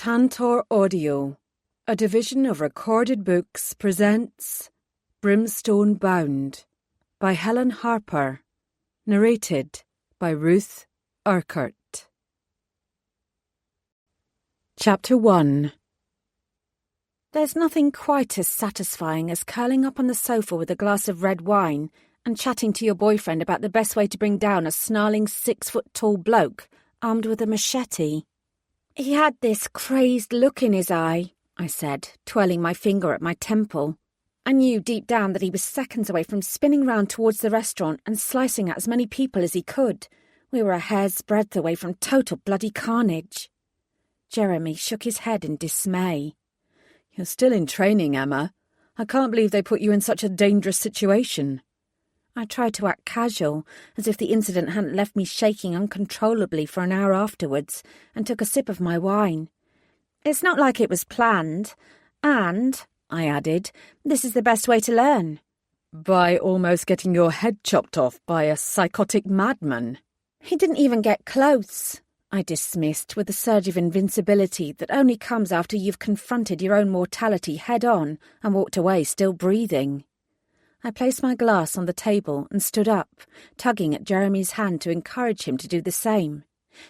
Tantor Audio, a division of Recorded Books, presents Brimstone Bound by Helen Harper, narrated by Ruth Urquhart. Chapter 1. There's nothing quite as satisfying as curling up on the sofa with a glass of red wine and chatting to your boyfriend about the best way to bring down a snarling 6-foot-tall bloke armed with a machete. He had this crazed look in his eye, I said, twirling my finger at my temple. I knew deep down that he was seconds away from spinning round towards the restaurant and slicing at as many people as he could. We were a hair's breadth away from total bloody carnage. Jeremy shook his head in dismay. "You're still in training, Emma. I can't believe they put you in such a dangerous situation." I tried to act casual, as if the incident hadn't left me shaking uncontrollably for an hour afterwards, and took a sip of my wine. "It's not like it was planned. And," I added, "this is the best way to learn." "By almost getting your head chopped off by a psychotic madman." "He didn't even get close," I dismissed with a surge of invincibility that only comes after you've confronted your own mortality head-on and walked away still breathing. I placed my glass on the table and stood up, tugging at Jeremy's hand to encourage him to do the same.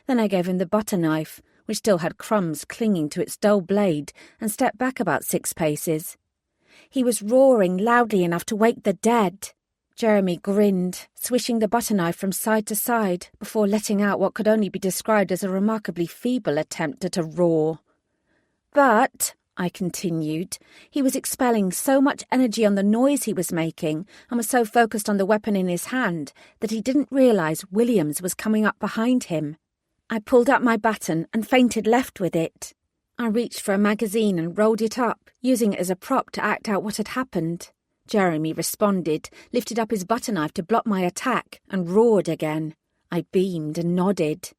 Then I gave him the butter knife, which still had crumbs clinging to its dull blade, and stepped back about 6 paces. He was roaring loudly enough to wake the dead. Jeremy grinned, swishing the butter knife from side to side, before letting out what could only be described as a remarkably feeble attempt at a roar. "But," I continued, "he was expelling so much energy on the noise he was making, and was so focused on the weapon in his hand, that he didn't realise Williams was coming up behind him. I pulled up my baton and fainted left with it. I reached for a magazine and rolled it up, using it as a prop to act out what had happened. Jeremy responded, lifted up his butter knife to block my attack, and roared again. I beamed and nodded.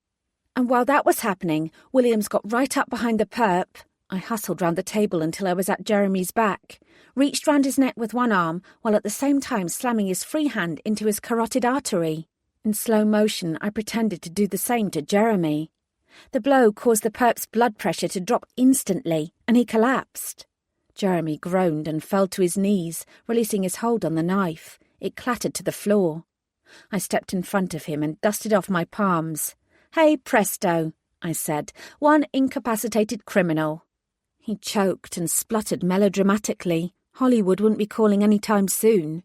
And while that was happening, Williams got right up behind the perp. I hustled round the table until I was at Jeremy's back, reached round his neck with one arm, while at the same time slamming his free hand into his carotid artery. In slow motion, I pretended to do the same to Jeremy. The blow caused the perp's blood pressure to drop instantly, and he collapsed. Jeremy groaned and fell to his knees, releasing his hold on the knife. It clattered to the floor. I stepped in front of him and dusted off my palms. "Hey, presto," I said, "one incapacitated criminal." He choked and spluttered melodramatically. Hollywood wouldn't be calling any time soon.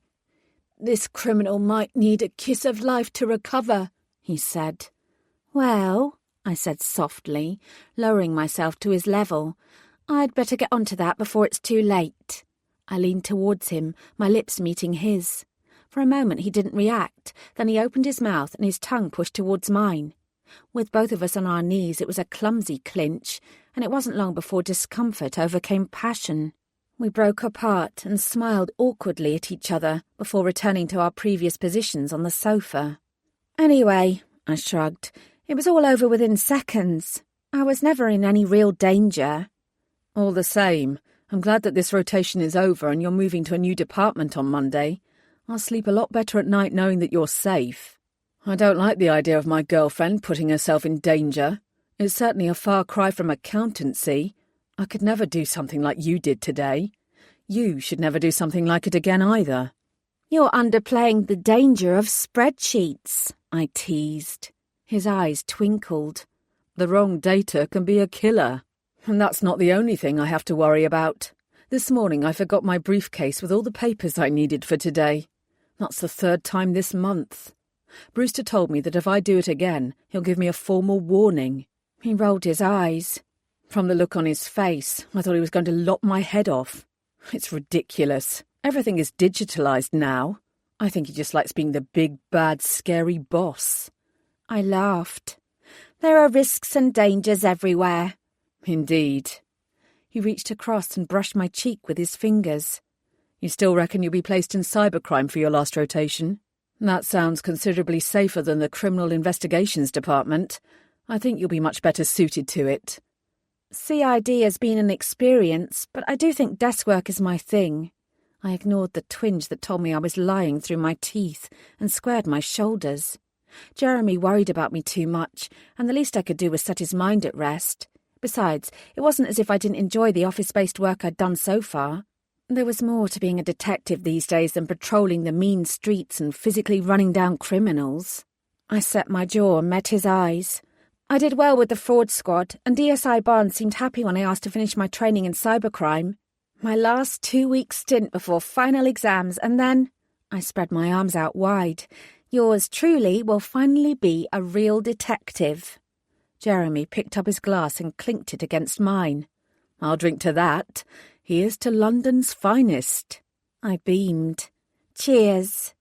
"This criminal might need a kiss of life to recover," he said. "Well," I said softly, lowering myself to his level, "I'd better get onto that before it's too late." I leaned towards him, my lips meeting his. For a moment he didn't react, then he opened his mouth and his tongue pushed towards mine. With both of us on our knees, it was a clumsy clinch, and it wasn't long before discomfort overcame passion. We broke apart and smiled awkwardly at each other before returning to our previous positions on the sofa. "Anyway," I shrugged, "it was all over within seconds. I was never in any real danger." "All the same, I'm glad that this rotation is over and you're moving to a new department on Monday. I'll sleep a lot better at night knowing that you're safe. I don't like the idea of my girlfriend putting herself in danger. It's certainly a far cry from accountancy. I could never do something like you did today. You should never do something like it again either." "You're underplaying the danger of spreadsheets," I teased. His eyes twinkled. "The wrong data can be a killer. And that's not the only thing I have to worry about. This morning I forgot my briefcase with all the papers I needed for today. That's the 3rd time this month. Brewster told me that if I do it again, he'll give me a formal warning." He rolled his eyes. From the look on his face, I thought he was going to lop my head off. It's ridiculous. Everything is digitalised now. I think he just likes being the big, bad, scary boss. I laughed. "There are risks and dangers everywhere." "Indeed." He reached across and brushed my cheek with his fingers. "You still reckon you'll be placed in cybercrime for your last rotation? That sounds considerably safer than the Criminal Investigations Department. I think you'll be much better suited to it." "CID has been an experience, but I do think desk work is my thing." I ignored the twinge that told me I was lying through my teeth and squared my shoulders. Jeremy worried about me too much, and the least I could do was set his mind at rest. Besides, it wasn't as if I didn't enjoy the office-based work I'd done so far. There was more to being a detective these days than patrolling the mean streets and physically running down criminals. I set my jaw and met his eyes. I did well with the fraud squad, and DSI Barnes seemed happy when I asked to finish my training in cybercrime. My last 2-week stint before final exams, and then... I spread my arms out wide. Yours truly will finally be a real detective. Jeremy picked up his glass and clinked it against mine. I'll drink to that. Here's to London's finest. I beamed. Cheers.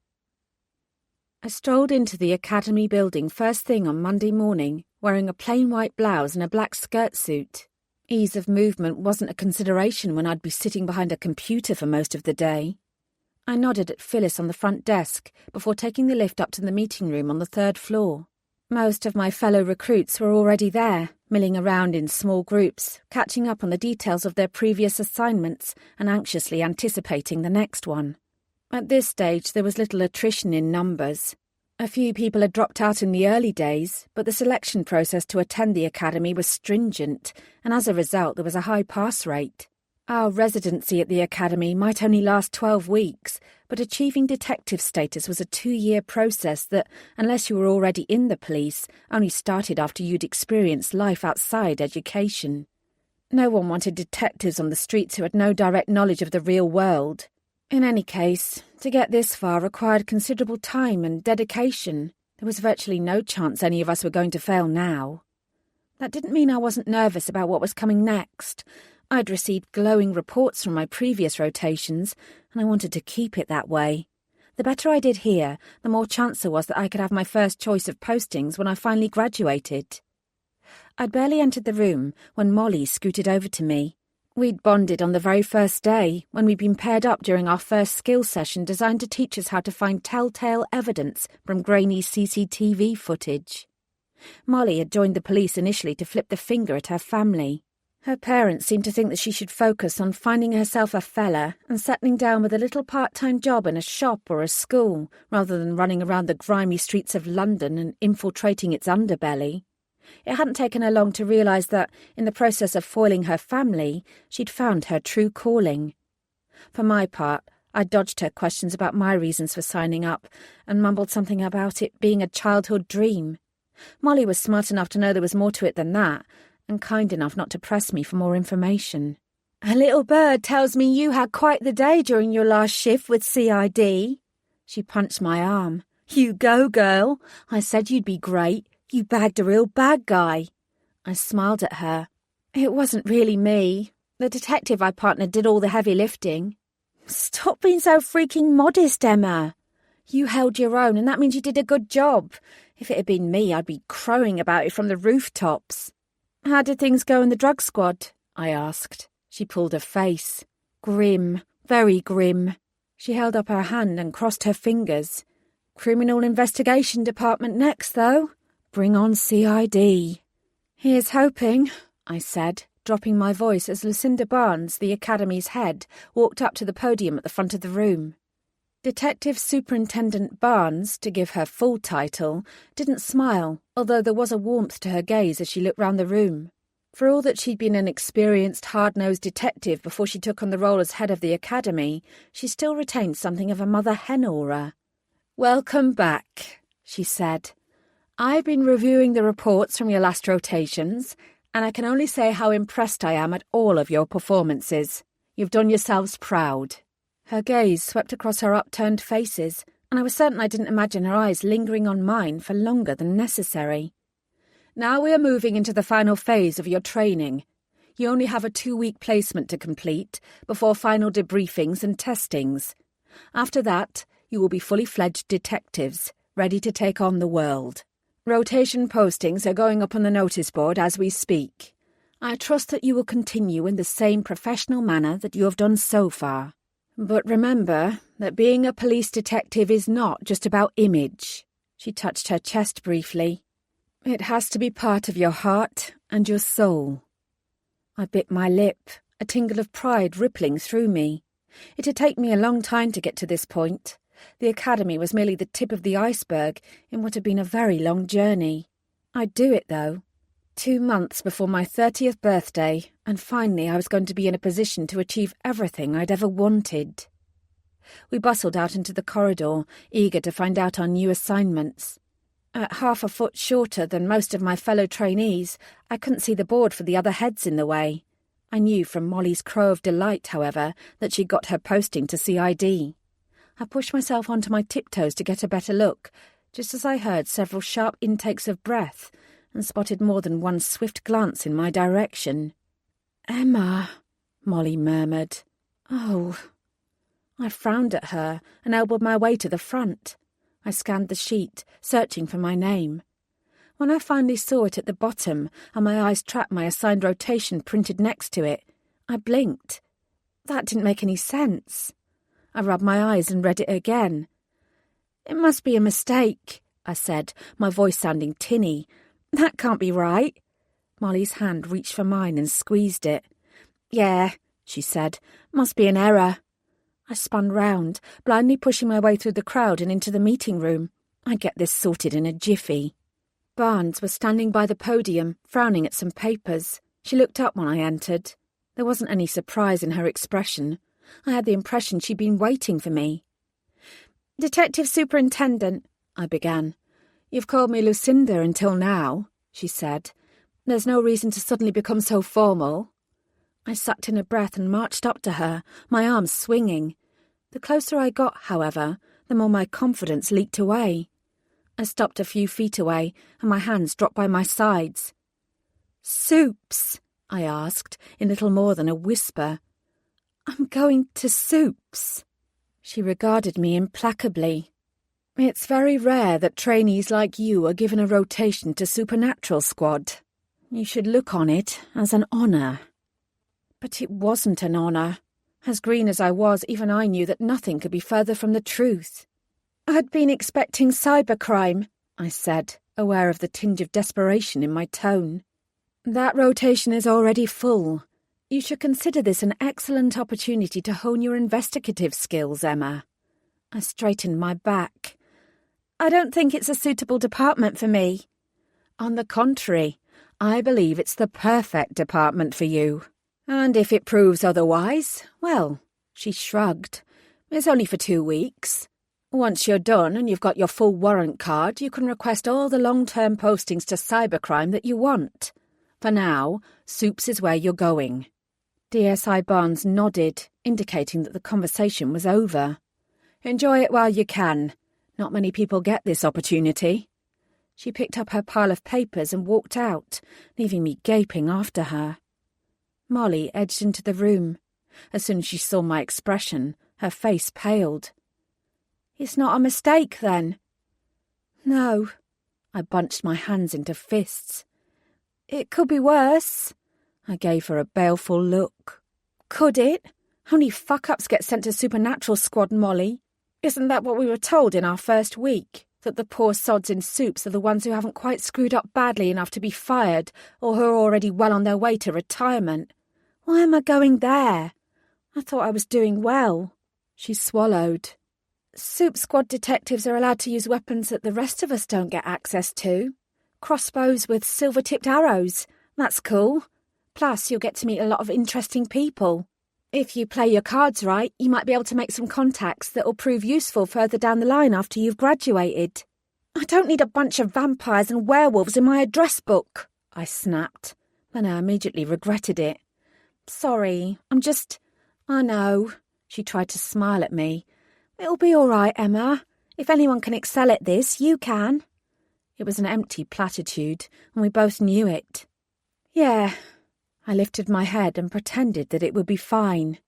I strolled into the Academy building first thing on Monday morning, wearing a plain white blouse and a black skirt suit. Ease of movement wasn't a consideration when I'd be sitting behind a computer for most of the day. I nodded at Phyllis on the front desk before taking the lift up to the meeting room on the 3rd floor. Most of my fellow recruits were already there, milling around in small groups, catching up on the details of their previous assignments and anxiously anticipating the next one. At this stage, there was little attrition in numbers. A few people had dropped out in the early days, but the selection process to attend the academy was stringent, and as a result there was a high pass rate. Our residency at the academy might only last 12 weeks, but achieving detective status was a 2-year process that, unless you were already in the police, only started after you'd experienced life outside education. No one wanted detectives on the streets who had no direct knowledge of the real world. In any case, to get this far required considerable time and dedication. There was virtually no chance any of us were going to fail now. That didn't mean I wasn't nervous about what was coming next. I'd received glowing reports from my previous rotations, and I wanted to keep it that way. The better I did here, the more chance there was that I could have my first choice of postings when I finally graduated. I'd barely entered the room when Molly scooted over to me. We'd bonded on the very first day, when we'd been paired up during our first skills session designed to teach us how to find telltale evidence from grainy CCTV footage. Molly had joined the police initially to flip the finger at her family. Her parents seemed to think that she should focus on finding herself a fella and settling down with a little part-time job in a shop or a school, rather than running around the grimy streets of London and infiltrating its underbelly. It hadn't taken her long to realise that, in the process of foiling her family, she'd found her true calling. For my part, I dodged her questions about my reasons for signing up and mumbled something about it being a childhood dream. Molly was smart enough to know there was more to it than that, and kind enough not to press me for more information. "A little bird tells me you had quite the day during your last shift with CID. She punched my arm. "You go, girl. I said you'd be great. You bagged a real bad guy." I smiled at her. "It wasn't really me. The detective I partnered did all the heavy lifting." "Stop being so freaking modest, Emma. You held your own, and that means you did a good job. If it had been me, I'd be crowing about it from the rooftops." "How did things go in the drug squad?" I asked. She pulled a face. Grim, very grim. She held up her hand and crossed her fingers. "Criminal Investigation Department next, though. Bring on CID." "Here's hoping," I said, dropping my voice as Lucinda Barnes, the Academy's head, walked up to the podium at the front of the room. Detective Superintendent Barnes, to give her full title, didn't smile, although there was a warmth to her gaze as she looked round the room. For all that she'd been an experienced, hard-nosed detective before she took on the role as head of the Academy, she still retained something of a mother hen aura. "Welcome back," she said. "I've been reviewing the reports from your last rotations, and I can only say how impressed I am at all of your performances. You've done yourselves proud." Her gaze swept across her upturned faces, and I was certain I didn't imagine her eyes lingering on mine for longer than necessary. "Now we are moving into the final phase of your training. You only have a 2-week placement to complete before final debriefings and testings. After that, you will be fully fledged detectives, ready to take on the world. Rotation postings are going up on the notice board as we speak. I trust that you will continue in the same professional manner that you have done so far. But remember that being a police detective is not just about image." She touched her chest briefly. "It has to be part of your heart and your soul." I bit my lip, a tingle of pride rippling through me. It had taken me a long time to get to this point. The Academy was merely the tip of the iceberg in what had been a very long journey. I'd do it, though. 2 months before my 30th birthday, and finally I was going to be in a position to achieve everything I'd ever wanted. We bustled out into the corridor, eager to find out our new assignments. At half a foot shorter than most of my fellow trainees, I couldn't see the board for the other heads in the way. I knew from Molly's crow of delight, however, that she'd got her posting to CID. I pushed myself onto my tiptoes to get a better look, just as I heard several sharp intakes of breath and spotted more than one swift glance in my direction. "Emma," Molly murmured. "Oh." I frowned at her and elbowed my way to the front. I scanned the sheet, searching for my name. When I finally saw it at the bottom and my eyes tracked my assigned rotation printed next to it, I blinked. That didn't make any sense. I rubbed my eyes and read it again. "It must be a mistake," I said, my voice sounding tinny. "That can't be right." Molly's hand reached for mine and squeezed it. "Yeah," she said, "must be an error." I spun round, blindly pushing my way through the crowd and into the meeting room. I'd get this sorted in a jiffy. Barnes was standing by the podium, frowning at some papers. She looked up when I entered. There wasn't any surprise in her expression. I had the impression she'd been waiting for me. "Detective Superintendent," I began. "You've called me Lucinda until now," she said. "There's no reason to suddenly become so formal." I sucked in a breath and marched up to her, my arms swinging. The closer I got, however, the more my confidence leaked away. I stopped a few feet away, and my hands dropped by my sides. "Soups?" I asked, in little more than a whisper. "I'm going to Soups." She regarded me implacably. "It's very rare that trainees like you are given a rotation to Supernatural Squad. You should look on it as an honour." But it wasn't an honour. As green as I was, even I knew that nothing could be further from the truth. "I'd been expecting cybercrime," I said, aware of the tinge of desperation in my tone. "That rotation is already full. You should consider this an excellent opportunity to hone your investigative skills, Emma." I straightened my back. "I don't think it's a suitable department for me." "On the contrary, I believe it's the perfect department for you. And if it proves otherwise, well," she shrugged, "it's only for 2 weeks. Once you're done and you've got your full warrant card, you can request all the long-term postings to cybercrime that you want. For now, Soups is where you're going." DSI Barnes nodded, indicating that the conversation was over. "Enjoy it while you can. Not many people get this opportunity." She picked up her pile of papers and walked out, leaving me gaping after her. Molly edged into the room. As soon as she saw my expression, her face paled. "It's not a mistake, then?" "No." I bunched my hands into fists. "It could be worse." I gave her a baleful look. "Could it? How many fuck-ups get sent to Supernatural Squad, Molly? Isn't that what we were told in our first week? That the poor sods in Soups are the ones who haven't quite screwed up badly enough to be fired, or who are already well on their way to retirement? Why am I going there? I thought I was doing well." She swallowed. "Soup Squad detectives are allowed to use weapons that the rest of us don't get access to. Crossbows with silver-tipped arrows. That's cool. Plus, you'll get to meet a lot of interesting people. If you play your cards right, you might be able to make some contacts that will prove useful further down the line after you've graduated." "I don't need a bunch of vampires and werewolves in my address book," I snapped. Then I immediately regretted it. "Sorry, I know." She tried to smile at me. "It'll be all right, Emma. If anyone can excel at this, you can." It was an empty platitude, and we both knew it. "Yeah." I lifted my head and pretended that it would be fine.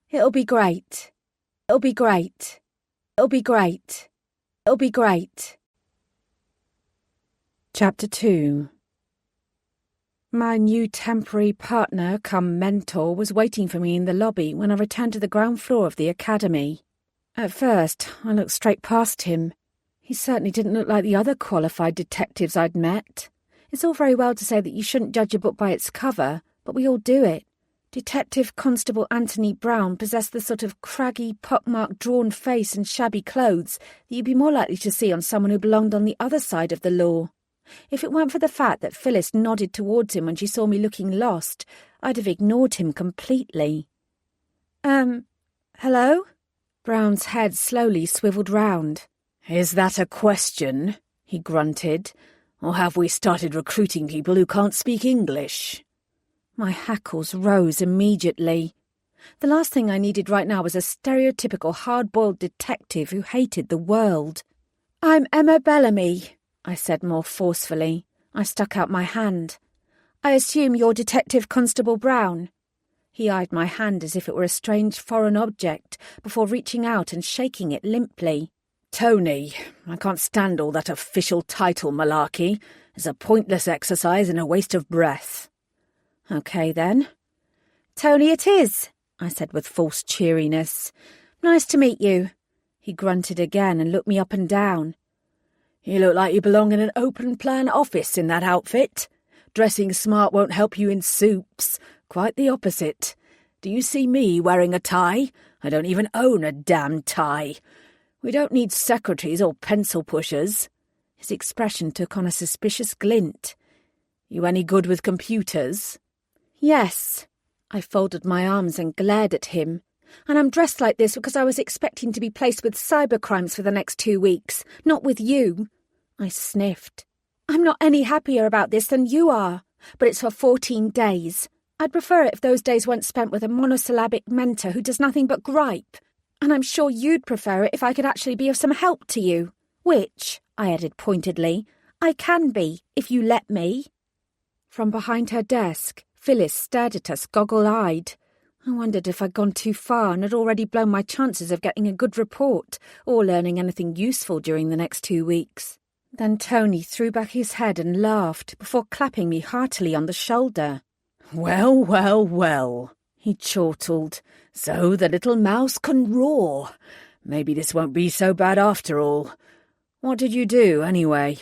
"It'll be great. It'll be great. It'll be great. It'll be great." Chapter 2. My new temporary partner come mentor was waiting for me in the lobby when I returned to the ground floor of the academy. At first, I looked straight past him. He certainly didn't look like the other qualified detectives I'd met. It's all very well to say that you shouldn't judge a book by its cover, but we all do it. Detective Constable Anthony Brown possessed the sort of craggy, pockmarked, drawn face and shabby clothes that you'd be more likely to see on someone who belonged on the other side of the law. If it weren't for the fact that Phyllis nodded towards him when she saw me looking lost, I'd have ignored him completely. Hello? Brown's head slowly swiveled round. Is that a question? He grunted. Or have we started recruiting people who can't speak English? My hackles rose immediately. The last thing I needed right now was a stereotypical hard-boiled detective who hated the world. I'm Emma Bellamy, I said more forcefully. I stuck out my hand. I assume you're Detective Constable Brown. He eyed my hand as if it were a strange foreign object before reaching out and shaking it limply. Tony, I can't stand all that official title malarkey. It's a pointless exercise and a waste of breath. Okay, then. Tony it is, I said with false cheeriness. Nice to meet you. He grunted again and looked me up and down. You look like you belong in an open-plan office in that outfit. Dressing smart won't help you in Soups. Quite the opposite. Do you see me wearing a tie? I don't even own a damn tie. We don't need secretaries or pencil pushers. His expression took on a suspicious glint. You any good with computers? Yes. I folded my arms and glared at him. And I'm dressed like this because I was expecting to be placed with cybercrimes for the next 2 weeks, not with you. I sniffed. I'm not any happier about this than you are, but it's for 14 days. I'd prefer it if those days weren't spent with a monosyllabic mentor who does nothing but gripe. And I'm sure you'd prefer it if I could actually be of some help to you. Which, I added pointedly, I can be, if you let me. From behind her desk, Phyllis stared at us goggle-eyed. I wondered if I'd gone too far and had already blown my chances of getting a good report or learning anything useful during the next 2 weeks. Then Tony threw back his head and laughed before clapping me heartily on the shoulder. Well, well, well, he chortled. So the little mouse can roar. Maybe this won't be so bad after all. What did you do, anyway?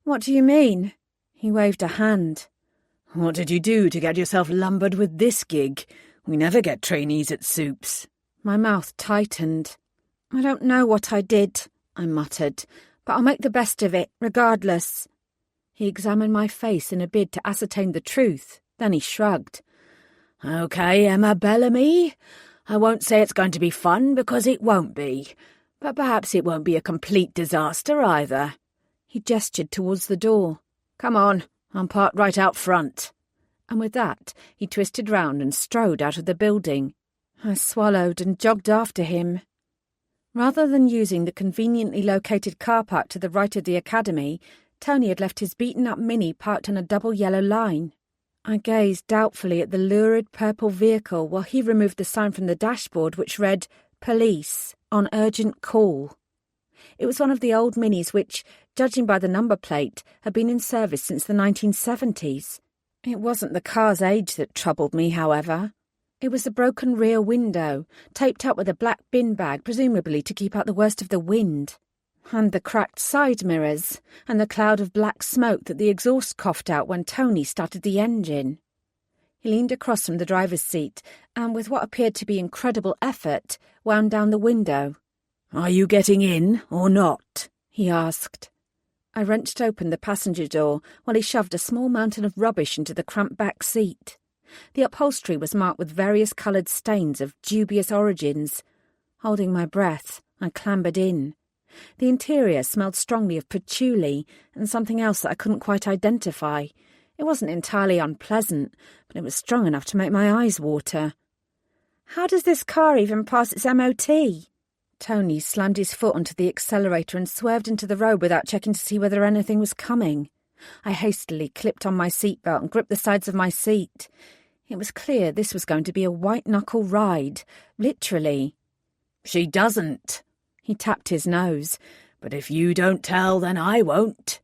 What do you mean? He waved a hand. What did you do to get yourself lumbered with this gig? We never get trainees at Soups. My mouth tightened. I don't know what I did, I muttered, but I'll make the best of it, regardless. He examined my face in a bid to ascertain the truth. Then he shrugged. OK, Emma Bellamy. I won't say it's going to be fun, because it won't be. But perhaps it won't be a complete disaster either. He gestured towards the door. Come on, I'm parked right out front. And with that, he twisted round and strode out of the building. I swallowed and jogged after him. Rather than using the conveniently located car park to the right of the academy, Tony had left his beaten-up Mini parked on a double yellow line. I gazed doubtfully at the lurid purple vehicle while he removed the sign from the dashboard which read, Police, on urgent call. It was one of the old Minis which, judging by the number plate, had been in service since the 1970s. It wasn't the car's age that troubled me, however. It was the broken rear window, taped up with a black bin bag, presumably to keep out the worst of the wind. And the cracked side mirrors, and the cloud of black smoke that the exhaust coughed out when Tony started the engine. He leaned across from the driver's seat, and with what appeared to be incredible effort, wound down the window. Are you getting in, or not? He asked. I wrenched open the passenger door while he shoved a small mountain of rubbish into the cramped back seat. The upholstery was marked with various coloured stains of dubious origins. Holding my breath, I clambered in. The interior smelled strongly of patchouli and something else that I couldn't quite identify. It wasn't entirely unpleasant, but it was strong enough to make my eyes water. How does this car even pass its MOT? Tony slammed his foot onto the accelerator and swerved into the road without checking to see whether anything was coming. I hastily clipped on my seatbelt and gripped the sides of my seat. It was clear this was going to be a white-knuckle ride, literally. She doesn't. He tapped his nose. But if you don't tell, then I won't.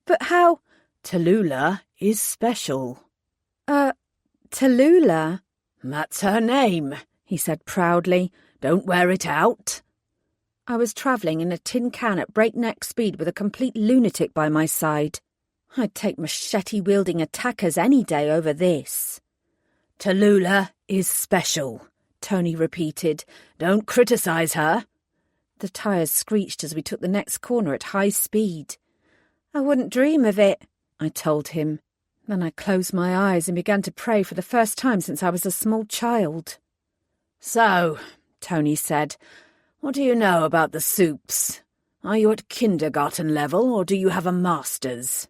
But how? Tallulah is special. Tallulah? That's her name, he said proudly. Don't wear it out. I was travelling in a tin can at breakneck speed with a complete lunatic by my side. I'd take machete-wielding attackers any day over this. Tallulah is special, Tony repeated. Don't criticise her. The tyres screeched as we took the next corner at high speed. I wouldn't dream of it, I told him. Then I closed my eyes and began to pray for the first time since I was a small child. So, Tony said, what do you know about the soups? Are you at kindergarten level, or do you have a master's?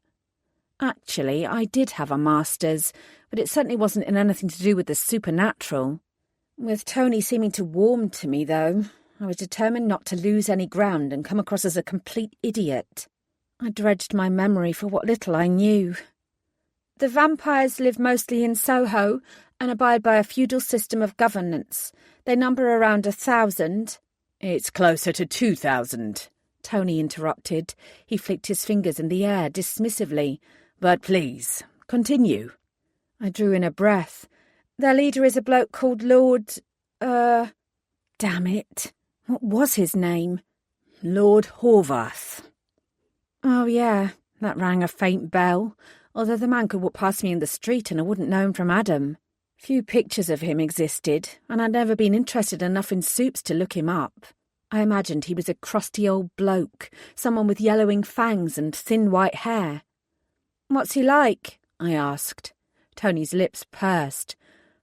Actually, I did have a master's, but it certainly wasn't in anything to do with the supernatural. With Tony seeming to warm to me, though, I was determined not to lose any ground and come across as a complete idiot. I dredged my memory for what little I knew. The vampires live mostly in Soho and abide by a feudal system of governance. They number around 1,000. It's closer to 2,000, Tony interrupted. He flicked his fingers in the air dismissively. But please, continue. I drew in a breath. Their leader is a bloke called Lord... Damn it. What was his name? Lord Horvath. Oh, yeah, that rang a faint bell, although the man could walk past me in the street and I wouldn't know him from Adam. Few pictures of him existed, and I'd never been interested enough in soups to look him up. I imagined he was a crusty old bloke, someone with yellowing fangs and thin white hair. What's he like? I asked. Tony's lips pursed.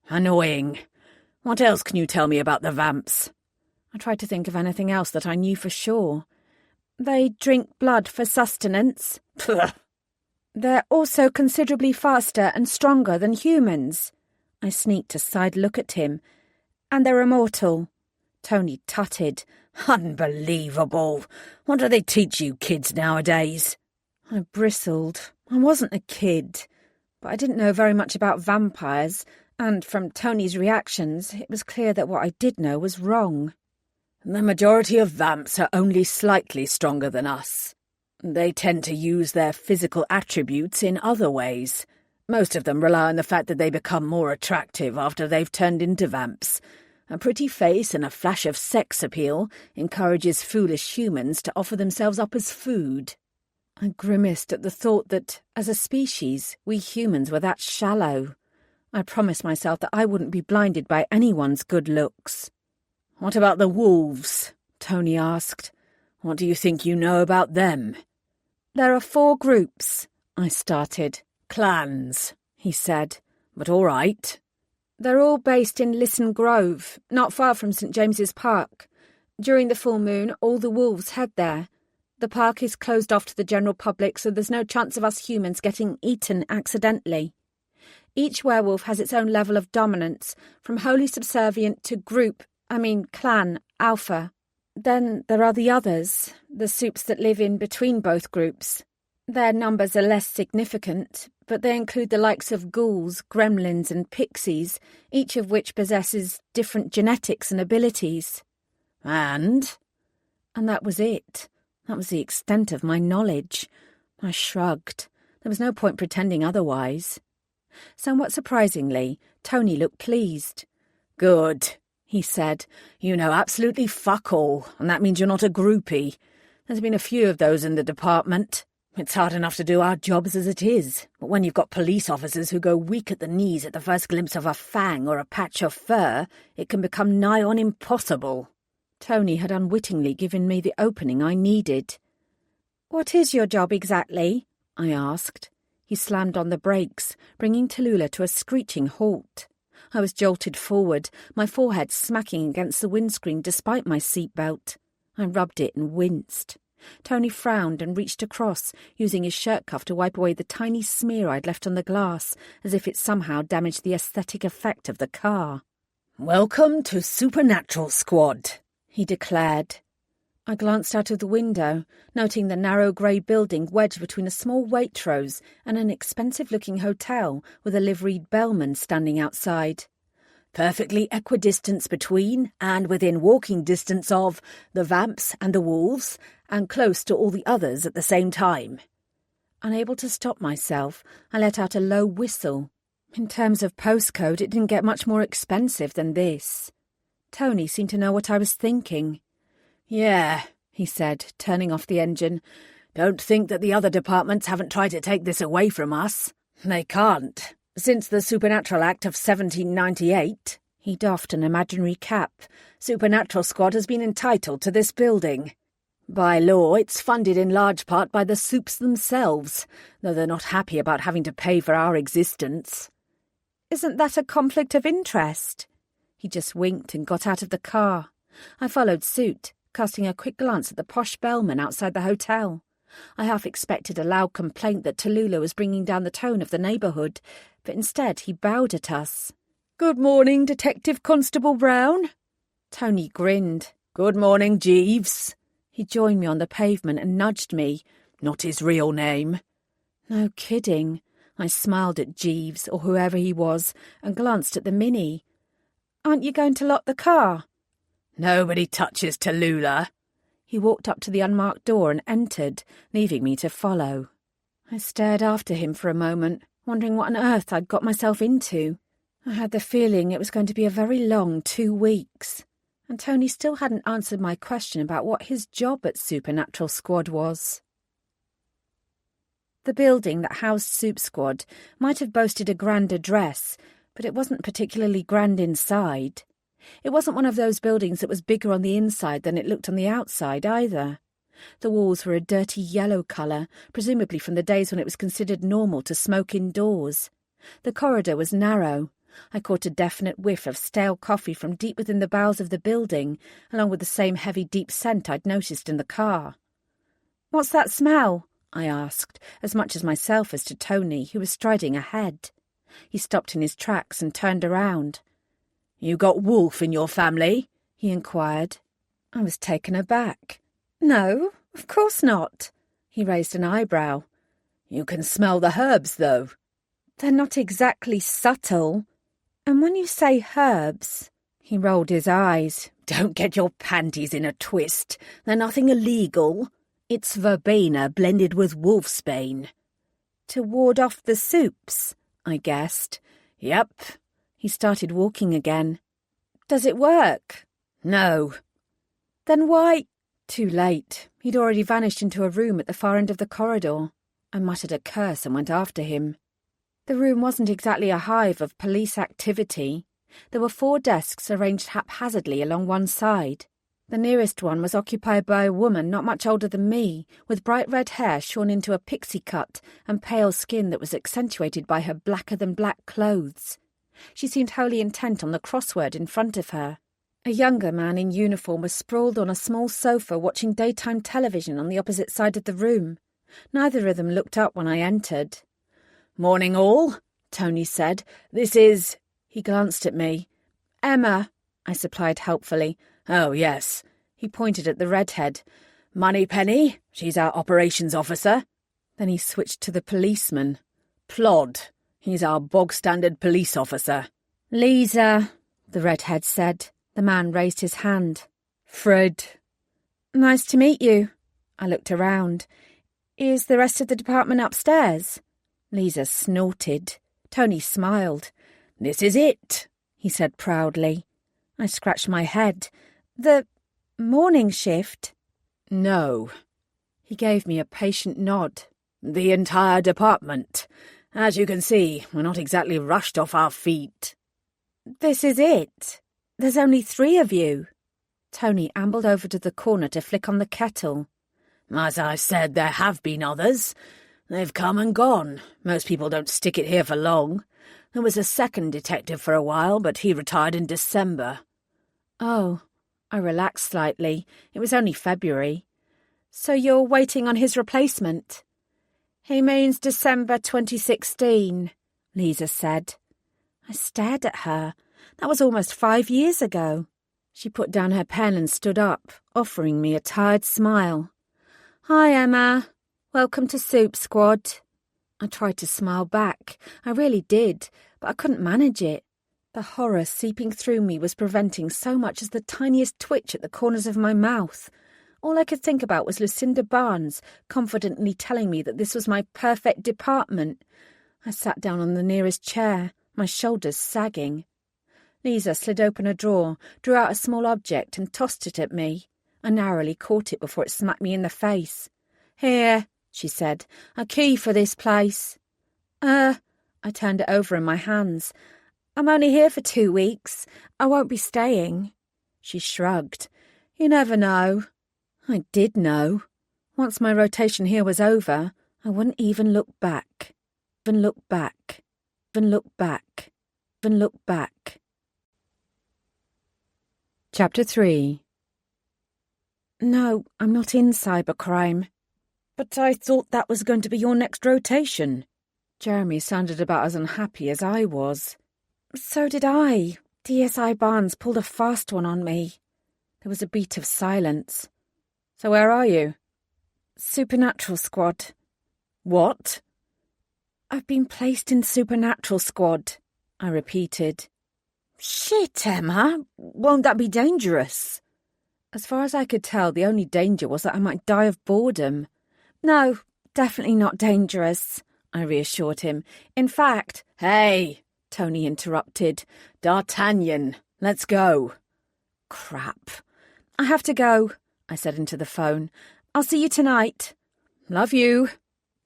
Annoying. What else can you tell me about the vamps? I tried to think of anything else that I knew for sure. They drink blood for sustenance. They're also considerably faster and stronger than humans. I sneaked a side look at him. And they're immortal. Tony tutted. Unbelievable. What do they teach you kids nowadays? I bristled. I wasn't a kid. But I didn't know very much about vampires, and from Tony's reactions, it was clear that what I did know was wrong. The majority of vamps are only slightly stronger than us. They tend to use their physical attributes in other ways. Most of them rely on the fact that they become more attractive after they've turned into vamps. A pretty face and a flash of sex appeal encourages foolish humans to offer themselves up as food. I grimaced at the thought that, as a species, we humans were that shallow. I promised myself that I wouldn't be blinded by anyone's good looks. What about the wolves? Tony asked. What do you think you know about them? There are 4 groups, I started. Clans, he said. But all right. They're all based in Lisson Grove, not far from St James's Park. During the full moon, all the wolves head there. The park is closed off to the general public, so there's no chance of us humans getting eaten accidentally. Each werewolf has its own level of dominance, from wholly subservient to clan, alpha. Then there are the others, the soups that live in between both groups. Their numbers are less significant, but they include the likes of ghouls, gremlins and pixies, each of which possesses different genetics and abilities. And that was it. That was the extent of my knowledge. I shrugged. There was no point pretending otherwise. Somewhat surprisingly, Tony looked pleased. Good, he said. You know absolutely fuck all, and that means you're not a groupie. There's been a few of those in the department. It's hard enough to do our jobs as it is, but when you've got police officers who go weak at the knees at the first glimpse of a fang or a patch of fur, it can become nigh on impossible. Tony had unwittingly given me the opening I needed. What is your job exactly? I asked. He slammed on the brakes, bringing Tallulah to a screeching halt. I was jolted forward, my forehead smacking against the windscreen despite my seatbelt. I rubbed it and winced. Tony frowned and reached across, using his shirt cuff to wipe away the tiny smear I'd left on the glass, as if it somehow damaged the aesthetic effect of the car. "Welcome to Supernatural Squad," he declared. I glanced out of the window, noting the narrow grey building wedged between a small Waitrose and an expensive-looking hotel with a liveried bellman standing outside. Perfectly equidistant between and within walking distance of the vamps and the wolves, and close to all the others at the same time. Unable to stop myself, I let out a low whistle. In terms of postcode, it didn't get much more expensive than this. Tony seemed to know what I was thinking. "Yeah," he said, turning off the engine. "Don't think that the other departments haven't tried to take this away from us. They can't. Since the Supernatural Act of 1798, he doffed an imaginary cap, Supernatural Squad has been entitled to this building. By law, it's funded in large part by the soups themselves, though they're not happy about having to pay for our existence. Isn't that a conflict of interest? He just winked and got out of the car. I followed suit, casting a quick glance at the posh bellman outside the hotel. I half expected a loud complaint that Tallulah was bringing down the tone of the neighbourhood, but instead he bowed at us. "Good morning, Detective Constable Brown." Tony grinned. "Good morning, Jeeves." He joined me on the pavement and nudged me. "Not his real name." No kidding. I smiled at Jeeves, or whoever he was, and glanced at the Mini. "Aren't you going to lock the car?" "Nobody touches Tallulah." He walked up to the unmarked door and entered, leaving me to follow. I stared after him for a moment, wondering what on earth I'd got myself into. I had the feeling it was going to be a very long 2 weeks, and Tony still hadn't answered my question about what his job at Supernatural Squad was. The building that housed Soup Squad might have boasted a grand address, but it wasn't particularly grand inside. It wasn't one of those buildings that was bigger on the inside than it looked on the outside either. The walls were a dirty yellow colour, presumably from the days when it was considered normal to smoke indoors. The corridor was narrow. I caught a definite whiff of stale coffee from deep within the bowels of the building, along with the same heavy, deep scent I'd noticed in the car. "What's that smell?" I asked, as much as myself as to Tony, who was striding ahead. He stopped in his tracks and turned around. "You got wolf in your family?" he inquired. I was taken aback. "No, of course not." He raised an eyebrow. "You can smell the herbs, though." "They're not exactly subtle. And when you say herbs..." He rolled his eyes. "Don't get your panties in a twist. They're nothing illegal. It's verbena blended with wolfsbane." "To ward off the soups," I guessed. "Yep." He started walking again. "Does it work?" "No." "Then why—" Too late. He'd already vanished into a room at the far end of the corridor. I muttered a curse and went after him. The room wasn't exactly a hive of police activity. There were 4 desks arranged haphazardly along one side. The nearest one was occupied by a woman not much older than me, with bright red hair shorn into a pixie cut and pale skin that was accentuated by her blacker-than-black clothes. She seemed wholly intent on the crossword in front of her. A younger man in uniform was sprawled on a small sofa watching daytime television on the opposite side of the room. Neither of them looked up when I entered. "Morning all," Tony said. "This is—" He glanced at me. "Emma," I supplied helpfully. "Oh, yes." He pointed at the redhead. "Moneypenny, she's our operations officer." Then he switched to the policeman. "Plod, he's our bog-standard police officer." "Lisa," the redhead said. The man raised his hand. "Fred." "Nice to meet you." I looked around. "Is the rest of the department upstairs?" Lisa snorted. Tony smiled. "This is it," he said proudly. I scratched my head. "The morning shift?" "No." He gave me a patient nod. "The entire department. As you can see, we're not exactly rushed off our feet." "This is it. There's only 3 of you." Tony ambled over to the corner to flick on the kettle. "As I said, there have been others. They've come and gone. Most people don't stick it here for long. There was a second detective for a while, but he retired in December." "Oh." I relaxed slightly. It was only February. "So you're waiting on his replacement?" "He means December 2016, Lisa said. I stared at her. That was almost 5 years ago. She put down her pen and stood up, offering me a tired smile. "Hi, Emma. Welcome to Soup Squad." I tried to smile back. I really did, but I couldn't manage it. The horror seeping through me was preventing so much as the tiniest twitch at the corners of my mouth. All I could think about was Lucinda Barnes confidently telling me that this was my perfect department. I sat down on the nearest chair, my shoulders sagging. Lisa slid open a drawer, drew out a small object and tossed it at me. I narrowly caught it before it smacked me in the face. "Here," she said, "a key for this place." I turned it over in my hands. "I'm only here for 2 weeks. I won't be staying." She shrugged. "You never know." I did know. Once my rotation here was over, I wouldn't even look back. Even look back. Even look back. Even look back. Chapter 3. No, I'm not in cybercrime. But I thought that was going to be your next rotation. Jeremy sounded about as unhappy as I was. So did I. DSI Barnes pulled a fast one on me. There was a beat of silence. So where are you? Supernatural Squad. What? I've been placed in Supernatural Squad, I repeated. Shit, Emma. Won't that be dangerous? As far as I could tell, the only danger was that I might die of boredom. No, definitely not dangerous, I reassured him. In fact... Hey, Tony interrupted. D'Artagnan, let's go. Crap. I have to go, I said into the phone. I'll see you tonight. Love you.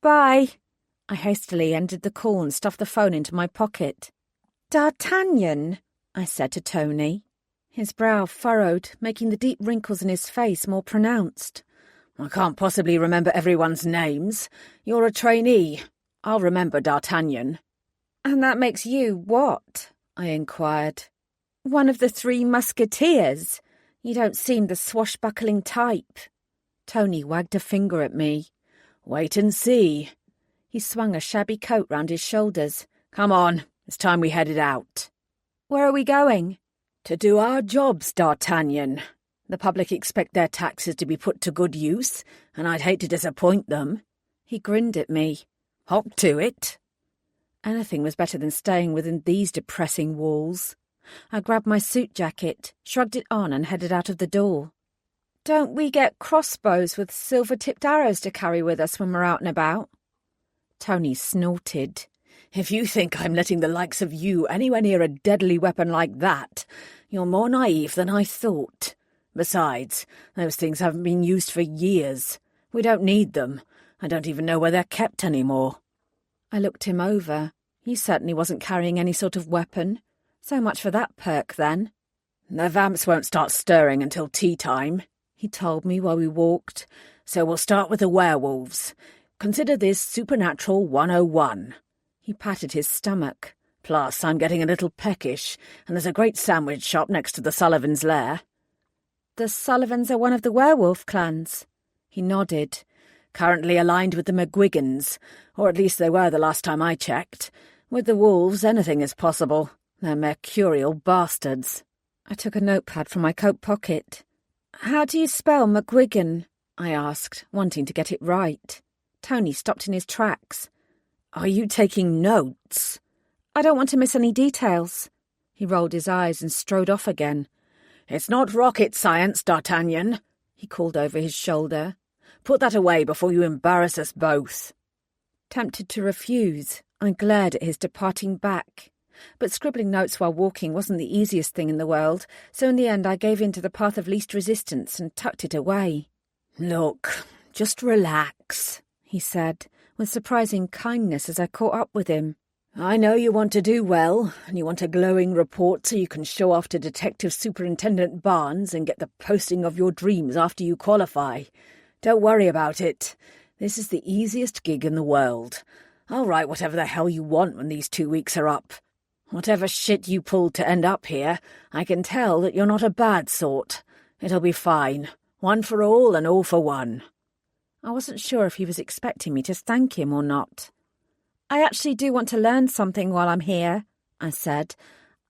Bye. I hastily ended the call and stuffed the phone into my pocket. D'Artagnan, I said to Tony. His brow furrowed, making the deep wrinkles in his face more pronounced. I can't possibly remember everyone's names. You're a trainee. I'll remember D'Artagnan. And that makes you what? I inquired. One of the 3 musketeers. You don't seem the swashbuckling type. Tony wagged a finger at me. Wait and see. He swung a shabby coat round his shoulders. Come on, it's time we headed out. Where are we going? To do our jobs, D'Artagnan. The public expect their taxes to be put to good use, and I'd hate to disappoint them. He grinned at me. Hop to it. Anything was better than staying within these depressing walls. I grabbed my suit jacket, shrugged it on and headed out of the door. Don't we get crossbows with silver-tipped arrows to carry with us when we're out and about? Tony snorted. If you think I'm letting the likes of you anywhere near a deadly weapon like that, you're more naive than I thought. Besides, those things haven't been used for years. We don't need them. I don't even know where they're kept anymore. I looked him over. He certainly wasn't carrying any sort of weapon. So much for that perk, then. The vamps won't start stirring until tea time, he told me while we walked. So we'll start with the werewolves. Consider this Supernatural 101. He patted his stomach. Plus, I'm getting a little peckish, and there's a great sandwich shop next to the Sullivans' lair. The Sullivans are one of the werewolf clans. He nodded. Currently aligned with the McGuigans, or at least they were the last time I checked. With the wolves, anything is possible. They're mercurial bastards. I took a notepad from my coat pocket. How do you spell McGuigan? I asked, wanting to get it right. Tony stopped in his tracks. Are you taking notes? I don't want to miss any details. He rolled his eyes and strode off again. It's not rocket science, D'Artagnan, he called over his shoulder. Put that away before you embarrass us both. Tempted to refuse, I glared at his departing back. But scribbling notes while walking wasn't the easiest thing in the world, so in the end I gave in to the path of least resistance and tucked it away. Look, just relax, he said, with surprising kindness as I caught up with him. I know you want to do well, and you want a glowing report so you can show off to Detective Superintendent Barnes and get the posting of your dreams after you qualify. Don't worry about it. This is the easiest gig in the world. I'll write whatever the hell you want when these 2 weeks are up. Whatever shit you pulled to end up here, I can tell that you're not a bad sort. It'll be fine. One for all and all for one. I wasn't sure if he was expecting me to thank him or not. I actually do want to learn something while I'm here, I said.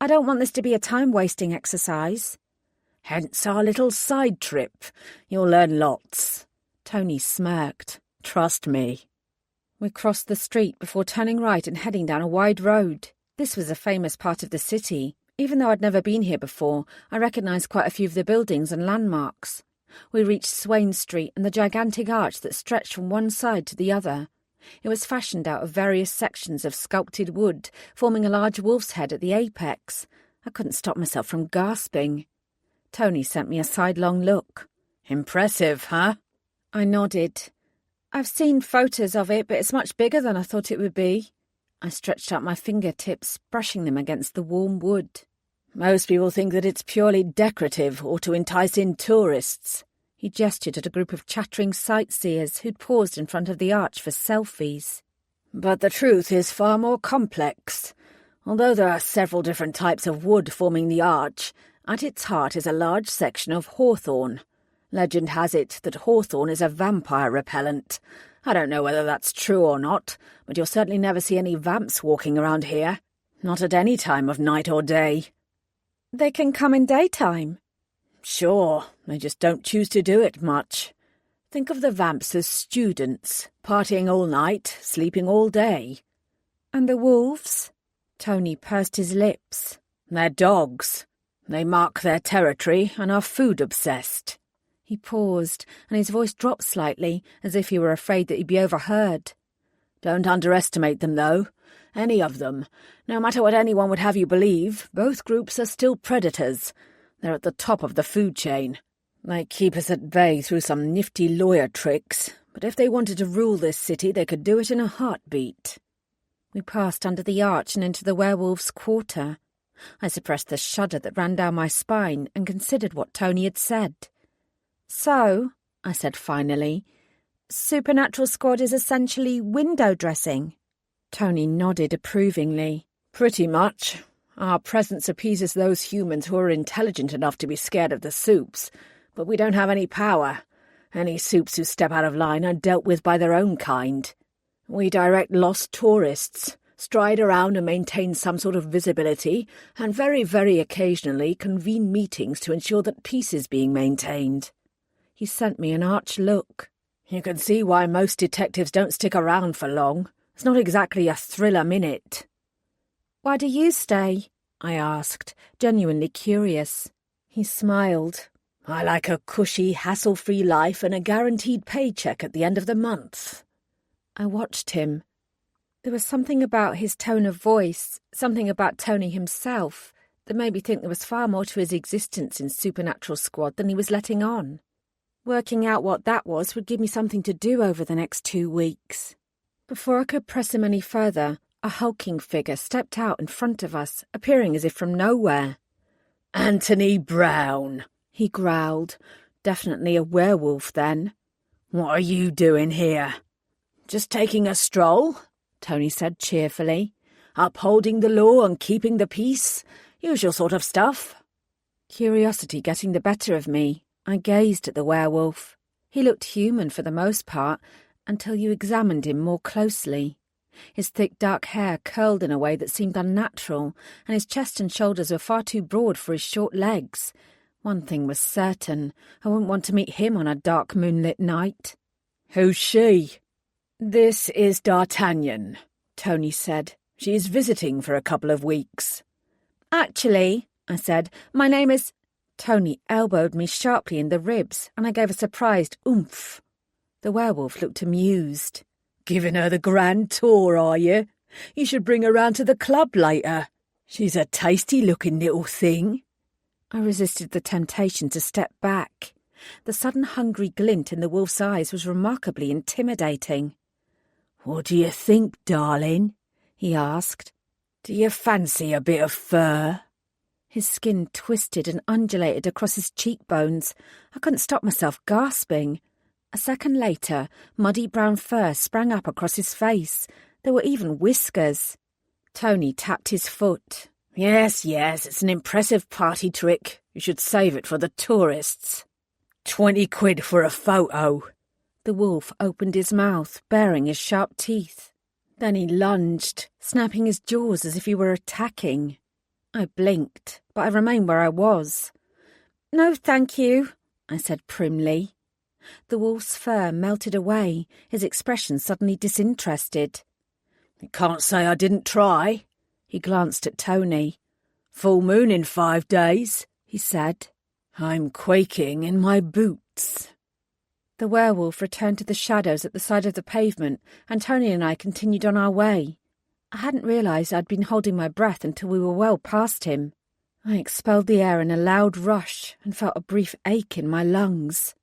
I don't want this to be a time-wasting exercise. Hence our little side trip. You'll learn lots. Tony smirked. Trust me. We crossed the street before turning right and heading down a wide road. This was a famous part of the city. Even though I'd never been here before, I recognised quite a few of the buildings and landmarks. We reached Swain Street and the gigantic arch that stretched from one side to the other. It was fashioned out of various sections of sculpted wood, forming a large wolf's head at the apex. I couldn't stop myself from gasping. Tony sent me a sidelong look. Impressive, huh? I nodded. I've seen photos of it, but it's much bigger than I thought it would be. I stretched out my fingertips, brushing them against the warm wood. Most people think that it's purely decorative or to entice in tourists. He gestured at a group of chattering sightseers who'd paused in front of the arch for selfies. "But the truth is far more complex. Although there are several different types of wood forming the arch, at its heart is a large section of hawthorn. Legend has it that hawthorn is a vampire repellent. I don't know whether that's true or not, but you'll certainly never see any vamps walking around here. Not at any time of night or day." "They can come in daytime." "Sure, they just don't choose to do it much. Think of the vamps as students, partying all night, sleeping all day." "And the wolves?" Tony pursed his lips. "They're dogs. They mark their territory and are food-obsessed." He paused, and his voice dropped slightly, as if he were afraid that he'd be overheard. "Don't underestimate them, though. Any of them. No matter what anyone would have you believe, both groups are still predators. They're at the top of the food chain. They keep us at bay through some nifty lawyer tricks, but if they wanted to rule this city, they could do it in a heartbeat." We passed under the arch and into the werewolves' quarter. I suppressed the shudder that ran down my spine and considered what Tony had said. "So," I said finally, "Supernatural Squad is essentially window dressing?" Tony nodded approvingly. "Pretty much. Our presence appeases those humans who are intelligent enough to be scared of the supes, but we don't have any power. Any supes who step out of line are dealt with by their own kind. We direct lost tourists, stride around and maintain some sort of visibility, and very, very occasionally convene meetings to ensure that peace is being maintained." He sent me an arch look. "You can see why most detectives don't stick around for long. It's not exactly a thriller minute." "Why do you stay?" I asked, genuinely curious. He smiled. "I like a cushy, hassle-free life and a guaranteed paycheck at the end of the month." I watched him. There was something about his tone of voice, something about Tony himself, that made me think there was far more to his existence in Supernatural Squad than he was letting on. Working out what that was would give me something to do over the next 2 weeks. Before I could press him any further, a hulking figure stepped out in front of us, appearing as if from nowhere. "Anthony Brown," he growled. Definitely a werewolf then. "What are you doing here?" "Just taking a stroll," Tony said cheerfully. "Upholding the law and keeping the peace. Usual sort of stuff." Curiosity getting the better of me, I gazed at the werewolf. He looked human for the most part, until you examined him more closely. His thick dark hair curled in a way that seemed unnatural, and his chest and shoulders were far too broad for his short legs. One thing was certain, I wouldn't want to meet him on a dark moonlit night. "Who's she?" "This is D'Artagnan," Tony said. "She's visiting for a couple of weeks." "Actually," I said, "my name is—" Tony elbowed me sharply in the ribs, and I gave a surprised oomph. The werewolf looked amused. "Giving her the grand tour, are you? You should bring her round to the club later. She's a tasty-looking little thing." I resisted the temptation to step back. The sudden hungry glint in the wolf's eyes was remarkably intimidating. "What do you think, darling?" he asked. "Do you fancy a bit of fur?" His skin twisted and undulated across his cheekbones. I couldn't stop myself gasping. A second later, muddy brown fur sprang up across his face. There were even whiskers. Tony tapped his foot. Yes, it's an impressive party trick. You should save it for the tourists. 20 quid for a photo." The wolf opened his mouth, baring his sharp teeth. Then he lunged, snapping his jaws as if he were attacking. I blinked, but I remained where I was. "No, thank you," I said primly. The wolf's fur melted away, his expression suddenly disinterested. "You can't say I didn't try." He glanced at Tony. "Full moon in 5 days," he said. "I'm quaking in my boots." The werewolf returned to the shadows at the side of the pavement, and Tony and I continued on our way. I hadn't realised I'd been holding my breath until we were well past him. I expelled the air in a loud rush and felt a brief ache in my lungs.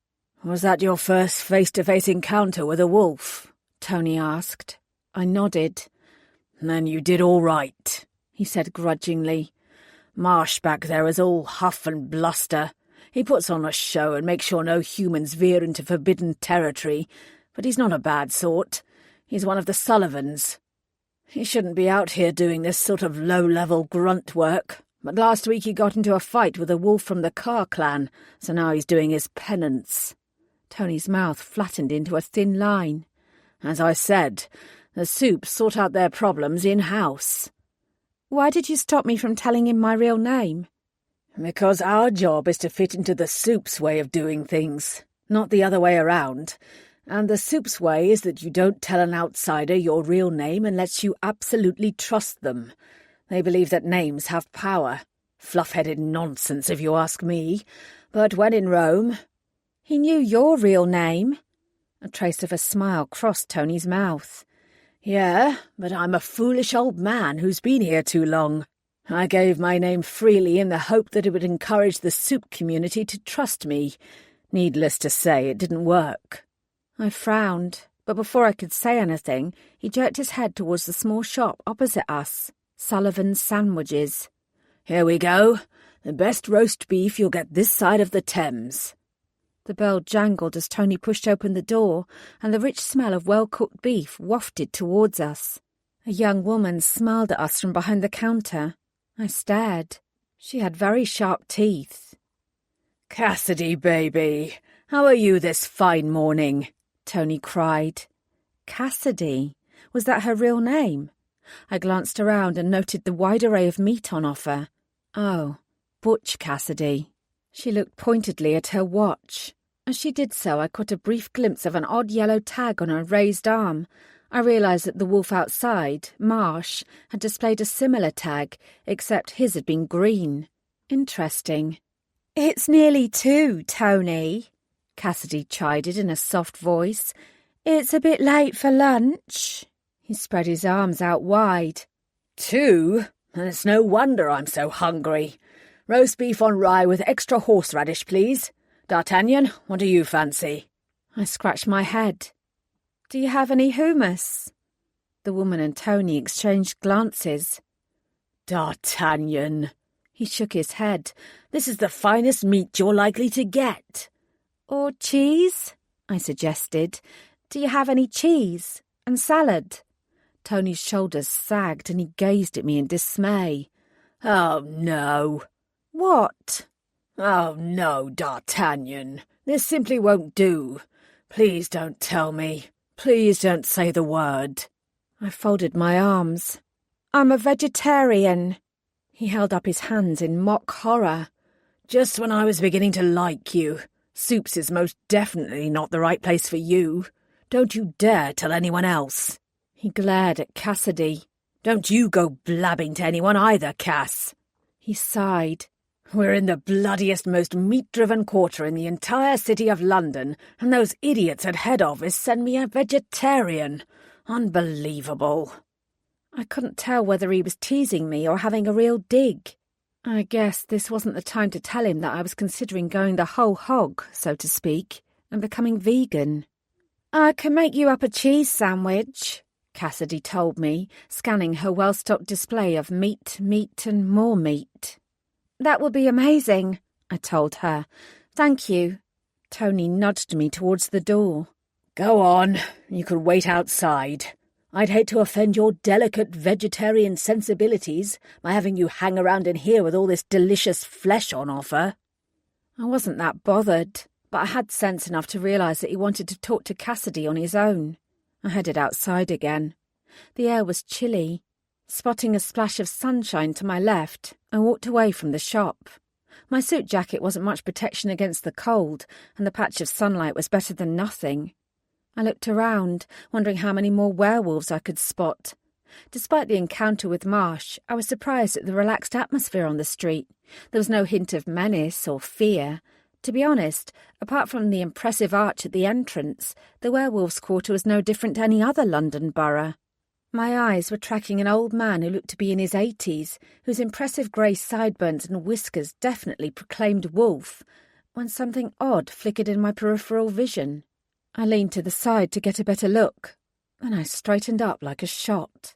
"Was that your first face-to-face encounter with a wolf?" Tony asked. I nodded. "Then you did all right," he said grudgingly. "Marsh back there is all huff and bluster. He puts on a show and makes sure no humans veer into forbidden territory, but he's not a bad sort. He's one of the Sullivans. He shouldn't be out here doing this sort of low-level grunt work, but last week he got into a fight with a wolf from the Carr clan, so now he's doing his penance. Tony's mouth flattened into a thin line. As I said, the Supes sort out their problems in-house. Why did you stop me from telling him my real name? Because our job is to fit into the Supes' way of doing things, not the other way around. And the Supes' way is that you don't tell an outsider your real name unless you absolutely trust them. They believe that names have power. Fluff-headed nonsense, if you ask me. But when in Rome... He knew your real name. A trace of a smile crossed Tony's mouth. Yeah, but I'm a foolish old man who's been here too long. I gave my name freely in the hope that it would encourage the Supe community to trust me. Needless to say, it didn't work. I frowned, but before I could say anything, he jerked his head towards the small shop opposite us, Sullivan's Sandwiches. Here we go. The best roast beef you'll get this side of the Thames. The bell jangled as Tony pushed open the door, and the rich smell of well-cooked beef wafted towards us. A young woman smiled at us from behind the counter. I stared. She had very sharp teeth. "Cassidy, baby, how are you this fine morning?" Tony cried. Cassidy? Was that her real name? I glanced around and noted the wide array of meat on offer. Oh, Butch Cassidy. She looked pointedly at her watch. As she did so, I caught a brief glimpse of an odd yellow tag on her raised arm. I realised that the wolf outside, Marsh, had displayed a similar tag, except his had been green. Interesting. "It's nearly 2, Tony," Cassidy chided in a soft voice. "It's a bit late for lunch." He spread his arms out wide. 2? And it's no wonder I'm so hungry. Roast beef on rye with extra horseradish, please. D'Artagnan, what do you fancy? I scratched my head. "Do you have any hummus?" The woman and Tony exchanged glances. D'Artagnan. He shook his head. This is the finest meat you're likely to get. "Or cheese?" I suggested. "Do you have any cheese? And salad?" Tony's shoulders sagged and he gazed at me in dismay. Oh, no. "What?" "Oh, no, D'Artagnan. This simply won't do. Please don't tell me. Please don't say the word." I folded my arms. "I'm a vegetarian." He held up his hands in mock horror. Just when I was beginning to like you. Soup's is most definitely not the right place for you. Don't you dare tell anyone else. He glared at Cassidy. Don't you go blabbing to anyone either, Cass. He sighed. We're in the bloodiest, most meat-driven quarter in the entire city of London, and those idiots at head office send me a vegetarian. Unbelievable. I couldn't tell whether he was teasing me or having a real dig. I guess this wasn't the time to tell him that I was considering going the whole hog, so to speak, and becoming vegan. "I can make you up a cheese sandwich," Cassidy told me, scanning her well-stocked display of meat, and more meat. "That will be amazing," I told her. "Thank you." Tony nudged me towards the door. Go on, you could wait outside. I'd hate to offend your delicate vegetarian sensibilities by having you hang around in here with all this delicious flesh on offer. I wasn't that bothered, but I had sense enough to realise that he wanted to talk to Cassidy on his own. I headed outside again. The air was chilly. Spotting a splash of sunshine to my left, I walked away from the shop. My suit jacket wasn't much protection against the cold, and the patch of sunlight was better than nothing. I looked around, wondering how many more werewolves I could spot. Despite the encounter with Marsh, I was surprised at the relaxed atmosphere on the street. There was no hint of menace or fear. To be honest, apart from the impressive arch at the entrance, the werewolves' quarter was no different to any other London borough. My eyes were tracking an old man who looked to be in his 80s, whose impressive grey sideburns and whiskers definitely proclaimed wolf, when something odd flickered in my peripheral vision. I leaned to the side to get a better look, and I straightened up like a shot.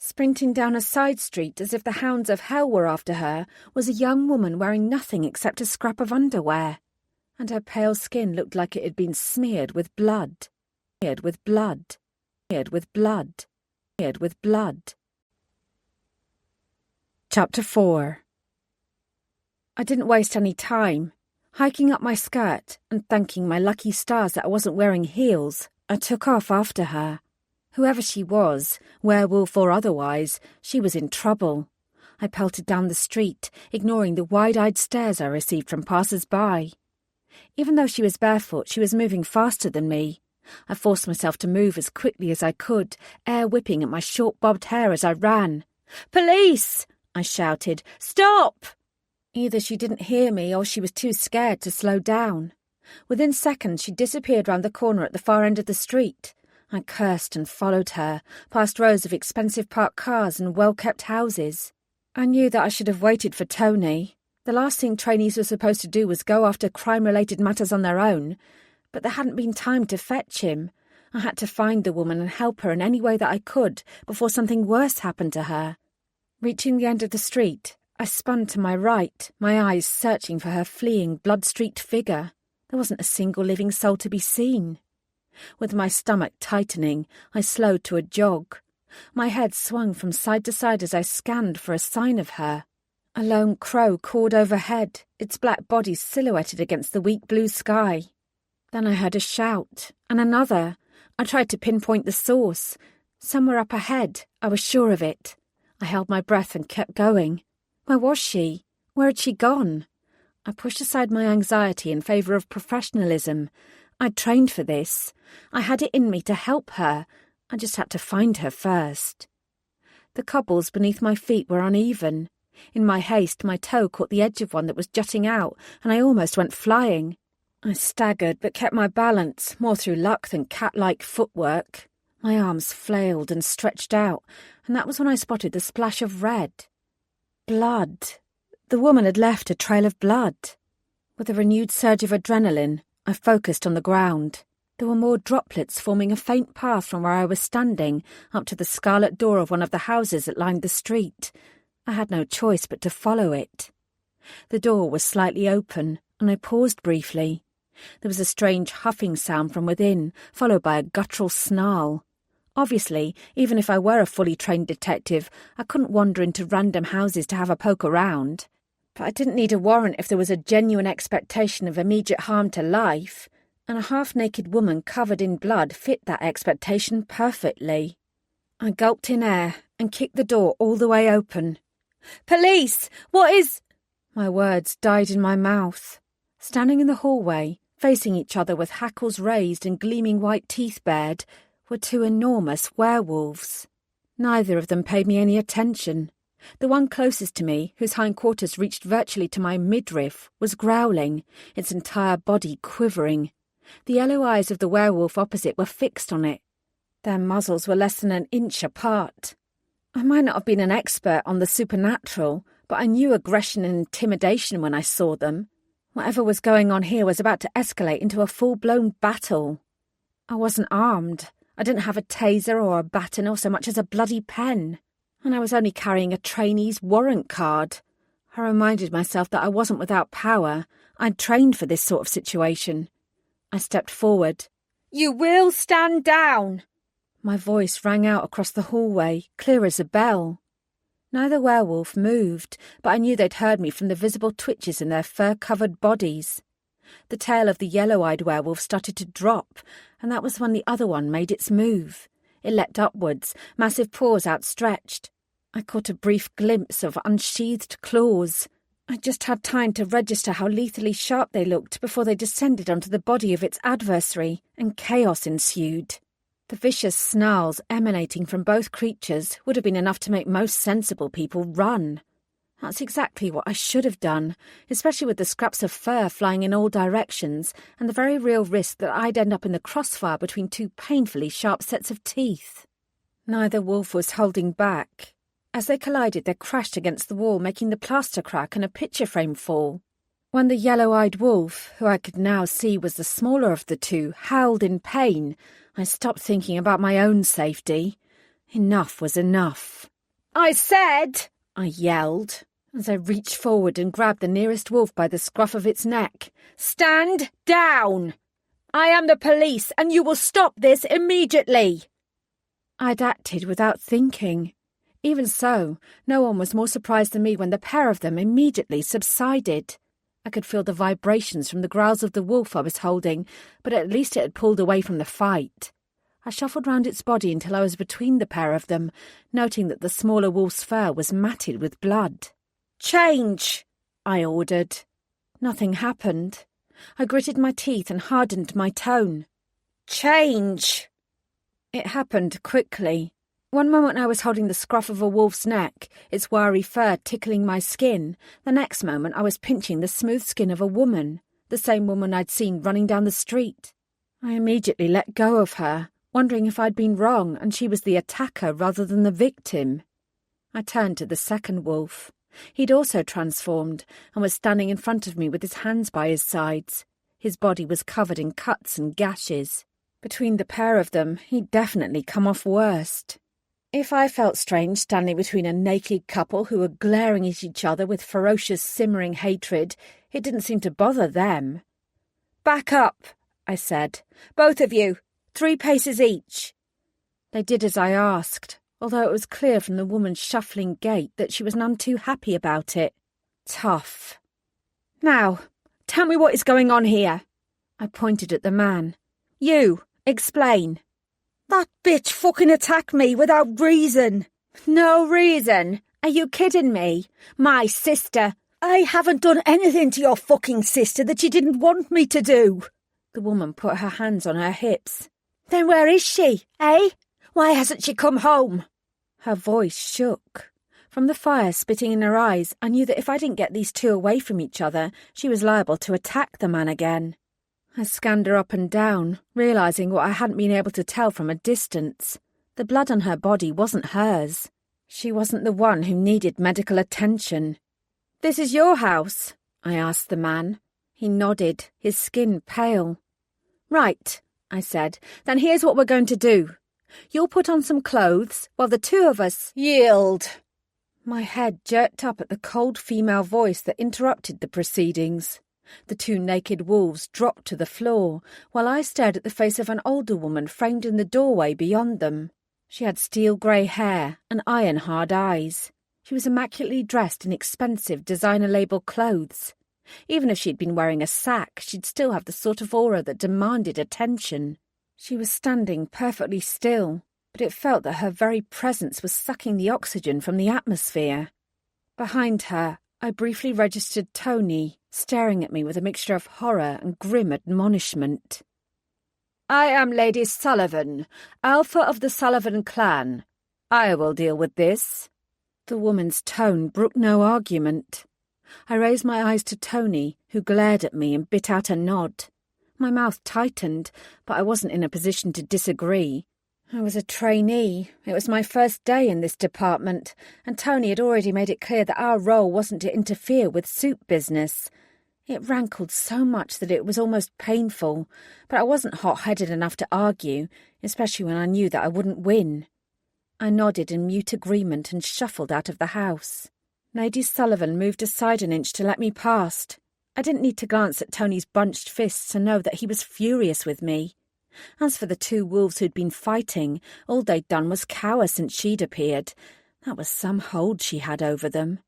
Sprinting down a side street as if the hounds of hell were after her was a young woman wearing nothing except a scrap of underwear, and her pale skin looked like it had been smeared with blood. Smeared with blood. Smeared with blood. Smeared with blood. Chapter 4. I didn't waste any time. Hiking up my skirt and thanking my lucky stars that I wasn't wearing heels, I took off after her. Whoever she was, werewolf or otherwise, she was in trouble. I pelted down the street, ignoring the wide-eyed stares I received from passers-by. Even though she was barefoot, she was moving faster than me. I forced myself to move as quickly as I could, air whipping at my short-bobbed hair as I ran. "Police!" I shouted. "Stop!" Either she didn't hear me or she was too scared to slow down. Within seconds, she disappeared round the corner at the far end of the street. I cursed and followed her, past rows of expensive parked cars and well-kept houses. I knew that I should have waited for Tony. The last thing trainees were supposed to do was go after crime-related matters on their own, but there hadn't been time to fetch him. I had to find the woman and help her in any way that I could before something worse happened to her. Reaching the end of the street, I spun to my right, my eyes searching for her fleeing, blood-streaked figure. There wasn't a single living soul to be seen. With my stomach tightening, I slowed to a jog. My head swung from side to side as I scanned for a sign of her. A lone crow cawed overhead, its black body silhouetted against the weak blue sky. Then I heard a shout, and another. I tried to pinpoint the source. Somewhere up ahead, I was sure of it. I held my breath and kept going. Where was she? Where had she gone? I pushed aside my anxiety in favour of professionalism. I'd trained for this. I had it in me to help her. I just had to find her first. The cobbles beneath my feet were uneven. In my haste, my toe caught the edge of one that was jutting out, and I almost went flying. I staggered, but kept my balance, more through luck than cat-like footwork. My arms flailed and stretched out, and that was when I spotted the splash of red. Blood. The woman had left a trail of blood. With a renewed surge of adrenaline, I focused on the ground. There were more droplets forming a faint path from where I was standing up to the scarlet door of one of the houses that lined the street. I had no choice but to follow it. The door was slightly open, and I paused briefly. There was a strange huffing sound from within, followed by a guttural snarl. Obviously, even if I were a fully trained detective, I couldn't wander into random houses to have a poke around. But I didn't need a warrant if there was a genuine expectation of immediate harm to life, and a half-naked woman covered in blood fit that expectation perfectly. I gulped in air and kicked the door all the way open. "Police! What is—" My words died in my mouth. Standing in the hallway, facing each other with hackles raised and gleaming white teeth bared, were two enormous werewolves. Neither of them paid me any attention. The one closest to me, whose hindquarters reached virtually to my midriff, was growling, its entire body quivering. The yellow eyes of the werewolf opposite were fixed on it. Their muzzles were less than an inch apart. I might not have been an expert on the supernatural, but I knew aggression and intimidation when I saw them. Whatever was going on here was about to escalate into a full-blown battle. I wasn't armed. I didn't have a taser or a baton or so much as a bloody pen. And I was only carrying a trainee's warrant card. I reminded myself that I wasn't without power. I'd trained for this sort of situation. I stepped forward. "You will stand down!" My voice rang out across the hallway, clear as a bell. Neither werewolf moved, but I knew they'd heard me from the visible twitches in their fur-covered bodies. The tail of the yellow-eyed werewolf started to drop, and that was when the other one made its move. It leapt upwards, massive paws outstretched. I caught a brief glimpse of unsheathed claws. I just had time to register how lethally sharp they looked before they descended onto the body of its adversary, and chaos ensued. The vicious snarls emanating from both creatures would have been enough to make most sensible people run. That's exactly what I should have done, especially with the scraps of fur flying in all directions and the very real risk that I'd end up in the crossfire between two painfully sharp sets of teeth. Neither wolf was holding back. As they collided, they crashed against the wall, making the plaster crack and a picture frame fall. When the yellow-eyed wolf, who I could now see was the smaller of the two, howled in pain, I stopped thinking about my own safety. Enough was enough. I said, I yelled, as I reached forward and grabbed the nearest wolf by the scruff of its neck. Stand down! I am the police, and you will stop this immediately. I'd acted without thinking. Even so, no one was more surprised than me when the pair of them immediately subsided. I could feel the vibrations from the growls of the wolf I was holding, but at least it had pulled away from the fight. I shuffled round its body until I was between the pair of them, noting that the smaller wolf's fur was matted with blood. Change! I ordered. Nothing happened. I gritted my teeth and hardened my tone. Change! It happened quickly. One moment I was holding the scruff of a wolf's neck, its wiry fur tickling my skin. The next moment I was pinching the smooth skin of a woman, the same woman I'd seen running down the street. I immediately let go of her, wondering if I'd been wrong and she was the attacker rather than the victim. I turned to the second wolf. He'd also transformed and was standing in front of me with his hands by his sides. His body was covered in cuts and gashes. Between the pair of them, he'd definitely come off worst. If I felt strange standing between a naked couple who were glaring at each other with ferocious, simmering hatred, it didn't seem to bother them. Back up, I said. Both of you. 3 paces each. They did as I asked, although it was clear from the woman's shuffling gait that she was none too happy about it. Tough. Now, tell me what is going on here. I pointed at the man. You, explain. That bitch fucking attacked me without reason. No reason? Are you kidding me? My sister. I haven't done anything to your fucking sister that you didn't want me to do. The woman put her hands on her hips. Then where is she, eh? Why hasn't she come home? Her voice shook. From the fire spitting in her eyes, I knew that if I didn't get these two away from each other, she was liable to attack the man again. I scanned her up and down, realising what I hadn't been able to tell from a distance. The blood on her body wasn't hers. She wasn't the one who needed medical attention. This is your house? I asked the man. He nodded, his skin pale. Right, I said. Then here's what we're going to do. You'll put on some clothes while the two of us yield. My head jerked up at the cold female voice that interrupted the proceedings. The 2 naked wolves dropped to the floor, while I stared at the face of an older woman framed in the doorway beyond them. She had steel-grey hair and iron-hard eyes. She was immaculately dressed in expensive designer-label clothes. Even if she'd been wearing a sack, she'd still have the sort of aura that demanded attention. She was standing perfectly still, but it felt that her very presence was sucking the oxygen from the atmosphere. Behind her, I briefly registered Tony, staring at me with a mixture of horror and grim admonishment. I am Lady Sullivan, Alpha of the Sullivan clan. I will deal with this. The woman's tone brooked no argument. I raised my eyes to Tony, who glared at me and bit out a nod. My mouth tightened, but I wasn't in a position to disagree. I was a trainee. It was my first day in this department, and Tony had already made it clear that our role wasn't to interfere with soup business. It rankled so much that it was almost painful, but I wasn't hot-headed enough to argue, especially when I knew that I wouldn't win. I nodded in mute agreement and shuffled out of the house. Lady Sullivan moved aside an inch to let me past. I didn't need to glance at Tony's bunched fists to know that he was furious with me. As for the 2 wolves who'd been fighting, all they'd done was cower since she'd appeared. That was some hold she had over them.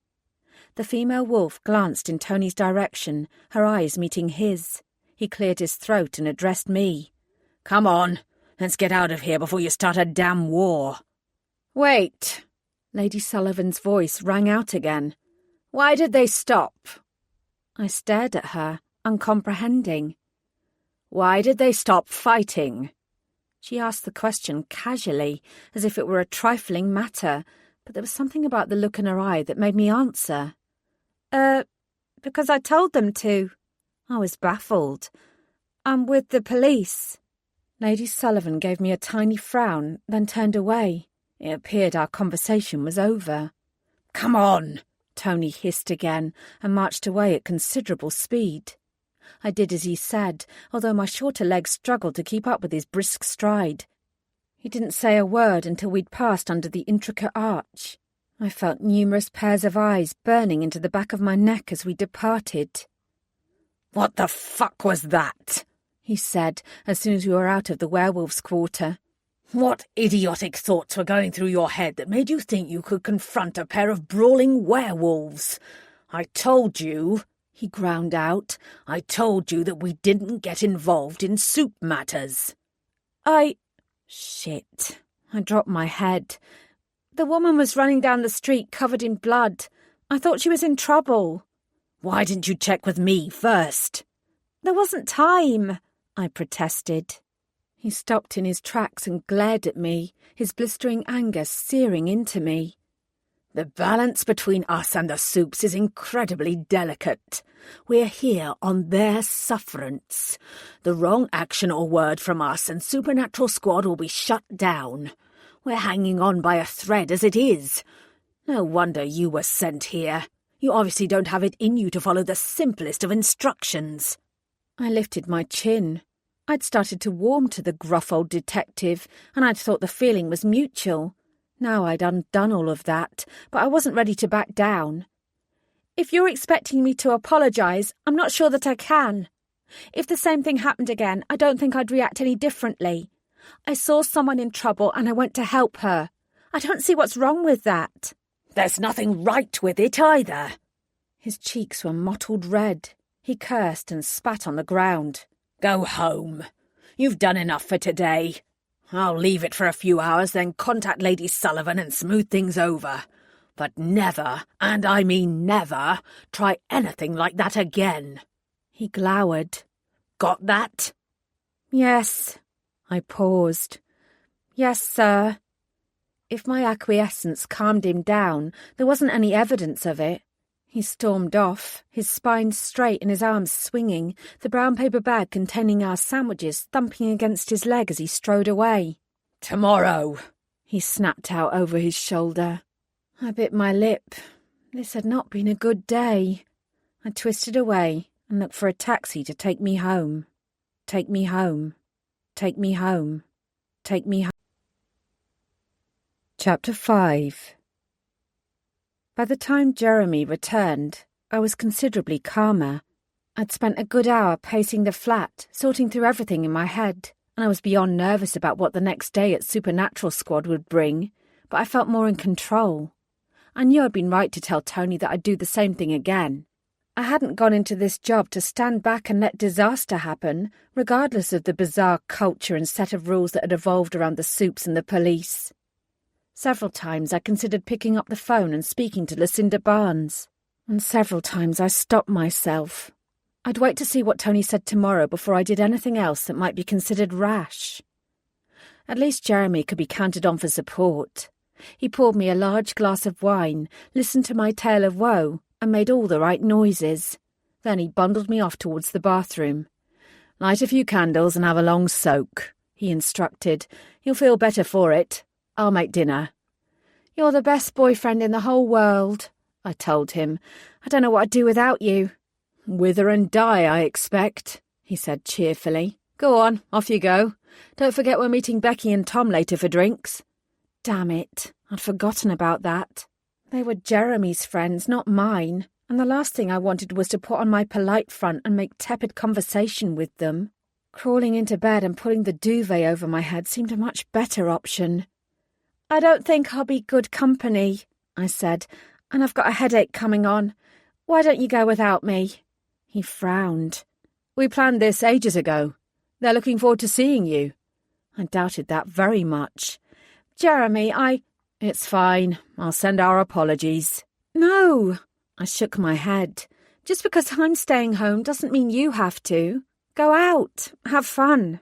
The female wolf glanced in Tony's direction, her eyes meeting his. He cleared his throat and addressed me. Come on, let's get out of here before you start a damn war. Wait. Lady Sullivan's voice rang out again. Why did they stop? I stared at her, uncomprehending. Why did they stop fighting? She asked the question casually, as if it were a trifling matter, but there was something about the look in her eye that made me answer. Because I told them to. I was baffled. I'm with the police. Lady Sullivan gave me a tiny frown, then turned away. It appeared our conversation was over. Come on, Tony hissed again, and marched away at considerable speed. I did as he said, although my shorter legs struggled to keep up with his brisk stride. He didn't say a word until we'd passed under the intricate arch. I felt numerous pairs of eyes burning into the back of my neck as we departed. "What the fuck was that?" he said as soon as we were out of the werewolf's quarter. "What idiotic thoughts were going through your head that made you think you could confront a pair of brawling werewolves? I told you," he ground out, "I told you that we didn't get involved in soup matters." Shit. I dropped my head. The woman was running down the street covered in blood. I thought she was in trouble. "Why didn't you check with me first?" "There wasn't time," I protested. He stopped in his tracks and glared at me, his blistering anger searing into me. "The balance between us and the soups is incredibly delicate. We're here on their sufferance. The wrong action or word from us and Supernatural Squad will be shut down. We're hanging on by a thread as it is. No wonder you were sent here. You obviously don't have it in you to follow the simplest of instructions." I lifted my chin. I'd started to warm to the gruff old detective, and I'd thought the feeling was mutual. Now I'd undone all of that, but I wasn't ready to back down. "If you're expecting me to apologise, I'm not sure that I can. If the same thing happened again, I don't think I'd react any differently. I saw someone in trouble and I went to help her. I don't see what's wrong with that." "There's nothing right with it either." His cheeks were mottled red. He cursed and spat on the ground. "Go home. You've done enough for today. I'll leave it for a few hours, then contact Lady Sullivan and smooth things over. But never, and I mean never, try anything like that again." He glowered. "Got that?" "Yes." I paused. "Yes, sir." If my acquiescence calmed him down, there wasn't any evidence of it. He stormed off, his spine straight and his arms swinging, the brown paper bag containing our sandwiches thumping against his leg as he strode away. "Tomorrow," he snapped out over his shoulder. I bit my lip. This had not been a good day. I twisted away and looked for a taxi to take me home. Take me home. Take me home. Take me home. Chapter 5. By the time Jeremy returned, I was considerably calmer. I'd spent a good hour pacing the flat, sorting through everything in my head, and I was beyond nervous about what the next day at Supernatural Squad would bring, but I felt more in control. I knew I'd been right to tell Tony that I'd do the same thing again. I hadn't gone into this job to stand back and let disaster happen, regardless of the bizarre culture and set of rules that had evolved around the soups and the police. Several times I considered picking up the phone and speaking to Lucinda Barnes, and several times I stopped myself. I'd wait to see what Tony said tomorrow before I did anything else that might be considered rash. At least Jeremy could be counted on for support. He poured me a large glass of wine, listened to my tale of woe, and made all the right noises. Then he bundled me off towards the bathroom. "Light a few candles and have a long soak," he instructed. "You'll feel better for it. I'll make dinner." "You're the best boyfriend in the whole world," I told him. "I don't know what I'd do without you." "Wither and die, I expect," he said cheerfully. "Go on, off you go. Don't forget we're meeting Becky and Tom later for drinks." Damn it, I'd forgotten about that. They were Jeremy's friends, not mine, and the last thing I wanted was to put on my polite front and make tepid conversation with them. Crawling into bed and pulling the duvet over my head seemed a much better option. "I don't think I'll be good company," I said, "and I've got a headache coming on. Why don't you go without me?" He frowned. "We planned this ages ago. They're looking forward to seeing you." I doubted that very much. "Jeremy, It's fine. I'll send our apologies." "No!" I shook my head. "Just because I'm staying home doesn't mean you have to. Go out. Have fun."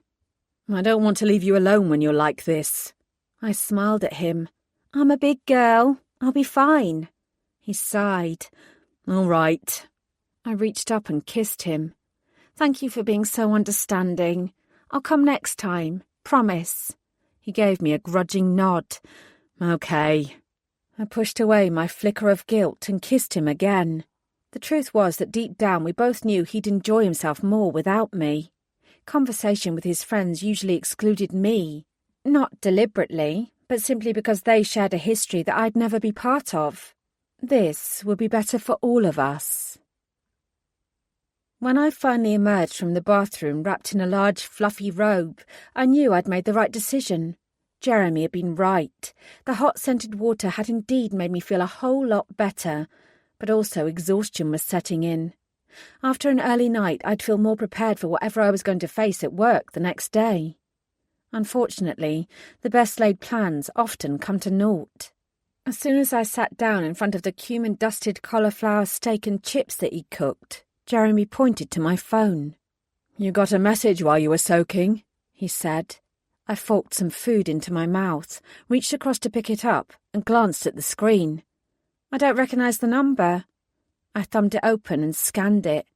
"I don't want to leave you alone when you're like this." I smiled at him. "I'm a big girl. I'll be fine." He sighed. "All right." I reached up and kissed him. "Thank you for being so understanding. I'll come next time. Promise." He gave me a grudging nod. "Okay." I pushed away my flicker of guilt and kissed him again. The truth was that deep down we both knew he'd enjoy himself more without me. Conversation with his friends usually excluded me. Not deliberately, but simply because they shared a history that I'd never be part of. This would be better for all of us. When I finally emerged from the bathroom wrapped in a large fluffy robe, I knew I'd made the right decision. Jeremy had been right. The hot scented water had indeed made me feel a whole lot better, but also exhaustion was setting in. After an early night, I'd feel more prepared for whatever I was going to face at work the next day. Unfortunately, the best-laid plans often come to naught. As soon as I sat down in front of the cumin-dusted cauliflower steak and chips that he'd cooked, Jeremy pointed to my phone. "You got a message while you were soaking," he said. I forked some food into my mouth, reached across to pick it up, and glanced at the screen. I don't recognise the number. I thumbed it open and scanned it.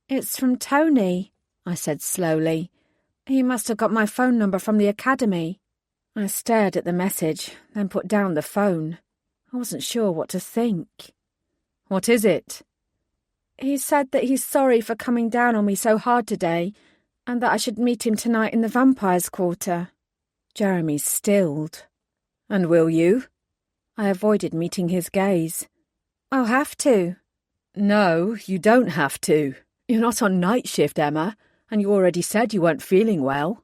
"It's from Tony," I said slowly. "He must have got my phone number from the academy." I stared at the message, then put down the phone. I wasn't sure what to think. "What is it?" "He said that he's sorry for coming down on me so hard today, and that I should meet him tonight in the Vampires' Quarter." Jeremy stilled. "And will you?" I avoided meeting his gaze. "I'll have to." "No, you don't have to. You're not on night shift, Emma, and you already said you weren't feeling well."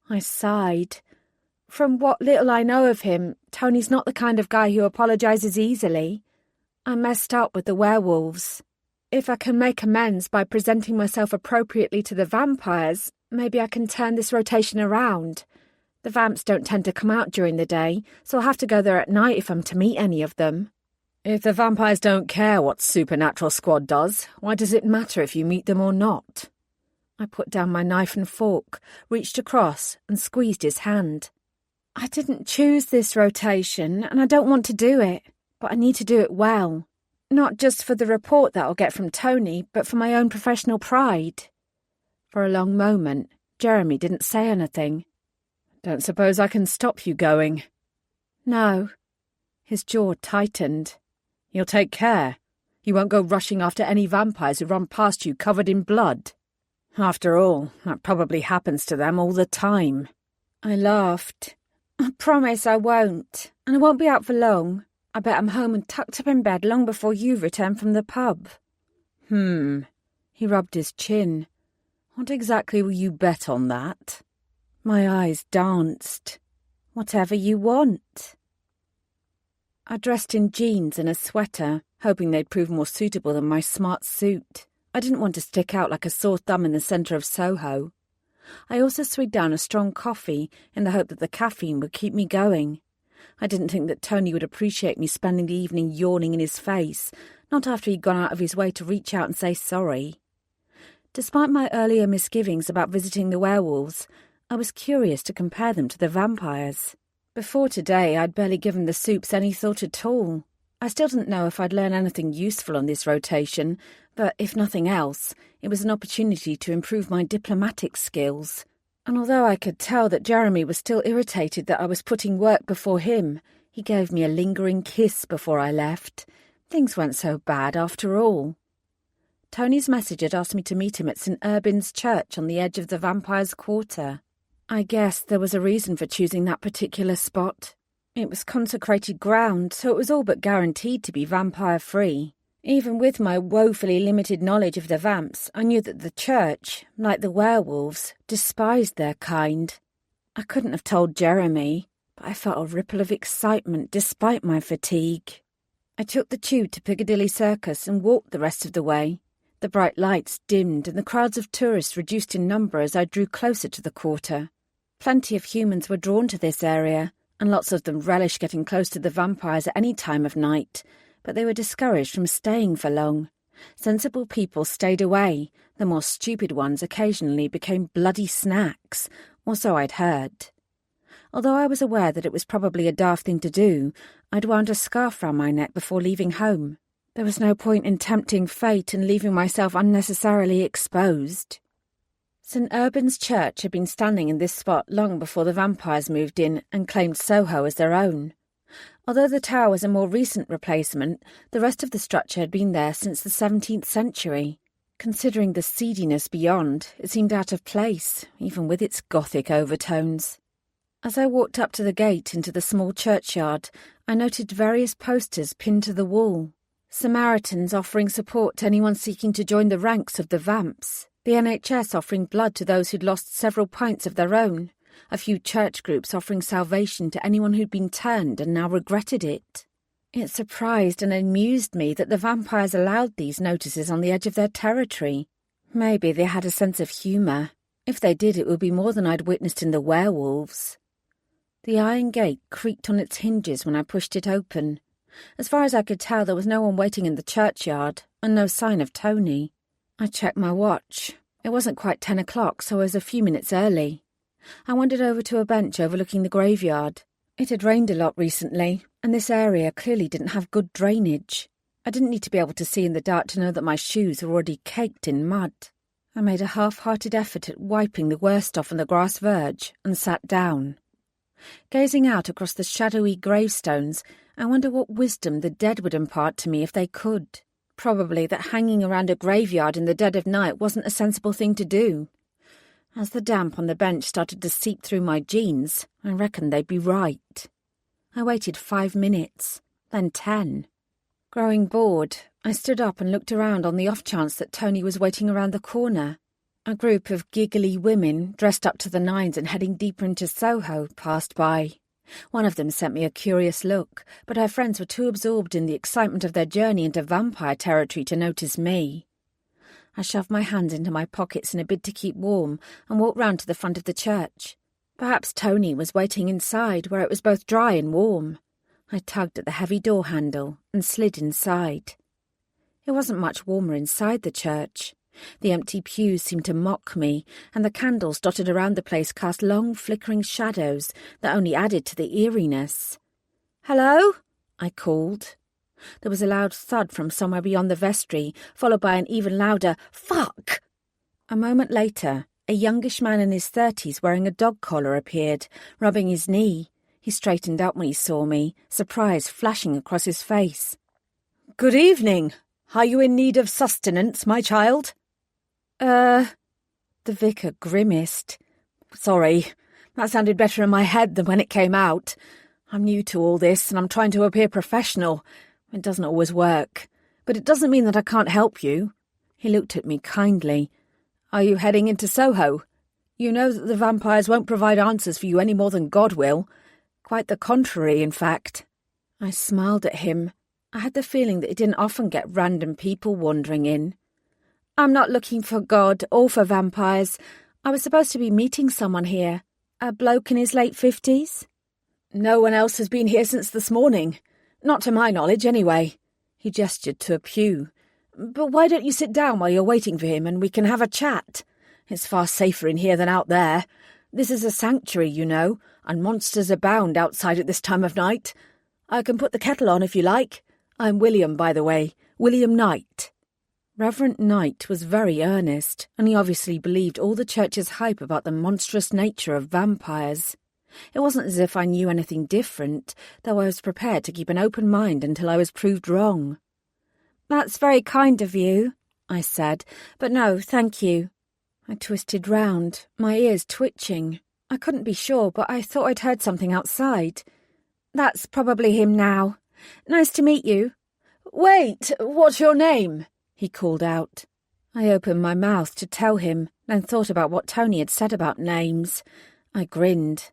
I sighed. From what little I know of him, Tony's not the kind of guy who apologises easily. I messed up with the werewolves. If I can make amends by presenting myself appropriately to the vampires, maybe I can turn this rotation around. The vamps don't tend to come out during the day, so I'll have to go there at night if I'm to meet any of them. If the vampires don't care what Supernatural Squad does, why does it matter if you meet them or not? I put down my knife and fork, reached across and squeezed his hand. I didn't choose this rotation, and I don't want to do it, but I need to do it well. Not just for the report that I'll get from Tony, but for my own professional pride. For a long moment, Jeremy didn't say anything. "Don't suppose I can stop you going?" "No." His jaw tightened. "You'll take care. You won't go rushing after any vampires who run past you covered in blood. After all, that probably happens to them all the time." I laughed. "I promise I won't, and I won't be out for long. I bet I'm home and tucked up in bed long before you return from the pub." He rubbed his chin. "What exactly will you bet on that?" My eyes danced. "Whatever you want." I dressed in jeans and a sweater, hoping they'd prove more suitable than my smart suit. I didn't want to stick out like a sore thumb in the centre of Soho. I also swigged down a strong coffee in the hope that the caffeine would keep me going. I didn't think that Tony would appreciate me spending the evening yawning in his face, not after he'd gone out of his way to reach out and say sorry. Despite my earlier misgivings about visiting the werewolves, I was curious to compare them to the vampires. Before today, I'd barely given the soups any thought at all. I still didn't know if I'd learn anything useful on this rotation, but if nothing else, it was an opportunity to improve my diplomatic skills. And although I could tell that Jeremy was still irritated that I was putting work before him, he gave me a lingering kiss before I left. Things weren't so bad after all. Tony's message had asked me to meet him at St. Urbin's Church on the edge of the Vampires' Quarter. I guessed there was a reason for choosing that particular spot. It was consecrated ground, so it was all but guaranteed to be vampire-free. Even with my woefully limited knowledge of the vamps, I knew that the church, like the werewolves, despised their kind. I couldn't have told Jeremy, but I felt a ripple of excitement despite my fatigue. I took the tube to Piccadilly Circus and walked the rest of the way. The bright lights dimmed and the crowds of tourists reduced in number as I drew closer to the quarter. Plenty of humans were drawn to this area, and lots of them relished getting close to the vampires at any time of night, but they were discouraged from staying for long. Sensible people stayed away. The more stupid ones occasionally became bloody snacks, or so I'd heard. Although I was aware that it was probably a daft thing to do, I'd wound a scarf round my neck before leaving home. There was no point in tempting fate and leaving myself unnecessarily exposed. St. Urbin's Church had been standing in this spot long before the vampires moved in and claimed Soho as their own. Although the tower was a more recent replacement, the rest of the structure had been there since the 17th century. Considering the seediness beyond, it seemed out of place, even with its Gothic overtones. As I walked up to the gate into the small churchyard, I noted various posters pinned to the wall. Samaritans offering support to anyone seeking to join the ranks of the vamps. The NHS offering blood to those who'd lost several pints of their own. A few church groups offering salvation to anyone who'd been turned and now regretted it. It surprised and amused me that the vampires allowed these notices on the edge of their territory. Maybe they had a sense of humour. If they did, it would be more than I'd witnessed in the werewolves. The iron gate creaked on its hinges when I pushed it open. As far as I could tell, there was no one waiting in the churchyard, and no sign of Tony. I checked my watch. It wasn't quite 10 o'clock, so I was a few minutes early. I wandered over to a bench overlooking the graveyard. It had rained a lot recently, and this area clearly didn't have good drainage. I didn't need to be able to see in the dark to know that my shoes were already caked in mud. I made a half-hearted effort at wiping the worst off on the grass verge and sat down. Gazing out across the shadowy gravestones, I wonder what wisdom the dead would impart to me if they could. Probably that hanging around a graveyard in the dead of night wasn't a sensible thing to do. As the damp on the bench started to seep through my jeans, I reckoned they'd be right. I waited 5 minutes, then 10. Growing bored, I stood up and looked around on the off chance that Tony was waiting around the corner. A group of giggly women, dressed up to the nines and heading deeper into Soho, passed by. One of them sent me a curious look, but her friends were too absorbed in the excitement of their journey into vampire territory to notice me. I shoved my hands into my pockets in a bid to keep warm and walked round to the front of the church. Perhaps Tony was waiting inside, where it was both dry and warm. I tugged at the heavy door handle and slid inside. It wasn't much warmer inside the church. The empty pews seemed to mock me, and the candles dotted around the place cast long, flickering shadows that only added to the eeriness. "Hello?" I called. There was a loud thud from somewhere beyond the vestry, followed by an even louder "Fuck!" A moment later, a youngish man in his 30s wearing a dog collar appeared, rubbing his knee. He straightened up when he saw me, surprise flashing across his face. "Good evening. Are you in need of sustenance, my child?" The vicar grimaced. "Sorry, that sounded better in my head than when it came out. I'm new to all this and I'm trying to appear professional. It doesn't always work. But it doesn't mean that I can't help you." He looked at me kindly. "Are you heading into Soho? You know that the vampires won't provide answers for you any more than God will. Quite the contrary, in fact." I smiled at him. I had the feeling that it didn't often get random people wandering in. "I'm not looking for God or for vampires. I was supposed to be meeting someone here. A bloke in his late 50s. "No one else has been here since this morning. Not to my knowledge, anyway." He gestured to a pew. "But why don't you sit down while you're waiting for him and we can have a chat? It's far safer in here than out there. This is a sanctuary, you know, and monsters abound outside at this time of night. I can put the kettle on if you like. I'm William, by the way, William Knight." Reverend Knight was very earnest, and he obviously believed all the church's hype about the monstrous nature of vampires. It wasn't as if I knew anything different, though I was prepared to keep an open mind until I was proved wrong. "That's very kind of you," I said, "but no, thank you." I twisted round, my ears twitching. I couldn't be sure, but I thought I'd heard something outside. "That's probably him now. Nice to meet you." "Wait, what's your name?" he called out. I opened my mouth to tell him, then thought about what Tony had said about names. I grinned.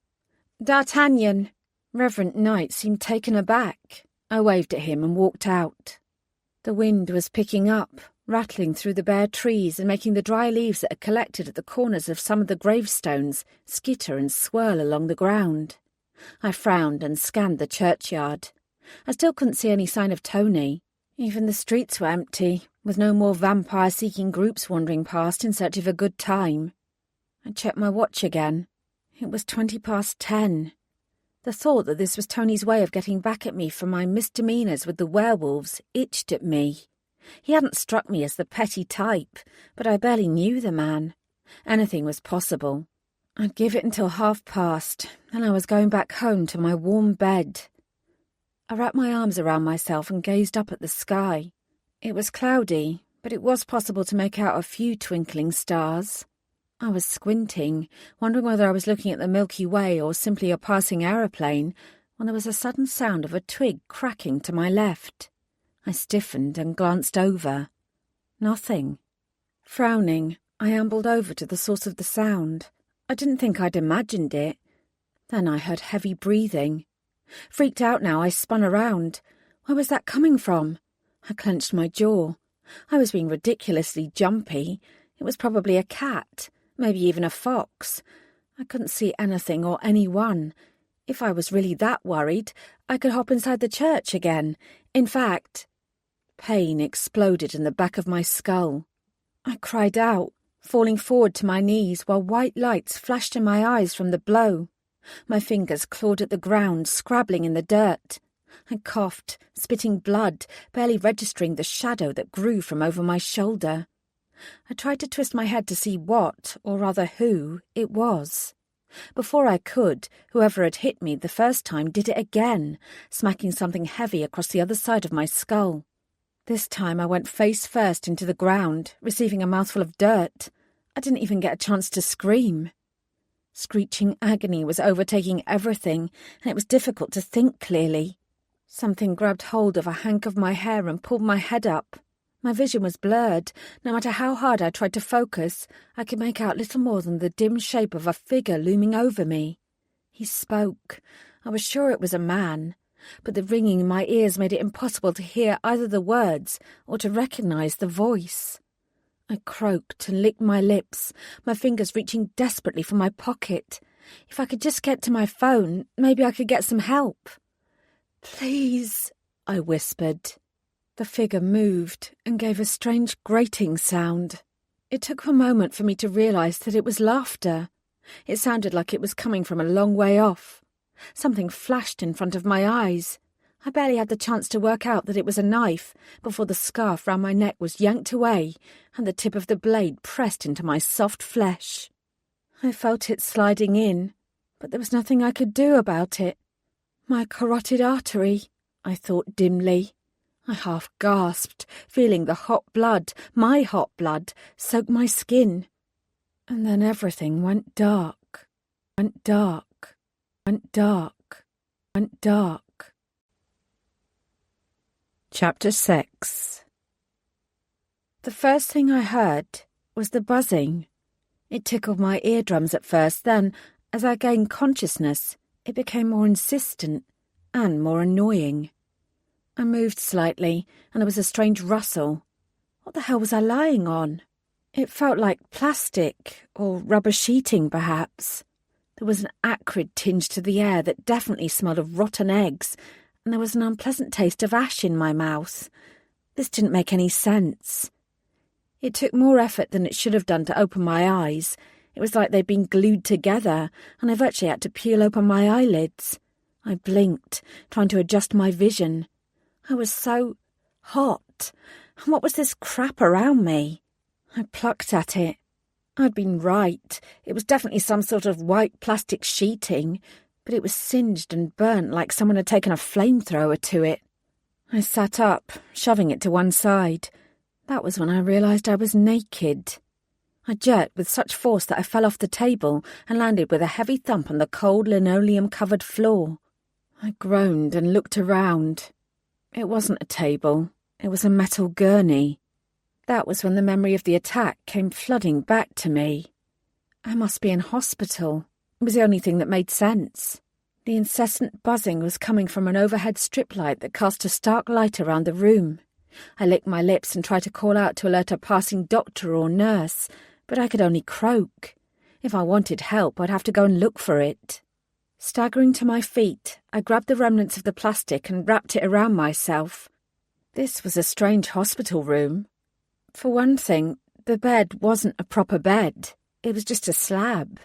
"D'Artagnan." Reverend Knight seemed taken aback. I waved at him and walked out. The wind was picking up, rattling through the bare trees and making the dry leaves that had collected at the corners of some of the gravestones skitter and swirl along the ground. I frowned and scanned the churchyard. I still couldn't see any sign of Tony. Even the streets were empty, with no more vampire-seeking groups wandering past in search of a good time. I checked my watch again. It was 10:20. The thought that this was Tony's way of getting back at me for my misdemeanours with the werewolves itched at me. He hadn't struck me as the petty type, but I barely knew the man. Anything was possible. I'd give it until past, and I was going back home to my warm bed. I wrapped my arms around myself and gazed up at the sky. It was cloudy, but it was possible to make out a few twinkling stars. I was squinting, wondering whether I was looking at the Milky Way or simply a passing aeroplane, when there was a sudden sound of a twig cracking to my left. I stiffened and glanced over. Nothing. Frowning, I ambled over to the source of the sound. I didn't think I'd imagined it. Then I heard heavy breathing. Freaked out now, I spun around. Where was that coming from? I clenched my jaw. I was being ridiculously jumpy. It was probably a cat, maybe even a fox. I couldn't see anything or anyone. If I was really that worried, I could hop inside the church again. In fact, pain exploded in the back of my skull. I cried out, falling forward to my knees while white lights flashed in my eyes from the blow. My fingers clawed at the ground, scrabbling in the dirt. I coughed, spitting blood, barely registering the shadow that grew from over my shoulder. I tried to twist my head to see what, or rather who, it was. Before I could, whoever had hit me the first time did it again, smacking something heavy across the other side of my skull. This time I went face first into the ground, receiving a mouthful of dirt. I didn't even get a chance to scream. Screeching agony was overtaking everything, and it was difficult to think clearly. Something grabbed hold of a hank of my hair and pulled my head up. My vision was blurred. No matter how hard I tried to focus, I could make out little more than the dim shape of a figure looming over me. He spoke. I was sure it was a man, but the ringing in my ears made it impossible to hear either the words or to recognize the voice. I croaked and licked my lips, my fingers reaching desperately for my pocket. If I could just get to my phone, maybe I could get some help. "Please," I whispered. The figure moved and gave a strange grating sound. It took a moment for me to realize that it was laughter. It sounded like it was coming from a long way off. Something flashed in front of my eyes. I barely had the chance to work out that it was a knife before the scarf round my neck was yanked away and the tip of the blade pressed into my soft flesh. I felt it sliding in, but there was nothing I could do about it. My carotid artery, I thought dimly. I half gasped, feeling the hot blood, my hot blood, soak my skin. And then everything went dark, went dark, went dark, went dark. Chapter 6. The first thing I heard was the buzzing. It tickled my eardrums at first, then, as I gained consciousness, it became more insistent and more annoying. I moved slightly, and there was a strange rustle. What the hell was I lying on? It felt like plastic, or rubber sheeting, perhaps. There was an acrid tinge to the air that definitely smelled of rotten eggs, and there was an unpleasant taste of ash in my mouth. This didn't make any sense. It took more effort than it should have done to open my eyes. It was like they'd been glued together, and I virtually had to peel open my eyelids. I blinked, trying to adjust my vision. I was so hot. And what was this crap around me? I plucked at it. I'd been right. It was definitely some sort of white plastic sheeting, but it was singed and burnt like someone had taken a flamethrower to it. I sat up, shoving it to one side. That was when I realised I was naked. I jerked with such force that I fell off the table and landed with a heavy thump on the cold linoleum-covered floor. I groaned and looked around. It wasn't a table. It was a metal gurney. That was when the memory of the attack came flooding back to me. I must be in hospital. It was the only thing that made sense. The incessant buzzing was coming from an overhead strip light that cast a stark light around the room. I licked my lips and tried to call out to alert a passing doctor or nurse, but I could only croak. If I wanted help, I'd have to go and look for it. Staggering to my feet, I grabbed the remnants of the plastic and wrapped it around myself. This was a strange hospital room. For one thing, the bed wasn't a proper bed. It was just a slab.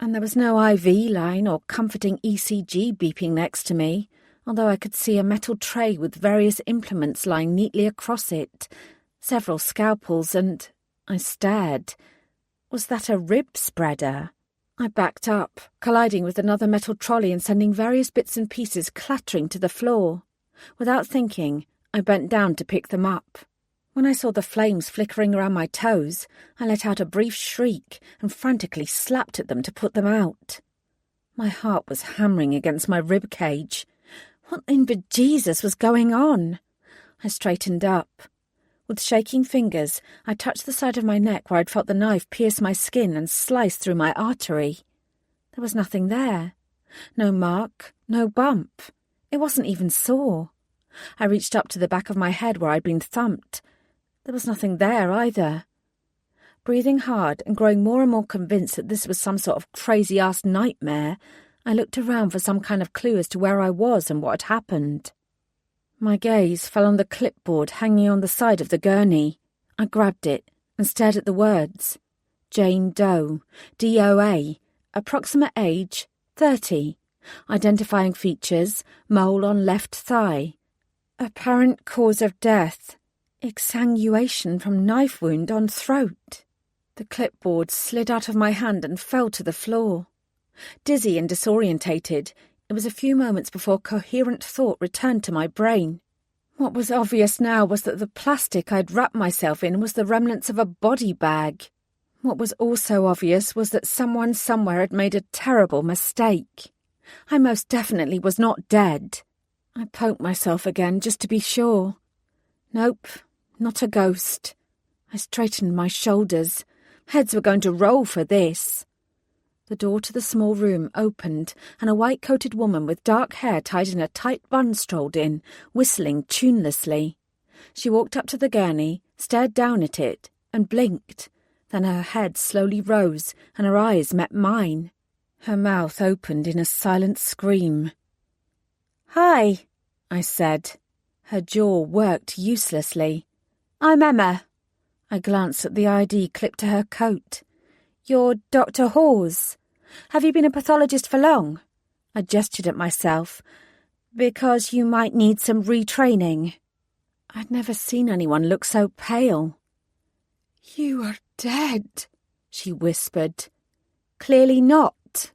And there was no IV line or comforting ECG beeping next to me, although I could see a metal tray with various implements lying neatly across it, several scalpels, and I stared. Was that a rib spreader? I backed up, colliding with another metal trolley and sending various bits and pieces clattering to the floor. Without thinking, I bent down to pick them up. When I saw the flames flickering around my toes, I let out a brief shriek and frantically slapped at them to put them out. My heart was hammering against my rib cage. What in bejesus was going on? I straightened up. With shaking fingers, I touched the side of my neck where I'd felt the knife pierce my skin and slice through my artery. There was nothing there. No mark, no bump. It wasn't even sore. I reached up to the back of my head where I'd been thumped. There was nothing there either. Breathing hard and growing more and more convinced that this was some sort of crazy-ass nightmare, I looked around for some kind of clue as to where I was and what had happened. My gaze fell on the clipboard hanging on the side of the gurney. I grabbed it and stared at the words. Jane Doe, DOA, approximate age, 30. Identifying features, mole on left thigh. Apparent cause of death, exsanguination from knife wound on throat. The clipboard slid out of my hand and fell to the floor. Dizzy and disorientated, it was a few moments before coherent thought returned to my brain. What was obvious now was that the plastic I'd wrapped myself in was the remnants of a body bag. What was also obvious was that someone somewhere had made a terrible mistake. I most definitely was not dead. I poked myself again just to be sure. Nope, not a ghost. I straightened my shoulders. Heads were going to roll for this. The door to the small room opened, and a white-coated woman with dark hair tied in a tight bun strolled in, whistling tunelessly. She walked up to the gurney, stared down at it, and blinked. Then her head slowly rose, and her eyes met mine. Her mouth opened in a silent scream. "Hi," I said. Her jaw worked uselessly. "I'm Emma." I glanced at the ID clipped to her coat. "You're Dr. Hawes. Have you been a pathologist for long?" I gestured at myself. "Because you might need some retraining." I'd never seen anyone look so pale. "You are dead," she whispered. "Clearly not."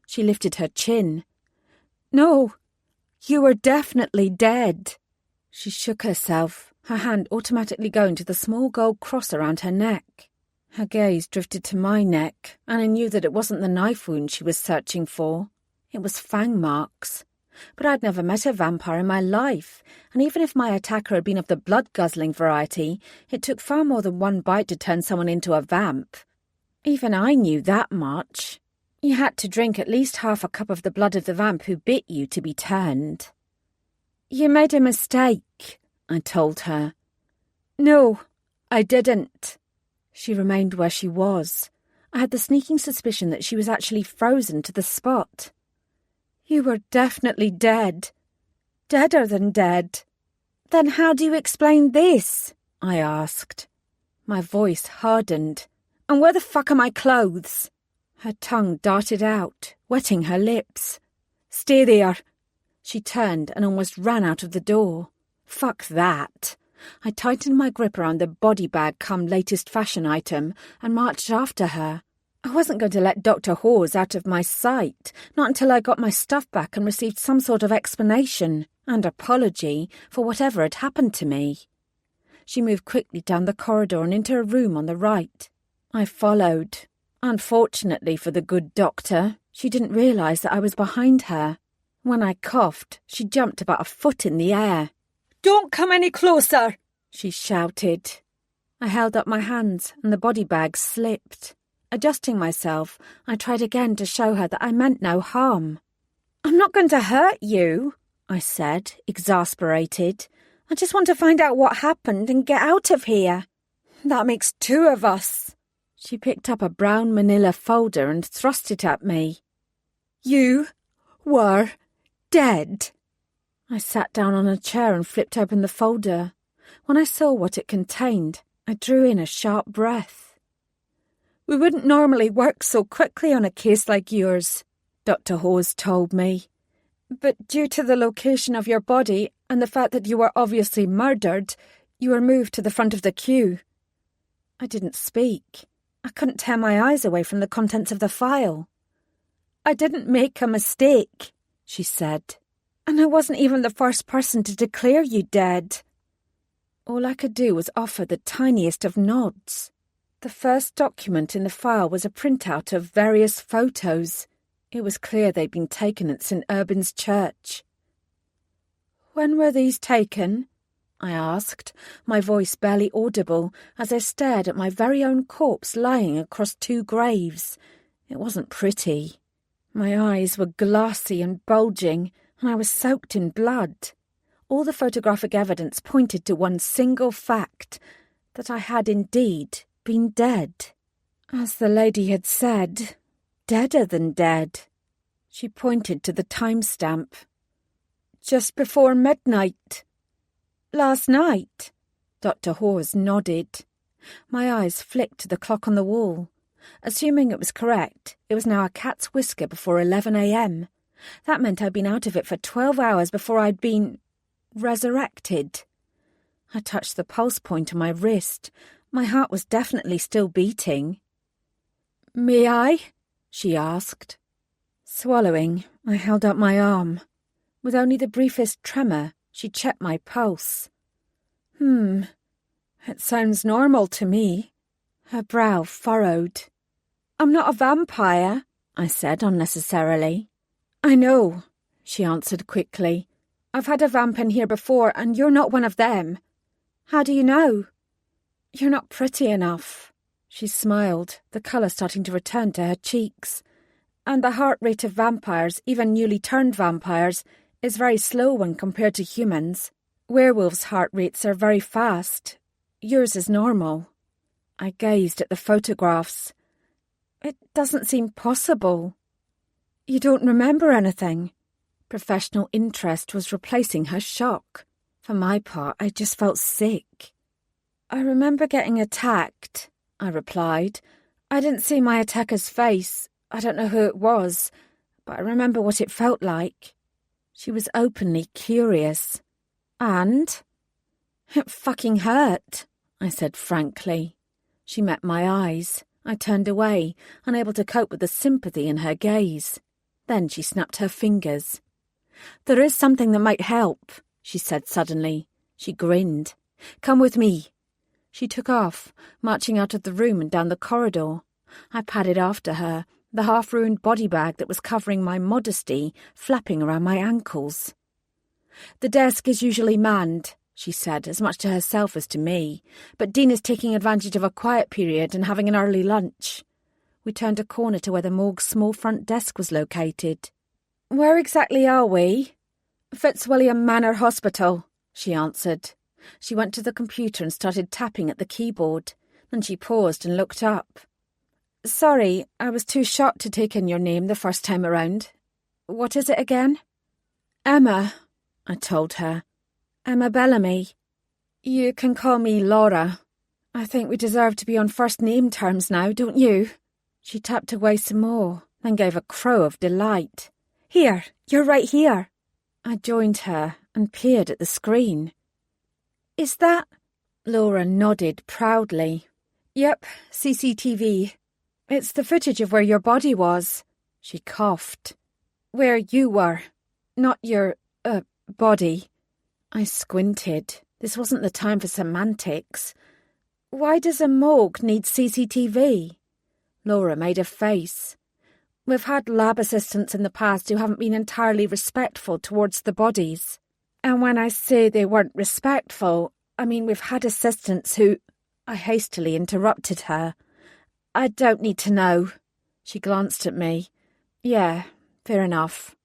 She lifted her chin. "No, you are definitely dead." She shook herself, her hand automatically going to the small gold cross around her neck. Her gaze drifted to my neck, and I knew that it wasn't the knife wound she was searching for. It was fang marks. But I'd never met a vampire in my life, and even if my attacker had been of the blood-guzzling variety, it took far more than one bite to turn someone into a vamp. Even I knew that much. You had to drink at least half a cup of the blood of the vamp who bit you to be turned. "You made a mistake," I told her. "No, I didn't." She remained where she was. I had the sneaking suspicion that she was actually frozen to the spot. "You were definitely dead. Deader than dead." "Then how do you explain this?" I asked. My voice hardened. "And where the fuck are my clothes?" Her tongue darted out, wetting her lips. "Stay there." She turned and almost ran out of the door. Fuck that. I tightened my grip around the body bag come latest fashion item and marched after her. I wasn't going to let Dr. Hawes out of my sight, not until I got my stuff back and received some sort of explanation and apology for whatever had happened to me. She moved quickly down the corridor and into a room on the right. I followed. Unfortunately for the good doctor, she didn't realise that I was behind her. When I coughed, she jumped about a foot in the air. "Don't come any closer!" she shouted. I held up my hands and the body bag slipped. Adjusting myself, I tried again to show her that I meant no harm. "I'm not going to hurt you," I said, exasperated. "I just want to find out what happened and get out of here. That makes two of us." She picked up a brown manila folder and thrust it at me. "You were dead." I sat down on a chair and flipped open the folder. When I saw what it contained, I drew in a sharp breath. "We wouldn't normally work so quickly on a case like yours," Dr. Hawes told me. "But due to the location of your body and the fact that you were obviously murdered, you were moved to the front of the queue." I didn't speak. I couldn't tear my eyes away from the contents of the file. "I didn't make a mistake," she said. "And I wasn't even the first person to declare you dead." All I could do was offer the tiniest of nods. The first document in the file was a printout of various photos. It was clear they'd been taken at St. Urban's Church. "When were these taken?" I asked, my voice barely audible as I stared at my very own corpse lying across 2 graves. It wasn't pretty. My eyes were glassy and bulging, and I was soaked in blood. All the photographic evidence pointed to one single fact, that I had indeed been dead. As the lady had said, deader than dead. She pointed to the timestamp. "Just before midnight." "Last night?" Dr. Hawes nodded. My eyes flicked to the clock on the wall. Assuming it was correct, it was now a cat's whisker before 11 a.m. That meant I'd been out of it for 12 hours before I'd been resurrected. I touched the pulse point on my wrist. My heart was definitely still beating. "May I?" she asked. Swallowing, I held up my arm. With only the briefest tremor, she checked my pulse. It sounds normal to me." Her brow furrowed. "I'm not a vampire," I said unnecessarily. "I know," she answered quickly. "I've had a vamp in here before, and you're not one of them." "How do you know?" "You're not pretty enough." She smiled, the colour starting to return to her cheeks. "And the heart rate of vampires, even newly turned vampires, is very slow when compared to humans. Werewolves' heart rates are very fast. Yours is normal." I gazed at the photographs. "It doesn't seem possible." "You don't remember anything?" Professional interest was replacing her shock. For my part, I just felt sick. "I remember getting attacked," I replied. "I didn't see my attacker's face. I don't know who it was, but I remember what it felt like." She was openly curious. "And?" "It fucking hurt," I said frankly. She met my eyes. I turned away, unable to cope with the sympathy in her gaze. Then she snapped her fingers. "There is something that might help," she said suddenly. She grinned. "Come with me." She took off, marching out of the room and down the corridor. I padded after her, the half-ruined body bag that was covering my modesty flapping around my ankles. "The desk is usually manned," she said, as much to herself as to me, "but Dean is taking advantage of a quiet period and having an early lunch." We turned a corner to where the morgue's small front desk was located. "Where exactly are we?" "Fitzwilliam Manor Hospital," she answered. She went to the computer and started tapping at the keyboard. Then she paused and looked up. "Sorry, I was too shocked to take in your name the first time around. What is it again?" "Emma," I told her. "Emma Bellamy. You can call me Laura. I think we deserve to be on first name terms now, don't you?" She tapped away some more, then gave a crow of delight. "Here, you're right here." I joined her and peered at the screen. "Is that—" Laura nodded proudly. "Yep, CCTV. It's the footage of where your body was." She coughed. "Where you were, not your, body." I squinted. This wasn't the time for semantics. "Why does a morgue need CCTV?" Laura made a face. "We've had lab assistants in the past who haven't been entirely respectful towards the bodies. And when I say they weren't respectful, I mean we've had assistants who—" I hastily interrupted her. "I don't need to know." She glanced at me. "Yeah, fair enough."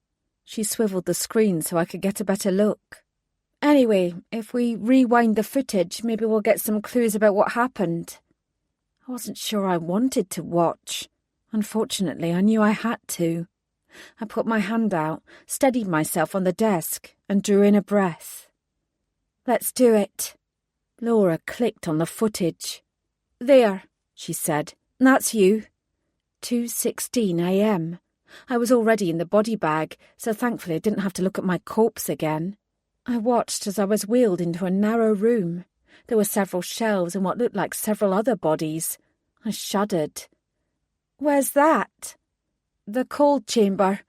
She swiveled the screen so I could get a better look. "Anyway, if we rewind the footage, maybe we'll get some clues about what happened." I wasn't sure I wanted to watch. Unfortunately, I knew I had to. I put my hand out, steadied myself on the desk, and drew in a breath. "Let's do it." Laura clicked on the footage. "There," she said. "That's you." 2:16 a.m. I was already in the body bag, so thankfully I didn't have to look at my corpse again. I watched as I was wheeled into a narrow room. There were several shelves and what looked like several other bodies. I shuddered. "Where's that?" "The cold chamber.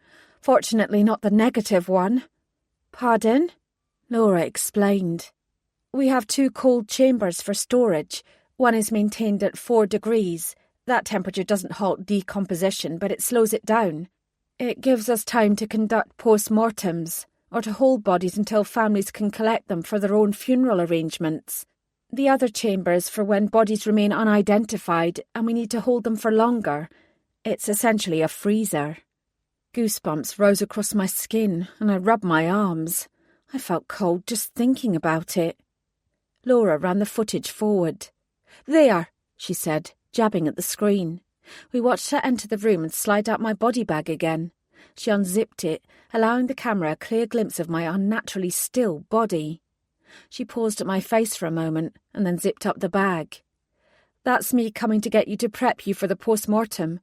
Fortunately not the negative one." "Pardon?" Laura explained. We have 2 cold chambers for storage. One is maintained at 4 degrees. That temperature doesn't halt decomposition, but it slows it down. It gives us time to conduct post-mortems, or to hold bodies until families can collect them for their own funeral arrangements. The other chamber is for when bodies remain unidentified and we need to hold them for longer. It's essentially a freezer. Goosebumps rose across my skin and I rubbed my arms. I felt cold just thinking about it. Laura ran the footage forward. "There," she said, jabbing at the screen. We watched her enter the room and slide out my body bag again. She unzipped it, allowing the camera a clear glimpse of my unnaturally still body. She paused at my face for a moment and then zipped up the bag. "That's me coming to get you to prep you for the post-mortem.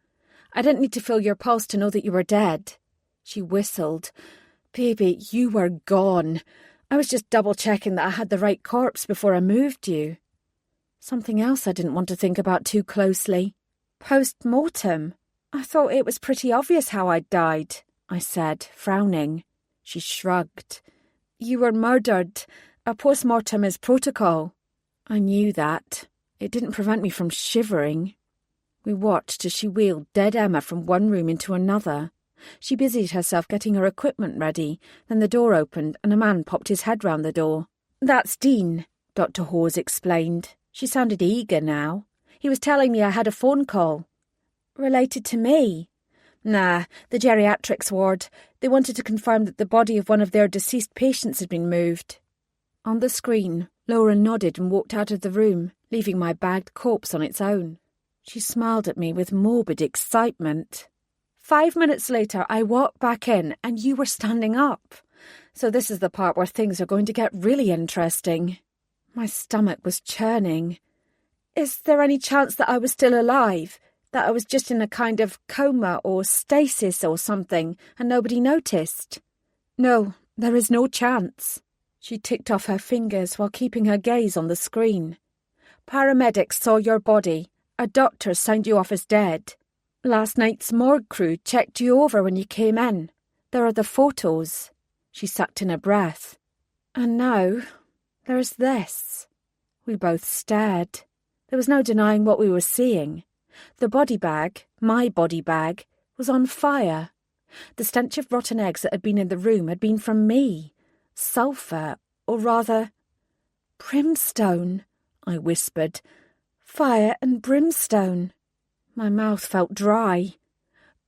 I didn't need to feel your pulse to know that you were dead." She whistled. "Baby, you were gone. I was just double-checking that I had the right corpse before I moved you." Something else I didn't want to think about too closely. "Post-mortem? I thought it was pretty obvious how I'd died," I said, frowning. She shrugged. "You were murdered. A post-mortem is protocol." I knew that. It didn't prevent me from shivering. We watched as she wheeled dead Emma from one room into another. She busied herself getting her equipment ready. Then the door opened and a man popped his head round the door. "That's Dean," Dr. Hawes explained. She sounded eager now. "He was telling me I had a phone call." "Related to me?" "Nah, the geriatrics ward. They wanted to confirm that the body of one of their deceased patients had been moved." On the screen, Laura nodded and walked out of the room, leaving my bagged corpse on its own. She smiled at me with morbid excitement. 5 minutes later, I walked back in and you were standing up. So this is the part where things are going to get really interesting. My stomach was churning. "Is there any chance that I was still alive? That I was just in a kind of coma or stasis or something and nobody noticed?" "No, there is no chance." She ticked off her fingers while keeping her gaze on the screen. "Paramedics saw your body. A doctor signed you off as dead. Last night's morgue crew checked you over when you came in. There are the photos." She sucked in a breath. "And now, there's this." We both stared. There was no denying what we were seeing. The body bag, my body bag, was on fire. The stench of rotten eggs that had been in the room had been from me. Sulphur, or rather, brimstone, I whispered. "Fire and brimstone." My mouth felt dry.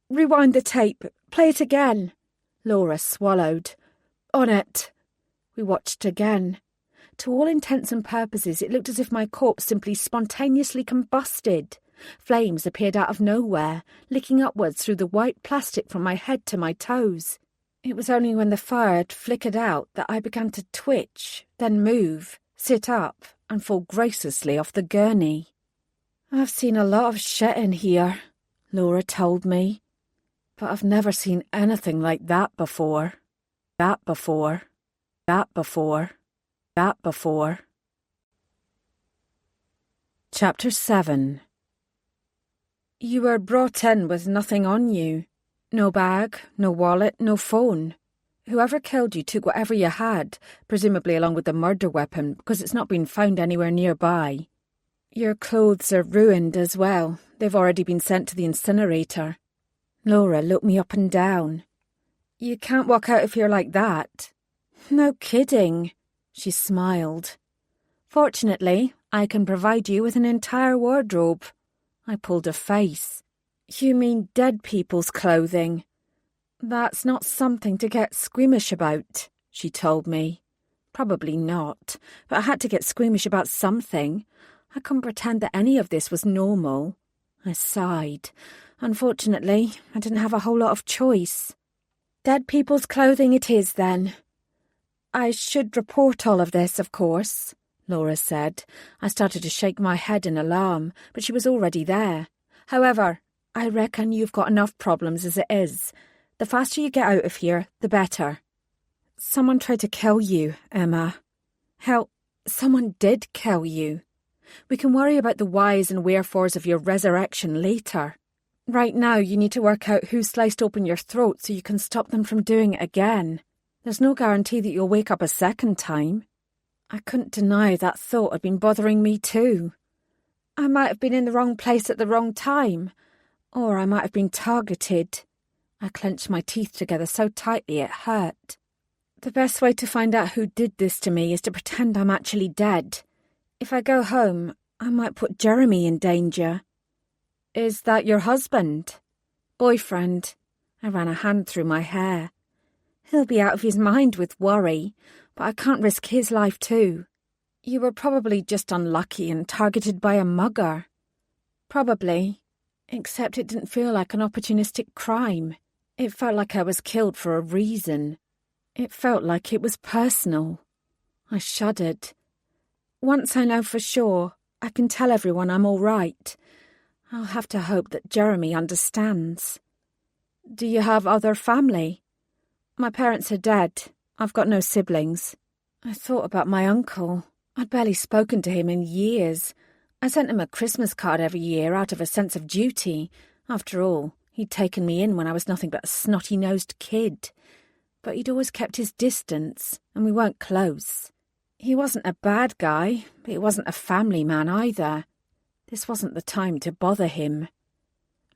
"Rewind the tape. Play it again." Laura swallowed. "On it." We watched again. To all intents and purposes, it looked as if my corpse simply spontaneously combusted. Flames appeared out of nowhere, licking upwards through the white plastic from my head to my toes. It was only when the fire had flickered out that I began to twitch, then move, sit up, and fall graciously off the gurney. "I've seen a lot of shit in here," Laura told me. "But I've never seen anything like that before. That before. That before. That before." Chapter 7. You were brought in with nothing on you. No bag, no wallet, no phone. Whoever killed you took whatever you had, presumably along with the murder weapon, because it's not been found anywhere nearby. Your clothes are ruined as well. They've already been sent to the incinerator. Laura looked me up and down. "You can't walk out of here like that." "No kidding," she smiled. "Fortunately, I can provide you with an entire wardrobe." I pulled a face. "You mean dead people's clothing?" "That's not something to get squeamish about," she told me. Probably not, but I had to get squeamish about something. I couldn't pretend that any of this was normal. I sighed. Unfortunately, I didn't have a whole lot of choice. "Dead people's clothing it is, then." "I should report all of this, of course," Laura said. I started to shake my head in alarm, but she was already there. "However, I reckon you've got enough problems as it is. The faster you get out of here, the better." "Someone tried to kill you, Emma." "Hell, someone did kill you. We can worry about the whys and wherefores of your resurrection later. Right now, you need to work out who sliced open your throat so you can stop them from doing it again. There's no guarantee that you'll wake up a second time." I couldn't deny that thought had been bothering me too. I might have been in the wrong place at the wrong time, or I might have been targeted. I clenched my teeth together so tightly it hurt. The best way to find out who did this to me is to pretend I'm actually dead. If I go home, I might put Jeremy in danger. Is that your husband? Boyfriend. I ran a hand through my hair. He'll be out of his mind with worry, but I can't risk his life too. You were probably just unlucky and targeted by a mugger. Probably, except it didn't feel like an opportunistic crime. It felt like I was killed for a reason. It felt like it was personal. I shuddered. Once I know for sure, I can tell everyone I'm all right. I'll have to hope that Jeremy understands. Do you have other family? My parents are dead. I've got no siblings. I thought about my uncle. I'd barely spoken to him in years. I sent him a Christmas card every year out of a sense of duty. After all, he'd taken me in when I was nothing but a snotty-nosed kid. But he'd always kept his distance, and we weren't close. He wasn't a bad guy, but he wasn't a family man either. This wasn't the time to bother him.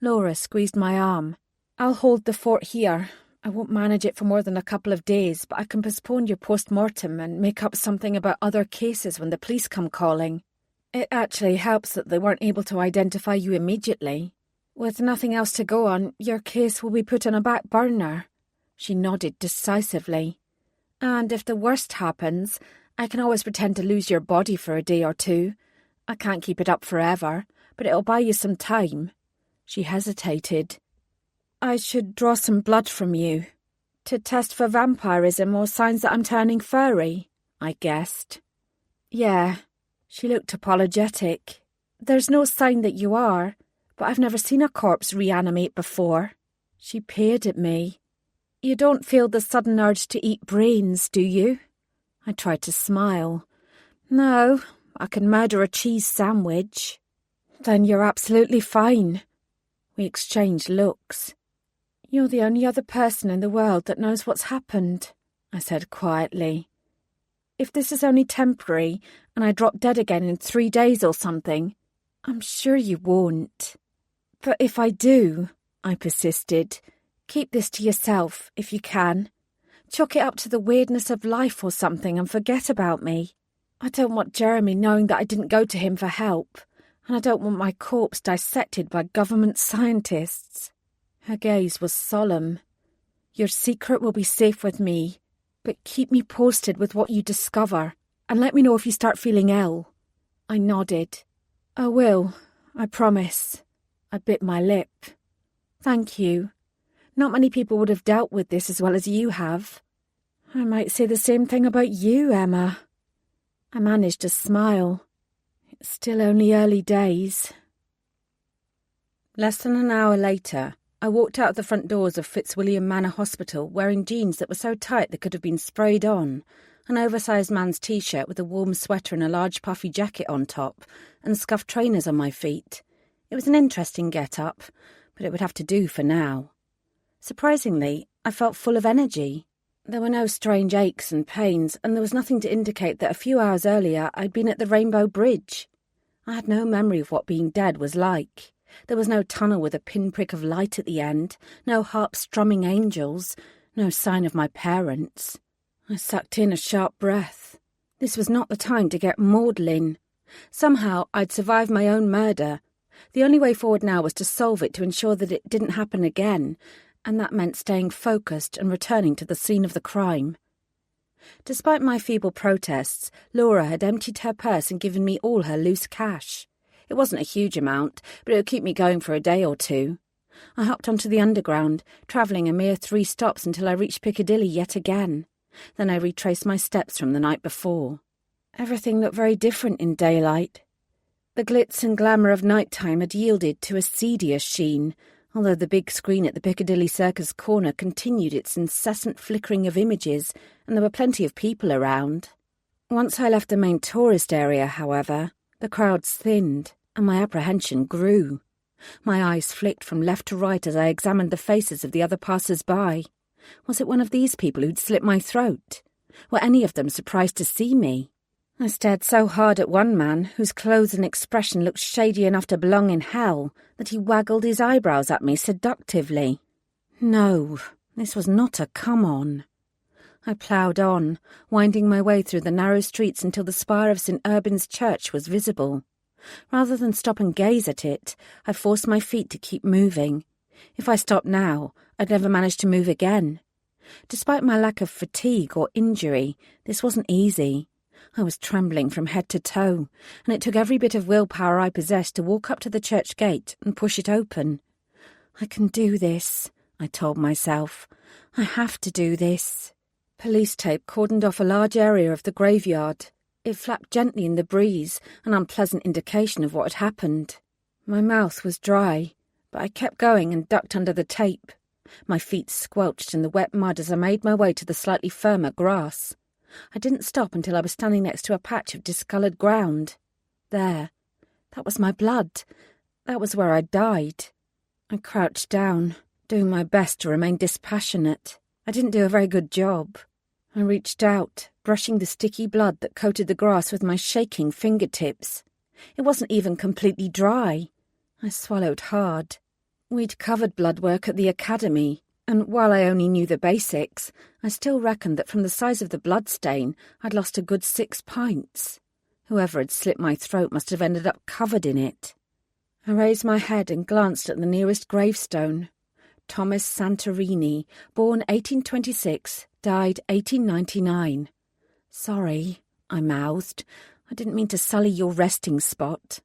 Laura squeezed my arm. I'll hold the fort here. I won't manage it for more than a couple of days, but I can postpone your post-mortem and make up something about other cases when the police come calling. It actually helps that they weren't able to identify you immediately. With nothing else to go on, your case will be put on a back burner. She nodded decisively. And if the worst happens, I can always pretend to lose your body for a day or two. I can't keep it up forever, but it'll buy you some time. She hesitated. I should draw some blood from you. To test for vampirism or signs that I'm turning furry, I guessed. Yeah. She looked apologetic. There's no sign that you are, but I've never seen a corpse reanimate before. She peered at me. You don't feel the sudden urge to eat brains, do you? I tried to smile. No, I can murder a cheese sandwich. Then you're absolutely fine. We exchanged looks. You're the only other person in the world that knows what's happened, I said quietly. If this is only temporary and I drop dead again in 3 days or something, I'm sure you won't. But if I do, I persisted, keep this to yourself if you can. Chalk it up to the weirdness of life or something and forget about me. I don't want Jeremy knowing that I didn't go to him for help, and I don't want my corpse dissected by government scientists. Her gaze was solemn. Your secret will be safe with me, but keep me posted with what you discover, and let me know if you start feeling ill. I nodded. I will, I promise. I bit my lip. Thank you. Not many people would have dealt with this as well as you have. I might say the same thing about you, Emma. I managed a smile. It's still only early days. Less than an hour later, I walked out of the front doors of Fitzwilliam Manor Hospital wearing jeans that were so tight they could have been sprayed on, an oversized man's T-shirt with a warm sweater and a large puffy jacket on top, and scuffed trainers on my feet. It was an interesting get-up, but it would have to do for now. Surprisingly, I felt full of energy. There were no strange aches and pains, and there was nothing to indicate that a few hours earlier I'd been at the Rainbow Bridge. I had no memory of what being dead was like. There was no tunnel with a pinprick of light at the end, no harp-strumming angels, no sign of my parents. I sucked in a sharp breath. This was not the time to get maudlin. Somehow I'd survived my own murder. The only way forward now was to solve it to ensure that it didn't happen again, and that meant staying focused and returning to the scene of the crime. Despite my feeble protests, Laura had emptied her purse and given me all her loose cash. It wasn't a huge amount, but it would keep me going for a day or two. I hopped onto the Underground, travelling a mere 3 stops until I reached Piccadilly yet again. Then I retraced my steps from the night before. Everything looked very different in daylight. The glitz and glamour of nighttime had yielded to a seedier sheen, although the big screen at the Piccadilly Circus corner continued its incessant flickering of images, and there were plenty of people around. Once I left the main tourist area, however, the crowds thinned, and my apprehension grew. My eyes flicked from left to right as I examined the faces of the other passers-by. Was it one of these people who'd slit my throat? Were any of them surprised to see me? I stared so hard at one man, whose clothes and expression looked shady enough to belong in hell, that he waggled his eyebrows at me seductively. No, this was not a come-on. I ploughed on, winding my way through the narrow streets until the spire of St. Urban's Church was visible. Rather than stop and gaze at it, I forced my feet to keep moving. If I stopped now, I'd never manage to move again. Despite my lack of fatigue or injury, this wasn't easy. I was trembling from head to toe, and it took every bit of willpower I possessed to walk up to the church gate and push it open. I can do this, I told myself. I have to do this. Police tape cordoned off a large area of the graveyard. It flapped gently in the breeze, an unpleasant indication of what had happened. My mouth was dry, but I kept going and ducked under the tape. My feet squelched in the wet mud as I made my way to the slightly firmer grass. I didn't stop until I was standing next to a patch of discoloured ground. There. That was my blood. That was where I died. I crouched down, doing my best to remain dispassionate. I didn't do a very good job. I reached out, brushing the sticky blood that coated the grass with my shaking fingertips. It wasn't even completely dry. I swallowed hard. We'd covered blood work at the academy, and while I only knew the basics, I still reckoned that from the size of the bloodstain, I'd lost a good 6 pints. Whoever had slit my throat must have ended up covered in it. I raised my head and glanced at the nearest gravestone. Thomas Santorini, born 1826, died 1899. Sorry, I mouthed. I didn't mean to sully your resting spot.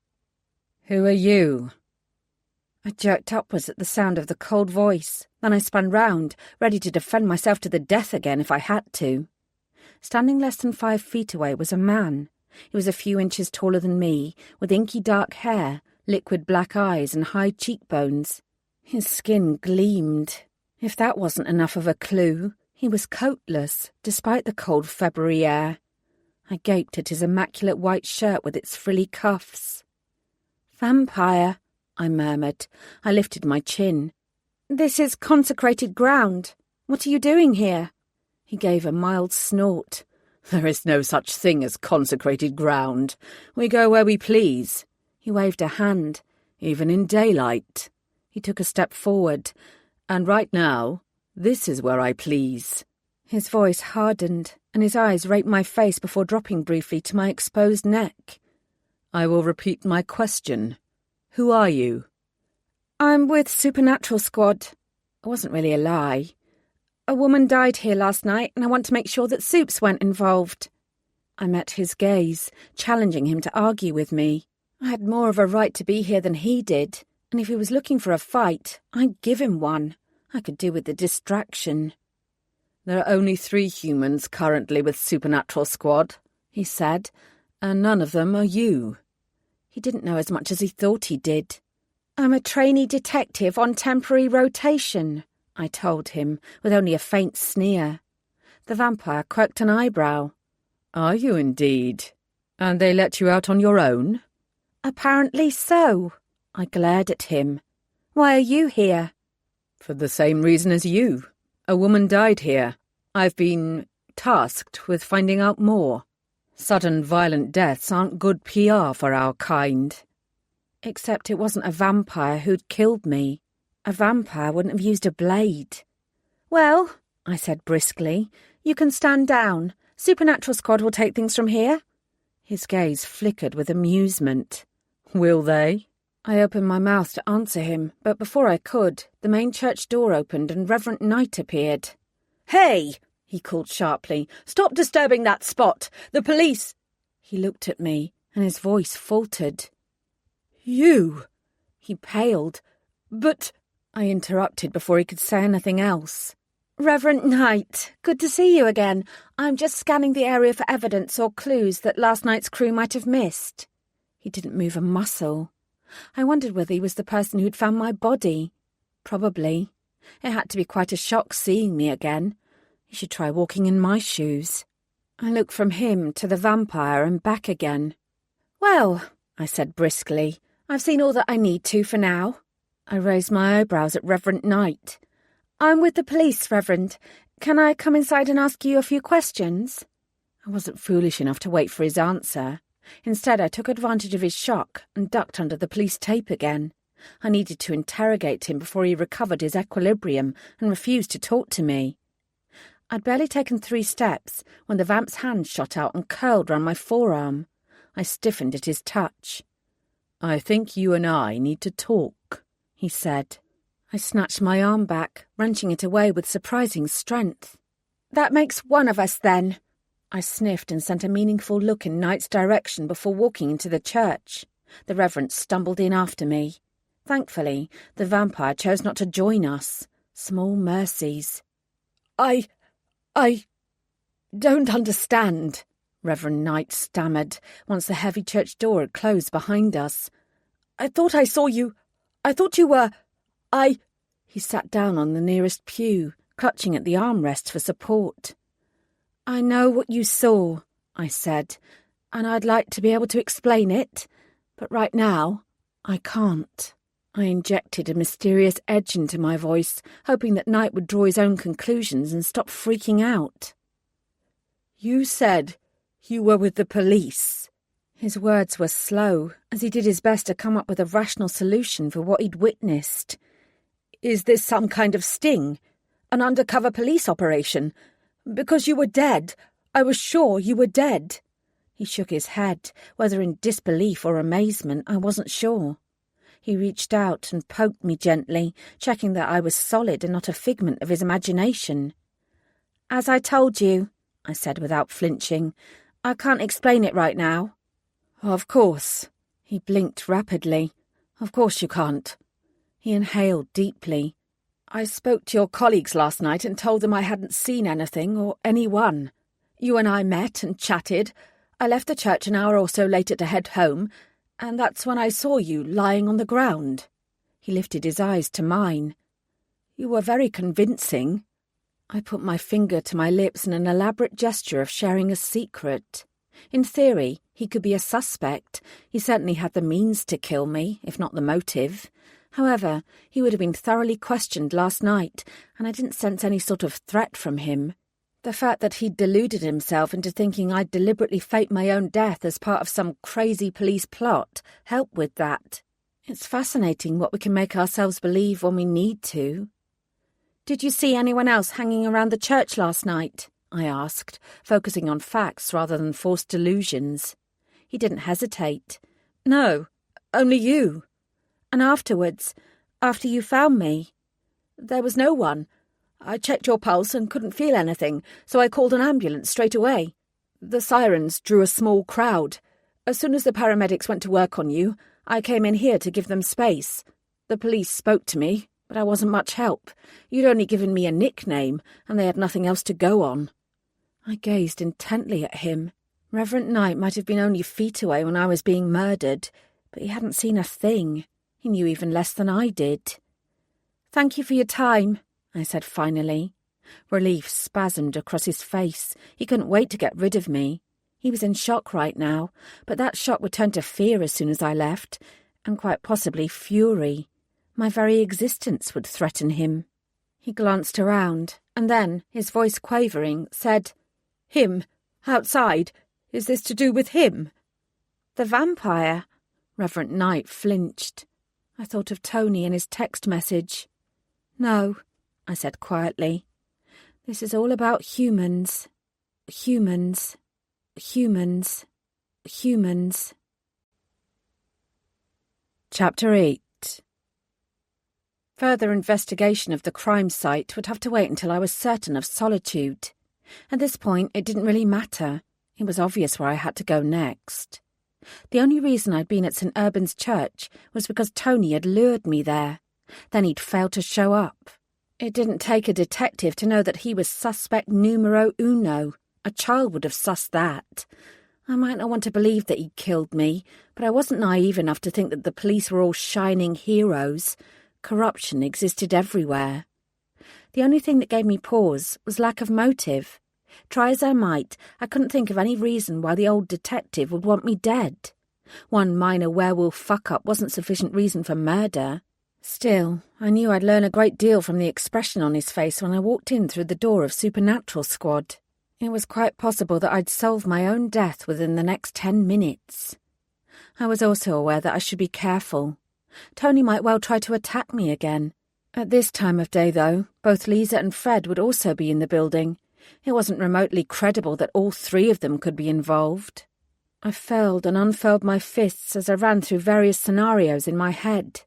Who are you? I jerked upwards at the sound of the cold voice. Then I spun round, ready to defend myself to the death again if I had to. Standing less than 5 feet away was a man. He was a few inches taller than me, with inky dark hair, liquid black eyes and high cheekbones. His skin gleamed. If that wasn't enough of a clue, he was coatless, despite the cold February air. I gaped at his immaculate white shirt with its frilly cuffs. "Vampire," I murmured. I lifted my chin. "This is consecrated ground. What are you doing here?" He gave a mild snort. "There is no such thing as consecrated ground. We go where we please." He waved a hand. "Even in daylight." He took a step forward. "And right now, this is where I please." His voice hardened, and his eyes raped my face before dropping briefly to my exposed neck. "I will repeat my question. Who are you?" "I'm with Supernatural Squad." It wasn't really a lie. "A woman died here last night, and I want to make sure that Supes weren't involved." I met his gaze, challenging him to argue with me. I had more of a right to be here than he did, and if he was looking for a fight, I'd give him one. I could do with the distraction. "There are only 3 humans currently with Supernatural Squad," he said, "and none of them are you." He didn't know as much as he thought he did. "I'm a trainee detective on temporary rotation," I told him, with only a faint sneer. The vampire quirked an eyebrow. "Are you indeed? And they let you out on your own?" "Apparently so." I glared at him. "Why are you here?" "For the same reason as you. A woman died here. I've been tasked with finding out more. Sudden violent deaths aren't good PR for our kind." Except it wasn't a vampire who'd killed me. A vampire wouldn't have used a blade. "Well," I said briskly, "you can stand down. Supernatural Squad will take things from here." His gaze flickered with amusement. "Will they?" I opened my mouth to answer him, but before I could, the main church door opened and Reverend Knight appeared. "Hey!" he called sharply. "Stop disturbing that spot! The police—" He looked at me, and his voice faltered. "You!" He paled. "But—" I interrupted before he could say anything else. "Reverend Knight, good to see you again. I'm just scanning the area for evidence or clues that last night's crew might have missed." He didn't move a muscle. I wondered whether he was the person who'd found my body. Probably. It had to be quite a shock seeing me again. He should try walking in my shoes. I looked from him to the vampire and back again. "Well," I said briskly, "I've seen all that I need to for now." I raised my eyebrows at Reverend Knight. "I'm with the police, Reverend. Can I come inside and ask you a few questions?" I wasn't foolish enough to wait for his answer. Instead, I took advantage of his shock and ducked under the police tape again. I needed to interrogate him before he recovered his equilibrium and refused to talk to me. I'd barely taken 3 steps when the vamp's hand shot out and curled round my forearm. I stiffened at his touch. "I think you and I need to talk," he said. I snatched my arm back, wrenching it away with surprising strength. "That makes one of us, then." I sniffed and sent a meaningful look in Knight's direction before walking into the church. The Reverend stumbled in after me. Thankfully, the vampire chose not to join us. Small mercies. I don't understand," Reverend Knight stammered, once the heavy church door had closed behind us. "I thought I saw you. I thought you were... He sat down on the nearest pew, clutching at the armrest for support. "I know what you saw," I said, "and I'd like to be able to explain it, but right now, I can't." I injected a mysterious edge into my voice, hoping that Knight would draw his own conclusions and stop freaking out. "You said you were with the police." His words were slow, as he did his best to come up with a rational solution for what he'd witnessed. "Is this some kind of sting? An undercover police operation? Because you were dead. I was sure you were dead." He shook his head, whether in disbelief or amazement, I wasn't sure. He reached out and poked me gently, checking that I was solid and not a figment of his imagination. "As I told you," I said without flinching, "I can't explain it right now." "Of course." He blinked rapidly. "Of course you can't." He inhaled deeply. "I spoke to your colleagues last night and told them I hadn't seen anything or anyone. You and I met and chatted. I left the church an hour or so later to head home, and that's when I saw you lying on the ground." He lifted his eyes to mine. "You were very convincing." I put my finger to my lips in an elaborate gesture of sharing a secret. In theory, he could be a suspect. He certainly had the means to kill me, if not the motive. However, he would have been thoroughly questioned last night, and I didn't sense any sort of threat from him. The fact that he'd deluded himself into thinking I'd deliberately faked my own death as part of some crazy police plot helped with that. It's fascinating what we can make ourselves believe when we need to. "Did you see anyone else hanging around the church last night?" I asked, focusing on facts rather than forced delusions. He didn't hesitate. "No, only you." "And afterwards, after you found me?" "There was no one. I checked your pulse and couldn't feel anything, so I called an ambulance straight away. The sirens drew a small crowd. As soon as the paramedics went to work on you, I came in here to give them space. The police spoke to me, but I wasn't much help. You'd only given me a nickname, and they had nothing else to go on." I gazed intently at him. Reverend Knight might have been only feet away when I was being murdered, but he hadn't seen a thing. He knew even less than I did. "Thank you for your time," I said finally. Relief spasmed across his face. He couldn't wait to get rid of me. He was in shock right now, but that shock would turn to fear as soon as I left, and quite possibly fury. My very existence would threaten him. He glanced around, and then, his voice quavering, said, "Him? Outside? Is this to do with him?" "The vampire?" Reverend Knight flinched. I thought of Tony and his text message. "No," I said quietly. "This is all about humans. Humans. Humans. Humans." Chapter 8. Further investigation of the crime site would have to wait until I was certain of solitude. At this point, it didn't really matter. It was obvious where I had to go next. The only reason I'd been at St. Urban's Church was because Tony had lured me there. Then he'd failed to show up. It didn't take a detective to know that he was suspect numero uno. A child would have sussed that. I might not want to believe that he'd killed me, but I wasn't naive enough to think that the police were all shining heroes. Corruption existed everywhere. The only thing that gave me pause was lack of motive. Try as I might, I couldn't think of any reason why the old detective would want me dead. One minor werewolf fuck-up wasn't sufficient reason for murder. Still, I knew I'd learn a great deal from the expression on his face when I walked in through the door of Supernatural Squad. It was quite possible that I'd solve my own death within the next 10 minutes. I was also aware that I should be careful. Tony might well try to attack me again. At this time of day, though, both Lisa and Fred would also be in the building. It wasn't remotely credible that all three of them could be involved. I furled and unfurled my fists as I ran through various scenarios in my head.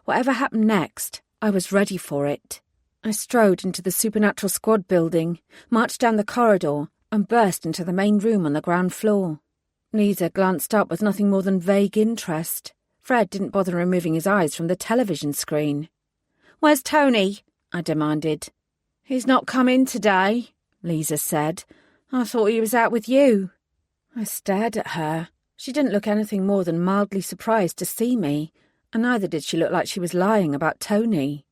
Whatever happened next, I was ready for it. I strode into the Supernatural Squad building, marched down the corridor, and burst into the main room on the ground floor. Lisa glanced up with nothing more than vague interest. Fred didn't bother removing his eyes from the television screen. "Where's Tony?" I demanded. "He's not come in today," Lisa said. "I thought he was out with you." I stared at her. She didn't look anything more than mildly surprised to see me, and neither did she look like she was lying about Tony.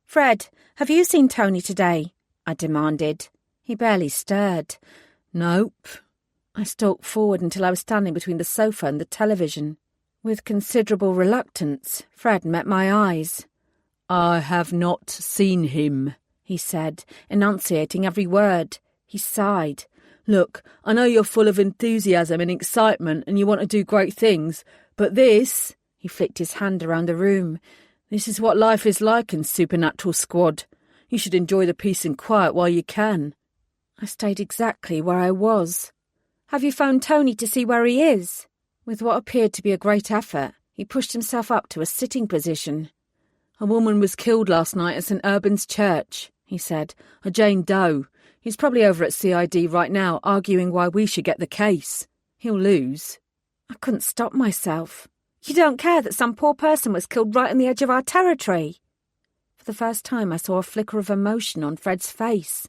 "Fred, have you seen Tony today?" I demanded. He barely stirred. "Nope." I stalked forward until I was standing between the sofa and the television. With considerable reluctance, Fred met my eyes. "I have not seen him," he said, enunciating every word. He sighed. "Look, I know you're full of enthusiasm and excitement and you want to do great things, but this," he flicked his hand around the room, "this is what life is like in Supernatural Squad. You should enjoy the peace and quiet while you can." I stayed exactly where I was. "Have you phoned Tony to see where he is?" With what appeared to be a great effort, he pushed himself up to a sitting position. "A woman was killed last night at St. Urban's Church," he said. "A Jane Doe. He's probably over at CID right now arguing why we should get the case. He'll lose." I couldn't stop myself. "You don't care that some poor person was killed right on the edge of our territory?" For the first time I saw a flicker of emotion on Fred's face.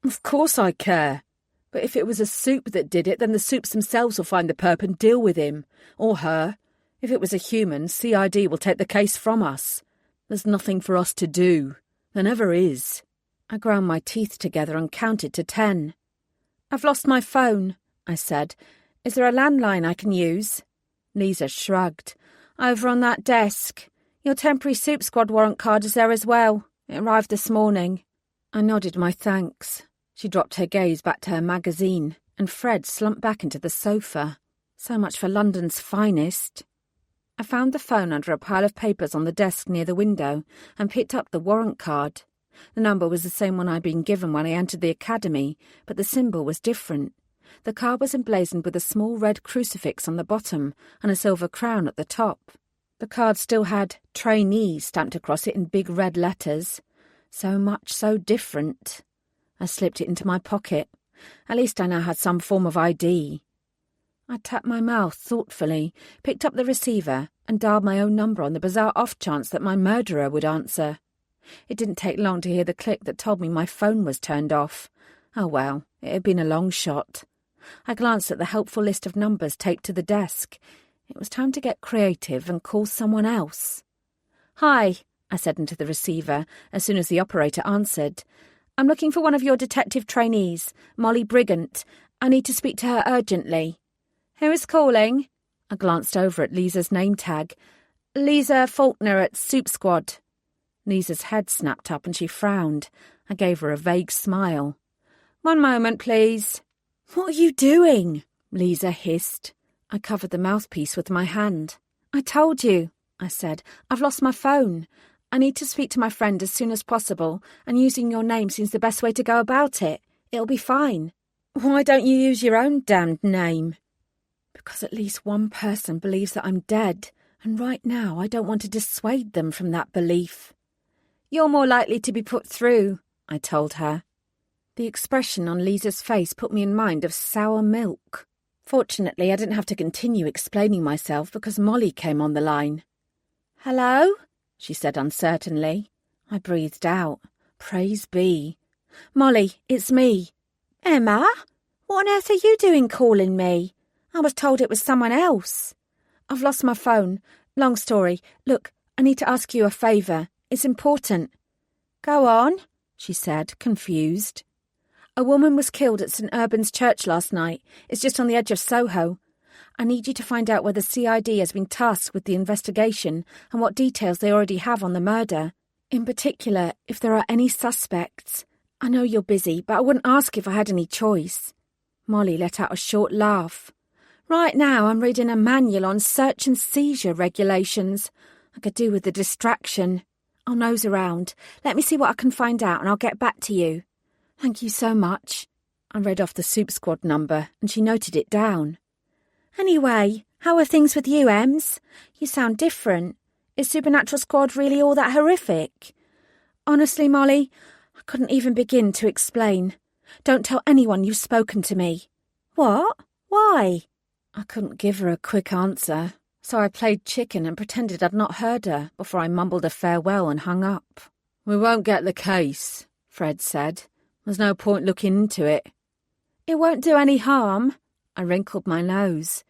"Of course I care. But if it was a soup that did it, then the soups themselves will find the perp and deal with him. Or her. If it was a human, CID will take the case from us. There's nothing for us to do. There never is." I ground my teeth together and counted to 10. "I've lost my phone," I said. "Is there a landline I can use?" Lisa shrugged. "Over on that desk. Your temporary soup squad warrant card is there as well. It arrived this morning." I nodded my thanks. She dropped her gaze back to her magazine, and Fred slumped back into the sofa. So much for London's finest. I found the phone under a pile of papers on the desk near the window and picked up the warrant card. The number was the same one I'd been given when I entered the academy, but the symbol was different. The card was emblazoned with a small red crucifix on the bottom and a silver crown at the top. The card still had trainee stamped across it in big red letters. So much so different. I slipped it into my pocket. At least I now had some form of ID. I tapped my mouth thoughtfully, picked up the receiver, and dialed my own number on the bizarre off-chance that my murderer would answer. It didn't take long to hear the click that told me my phone was turned off. Oh well, it had been a long shot. I glanced at the helpful list of numbers taped to the desk. It was time to get creative and call someone else. "Hi," I said into the receiver as soon as the operator answered. "I'm looking for one of your detective trainees, Molly Brigant. I need to speak to her urgently." "Who is calling?" I glanced over at Lisa's name tag. "Lisa Faulkner at Soup Squad." Lisa's head snapped up and she frowned. I gave her a vague smile. "One moment, please." "What are you doing?" Lisa hissed. I covered the mouthpiece with my hand. "I told you," I said. "I've lost my phone. I need to speak to my friend as soon as possible, and using your name seems the best way to go about it. It'll be fine." "Why don't you use your own damned name?" "Because at least one person believes that I'm dead, and right now I don't want to dissuade them from that belief." "You're more likely to be put through," I told her. The expression on Lisa's face put me in mind of sour milk. Fortunately, I didn't have to continue explaining myself because Molly came on the line. "Hello?" she said uncertainly. I breathed out. Praise be. "Molly, it's me." "Emma? What on earth are you doing calling me? I was told it was someone else." "I've lost my phone. Long story. Look, I need to ask you a favour. It's important." "Go on," she said, confused. "A woman was killed at St. Urban's Church last night. It's just on the edge of Soho. I need you to find out whether CID has been tasked with the investigation and what details they already have on the murder. In particular, if there are any suspects. I know you're busy, but I wouldn't ask if I had any choice. Molly let out a short laugh. Right now I'm reading a manual on search and seizure regulations. I could do with the distraction. I'll nose around. Let me see what I can find out and I'll get back to you. Thank you so much. I read off the Soup Squad number and she noted it down. Anyway, how are things with you, Ems? You sound different. Is Supernatural Squad really all that horrific? Honestly, Molly, I couldn't even begin to explain. Don't tell anyone you've spoken to me. What? Why? I couldn't give her a quick answer, so I played chicken and pretended I'd not heard her before I mumbled a farewell and hung up. We won't get the case, Fred said. There's no point looking into it. It won't do any harm. I wrinkled my nose.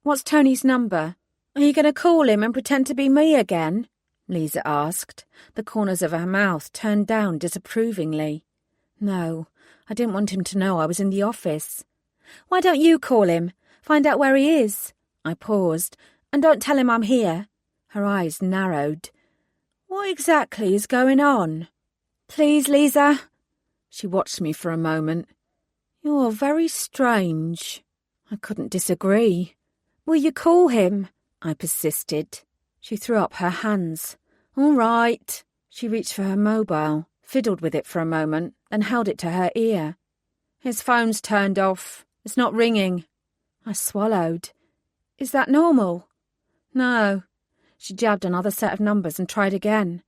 What's Tony's number? Are you going to call him and pretend to be me again? Lisa asked, the corners of her mouth turned down disapprovingly. No, I didn't want him to know I was in the office. Why don't you call him? Find out where he is. I paused. And don't tell him I'm here. Her eyes narrowed. What exactly is going on? Please, Lisa. She watched me for a moment. You're very strange. I couldn't disagree. Will you call him? I persisted. She threw up her hands. All right. She reached for her mobile, fiddled with it for a moment, then held it to her ear. His phone's turned off. It's not ringing. I swallowed. Is that normal? No. She jabbed another set of numbers and tried again.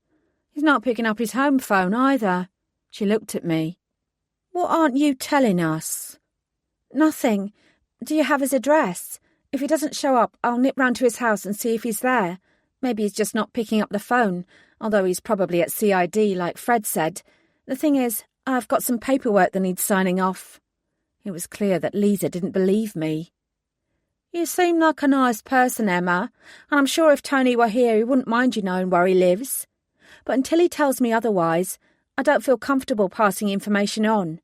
He's not picking up his home phone either. She looked at me. What aren't you telling us? Nothing. Do you have his address? If he doesn't show up, I'll nip round to his house and see if he's there. Maybe he's just not picking up the phone, although he's probably at CID like Fred said. The thing is, I've got some paperwork that needs signing off. It was clear that Lisa didn't believe me. You seem like a nice person, Emma, and I'm sure if Tony were here he wouldn't mind you knowing where he lives. But until he tells me otherwise, I don't feel comfortable passing information on.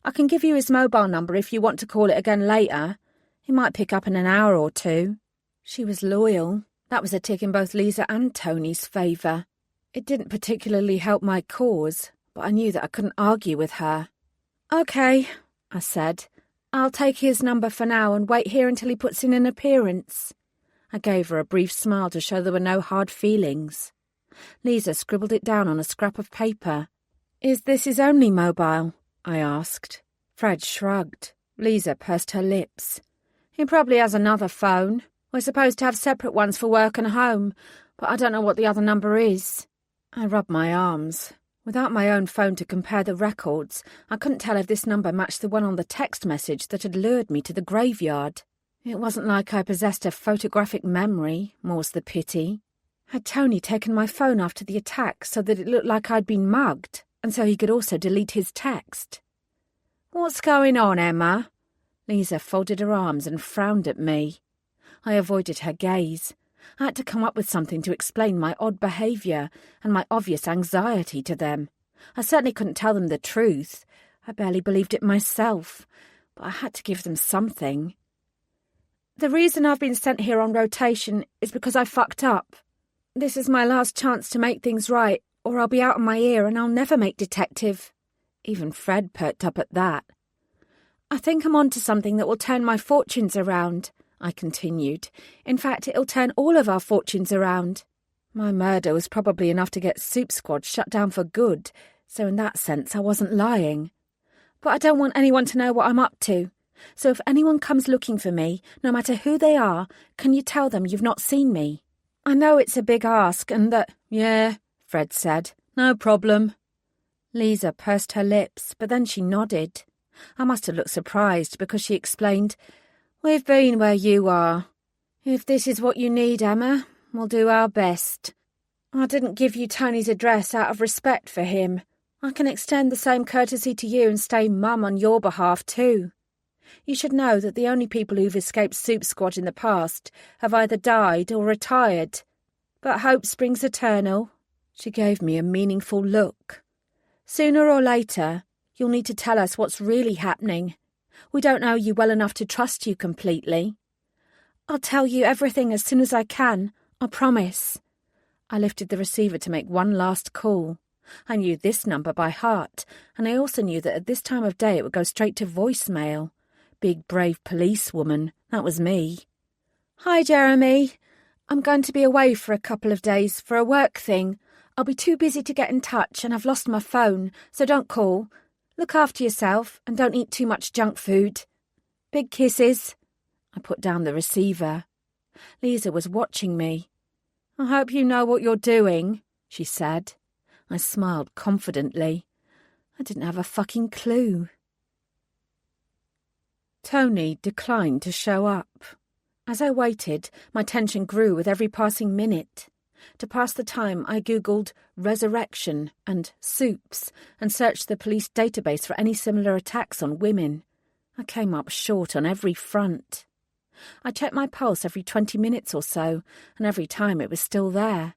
I can give you his mobile number if you want to call it again later. He might pick up in an hour or two. She was loyal. That was a tick in both Lisa and Tony's favour. It didn't particularly help my cause, but I knew that I couldn't argue with her. OK, I said. I'll take his number for now and wait here until he puts in an appearance. I gave her a brief smile to show there were no hard feelings. Lisa scribbled it down on a scrap of paper. Is this his only mobile? I asked. Fred shrugged. Lisa pursed her lips. He probably has another phone. We're supposed to have separate ones for work and home, but I don't know what the other number is. I rubbed my arms. Without my own phone to compare the records, I couldn't tell if this number matched the one on the text message that had lured me to the graveyard. It wasn't like I possessed a photographic memory, more's the pity. Had Tony taken my phone after the attack so that it looked like I'd been mugged, and so he could also delete his text? What's going on, Emma? Lisa folded her arms and frowned at me. I avoided her gaze. I had to come up with something to explain my odd behaviour and my obvious anxiety to them. I certainly couldn't tell them the truth. I barely believed it myself, but I had to give them something. The reason I've been sent here on rotation is because I fucked up. This is my last chance to make things right, or I'll be out of my ear and I'll never make detective. Even Fred perked up at that. I think I'm onto something that will turn my fortunes around, I continued. In fact, it'll turn all of our fortunes around. My murder was probably enough to get Soup Squad shut down for good, so in that sense I wasn't lying. But I don't want anyone to know what I'm up to. So if anyone comes looking for me, no matter who they are, can you tell them you've not seen me? I know it's a big ask and that... Yeah, Fred said. No problem. Lisa pursed her lips, but then she nodded. I must have looked surprised because she explained, We've been where you are. If this is what you need, Emma, we'll do our best. I didn't give you Tony's address out of respect for him. I can extend the same courtesy to you and stay mum on your behalf too. You should know that the only people who've escaped Soup Squad in the past have either died or retired. But hope springs eternal. She gave me a meaningful look. Sooner or later, you'll need to tell us what's really happening. We don't know you well enough to trust you completely. I'll tell you everything as soon as I can, I promise. I lifted the receiver to make one last call. I knew this number by heart, and I also knew that at this time of day it would go straight to voicemail. Big, brave policewoman, that was me. "Hi, Jeremy. I'm going to be away for a couple of days for a work thing. I'll be too busy to get in touch, and I've lost my phone, so don't call. Look after yourself, and don't eat too much junk food. Big kisses." I put down the receiver. Lisa was watching me. "I hope you know what you're doing," she said. I smiled confidently. I didn't have a fucking clue. Tony declined to show up. As I waited, my tension grew with every passing minute. To pass the time, I googled resurrection and soups and searched the police database for any similar attacks on women. I came up short on every front. I checked my pulse every 20 minutes or so, and every time it was still there.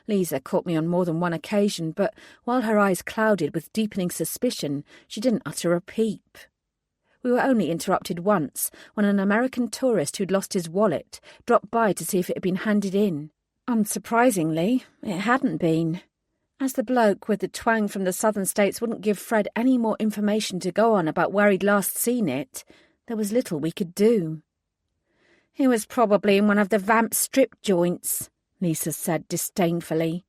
Lisa caught me on more than one occasion, but while her eyes clouded with deepening suspicion, she didn't utter a peep. We were only interrupted once, when an American tourist who'd lost his wallet dropped by to see if it had been handed in. Unsurprisingly, it hadn't been. As the bloke with the twang from the southern states wouldn't give Fred any more information to go on about where he'd last seen it, there was little we could do. "He was probably in one of the vamp strip joints," Lisa said disdainfully.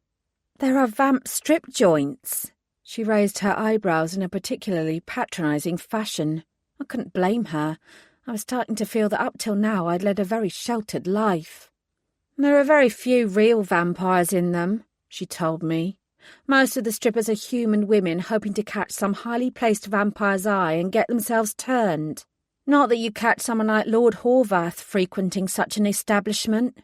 "There are vamp strip joints?" She raised her eyebrows in a particularly patronising fashion. I couldn't blame her. I was starting to feel that up till now I'd led a very sheltered life. "There are very few real vampires in them," she told me. "Most of the strippers are human women hoping to catch some highly placed vampire's eye and get themselves turned. Not that you catch someone like Lord Horvath frequenting such an establishment."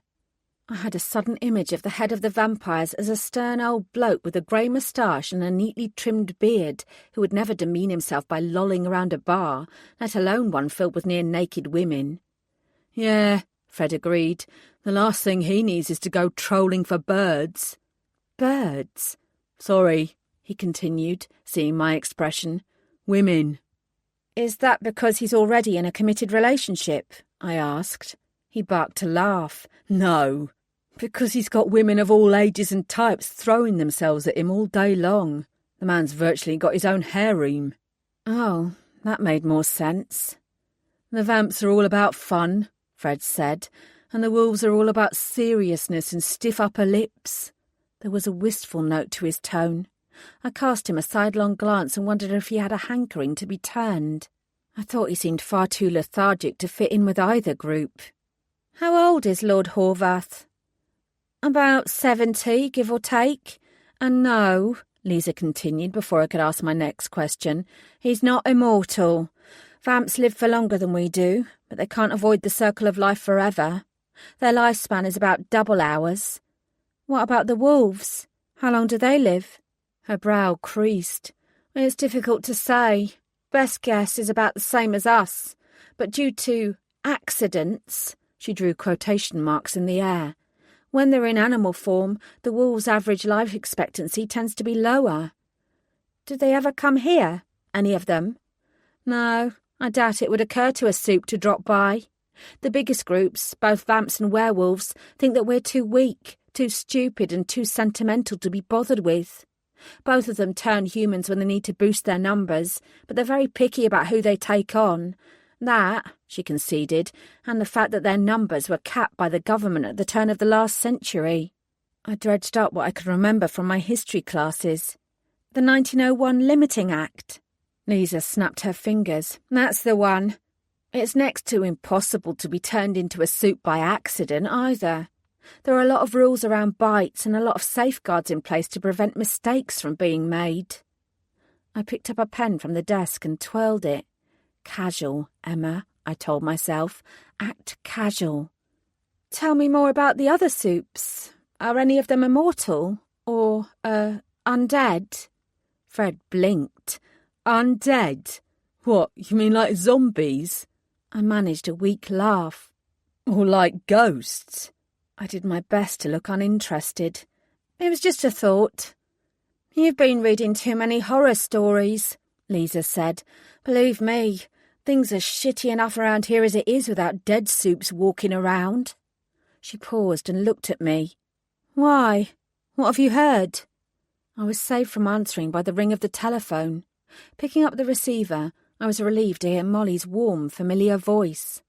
I had a sudden image of the head of the vampires as a stern old bloke with a grey moustache and a neatly trimmed beard who would never demean himself by lolling around a bar, let alone one filled with near-naked women. "Yeah," Fred agreed. "The last thing he needs is to go trolling for birds." "Birds?" "Sorry," he continued, seeing my expression. "Women." "Is that because he's already in a committed relationship?" I asked. He barked a laugh. "No, because he's got women of all ages and types throwing themselves at him all day long. The man's virtually got his own harem." Oh, that made more sense. "The vamps are all about fun," Fred said, "and the wolves are all about seriousness and stiff upper lips." There was a wistful note to his tone. I cast him a sidelong glance and wondered if he had a hankering to be turned. I thought he seemed far too lethargic to fit in with either group. "How old is Lord Horvath?" "About 70, give or take. And no," Lisa continued before I could ask my next question, "he's not immortal. Vamps live for longer than we do, but they can't avoid the circle of life forever. Their lifespan is about double ours." "What about the wolves? How long do they live?" Her brow creased. "It's difficult to say. Best guess is about the same as us. But due to accidents," she drew quotation marks in the air, "when they're in animal form, the wolves' average life expectancy tends to be lower." "Did they ever come here, any of them?" "No, I doubt it would occur to a soup to drop by. The biggest groups, both vamps and werewolves, think that we're too weak, too stupid and too sentimental to be bothered with. Both of them turn humans when they need to boost their numbers, but they're very picky about who they take on. That," she conceded, "and the fact that their numbers were capped by the government at the turn of the last century." I dredged up what I could remember from my history classes. "The 1901 Limiting Act." Lisa snapped her fingers. "That's the one. It's next to impossible to be turned into a soup by accident either. There are a lot of rules around bites and a lot of safeguards in place to prevent mistakes from being made." I picked up a pen from the desk and twirled it. "Casual, Emma," I told myself. "Act casual." "Tell me more about the other soups. Are any of them immortal? Or, undead?" Fred blinked. "Undead? What, you mean like zombies?" I managed a weak laugh. "Or like ghosts?" I did my best to look uninterested. "It was just a thought." "You've been reading too many horror stories," Lisa said. "Believe me, things are shitty enough around here as it is without dead soups walking around." She paused and looked at me. "Why? What have you heard?" I was saved from answering by the ring of the telephone. Picking up the receiver, I was relieved to hear Molly's warm, familiar voice.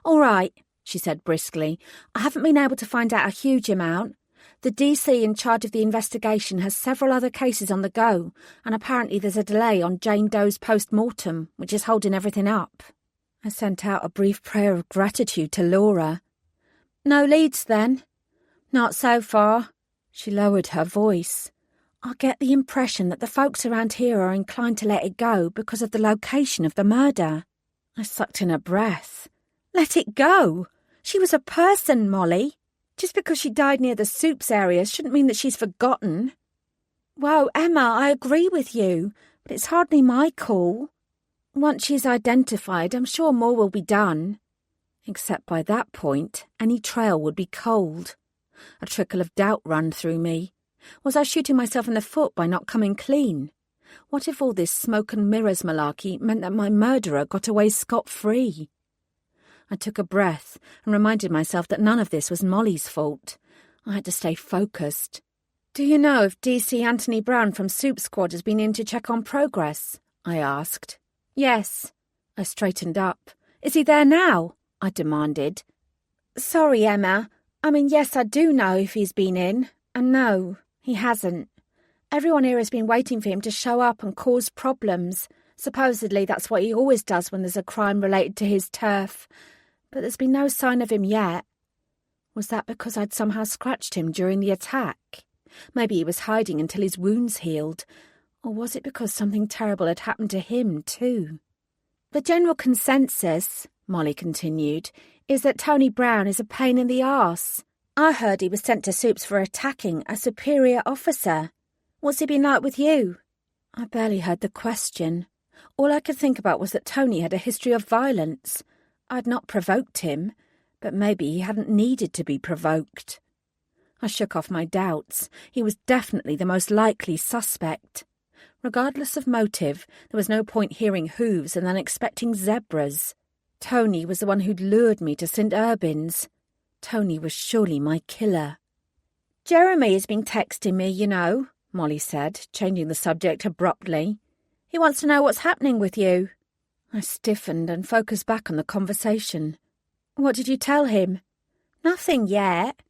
"All right," she said briskly. "I haven't been able to find out a huge amount. The DC in charge of the investigation has several other cases on the go, and apparently there's a delay on Jane Doe's post-mortem, which is holding everything up." I sent out a brief prayer of gratitude to Laura. "No leads, then?" "Not so far." She lowered her voice. "I get the impression that the folks around here are inclined to let it go because of the location of the murder." I sucked in a breath. "Let it go? She was a person, Molly. Just because she died near the soups area shouldn't mean that she's forgotten." "Whoa, Emma, I agree with you, but it's hardly my call. Once she's identified, I'm sure more will be done." Except by that point, any trail would be cold. A trickle of doubt ran through me. Was I shooting myself in the foot by not coming clean? What if all this smoke and mirrors malarkey meant that my murderer got away scot-free? I took a breath and reminded myself that none of this was Molly's fault. I had to stay focused. "Do you know if DC Anthony Brown from Soup Squad has been in to check on progress?" I asked. "Yes." I straightened up. "Is he there now?" I demanded. "Sorry, Emma. Yes, I do know if he's been in, and no, he hasn't. Everyone here has been waiting for him to show up and cause problems. Supposedly that's what he always does when there's a crime related to his turf. But there's been no sign of him yet." Was that because I'd somehow scratched him during the attack? Maybe he was hiding until his wounds healed. Or was it because something terrible had happened to him, too? "The general consensus," Molly continued, "is that Tony Brown is a pain in the arse. I heard he was sent to Soups for attacking a superior officer. What's he been like with you?" I barely heard the question. All I could think about was that Tony had a history of violence. I'd not provoked him, but maybe he hadn't needed to be provoked. I shook off my doubts. He was definitely the most likely suspect. Regardless of motive, there was no point hearing hooves and then expecting zebras. Tony was the one who'd lured me to St. Urbin's. Tony was surely my killer. "Jeremy has been texting me, you know," Molly said, changing the subject abruptly. "He wants to know what's happening with you." I stiffened and focused back on the conversation. "What did you tell him?" "Nothing yet."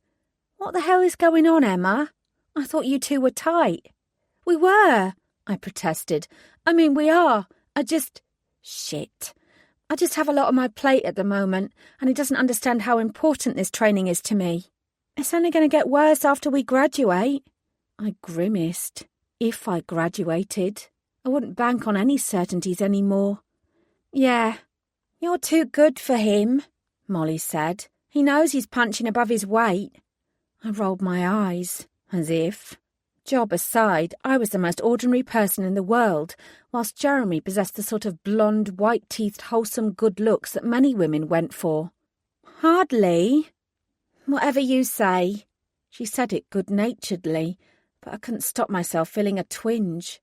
"What the hell is going on, Emma? I thought you two were tight." "We were," I protested. We are. Shit. I just have a lot on my plate at the moment, and he doesn't understand how important this training is to me. It's only going to get worse after we graduate." I grimaced. If I graduated, I wouldn't bank on any certainties anymore. "Yeah, you're too good for him," Molly said. "He knows he's punching above his weight." I rolled my eyes, as if. Job aside, I was the most ordinary person in the world, whilst Jeremy possessed the sort of blonde, white-teethed, wholesome good looks that many women went for. "Hardly." "Whatever you say." She said it good-naturedly, but I couldn't stop myself feeling a twinge.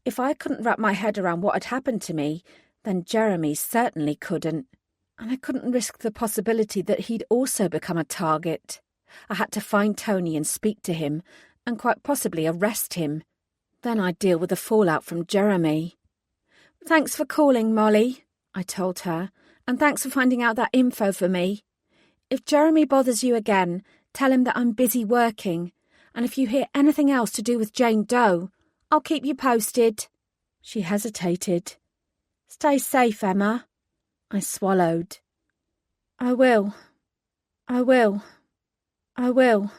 If I couldn't wrap my head around what had happened to me, then Jeremy certainly couldn't. And I couldn't risk the possibility that he'd also become a target. I had to find Tony and speak to him, and quite possibly arrest him. Then I'd deal with the fallout from Jeremy. "Thanks for calling, Molly," I told her, "and thanks for finding out that info for me. If Jeremy bothers you again, tell him that I'm busy working, and if you hear anything else to do with Jane Doe, I'll keep you posted." She hesitated. "Stay safe, Emma." I swallowed. I will. I will. I will.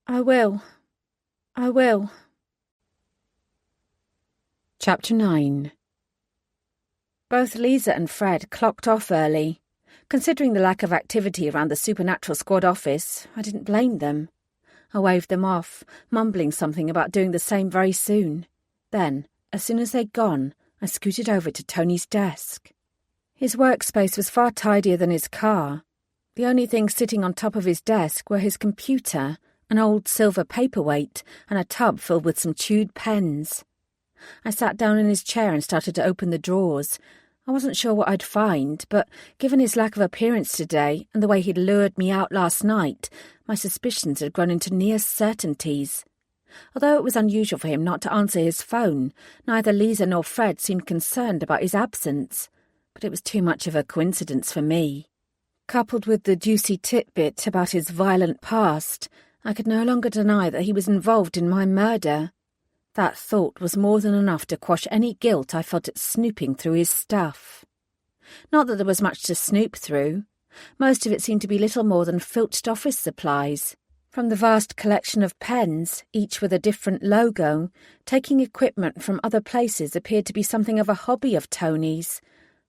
I will. I will." Chapter 9. Both Lisa and Fred clocked off early. Considering the lack of activity around the Supernatural Squad office, I didn't blame them. I waved them off, mumbling something about doing the same very soon. Then, as soon as they'd gone, I scooted over to Tony's desk. His workspace was far tidier than his car. The only things sitting on top of his desk were his computer, an old silver paperweight, and a tub filled with some chewed pens. I sat down in his chair and started to open the drawers. I wasn't sure what I'd find, but given his lack of appearance today and the way he'd lured me out last night, my suspicions had grown into near certainties. Although it was unusual for him not to answer his phone, neither Lisa nor Fred seemed concerned about his absence, but it was too much of a coincidence for me. Coupled with the juicy tidbit about his violent past, I could no longer deny that he was involved in my murder. That thought was more than enough to quash any guilt I felt at snooping through his stuff. Not that there was much to snoop through. Most of it seemed to be little more than filched office supplies. From the vast collection of pens, each with a different logo, taking equipment from other places appeared to be something of a hobby of Tony's.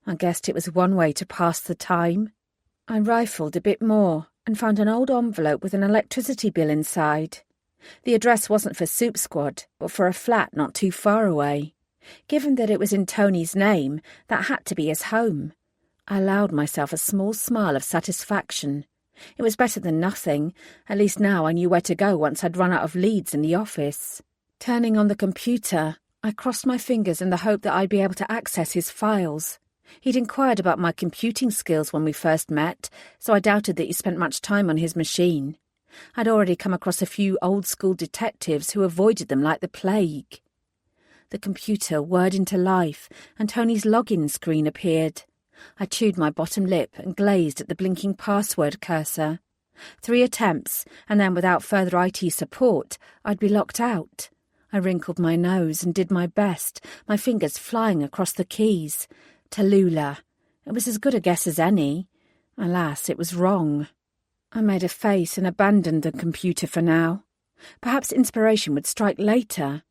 I guessed it was one way to pass the time. I rifled a bit more and found an old envelope with an electricity bill inside. The address wasn't for Soup Squad, but for a flat not too far away. Given that it was in Tony's name, that had to be his home. I allowed myself a small smile of satisfaction. It was better than nothing. At least now I knew where to go once I'd run out of leads in the office. Turning on the computer, I crossed my fingers in the hope that I'd be able to access his files. He'd inquired about my computing skills when we first met, so I doubted that he spent much time on his machine. I'd already come across a few old-school detectives who avoided them like the plague. The computer whirred into life, and Tony's login screen appeared. I chewed my bottom lip and glazed at the blinking password cursor. 3 attempts, and then without further IT support, I'd be locked out. I wrinkled my nose and did my best, my fingers flying across the keys. Tallulah. It was as good a guess as any. Alas, it was wrong. I made a face and abandoned the computer for now. Perhaps inspiration would strike later.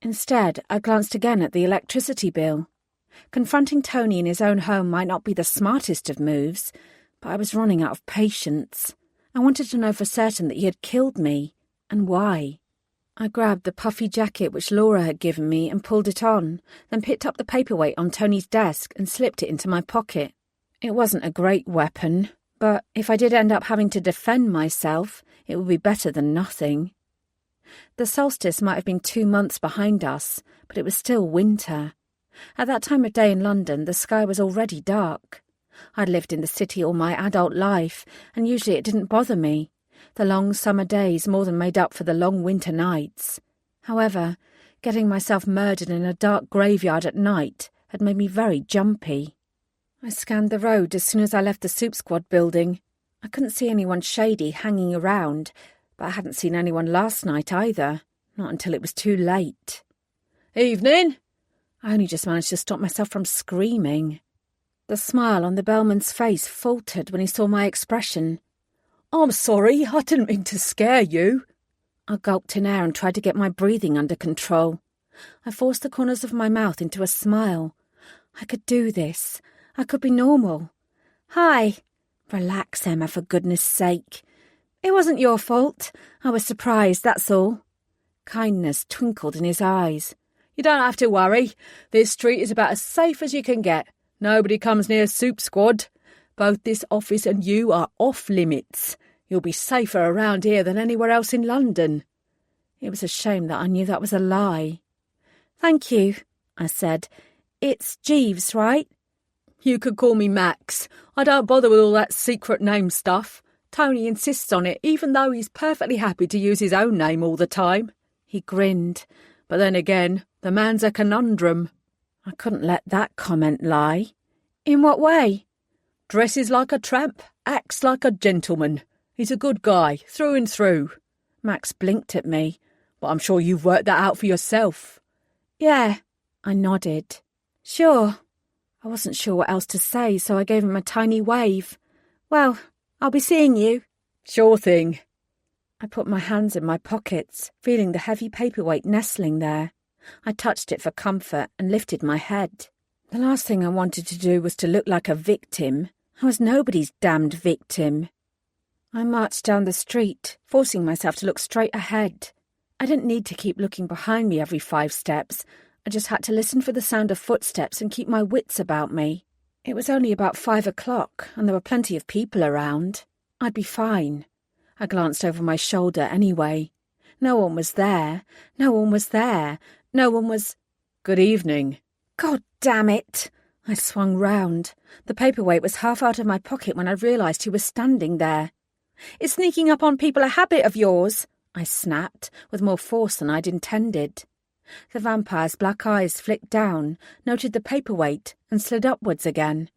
Instead, I glanced again at the electricity bill. Confronting Tony in his own home might not be the smartest of moves, but I was running out of patience. I wanted to know for certain that he had killed me, and why. I grabbed the puffy jacket which Laura had given me and pulled it on, then picked up the paperweight on Tony's desk and slipped it into my pocket. It wasn't a great weapon, but if I did end up having to defend myself, it would be better than nothing. The solstice might have been 2 months behind us, but it was still winter. At that time of day in London, the sky was already dark. I'd lived in the city all my adult life, and usually it didn't bother me. The long summer days more than made up for the long winter nights. However, getting myself murdered in a dark graveyard at night had made me very jumpy. I scanned the road as soon as I left the Soup Squad building. I couldn't see anyone shady hanging around, but I hadn't seen anyone last night either, not until it was too late. "Evening!" I only just managed to stop myself from screaming. The smile on the bellman's face faltered when he saw my expression. "I'm sorry, I didn't mean to scare you." I gulped in air and tried to get my breathing under control. I forced the corners of my mouth into a smile. I could do this. I could be normal. "Hi." "Relax, Emma, for goodness sake." "It wasn't your fault. I was surprised, that's all." Kindness twinkled in his eyes. "You don't have to worry. This street is about as safe as you can get. Nobody comes near Soup Squad. Both this office and you are off limits. You'll be safer around here than anywhere else in London." It was a shame that I knew that was a lie. "Thank you," I said. "It's Jeeves, right?" "You could call me Max. I don't bother with all that secret name stuff. Tony insists on it, even though he's perfectly happy to use his own name all the time." He grinned. "But then again, the man's a conundrum." I couldn't let that comment lie. "In what way?" "Dresses like a tramp, acts like a gentleman. He's a good guy, through and through." Max blinked at me. "But I'm sure you've worked that out for yourself." "Yeah," I nodded. "Sure." I wasn't sure what else to say, so I gave him a tiny wave. "Well, I'll be seeing you." "Sure thing." I put my hands in my pockets, feeling the heavy paperweight nestling there. I touched it for comfort and lifted my head. The last thing I wanted to do was to look like a victim. I was nobody's damned victim. I marched down the street, forcing myself to look straight ahead. I didn't need to keep looking behind me every 5 steps. I just had to listen for the sound of footsteps and keep my wits about me. It was only about 5 o'clock, and there were plenty of people around. I'd be fine. I glanced over my shoulder anyway. No one was there. No one was there. No one was... "Good evening." God damn it! I swung round. The paperweight was half out of my pocket when I realised he was standing there. "Is sneaking up on people a habit of yours?" I snapped, with more force than I'd intended. The vampire's black eyes flicked down, noted the paperweight, and slid upwards again.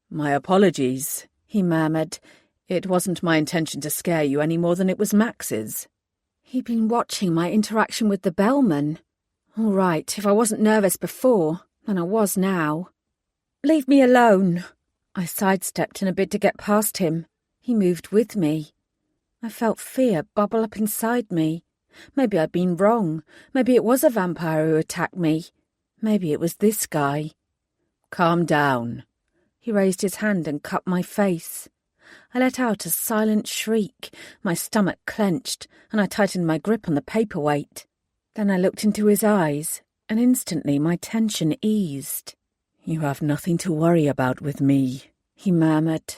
"My apologies," he murmured. "It wasn't my intention to scare you any more than it was Max's." He'd been watching my interaction with the bellman. All right, if I wasn't nervous before, then I was now. "Leave me alone." I sidestepped in a bid to get past him. He moved with me. I felt fear bubble up inside me. Maybe I'd been wrong. Maybe it was a vampire who attacked me. Maybe it was this guy. "Calm down." He raised his hand and cupped my face. I let out a silent shriek, my stomach clenched, and I tightened my grip on the paperweight. Then I looked into his eyes, and instantly my tension eased. "You have nothing to worry about with me," he murmured.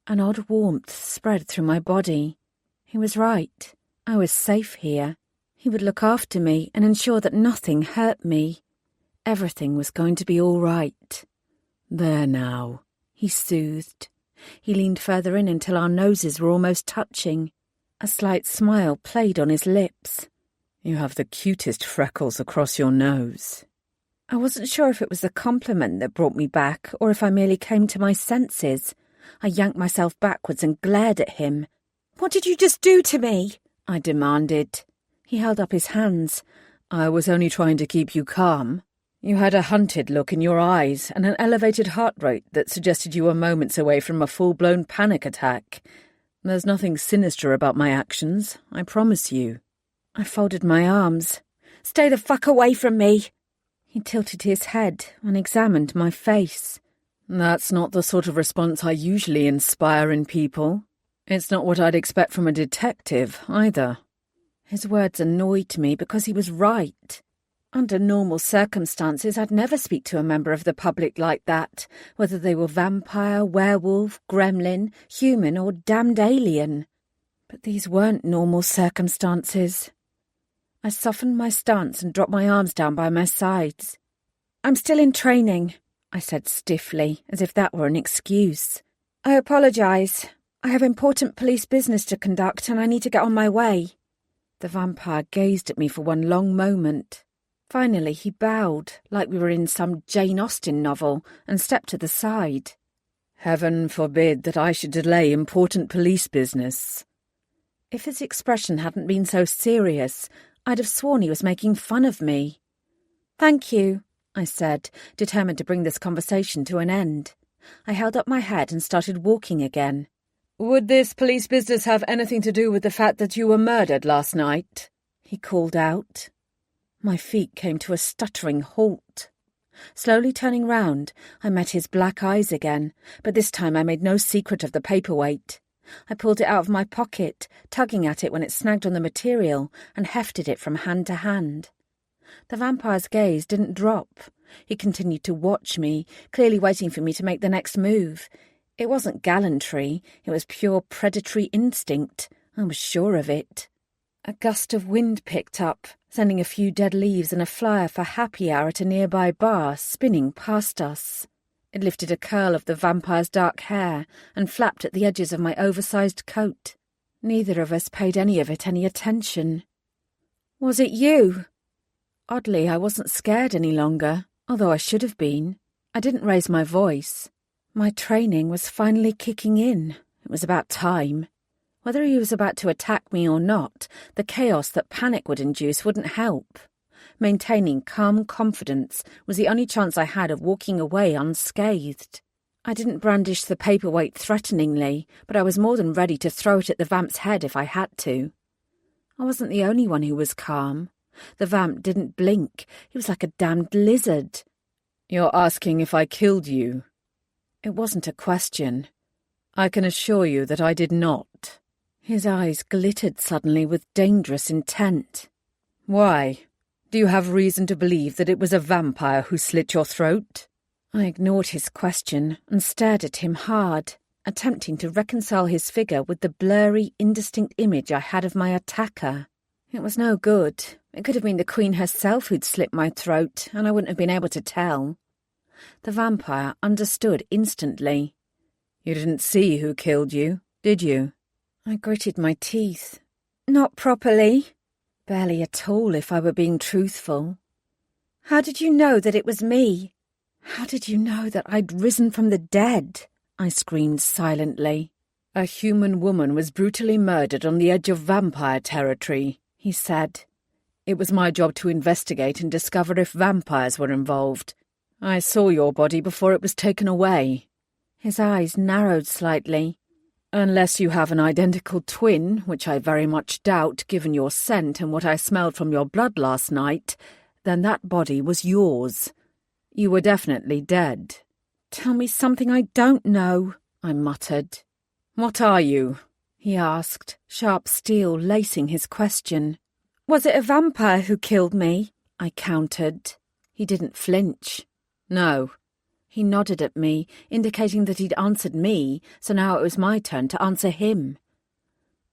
An odd warmth spread through my body. He was right. I was safe here. He would look after me and ensure that nothing hurt me. Everything was going to be all right. "There now," he soothed. He leaned further in until our noses were almost touching. A slight smile played on his lips. "You have the cutest freckles across your nose." I wasn't sure if it was the compliment that brought me back or if I merely came to my senses. I yanked myself backwards and glared at him. "What did you just do to me?" I demanded. He held up his hands. "I was only trying to keep you calm. You had a hunted look in your eyes and an elevated heart rate that suggested you were moments away from a full-blown panic attack. There's nothing sinister about my actions, I promise you." I folded my arms. "Stay the fuck away from me!" He tilted his head and examined my face. "That's not the sort of response I usually inspire in people. It's not what I'd expect from a detective, either." His words annoyed me because he was right. Under normal circumstances, I'd never speak to a member of the public like that, whether they were vampire, werewolf, gremlin, human, or damned alien. But these weren't normal circumstances. I softened my stance and dropped my arms down by my sides. "I'm still in training," I said stiffly, as if that were an excuse. "I apologise. I have important police business to conduct and I need to get on my way." The vampire gazed at me for one long moment. Finally, he bowed, like we were in some Jane Austen novel, and stepped to the side. "Heaven forbid that I should delay important police business." If his expression hadn't been so serious, I'd have sworn he was making fun of me. "Thank you," I said, determined to bring this conversation to an end. I held up my head and started walking again. "Would this police business have anything to do with the fact that you were murdered last night?" he called out. My feet came to a stuttering halt. Slowly turning round, I met his black eyes again, but this time I made no secret of the paperweight. I pulled it out of my pocket, tugging at it when it snagged on the material, and hefted it from hand to hand. The vampire's gaze didn't drop. He continued to watch me, clearly waiting for me to make the next move. It wasn't gallantry, it was pure predatory instinct. I was sure of it. A gust of wind picked up, sending a few dead leaves and a flyer for happy hour at a nearby bar spinning past us. It lifted a curl of the vampire's dark hair and flapped at the edges of my oversized coat. Neither of us paid any of it any attention. "Was it you?" Oddly, I wasn't scared any longer, although I should have been. I didn't raise my voice. My training was finally kicking in. It was about time. Whether he was about to attack me or not, the chaos that panic would induce wouldn't help. Maintaining calm confidence was the only chance I had of walking away unscathed. I didn't brandish the paperweight threateningly, but I was more than ready to throw it at the vamp's head if I had to. I wasn't the only one who was calm. The vamp didn't blink. He was like a damned lizard. "You're asking if I killed you?" It wasn't a question. "I can assure you that I did not." His eyes glittered suddenly with dangerous intent. "Why? Do you have reason to believe that it was a vampire who slit your throat?" I ignored his question and stared at him hard, attempting to reconcile his figure with the blurry, indistinct image I had of my attacker. It was no good. It could have been the Queen herself who'd slit my throat, and I wouldn't have been able to tell. The vampire understood instantly. "You didn't see who killed you, did you?" I gritted my teeth. Not properly. Barely at all, if I were being truthful. How did you know that it was me? How did you know that I'd risen from the dead? I screamed silently. A human woman was brutally murdered on the edge of vampire territory, he said. It was my job to investigate and discover if vampires were involved. I saw your body before it was taken away. His eyes narrowed slightly. Unless you have an identical twin, which I very much doubt given your scent and what I smelled from your blood last night, then that body was yours. You were definitely dead. Tell me something I don't know, I muttered. What are you? He asked, sharp steel lacing his question. Was it a vampire who killed me? I countered. He didn't flinch. No. He nodded at me, indicating that he'd answered me, so now it was my turn to answer him.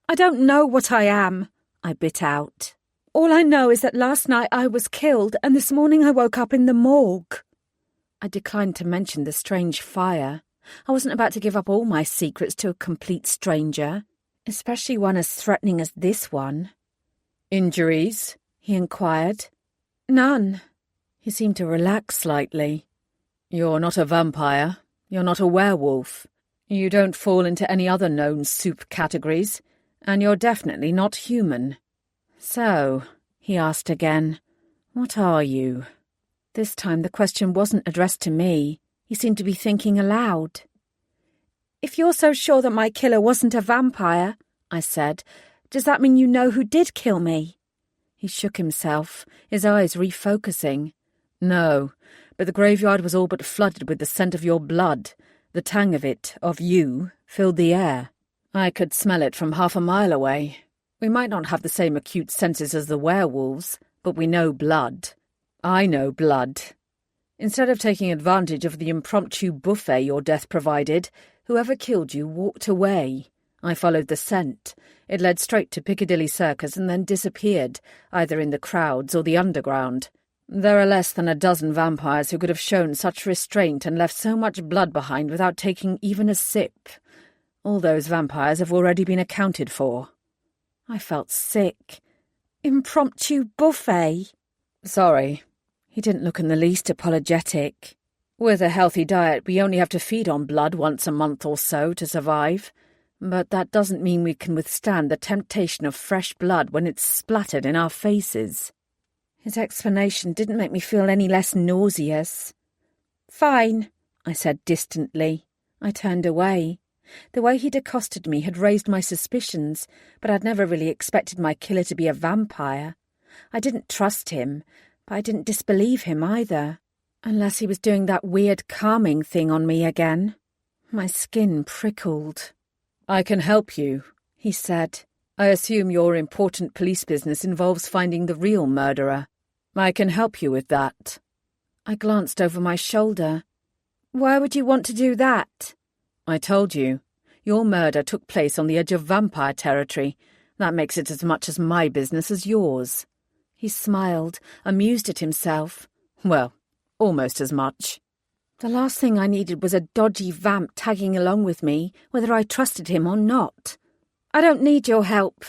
I don't know what I am, I bit out. All I know is that last night I was killed and this morning I woke up in the morgue. I declined to mention the strange fire. I wasn't about to give up all my secrets to a complete stranger, especially one as threatening as this one. Injuries? He inquired. None. He seemed to relax slightly. You're not a vampire. You're not a werewolf. You don't fall into any other known soup categories. And you're definitely not human. So, he asked again, what are you? This time the question wasn't addressed to me. He seemed to be thinking aloud. If you're so sure that my killer wasn't a vampire, I said, does that mean you know who did kill me? He shook himself, his eyes refocusing. No, but the graveyard was all but flooded with the scent of your blood. The tang of it, of you, filled the air. I could smell it from half a mile away. We might not have the same acute senses as the werewolves, but we know blood. I know blood. Instead of taking advantage of the impromptu buffet your death provided, whoever killed you walked away. I followed the scent. It led straight to Piccadilly Circus and then disappeared, either in the crowds or the underground. There are less than a dozen vampires who could have shown such restraint and left so much blood behind without taking even a sip. All those vampires have already been accounted for. I felt sick. Impromptu buffet? Sorry. He didn't look in the least apologetic. With a healthy diet, we only have to feed on blood once a month or so to survive. But that doesn't mean we can withstand the temptation of fresh blood when it's splattered in our faces. His explanation didn't make me feel any less nauseous. Fine, I said distantly. I turned away. The way he'd accosted me had raised my suspicions, but I'd never really expected my killer to be a vampire. I didn't trust him, but I didn't disbelieve him either. Unless he was doing that weird calming thing on me again. My skin prickled. I can help you, he said. I assume your important police business involves finding the real murderer. I can help you with that. I glanced over my shoulder. Why would you want to do that? I told you. Your murder took place on the edge of vampire territory. That makes it as much as my business as yours. He smiled, amused at himself. Well, almost as much. The last thing I needed was a dodgy vamp tagging along with me, whether I trusted him or not. I don't need your help.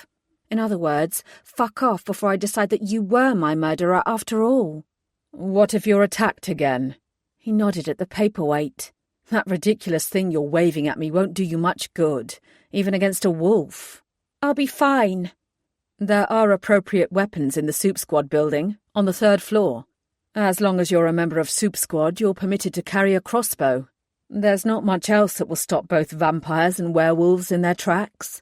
In other words, fuck off before I decide that you were my murderer after all. What if you're attacked again? He nodded at the paperweight. That ridiculous thing you're waving at me won't do you much good, even against a wolf. I'll be fine. There are appropriate weapons in the Soup Squad building, on the 3rd floor. As long as you're a member of Soup Squad, you're permitted to carry a crossbow. There's not much else that will stop both vampires and werewolves in their tracks.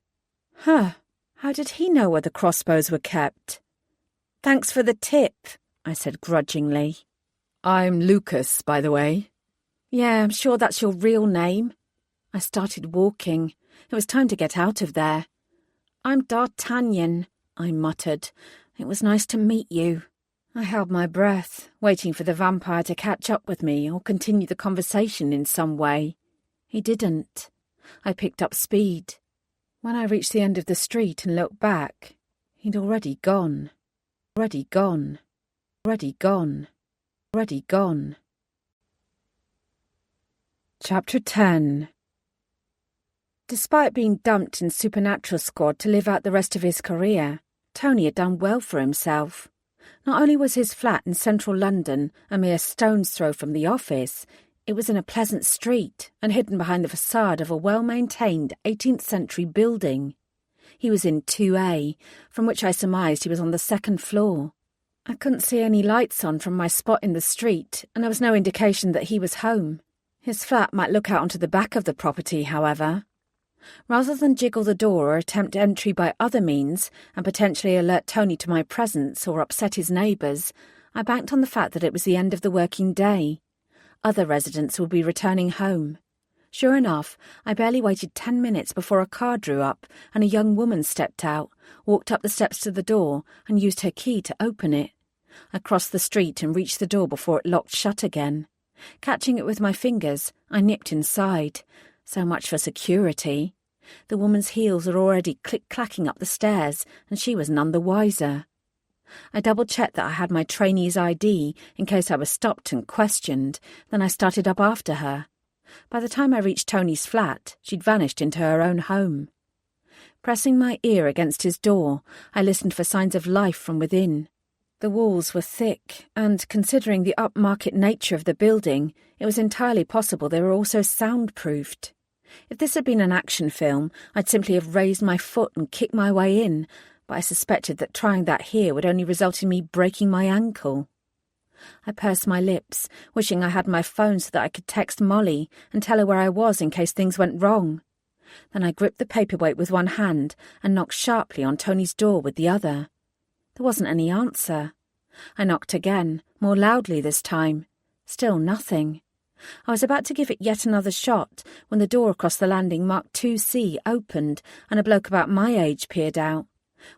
Huh. How did he know where the crossbows were kept? Thanks for the tip, I said grudgingly. I'm Lucas, by the way. Yeah, I'm sure that's your real name. I started walking. It was time to get out of there. I'm D'Artagnan, I muttered. It was nice to meet you. I held my breath, waiting for the vampire to catch up with me or continue the conversation in some way. He didn't. I picked up speed. When I reached the end of the street and looked back, he'd already gone. Already gone. Already gone. Already gone. Chapter 10. Despite being dumped in Supernatural Squad to live out the rest of his career, Tony had done well for himself. Not only was his flat in central London a mere stone's throw from the office, it was in a pleasant street and hidden behind the facade of a well-maintained 18th century building. He was in 2A, from which I surmised he was on the second floor. I couldn't see any lights on from my spot in the street, and there was no indication that he was home. His flat might look out onto the back of the property, however. Rather than jiggle the door or attempt entry by other means and potentially alert Tony to my presence or upset his neighbours, I banked on the fact that it was the end of the working day. Other residents would be returning home. Sure enough, I barely waited 10 minutes before a car drew up and a young woman stepped out, walked up the steps to the door and used her key to open it. I crossed the street and reached the door before it locked shut again. Catching it with my fingers, I nipped inside. So much for security. The woman's heels were already click-clacking up the stairs, and she was none the wiser. I double-checked that I had my trainee's ID in case I was stopped and questioned, then I started up after her. By the time I reached Tony's flat, she'd vanished into her own home. Pressing my ear against his door, I listened for signs of life from within. The walls were thick, and considering the upmarket nature of the building, it was entirely possible they were also soundproofed. If this had been an action film, I'd simply have raised my foot and kicked my way in, but I suspected that trying that here would only result in me breaking my ankle. I pursed my lips, wishing I had my phone so that I could text Molly and tell her where I was in case things went wrong. Then I gripped the paperweight with one hand and knocked sharply on Tony's door with the other. There wasn't any answer. I knocked again, more loudly this time. Still nothing. I was about to give it yet another shot when the door across the landing marked 2C opened and a bloke about my age peered out.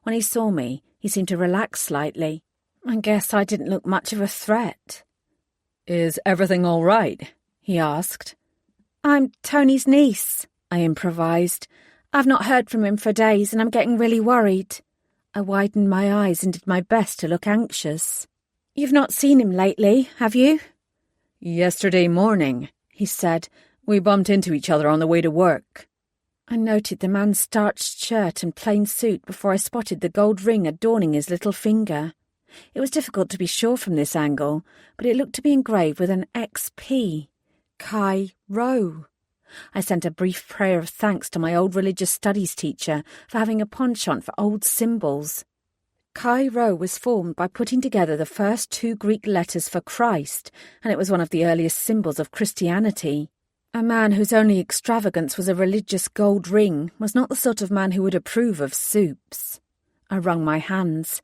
When he saw me, he seemed to relax slightly. I guess I didn't look much of a threat. "Is everything all right?" he asked. "I'm Tony's niece," I improvised. "I've not heard from him for days and I'm getting really worried." I widened my eyes and did my best to look anxious. "You've not seen him lately, have you?" "Yesterday morning," he said. "We bumped into each other on the way to work." I noted the man's starched shirt and plain suit before I spotted the gold ring adorning his little finger. It was difficult to be sure from this angle, but it looked to be engraved with an XP. Kai Rowe. I sent a brief prayer of thanks to my old religious studies teacher for having a penchant for old symbols. Chi Rho was formed by putting together the first two Greek letters for Christ, and it was one of the earliest symbols of Christianity. A man whose only extravagance was a religious gold ring was not the sort of man who would approve of soups. I wrung my hands.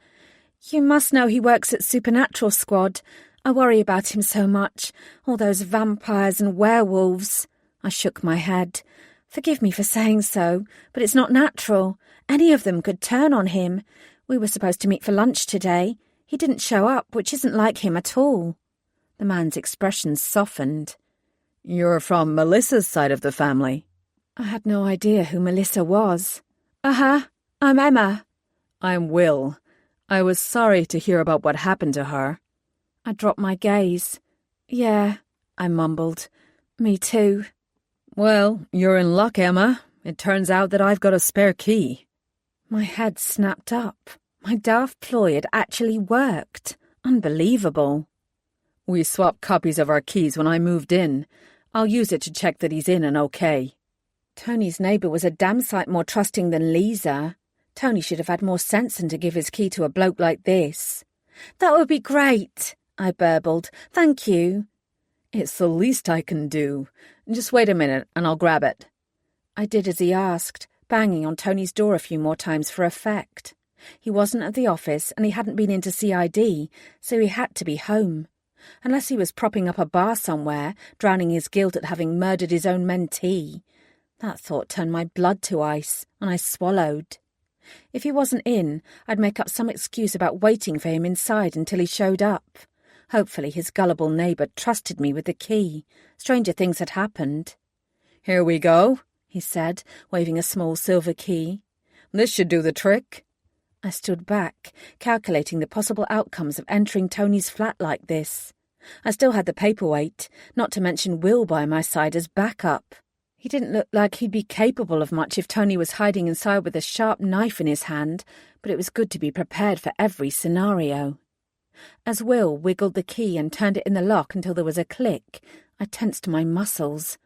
"You must know he works at Supernatural Squad. I worry about him so much. All those vampires and werewolves." I shook my head. "Forgive me for saying so, but it's not natural. Any of them could turn on him. We were supposed to meet for lunch today. He didn't show up, which isn't like him at all." The man's expression softened. "You're from Melissa's side of the family." I had no idea who Melissa was. "Uh-huh, I'm Emma." "I'm Will. I was sorry to hear about what happened to her." I dropped my gaze. "Yeah," I mumbled. "Me too." "Well, you're in luck, Emma. It turns out that I've got a spare key." My head snapped up. My daft ploy had actually worked. Unbelievable. "We swapped copies of our keys when I moved in. I'll use it to check that he's in and okay." Tony's neighbour was a damn sight more trusting than Lisa. Tony should have had more sense than to give his key to a bloke like this. "That would be great," I burbled. "Thank you." "It's the least I can do. Just wait a minute and I'll grab it." I did as he asked, banging on Tony's door a few more times for effect. He wasn't at the office and he hadn't been into CID, so he had to be home. Unless he was propping up a bar somewhere, drowning his guilt at having murdered his own mentee. That thought turned my blood to ice, and I swallowed. If he wasn't in, I'd make up some excuse about waiting for him inside until he showed up. Hopefully his gullible neighbour trusted me with the key. Stranger things had happened. "Here we go," he said, waving a small silver key. "This should do the trick." I stood back, calculating the possible outcomes of entering Tony's flat like this. I still had the paperweight, not to mention Will by my side as backup. He didn't look like he'd be capable of much if Tony was hiding inside with a sharp knife in his hand, but it was good to be prepared for every scenario. As Will wiggled the key and turned it in the lock until there was a click, I tensed my muscles.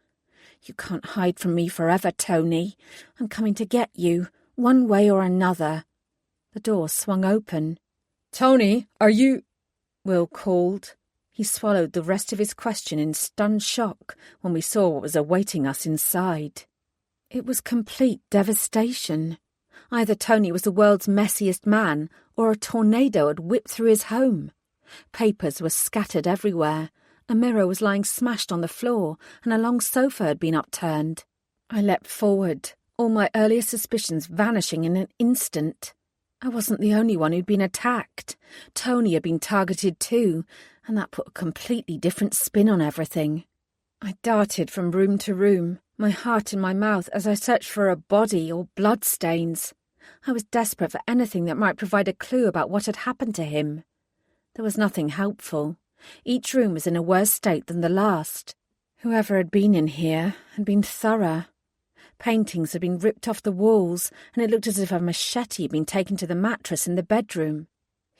You can't hide from me forever, Tony. I'm coming to get you, one way or another. The door swung open. Tony, are you... Will called. He swallowed the rest of his question in stunned shock when we saw what was awaiting us inside. It was complete devastation. Either Tony was the world's messiest man, or a tornado had whipped through his home. Papers were scattered everywhere. A mirror was lying smashed on the floor, and a long sofa had been upturned. I leapt forward, all my earlier suspicions vanishing in an instant. I wasn't the only one who'd been attacked. Tony had been targeted too, and that put a completely different spin on everything. I darted from room to room, my heart in my mouth as I searched for a body or bloodstains. I was desperate for anything that might provide a clue about what had happened to him. There was nothing helpful. Each room was in a worse state than the last. Whoever had been in here had been thorough. Paintings had been ripped off the walls, and it looked as if a machete had been taken to the mattress in the bedroom.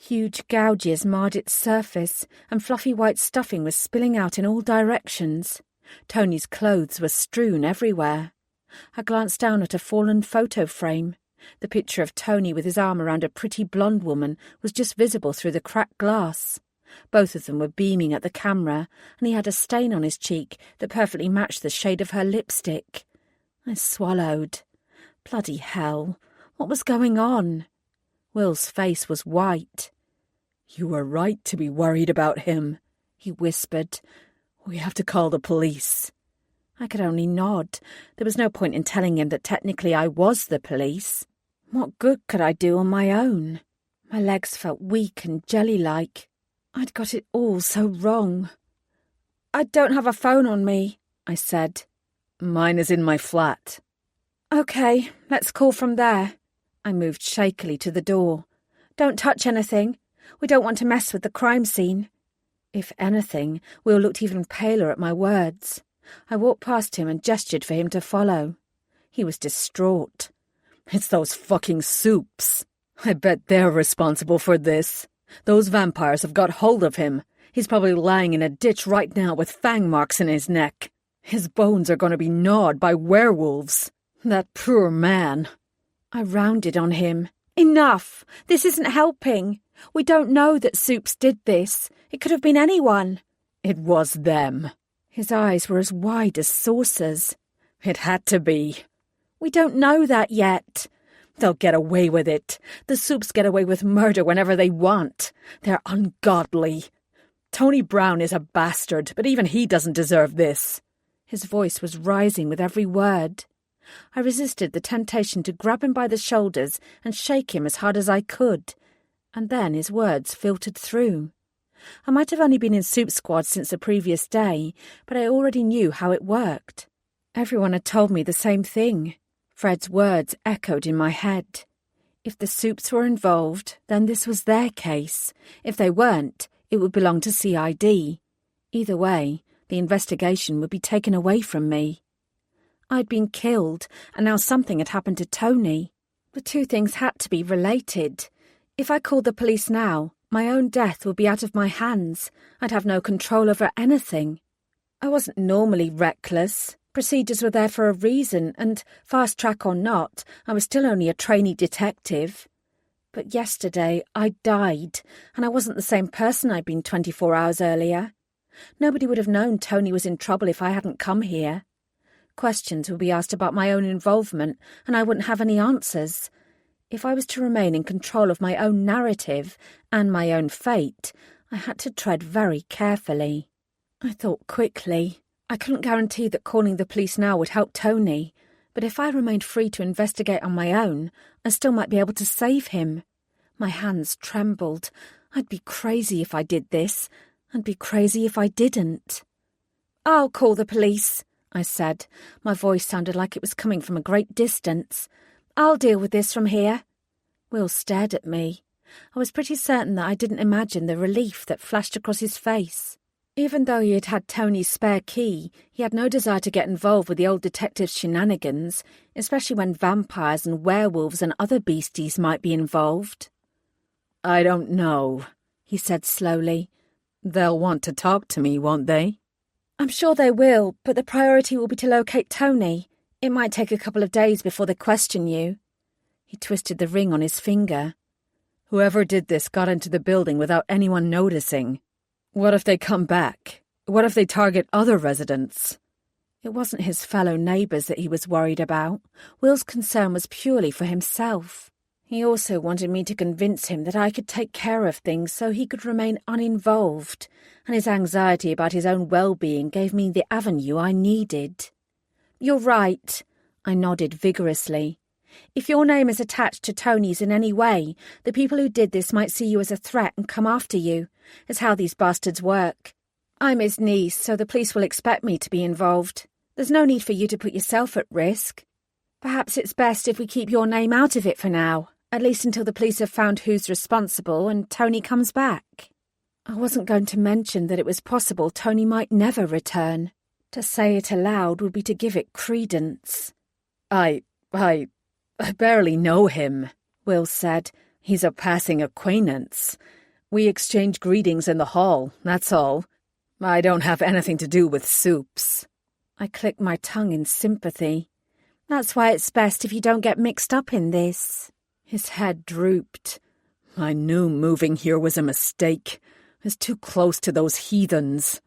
Huge gouges marred its surface, and fluffy white stuffing was spilling out in all directions. Tony's clothes were strewn everywhere. I glanced down at a fallen photo frame. The picture of Tony with his arm around a pretty blonde woman was just visible through the cracked glass. Both of them were beaming at the camera, and he had a stain on his cheek that perfectly matched the shade of her lipstick. I swallowed. Bloody hell, what was going on? Will's face was white. You were right to be worried about him, he whispered. We have to call the police. I could only nod. There was no point in telling him that technically I was the police. What good could I do on my own? My legs felt weak and jelly-like. I'd got it all so wrong. I don't have a phone on me, I said. Mine is in my flat. OK, let's call from there. I moved shakily to the door. Don't touch anything. We don't want to mess with the crime scene. If anything, Will looked even paler at my words. I walked past him and gestured for him to follow. He was distraught. It's those fucking Soups. I bet they're responsible for this. Those vampires have got hold of him. He's probably lying in a ditch right now with fang marks in his neck. His bones are going to be gnawed by werewolves. That poor man. I rounded on him. Enough! This isn't helping. We don't know that Soups did this. It could have been anyone. It was them. His eyes were as wide as saucers. It had to be. We don't know that yet. They'll get away with it. The Soups get away with murder whenever they want. They're ungodly. Tony Brown is a bastard, but even he doesn't deserve this. His voice was rising with every word. I resisted the temptation to grab him by the shoulders and shake him as hard as I could. And then his words filtered through. I might have only been in Soup Squad since the previous day, but I already knew how it worked. Everyone had told me the same thing. Fred's words echoed in my head. If the Soups were involved, then this was their case. If they weren't, it would belong to CID. Either way, the investigation would be taken away from me. I'd been killed, and now something had happened to Tony. The two things had to be related. If I called the police now, my own death would be out of my hands. I'd have no control over anything. I wasn't normally reckless. Procedures were there for a reason, and fast track or not, I was still only a trainee detective. But yesterday I died, and I wasn't the same person I'd been 24 hours earlier. Nobody would have known Tony was in trouble if I hadn't come here. Questions would be asked about my own involvement, and I wouldn't have any answers. If I was to remain in control of my own narrative and my own fate, I had to tread very carefully. I thought quickly. I couldn't guarantee that calling the police now would help Tony, but if I remained free to investigate on my own, I still might be able to save him. My hands trembled. I'd be crazy if I did this. I'd be crazy if I didn't. I'll call the police, I said. My voice sounded like it was coming from a great distance. I'll deal with this from here. Will stared at me. I was pretty certain that I didn't imagine the relief that flashed across his face. Even though he had had Tony's spare key, he had no desire to get involved with the old detective's shenanigans, especially when vampires and werewolves and other beasties might be involved. I don't know, he said slowly. They'll want to talk to me, won't they? I'm sure they will, but the priority will be to locate Tony. It might take a couple of days before they question you. He twisted the ring on his finger. Whoever did this got into the building without anyone noticing. What if they come back? What if they target other residents? It wasn't his fellow neighbours that he was worried about. Will's concern was purely for himself. He also wanted me to convince him that I could take care of things so he could remain uninvolved, and his anxiety about his own well-being gave me the avenue I needed. You're right, I nodded vigorously. If your name is attached to Tony's in any way, the people who did this might see you as a threat and come after you. It's how these bastards work. I'm his niece, so the police will expect me to be involved. There's no need for you to put yourself at risk. Perhaps it's best if we keep your name out of it for now, at least until the police have found who's responsible and Tony comes back. I wasn't going to mention that it was possible Tony might never return. To say it aloud would be to give it credence. I barely know him, Will said. He's a passing acquaintance. We exchange greetings in the hall, that's all. I don't have anything to do with soups. I clicked my tongue in sympathy. That's why it's best if you don't get mixed up in this. His head drooped. I knew moving here was a mistake. I was too close to those heathens.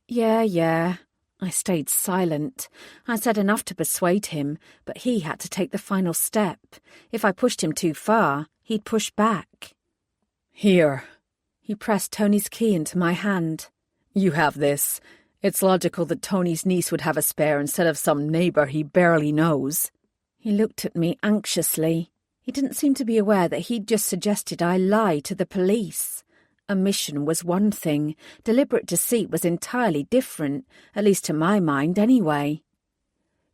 Yeah. I stayed silent. I said enough to persuade him, but he had to take the final step. If I pushed him too far, he'd push back. Here. He pressed Tony's key into my hand. You have this. It's logical that Tony's niece would have a spare instead of some neighbour he barely knows. He looked at me anxiously. He didn't seem to be aware that he'd just suggested I lie to the police. Omission was one thing. Deliberate deceit was entirely different, at least to my mind anyway.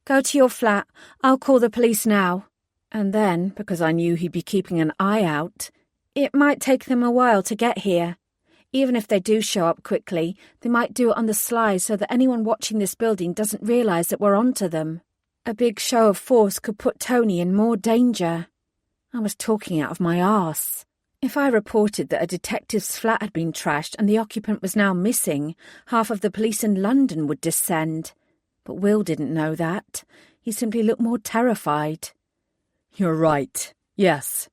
Go to your flat. I'll call the police now. And then, because I knew he'd be keeping an eye out, it might take them a while to get here. Even if they do show up quickly, they might do it on the sly so that anyone watching this building doesn't realise that we're onto them. A big show of force could put Tony in more danger. I was talking out of my arse. If I reported that a detective's flat had been trashed and the occupant was now missing, half of the police in London would descend. But Will didn't know that. He simply looked more terrified. You're right. Yes.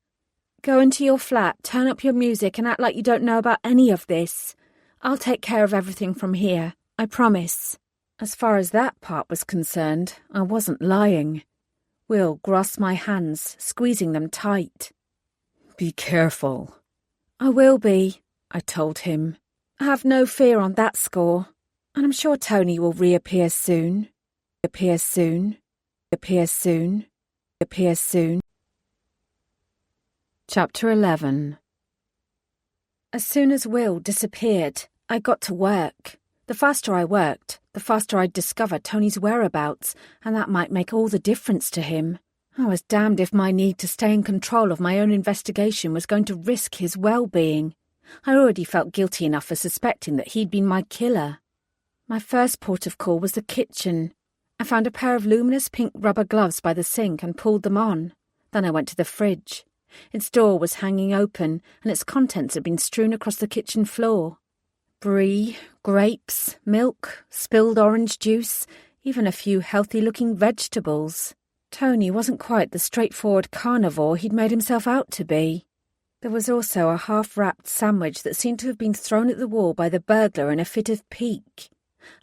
Go into your flat, turn up your music and act like you don't know about any of this. I'll take care of everything from here, I promise. As far as that part was concerned, I wasn't lying. Will grasped my hands, squeezing them tight. Be careful. I will be, I told him. I have no fear on that score. And I'm sure Tony will reappear soon. Appear soon. Appear soon. Appear soon. Chapter 11. As soon as Will disappeared, I got to work. The faster I worked, the faster I'd discover Tony's whereabouts, and that might make all the difference to him. I was damned if my need to stay in control of my own investigation was going to risk his well-being. I already felt guilty enough for suspecting that he'd been my killer. My first port of call was the kitchen. I found a pair of luminous pink rubber gloves by the sink and pulled them on. Then I went to the fridge. Its door was hanging open, and its contents had been strewn across the kitchen floor. Brie, grapes, milk, spilled orange juice, even a few healthy-looking vegetables. Tony wasn't quite the straightforward carnivore he'd made himself out to be. There was also a half-wrapped sandwich that seemed to have been thrown at the wall by the burglar in a fit of pique.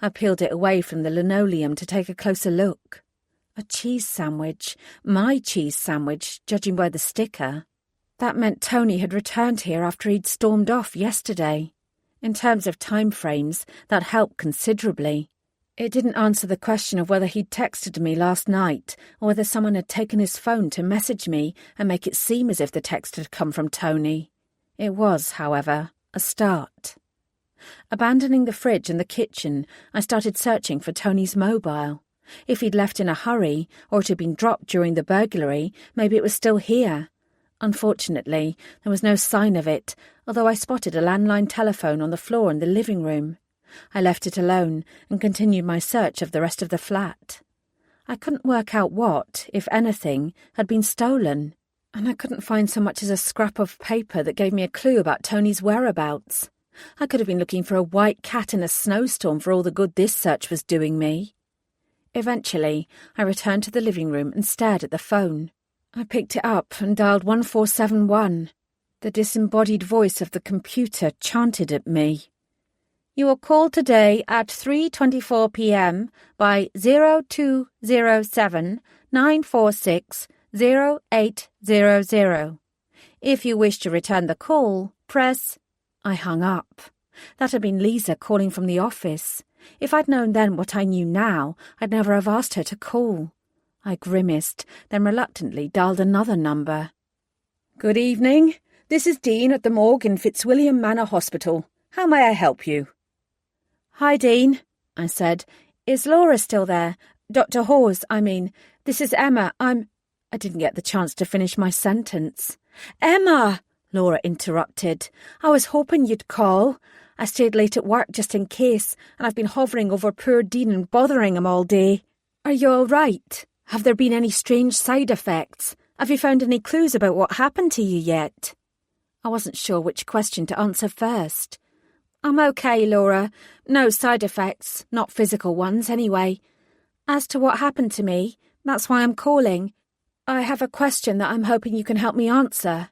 I peeled it away from the linoleum to take a closer look. A cheese sandwich. My cheese sandwich, judging by the sticker. That meant Tony had returned here after he'd stormed off yesterday. In terms of time frames, that helped considerably. It didn't answer the question of whether he'd texted me last night, or whether someone had taken his phone to message me and make it seem as if the text had come from Tony. It was, however, a start. Abandoning the fridge and the kitchen, I started searching for Tony's mobile. If he'd left in a hurry, or it had been dropped during the burglary, maybe it was still here. Unfortunately, there was no sign of it, although I spotted a landline telephone on the floor in the living room. I left it alone and continued my search of the rest of the flat. I couldn't work out what, if anything, had been stolen, and I couldn't find so much as a scrap of paper that gave me a clue about Tony's whereabouts. I could have been looking for a white cat in a snowstorm for all the good this search was doing me. Eventually, I returned to the living room and stared at the phone. I picked it up and dialed 1471. The disembodied voice of the computer chanted at me. You were called today at 3:24 p.m. by 0207 946 0800. If you wish to return the call, press... I hung up. That had been Lisa calling from the office. If I'd known then what I knew now, I'd never have asked her to call. I grimaced, then reluctantly dialed another number. Good evening. This is Dean at the morgue in Fitzwilliam Manor Hospital. How may I help you? Hi, Dean, I said. Is Laura still there? Dr. Hawes, I mean. This is Emma. I didn't get the chance to finish my sentence. Emma! Laura interrupted. I was hoping you'd call. I stayed late at work just in case, and I've been hovering over poor Dean and bothering him all day. Are you all right? Have there been any strange side effects? Have you found any clues about what happened to you yet? I wasn't sure which question to answer first. I'm okay, Laura. No side effects, not physical ones anyway. As to what happened to me, that's why I'm calling. I have a question that I'm hoping you can help me answer.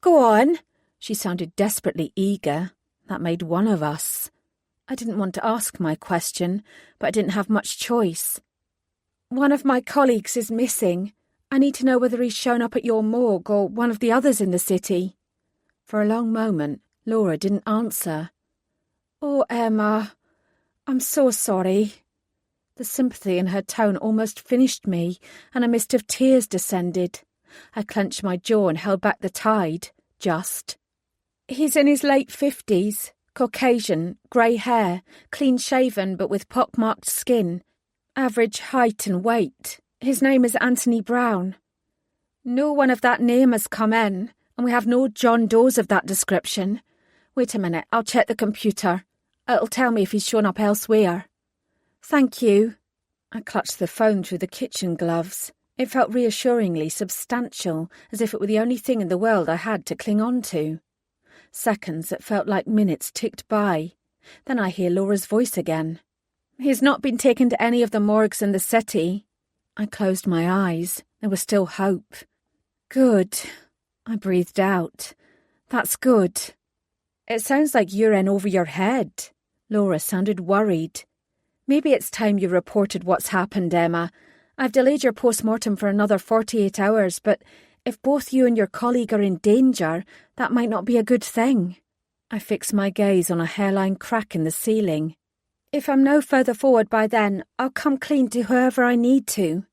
Go on. She sounded desperately eager. That made one of us. I didn't want to ask my question, but I didn't have much choice. One of my colleagues is missing. I need to know whether he's shown up at your morgue or one of the others in the city. For a long moment, Laura didn't answer. Oh, Emma, I'm so sorry. The sympathy in her tone almost finished me, and a mist of tears descended. I clenched my jaw and held back the tide, just. He's in his late 50s, Caucasian, grey hair, clean-shaven but with pock-marked skin, average height and weight. His name is Anthony Brown. No one of that name has come in, and we have no John Does of that description. Wait a minute, I'll check the computer. It'll tell me if he's shown up elsewhere. Thank you. I clutched the phone through the kitchen gloves. It felt reassuringly substantial, as if it were the only thing in the world I had to cling on to. Seconds that felt like minutes ticked by. Then I hear Laura's voice again. He's not been taken to any of the morgues in the city. I closed my eyes. There was still hope. Good. I breathed out. That's good. It sounds like you're in over your head. Laura sounded worried. Maybe it's time you reported what's happened, Emma. I've delayed your post-mortem for another 48 hours, but if both you and your colleague are in danger, that might not be a good thing. I fixed my gaze on a hairline crack in the ceiling. If I'm no further forward by then, I'll come clean to whoever I need to.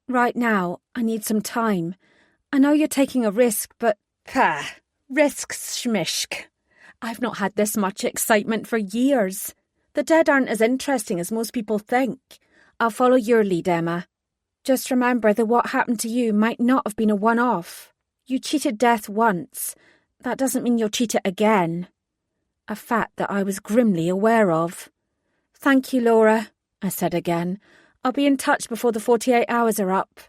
Right now, I need some time. I know you're taking a risk, but... Risks, schmishk. I've not had this much excitement for years. The dead aren't as interesting as most people think. I'll follow your lead, Emma. Just remember that what happened to you might not have been a one-off. You cheated death once. That doesn't mean you'll cheat it again. A fact that I was grimly aware of. Thank you, Laura, I said again. I'll be in touch before the 48 hours are up.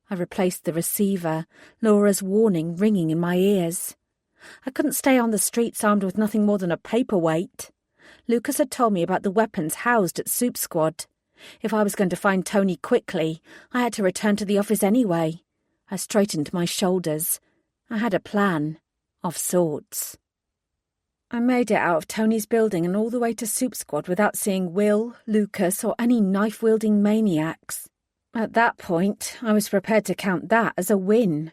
I replaced the receiver, Laura's warning ringing in my ears. I couldn't stay on the streets armed with nothing more than a paperweight. Lucas had told me about the weapons housed at Soup Squad. If I was going to find Tony quickly, I had to return to the office anyway. I straightened my shoulders. I had a plan, of sorts. I made it out of Tony's building and all the way to Soup Squad without seeing Will, Lucas, or any knife-wielding maniacs. At that point, I was prepared to count that as a win.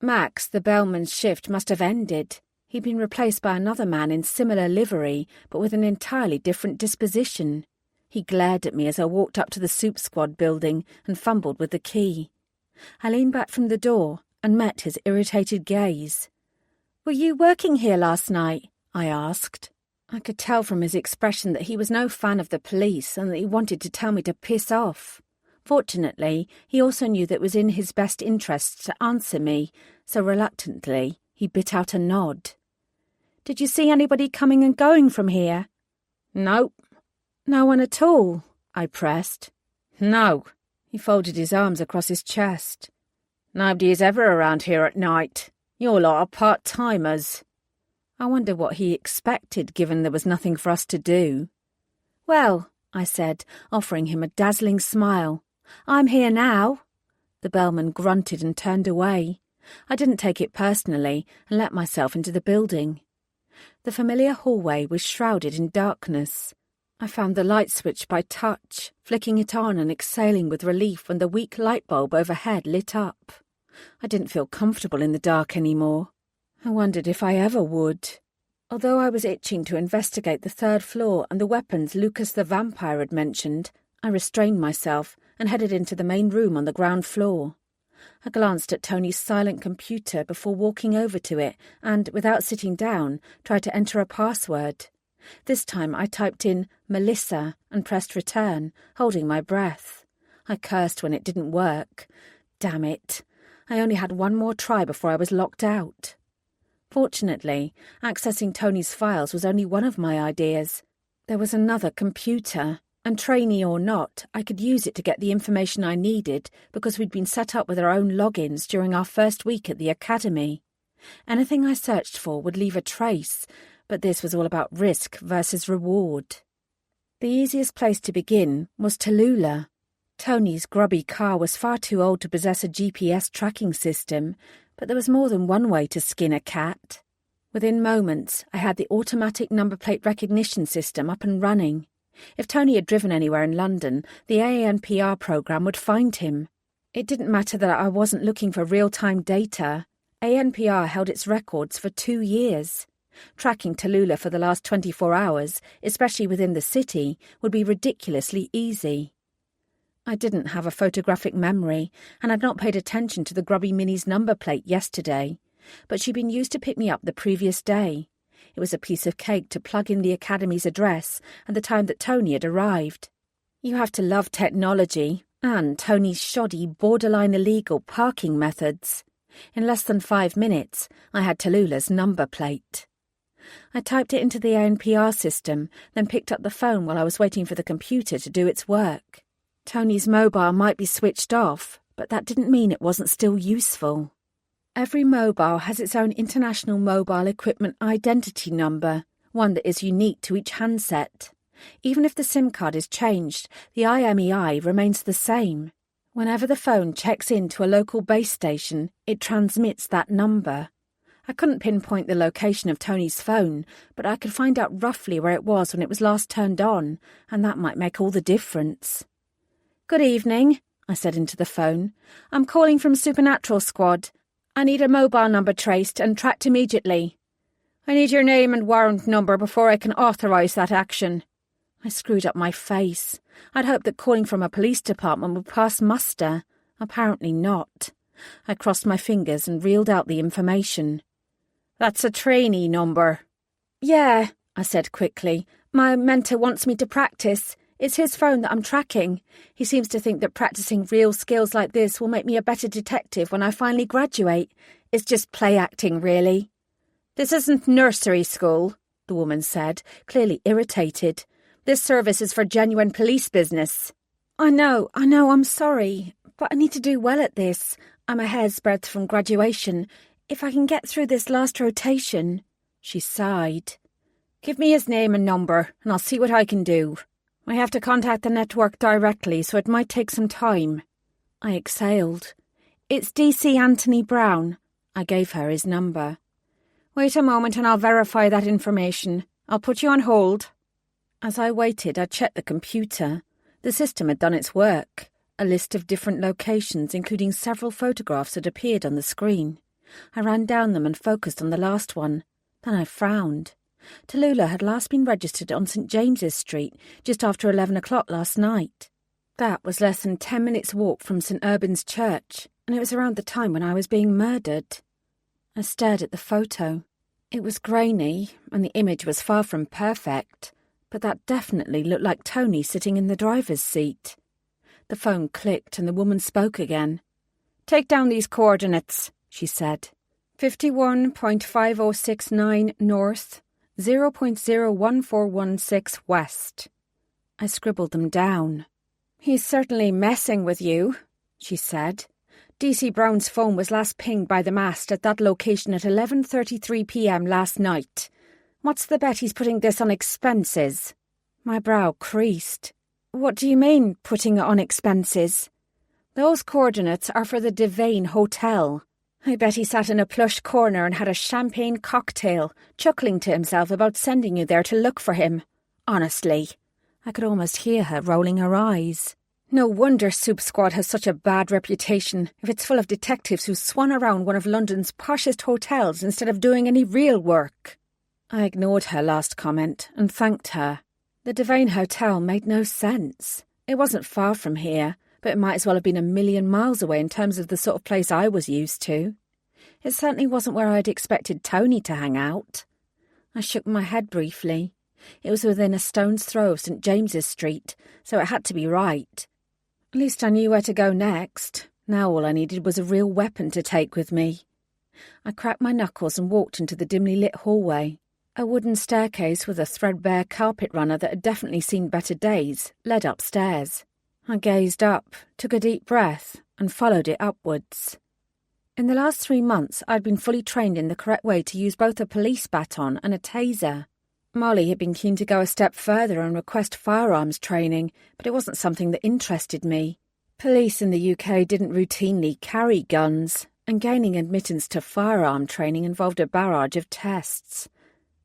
Max, the bellman's shift, must have ended. He'd been replaced by another man in similar livery, but with an entirely different disposition. He glared at me as I walked up to the Soup Squad building and fumbled with the key. I leaned back from the door and met his irritated gaze. "Were you working here last night?" I asked. I could tell from his expression that he was no fan of the police and that he wanted to tell me to piss off. Fortunately, he also knew that it was in his best interests to answer me, so reluctantly he bit out a nod. "Did you see anybody coming and going from here?" "Nope." No one at all, I pressed. No. He folded his arms across his chest. Nobody is ever around here at night. You're a lot of part-timers. I wondered what he expected, given there was nothing for us to do. Well, I said, offering him a dazzling smile. I'm here now. The bellman grunted and turned away. I didn't take it personally and let myself into the building. The familiar hallway was shrouded in darkness. I found the light switch by touch, flicking it on and exhaling with relief when the weak light bulb overhead lit up. I didn't feel comfortable in the dark anymore. I wondered if I ever would. Although I was itching to investigate the third floor and the weapons Lucas the vampire had mentioned, I restrained myself and headed into the main room on the ground floor. I glanced at Tony's silent computer before walking over to it and, without sitting down, tried to enter a password. This time I typed in Melissa and pressed return, holding my breath. I cursed when it didn't work. Damn it. I only had one more try before I was locked out. Fortunately, accessing Tony's files was only one of my ideas. There was another computer, and trainee or not, I could use it to get the information I needed because we'd been set up with our own logins during our first week at the academy. Anything I searched for would leave a trace, but this was all about risk versus reward. The easiest place to begin was Tallulah. Tony's grubby car was far too old to possess a GPS tracking system, but there was more than one way to skin a cat. Within moments, I had the automatic number plate recognition system up and running. If Tony had driven anywhere in London, the ANPR program would find him. It didn't matter that I wasn't looking for real-time data. ANPR held its records for 2 years. Tracking Tallulah for the last 24 hours, especially within the city, would be ridiculously easy. I didn't have a photographic memory, and had not paid attention to the grubby Minnie's number plate yesterday, but she'd been used to pick me up the previous day. It was a piece of cake to plug in the academy's address and the time that Tony had arrived. You have to love technology, and Tony's shoddy, borderline illegal parking methods. In less than 5 minutes, I had Tallulah's number plate. I typed it into the ANPR system, then picked up the phone while I was waiting for the computer to do its work. Tony's mobile might be switched off, but that didn't mean it wasn't still useful. Every mobile has its own International Mobile Equipment Identity Number, one that is unique to each handset. Even if the SIM card is changed, the IMEI remains the same. Whenever the phone checks into a local base station, it transmits that number. I couldn't pinpoint the location of Tony's phone, but I could find out roughly where it was when it was last turned on, and that might make all the difference. "Good evening," I said into the phone. "I'm calling from Supernatural Squad. I need a mobile number traced and tracked immediately. I need your name and warrant number before I can authorise that action." I screwed up my face. I'd hoped that calling from a police department would pass muster. Apparently not. I crossed my fingers and reeled out the information. "That's a trainee number." "Yeah," I said quickly. "My mentor wants me to practice. It's his phone that I'm tracking. He seems to think that practicing real skills like this will make me a better detective when I finally graduate. It's just play acting, really." "This isn't nursery school," the woman said, clearly irritated. "This service is for genuine police business." I know, I'm sorry, but I need to do well at this. I'm a hair's breadth from graduation. If I can get through this last rotation." She sighed. "Give me his name and number, and I'll see what I can do. I have to contact the network directly, so it might take some time." I exhaled. "It's DC Anthony Brown." I gave her his number. "Wait a moment and I'll verify that information. I'll put you on hold." As I waited, I checked the computer. The system had done its work. A list of different locations, including several photographs, had appeared on the screen. I ran down them and focused on the last one. Then I frowned. Tallulah had last been registered on St. James's Street just after 11 o'clock last night. That was less than 10 minutes' walk from St. Urban's Church, and it was around the time when I was being murdered. I stared at the photo. It was grainy, and the image was far from perfect, but that definitely looked like Tony sitting in the driver's seat. The phone clicked and the woman spoke again. "Take down these coordinates," she said. 51.5069 north, 0.01416 west. I scribbled them down. "He's certainly messing with you," she said. "DC Brown's phone was last pinged by the mast at that location at 11:33 p.m. last night. What's the bet he's putting this on expenses?" My brow creased. "What do you mean, putting it on expenses?" "Those coordinates are for the Devane Hotel. I bet he sat in a plush corner and had a champagne cocktail, chuckling to himself about sending you there to look for him. Honestly." I could almost hear her rolling her eyes. "No wonder Soup Squad has such a bad reputation if it's full of detectives who swan around one of London's poshest hotels instead of doing any real work." I ignored her last comment and thanked her. The Devane Hotel made no sense. It wasn't far from here, but it might as well have been a million miles away in terms of the sort of place I was used to. It certainly wasn't where I'd expected Tony to hang out. I shook my head briefly. It was within a stone's throw of St. James's Street, so it had to be right. At least I knew where to go next. Now all I needed was a real weapon to take with me. I cracked my knuckles and walked into the dimly lit hallway. A wooden staircase with a threadbare carpet runner that had definitely seen better days led upstairs. I gazed up, took a deep breath, and followed it upwards. In the last 3 months, I'd been fully trained in the correct way to use both a police baton and a taser. Molly had been keen to go a step further and request firearms training, but it wasn't something that interested me. Police in the UK didn't routinely carry guns, and gaining admittance to firearm training involved a barrage of tests.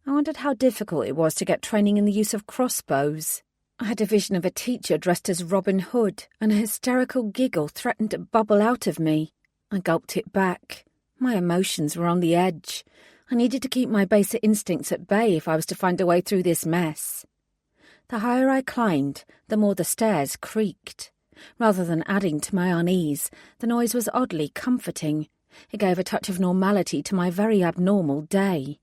I wondered how difficult it was to get training in the use of crossbows. I had a vision of a teacher dressed as Robin Hood, and a hysterical giggle threatened to bubble out of me. I gulped it back. My emotions were on the edge. I needed to keep my basic instincts at bay if I was to find a way through this mess. The higher I climbed, the more the stairs creaked. Rather than adding to my unease, the noise was oddly comforting. It gave a touch of normality to my very abnormal day.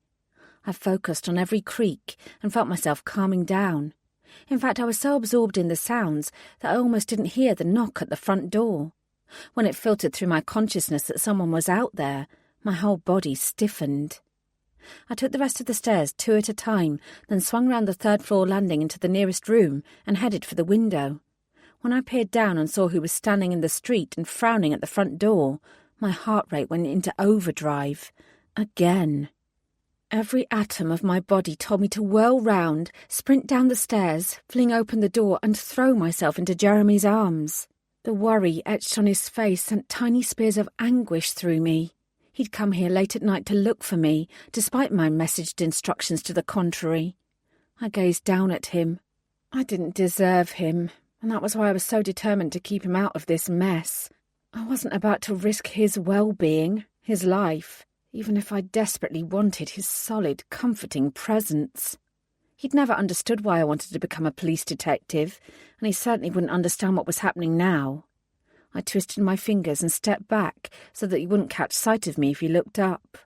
I focused on every creak and felt myself calming down. In fact, I was so absorbed in the sounds that I almost didn't hear the knock at the front door. When it filtered through my consciousness that someone was out there, my whole body stiffened. I took the rest of the stairs 2 at a time, then swung round the 3rd-floor landing into the nearest room and headed for the window. When I peered down and saw who was standing in the street and frowning at the front door, my heart rate went into overdrive. Again. Every atom of my body told me to whirl round, sprint down the stairs, fling open the door and throw myself into Jeremy's arms. The worry etched on his face sent tiny spears of anguish through me. He'd come here late at night to look for me, despite my messaged instructions to the contrary. I gazed down at him. I didn't deserve him, and that was why I was so determined to keep him out of this mess. I wasn't about to risk his well-being, his life, even if I desperately wanted his solid, comforting presence. He'd never understood why I wanted to become a police detective, and he certainly wouldn't understand what was happening now. I twisted my fingers and stepped back so that he wouldn't catch sight of me if he looked up.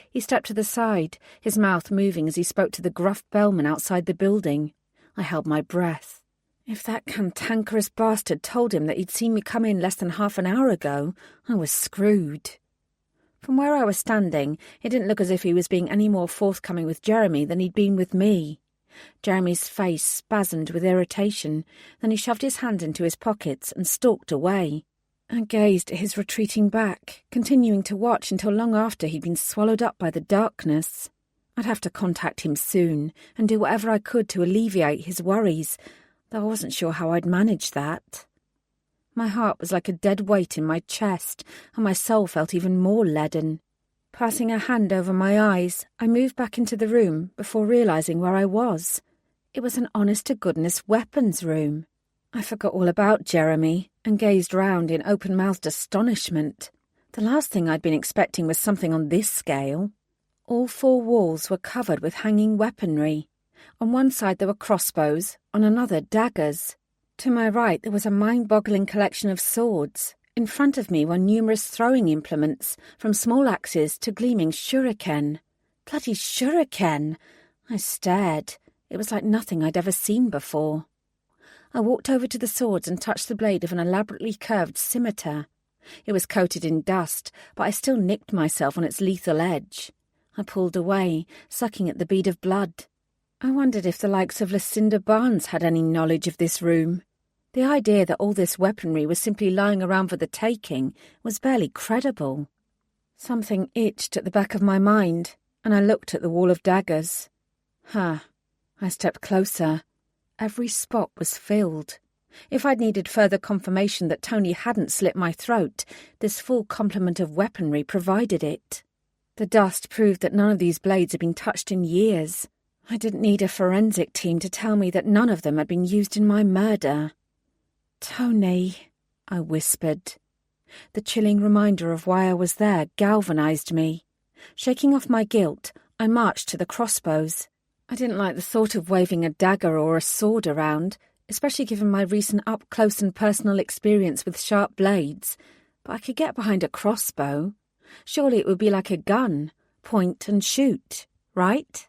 He stepped to the side, his mouth moving as he spoke to the gruff bellman outside the building. I held my breath. If that cantankerous bastard told him that he'd seen me come in less than half an hour ago, I was screwed. From where I was standing, it didn't look as if he was being any more forthcoming with Jeremy than he'd been with me. Jeremy's face spasmed with irritation, then he shoved his hands into his pockets and stalked away. I gazed at his retreating back, continuing to watch until long after he'd been swallowed up by the darkness. I'd have to contact him soon and do whatever I could to alleviate his worries, though I wasn't sure how I'd manage that. My heart was like a dead weight in my chest, and my soul felt even more leaden. Passing a hand over my eyes, I moved back into the room before realising where I was. It was an honest-to-goodness weapons room. I forgot all about Jeremy and gazed round in open-mouthed astonishment. The last thing I'd been expecting was something on this scale. All 4 walls were covered with hanging weaponry. On one side there were crossbows, on another daggers. To my right there was a mind-boggling collection of swords. In front of me were numerous throwing implements, from small axes to gleaming shuriken. Bloody shuriken! I stared. It was like nothing I'd ever seen before. I walked over to the swords and touched the blade of an elaborately curved scimitar. It was coated in dust, but I still nicked myself on its lethal edge. I pulled away, sucking at the bead of blood. I wondered if the likes of Lucinda Barnes had any knowledge of this room. The idea that all this weaponry was simply lying around for the taking was barely credible. Something itched at the back of my mind, and I looked at the wall of daggers. I stepped closer. Every spot was filled. If I'd needed further confirmation that Tony hadn't slit my throat, this full complement of weaponry provided it. The dust proved that none of these blades had been touched in years. I didn't need a forensic team to tell me that none of them had been used in my murder. "Tony," I whispered. The chilling reminder of why I was there galvanized me. Shaking off my guilt, I marched to the crossbows. I didn't like the thought of waving a dagger or a sword around, especially given my recent up-close and personal experience with sharp blades, but I could get behind a crossbow. Surely it would be like a gun, point and shoot, right?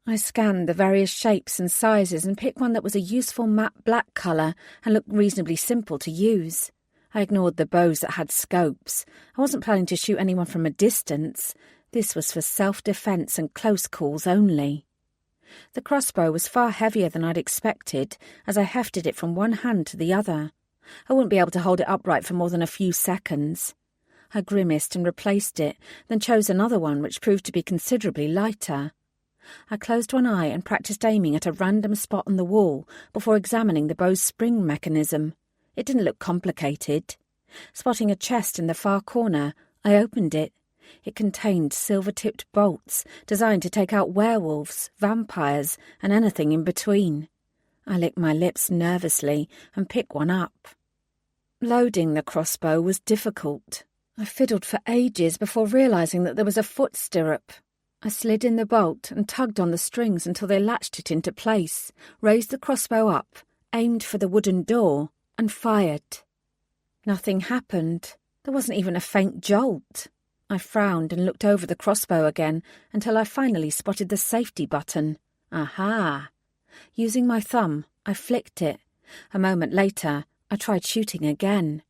I scanned the various shapes and sizes and picked one that was a useful matte black colour and looked reasonably simple to use. I ignored the bows that had scopes. I wasn't planning to shoot anyone from a distance. This was for self-defence and close calls only. The crossbow was far heavier than I'd expected as I hefted it from one hand to the other. I wouldn't be able to hold it upright for more than a few seconds. I grimaced and replaced it, then chose another one which proved to be considerably lighter. I closed one eye and practiced aiming at a random spot on the wall before examining the bow's spring mechanism. It didn't look complicated. Spotting a chest in the far corner, I opened it. It contained silver-tipped bolts designed to take out werewolves, vampires, and anything in between. I licked my lips nervously and picked one up. Loading the crossbow was difficult. I fiddled for ages before realising that there was a foot stirrup. I slid in the bolt and tugged on the strings until they latched it into place, raised the crossbow up, aimed for the wooden door, and fired. Nothing happened. There wasn't even a faint jolt. I frowned and looked over the crossbow again until I finally spotted the safety button. Aha! Using my thumb, I flicked it. A moment later, I tried shooting again.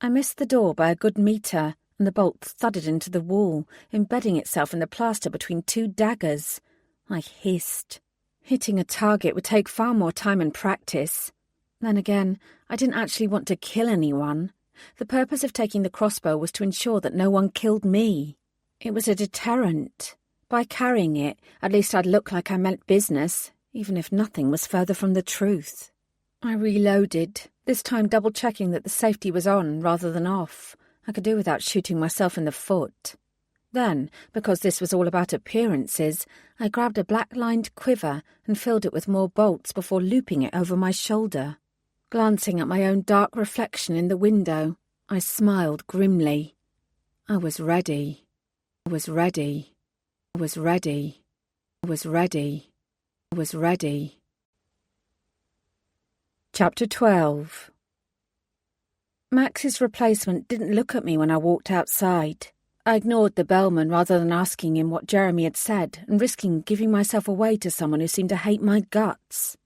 I missed the door by a good metre, and the bolt thudded into the wall, embedding itself in the plaster between two daggers. I hissed. Hitting a target would take far more time and practice. Then again, I didn't actually want to kill anyone. The purpose of taking the crossbow was to ensure that no one killed me. It was a deterrent. By carrying it, at least I'd look like I meant business, even if nothing was further from the truth. I reloaded, this time double-checking that the safety was on rather than off. I could do without shooting myself in the foot. Then, because this was all about appearances, I grabbed a black-lined quiver and filled it with more bolts before looping it over my shoulder. Glancing at my own dark reflection in the window, I smiled grimly. I was ready. I was ready. I was ready. I was ready. I was ready. Chapter 12. Max's replacement didn't look at me when I walked outside. I ignored the bellman rather than asking him what Jeremy had said and risking giving myself away to someone who seemed to hate my guts.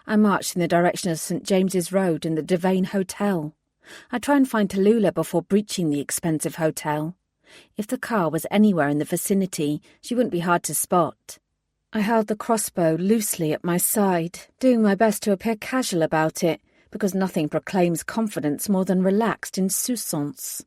I marched in the direction of St. James's Road and the Devane Hotel. I'd try and find Tallulah before breaching the expensive hotel. If the car was anywhere in the vicinity, she wouldn't be hard to spot. I held the crossbow loosely at my side, doing my best to appear casual about it, because nothing proclaims confidence more than relaxed insouciance.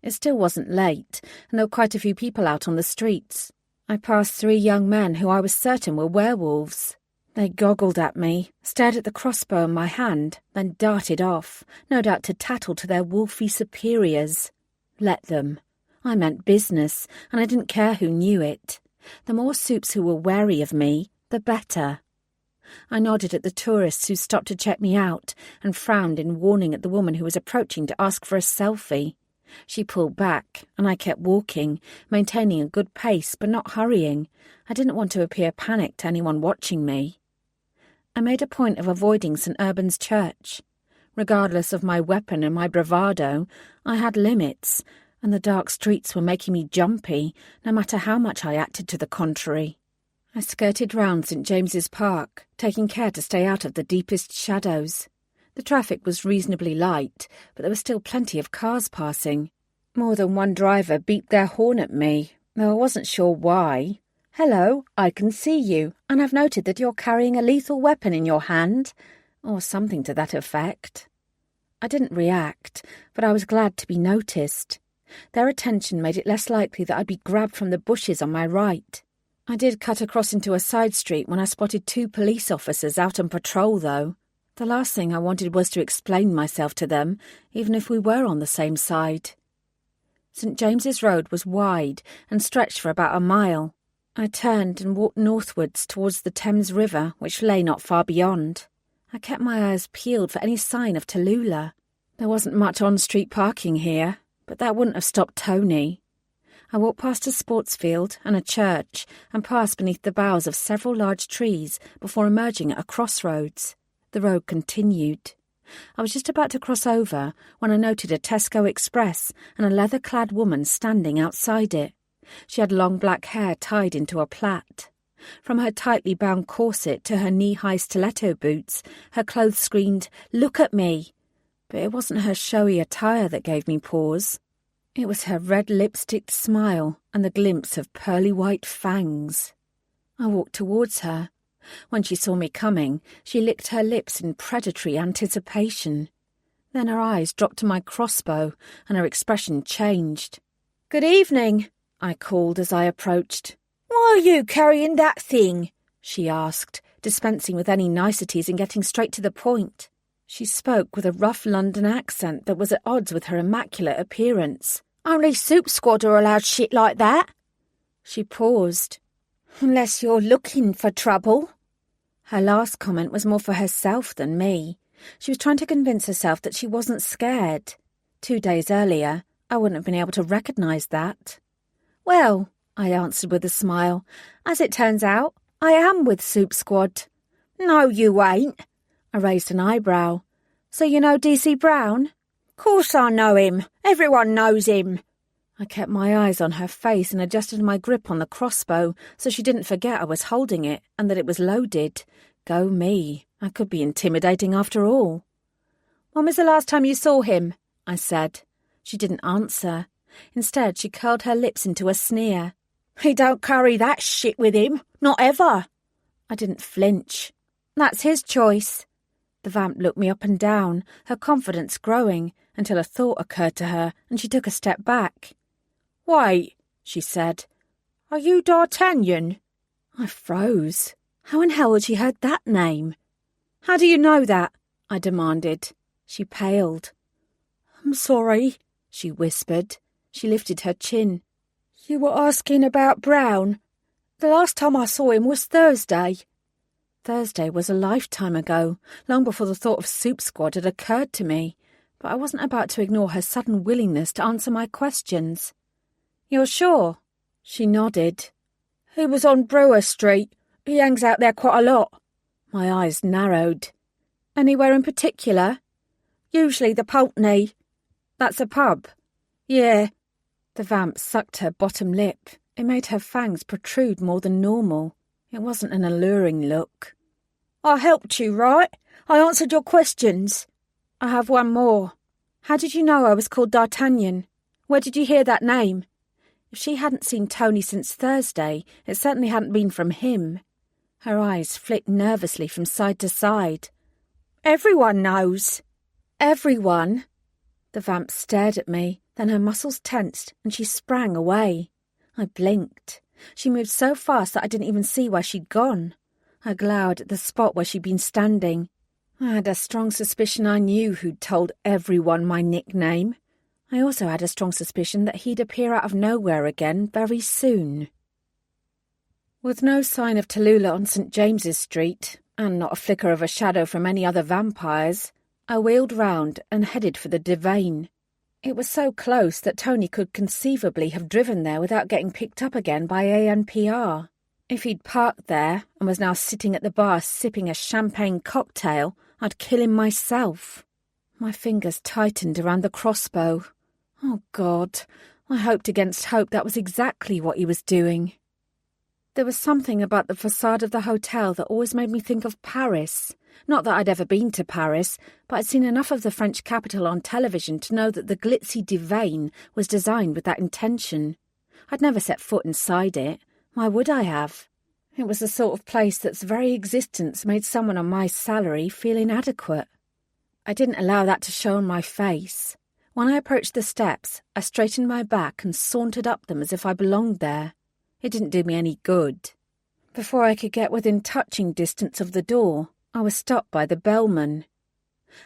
It still wasn't late, and there were quite a few people out on the streets. I passed 3 young men who I was certain were werewolves. They goggled at me, stared at the crossbow in my hand, then darted off, no doubt to tattle to their wolfy superiors. Let them. I meant business, and I didn't care who knew it. The more supes who were wary of me, the better. I nodded at the tourists who stopped to check me out and frowned in warning at the woman who was approaching to ask for a selfie. She pulled back, and I kept walking, maintaining a good pace but not hurrying. I didn't want to appear panicked to anyone watching me. I made a point of avoiding St. Urban's church. Regardless of my weapon and my bravado, I had limits, and the dark streets were making me jumpy, no matter how much I acted to the contrary. I skirted round St. James's Park, taking care to stay out of the deepest shadows. The traffic was reasonably light, but there was still plenty of cars passing. More than one driver beeped their horn at me, though I wasn't sure why. "Hello, I can see you, and I've noted that you're carrying a lethal weapon in your hand," or something to that effect. I didn't react, but I was glad to be noticed. Their attention made it less likely that I'd be grabbed from the bushes on my right. I did cut across into a side street when I spotted 2 police officers out on patrol, though. The last thing I wanted was to explain myself to them, even if we were on the same side. St. James's Road was wide and stretched for about a mile. I turned and walked northwards towards the Thames River, which lay not far beyond. I kept my eyes peeled for any sign of Tallulah. There wasn't much on-street parking here, but that wouldn't have stopped Tony. I walked past a sports field and a church and passed beneath the boughs of several large trees before emerging at a crossroads. The road continued. I was just about to cross over when I noted a Tesco Express and a leather-clad woman standing outside it. She had long black hair tied into a plait. From her tightly bound corset to her knee-high stiletto boots, her clothes screamed, "Look at me!" But it wasn't her showy attire that gave me pause. It was her red lipsticked smile and the glimpse of pearly white fangs. I walked towards her. When she saw me coming, she licked her lips in predatory anticipation. Then her eyes dropped to my crossbow and her expression changed. "Good evening," I called as I approached. "Why are you carrying that thing?" she asked, dispensing with any niceties and getting straight to the point. She spoke with a rough London accent that was at odds with her immaculate appearance. "Only Soup Squad are allowed shit like that." She paused. "Unless you're looking for trouble." Her last comment was more for herself than me. She was trying to convince herself that she wasn't scared. 2 days earlier, I wouldn't have been able to recognise that. "Well," I answered with a smile, "as it turns out, I am with Soup Squad." "No, you ain't." I raised an eyebrow. "So you know D.C. Brown?" "Course I know him. Everyone knows him." I kept my eyes on her face and adjusted my grip on the crossbow so she didn't forget I was holding it and that it was loaded. Go me. I could be intimidating after all. "When was the last time you saw him?" I said. She didn't answer. Instead, she curled her lips into a sneer. "He don't carry that shit with him. Not ever." I didn't flinch. "That's his choice." The vamp looked me up and down, her confidence growing, until a thought occurred to her and she took a step back. "Wait," she said. "Are you D'Artagnan?" I froze. How in hell had she heard that name? "How do you know that?" I demanded. She paled. "I'm sorry," she whispered. She lifted her chin. "You were asking about Brown. The last time I saw him was Thursday." Thursday was a lifetime ago, long before the thought of Soup Squad had occurred to me, but I wasn't about to ignore her sudden willingness to answer my questions. "You're sure?" She nodded. "He was on Brewer Street. He hangs out there quite a lot." My eyes narrowed. "Anywhere in particular?" "Usually the Pulteney." "That's a pub?" "Yeah." The vamp sucked her bottom lip. It made her fangs protrude more than normal. It wasn't an alluring look. "I helped you, right? I answered your questions." "I have one more. How did you know I was called D'Artagnan? Where did you hear that name?" If she hadn't seen Tony since Thursday, it certainly hadn't been from him. Her eyes flicked nervously from side to side. "Everyone knows." "Everyone?" The vamp stared at me, then her muscles tensed and she sprang away. I blinked. She moved so fast that I didn't even see where she'd gone. I glowered at the spot where she'd been standing. I had a strong suspicion I knew who'd told everyone my nickname. I also had a strong suspicion that he'd appear out of nowhere again very soon. With no sign of Tallulah on St. James's Street, and not a flicker of a shadow from any other vampires, I wheeled round and headed for the Devane. It was so close that Tony could conceivably have driven there without getting picked up again by ANPR. If he'd parked there and was now sitting at the bar sipping a champagne cocktail, I'd kill him myself. My fingers tightened around the crossbow. Oh, God, I hoped against hope that was exactly what he was doing. There was something about the facade of the hotel that always made me think of Paris. Not that I'd ever been to Paris, but I'd seen enough of the French capital on television to know that the glitzy Devane was designed with that intention. I'd never set foot inside it, Why would I have? It was the sort of place that's very existence made someone on my salary feel inadequate. I didn't allow that to show on my face. When I approached the steps, I straightened my back and sauntered up them as if I belonged there. It didn't do me any good. Before I could get within touching distance of the door, I was stopped by the bellman.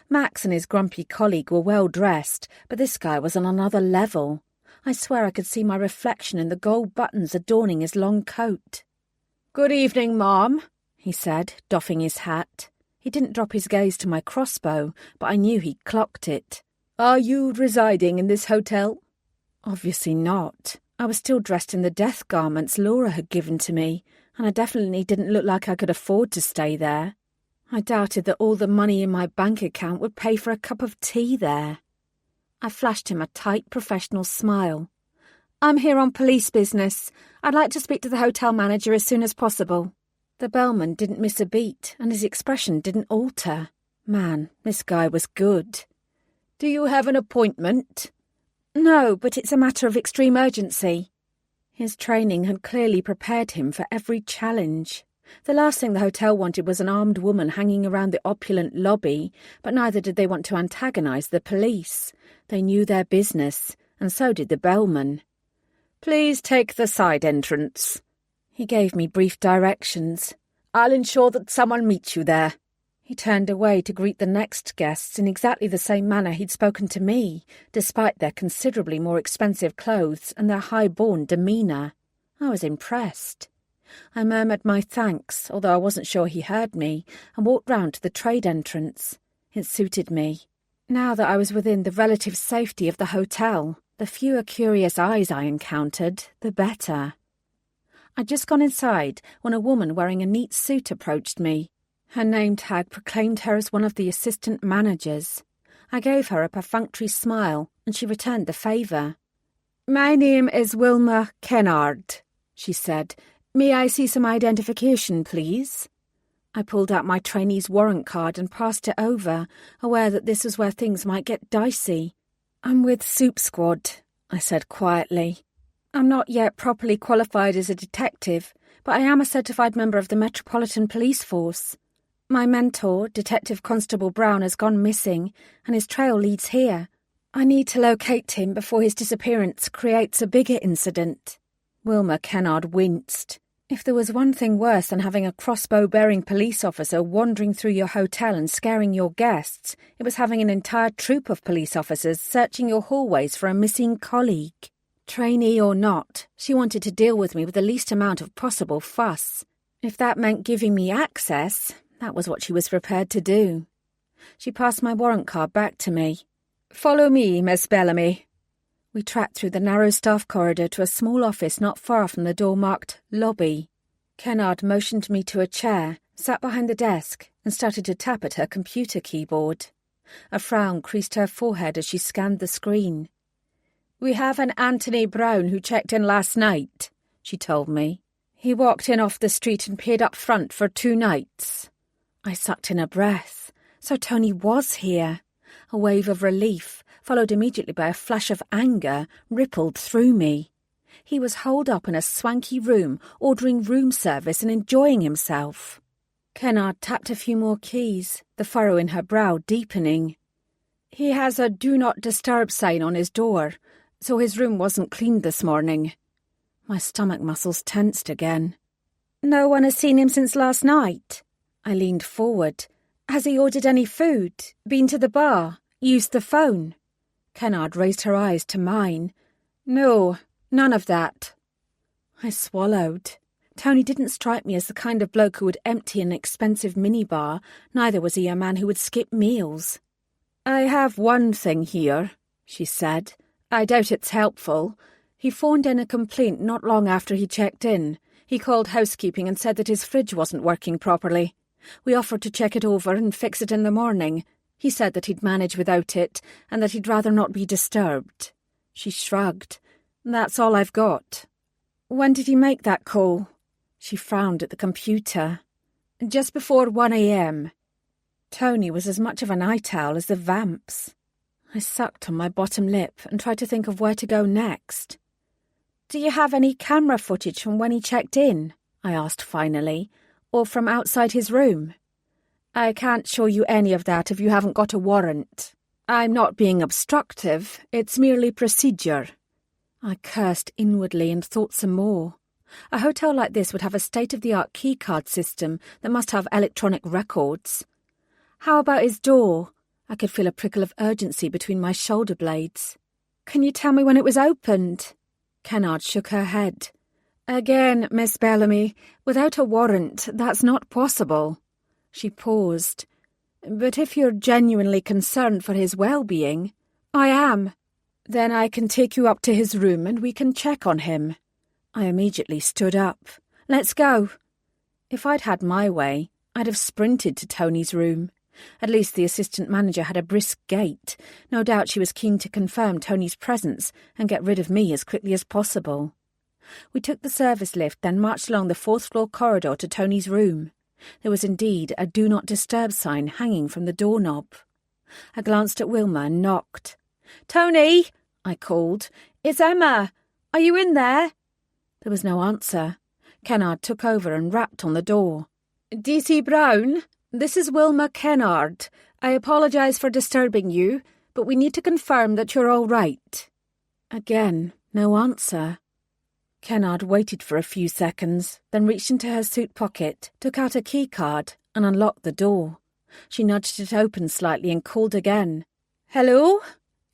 Max and his grumpy colleague were well dressed, but this guy was on another level. I swear I could see my reflection in the gold buttons adorning his long coat. "Good evening, Mom," he said, doffing his hat. He didn't drop his gaze to my crossbow, but I knew he'd clocked it. "Are you residing in this hotel?" Obviously not. I was still dressed in the death garments Laura had given to me, and I definitely didn't look like I could afford to stay there. I doubted that all the money in my bank account would pay for a cup of tea there. I flashed him a tight professional smile. "I'm here on police business. I'd like to speak to the hotel manager as soon as possible." The bellman didn't miss a beat, and his expression didn't alter. Man, this guy was good. "Do you have an appointment?" "No, but it's a matter of extreme urgency." His training had clearly prepared him for every challenge. The last thing the hotel wanted was an armed woman hanging around the opulent lobby, but neither did they want to antagonize the police. They knew their business, and so did the bellman. "Please take the side entrance." He gave me brief directions. "I'll ensure that someone meets you there." He turned away to greet the next guests in exactly the same manner he'd spoken to me, despite their considerably more expensive clothes and their high-born demeanour. I was impressed. I murmured my thanks, although I wasn't sure he heard me, and walked round to the trade entrance. It suited me. Now that I was within the relative safety of the hotel, the fewer curious eyes I encountered, the better. I'd just gone inside when a woman wearing a neat suit approached me. Her name tag proclaimed her as one of the assistant managers. I gave her a perfunctory smile, and she returned the favour. "My name is Wilma Kennard," she said. "May I see some identification, please?" I pulled out my trainee's warrant card and passed it over, aware that this was where things might get dicey. "I'm with Soup Squad," I said quietly. "I'm not yet properly qualified as a detective, but I am a certified member of the Metropolitan Police Force. My mentor, Detective Constable Brown, has gone missing, and his trail leads here. I need to locate him before his disappearance creates a bigger incident." Wilma Kennard winced. If there was one thing worse than having a crossbow-bearing police officer wandering through your hotel and scaring your guests, it was having an entire troop of police officers searching your hallways for a missing colleague. Trainee or not, she wanted to deal with me with the least amount of possible fuss. If that meant giving me access, that was what she was prepared to do. She passed my warrant card back to me. "Follow me, Miss Bellamy." We tracked through the narrow staff corridor to a small office not far from the door marked Lobby. Kennard motioned me to a chair, sat behind the desk, and started to tap at her computer keyboard. A frown creased her forehead as she scanned the screen. "We have an Anthony Brown who checked in last night," she told me. "He walked in off the street and paid up front for 2 nights. I sucked in a breath. So Tony was here. A wave of relief, followed immediately by a flash of anger, rippled through me. He was holed up in a swanky room, ordering room service and enjoying himself. Kennard tapped a few more keys, the furrow in her brow deepening. "He has a do not disturb sign on his door, so his room wasn't cleaned this morning." My stomach muscles tensed again. "No one has seen him since last night?" I leaned forward. "Has he ordered any food? Been to the bar? Used the phone?" Kennard raised her eyes to mine. "No, none of that." I swallowed. Tony didn't strike me as the kind of bloke who would empty an expensive minibar, neither was he a man who would skip meals. "I have one thing here," she said. "I doubt it's helpful. He phoned in a complaint not long after he checked in. He called housekeeping and said that his fridge wasn't working properly. We offered to check it over and fix it in the morning. He said that he'd manage without it, and that he'd rather not be disturbed." She shrugged. "That's all I've got." "When did he make that call?" She frowned at the computer. "Just before 1 a.m. Tony was as much of a night owl as the vamps. I sucked on my bottom lip and tried to think of where to go next. Do you have any camera footage from when he checked in? I asked finally, or from outside his room? I can't show you any of that if you haven't got a warrant. I'm not being obstructive, it's merely procedure. I cursed inwardly and thought some more. A hotel like this would have a state-of-the-art keycard system that must have electronic records. How about his door? I could feel a prickle of urgency between my shoulder blades. Can you tell me when it was opened? Kennard shook her head. Again, Miss Bellamy, without a warrant, that's not possible. She paused. But if you're genuinely concerned for his well-being... I am. Then I can take you up to his room and we can check on him. I immediately stood up. Let's go. If I'd had my way, I'd have sprinted to Tony's room. At least the assistant manager had a brisk gait. No doubt she was keen to confirm Tony's presence and get rid of me as quickly as possible. We took the service lift, then marched along the 4th-floor corridor to Tony's room. There was indeed a Do Not Disturb sign hanging from the doorknob. I glanced at Wilma and knocked. "Tony!" I called. "It's Emma! Are you in there?" There was no answer. Kennard took over and rapped on the door. "D.C. Brown, this is Wilma Kennard. I apologise for disturbing you, but we need to confirm that you're all right." Again, no answer. Kennard waited for a few seconds, then reached into her suit pocket, took out a keycard, and unlocked the door. She nudged it open slightly and called again. "Hello?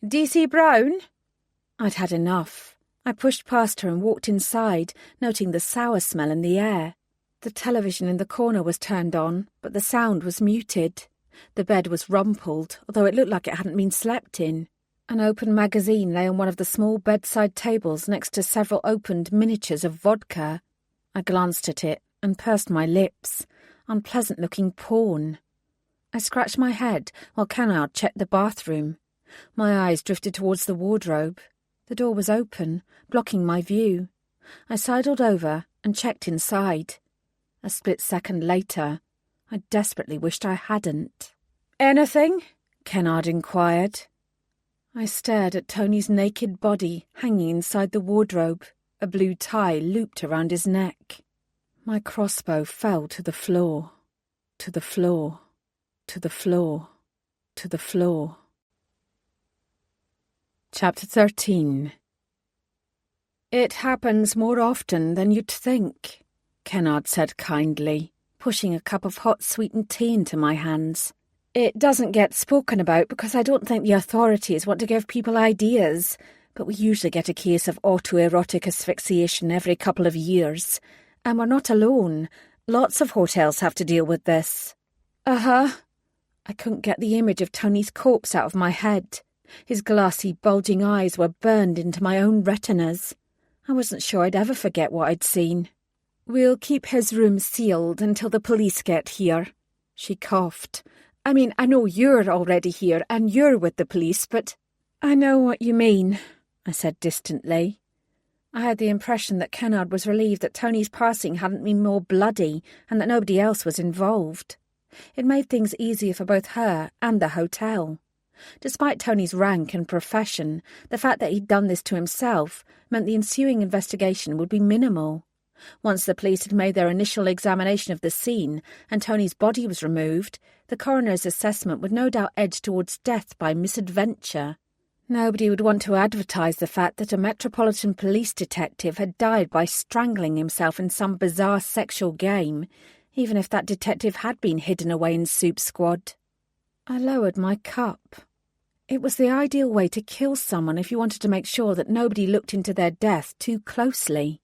D.C. Brown?" I'd had enough. I pushed past her and walked inside, noting the sour smell in the air. The television in the corner was turned on, but the sound was muted. The bed was rumpled, although it looked like it hadn't been slept in. An open magazine lay on one of the small bedside tables next to several opened miniatures of vodka. I glanced at it and pursed my lips. Unpleasant-looking porn. I scratched my head while Kennard checked the bathroom. My eyes drifted towards the wardrobe. The door was open, blocking my view. I sidled over and checked inside. A split second later, I desperately wished I hadn't. "Anything?" Kennard inquired. I stared at Tony's naked body hanging inside the wardrobe, a blue tie looped around his neck. My crossbow fell to the floor, to the floor, to the floor, to the floor. Chapter 13. "It happens more often than you'd think," Kennard said kindly, pushing a cup of hot sweetened tea into my hands. "It doesn't get spoken about because I don't think the authorities want to give people ideas, but we usually get a case of autoerotic asphyxiation every couple of years. And we're not alone. Lots of hotels have to deal with this." "Uh-huh." I couldn't get the image of Tony's corpse out of my head. His glassy, bulging eyes were burned into my own retinas. I wasn't sure I'd ever forget what I'd seen. "We'll keep his room sealed until the police get here." She coughed. "I mean, I know you're already here and you're with the police, but—" "I know what you mean," I said distantly. I had the impression that Kennard was relieved that Tony's passing hadn't been more bloody and that nobody else was involved. It made things easier for both her and the hotel. Despite Tony's rank and profession, the fact that he'd done this to himself meant the ensuing investigation would be minimal. Once the police had made their initial examination of the scene and Tony's body was removed, the coroner's assessment would no doubt edge towards death by misadventure. Nobody would want to advertise the fact that a Metropolitan Police detective had died by strangling himself in some bizarre sexual game, even if that detective had been hidden away in Soup Squad. I lowered my cup. It was the ideal way to kill someone if you wanted to make sure that nobody looked into their death too closely.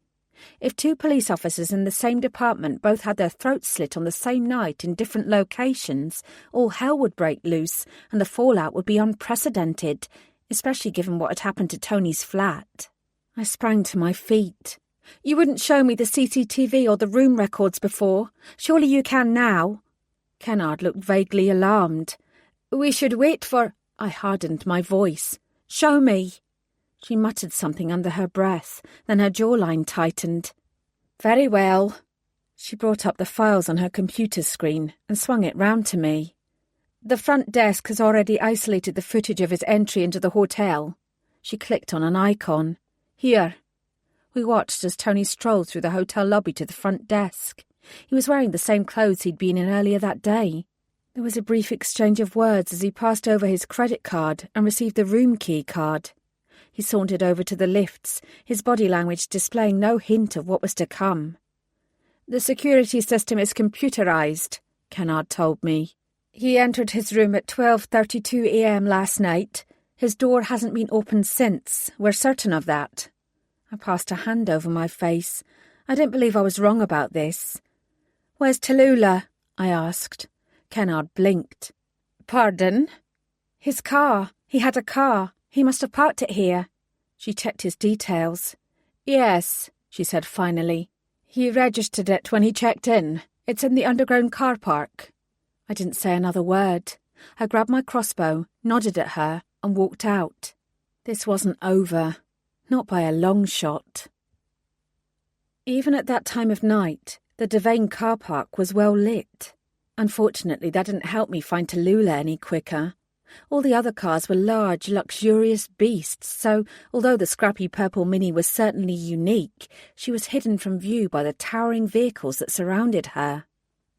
If two police officers in the same department both had their throats slit on the same night in different locations, all hell would break loose and the fallout would be unprecedented, especially given what had happened to Tony's flat. I sprang to my feet. "You wouldn't show me the CCTV or the room records before. Surely you can now." Kennard looked vaguely alarmed. "We should wait for—" I hardened my voice. "Show me." She muttered something under her breath, then her jawline tightened. "Very well." She brought up the files on her computer screen and swung it round to me. "The front desk has already isolated the footage of his entry into the hotel." She clicked on an icon. "Here." We watched as Tony strolled through the hotel lobby to the front desk. He was wearing the same clothes he'd been in earlier that day. There was a brief exchange of words as he passed over his credit card and received the room key card. He sauntered over to the lifts, his body language displaying no hint of what was to come. "The security system is computerized," Kennard told me. "He entered his room at 12:32 a.m. last night. His door hasn't been opened since. We're certain of that." I passed a hand over my face. I didn't believe I was wrong about this. "Where's Tallulah?" I asked. Kennard blinked. "Pardon?" "His car. He had a car. He must have parked it here." She checked his details. "Yes," she said finally. "He registered it when he checked in. It's in the underground car park." I didn't say another word. I grabbed my crossbow, nodded at her, and walked out. This wasn't over. Not by a long shot. Even at that time of night, the Devane car park was well lit. Unfortunately, that didn't help me find Tallulah any quicker. All the other cars were large, luxurious beasts, so although the scrappy purple Mini was certainly unique, she was hidden from view by the towering vehicles that surrounded her.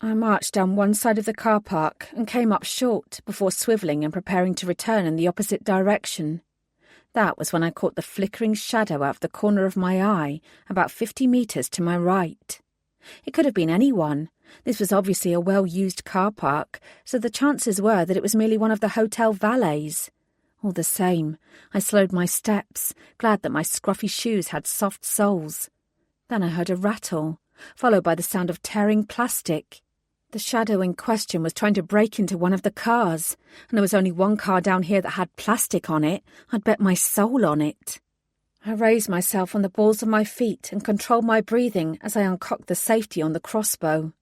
I marched down one side of the car park and came up short before swivelling and preparing to return in the opposite direction. That was when I caught the flickering shadow out of the corner of my eye, about 50 metres to my right. It could have been anyone. This was obviously a well-used car park, so the chances were that it was merely one of the hotel valets. All the same, I slowed my steps, glad that my scruffy shoes had soft soles. Then I heard a rattle, followed by the sound of tearing plastic. The shadow in question was trying to break into one of the cars, and there was only one car down here that had plastic on it. I'd bet my soul on it. I raised myself on the balls of my feet and controlled my breathing as I uncocked the safety on the crossbow.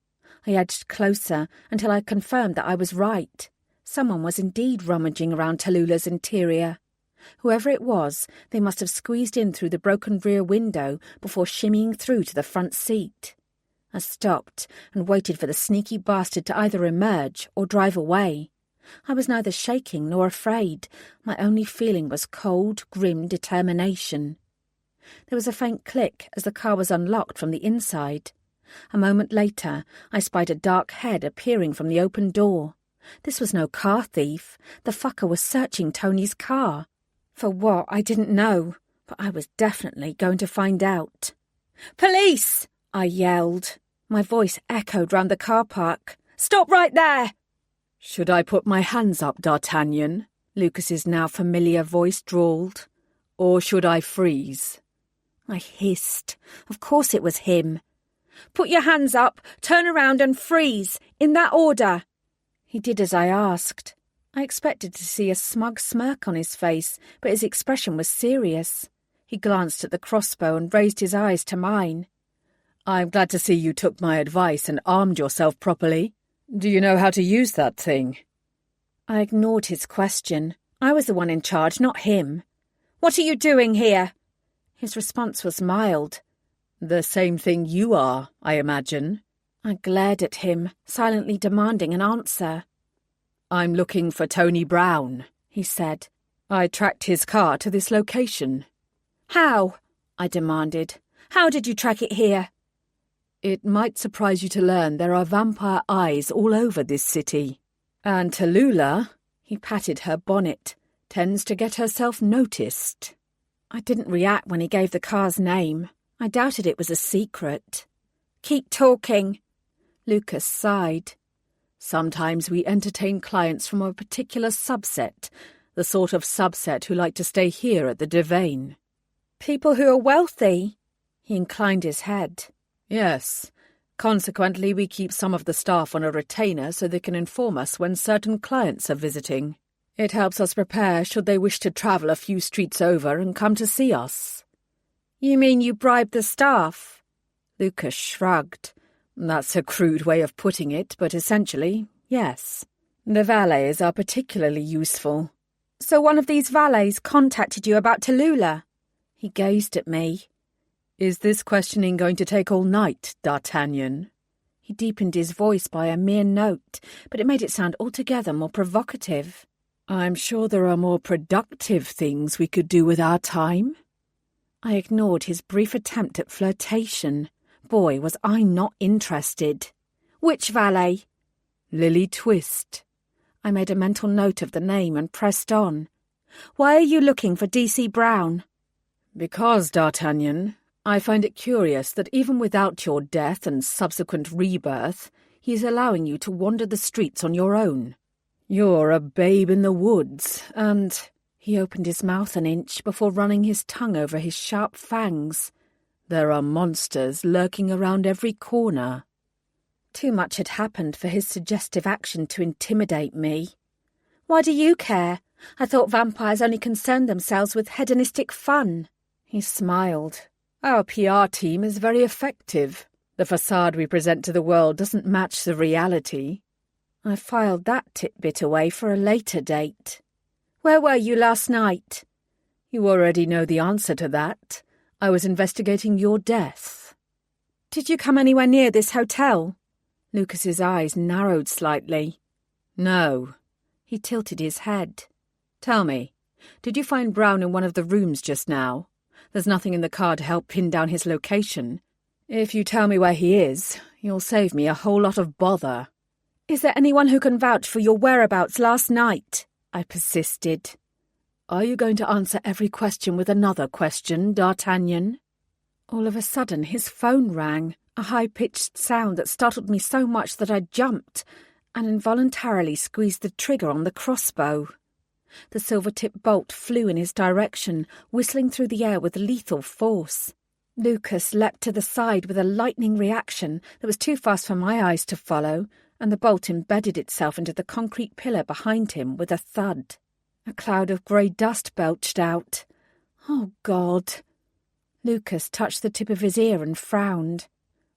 I edged closer until I confirmed that I was right. Someone was indeed rummaging around Tallulah's interior. Whoever it was, they must have squeezed in through the broken rear window before shimmying through to the front seat. I stopped and waited for the sneaky bastard to either emerge or drive away. I was neither shaking nor afraid. My only feeling was cold, grim determination. There was a faint click as the car was unlocked from the inside. A moment later, I spied a dark head appearing from the open door. This was no car thief. The fucker was searching Tony's car. For what, I didn't know, but I was definitely going to find out. "Police!" I yelled. My voice echoed round the car park. "Stop right there!" "Should I put my hands up, D'Artagnan?" Lucas's now familiar voice drawled. "Or should I freeze?" I hissed. Of course it was him. "Put your hands up, turn around and freeze, in that order." He did as I asked. I expected to see a smug smirk on his face, but his expression was serious. He glanced at the crossbow and raised his eyes to mine. "I'm glad to see you took my advice and armed yourself properly. Do you know how to use that thing?" I ignored his question. I was the one in charge, not him. "What are you doing here?" His response was mild. "The same thing you are, I imagine." I glared at him, silently demanding an answer. "I'm looking for Tony Brown," he said. "I tracked his car to this location." "How?" I demanded. "How did you track it here?" "It might surprise you to learn there are vampire eyes all over this city. And Tallulah," he patted her bonnet, "tends to get herself noticed." I didn't react when he gave the car's name. I doubted it was a secret. "Keep talking." Lucas sighed. "Sometimes we entertain clients from a particular subset, the sort of subset who like to stay here at the Devane." "People who are wealthy?" He inclined his head. "Yes. Consequently, we keep some of the staff on a retainer so they can inform us when certain clients are visiting. It helps us prepare should they wish to travel a few streets over and come to see us." "You mean you bribe the staff?" Lucas shrugged. "That's a crude way of putting it, but essentially, yes. The valets are particularly useful." "So one of these valets contacted you about Tallulah?" He gazed at me. "Is this questioning going to take all night, D'Artagnan?" He deepened his voice by a mere note, but it made it sound altogether more provocative. "I'm sure there are more productive things we could do with our time." I ignored his brief attempt at flirtation. Boy, was I not interested. Which valet? Lily Twist. I made a mental note of the name and pressed on. Why are you looking for DC Brown? Because, D'Artagnan, I find it curious that even without your death and subsequent rebirth, he is allowing you to wander the streets on your own. You're a babe in the woods, and... He opened his mouth an inch before running his tongue over his sharp fangs. There are monsters lurking around every corner. Too much had happened for his suggestive action to intimidate me. Why do you care? I thought vampires only concerned themselves with hedonistic fun. He smiled. Our PR team is very effective. The facade we present to the world doesn't match the reality. I filed that tidbit away for a later date. Where were you last night? You already know the answer to that. I was investigating your death. Did you come anywhere near this hotel? Lucas's eyes narrowed slightly. No. He tilted his head. Tell me, did you find Brown in one of the rooms just now? There's nothing in the car to help pin down his location. If you tell me where he is, you'll save me a whole lot of bother. Is there anyone who can vouch for your whereabouts last night? I persisted. Are you going to answer every question with another question, D'Artagnan? All of a sudden his phone rang, a high-pitched sound that startled me so much that I jumped and involuntarily squeezed the trigger on the crossbow. The silver-tipped bolt flew in his direction, whistling through the air with lethal force. Lucas leapt to the side with a lightning reaction that was too fast for my eyes to follow, and the bolt embedded itself into the concrete pillar behind him with a thud. A cloud of grey dust belched out. Oh, God! Lucas touched the tip of his ear and frowned.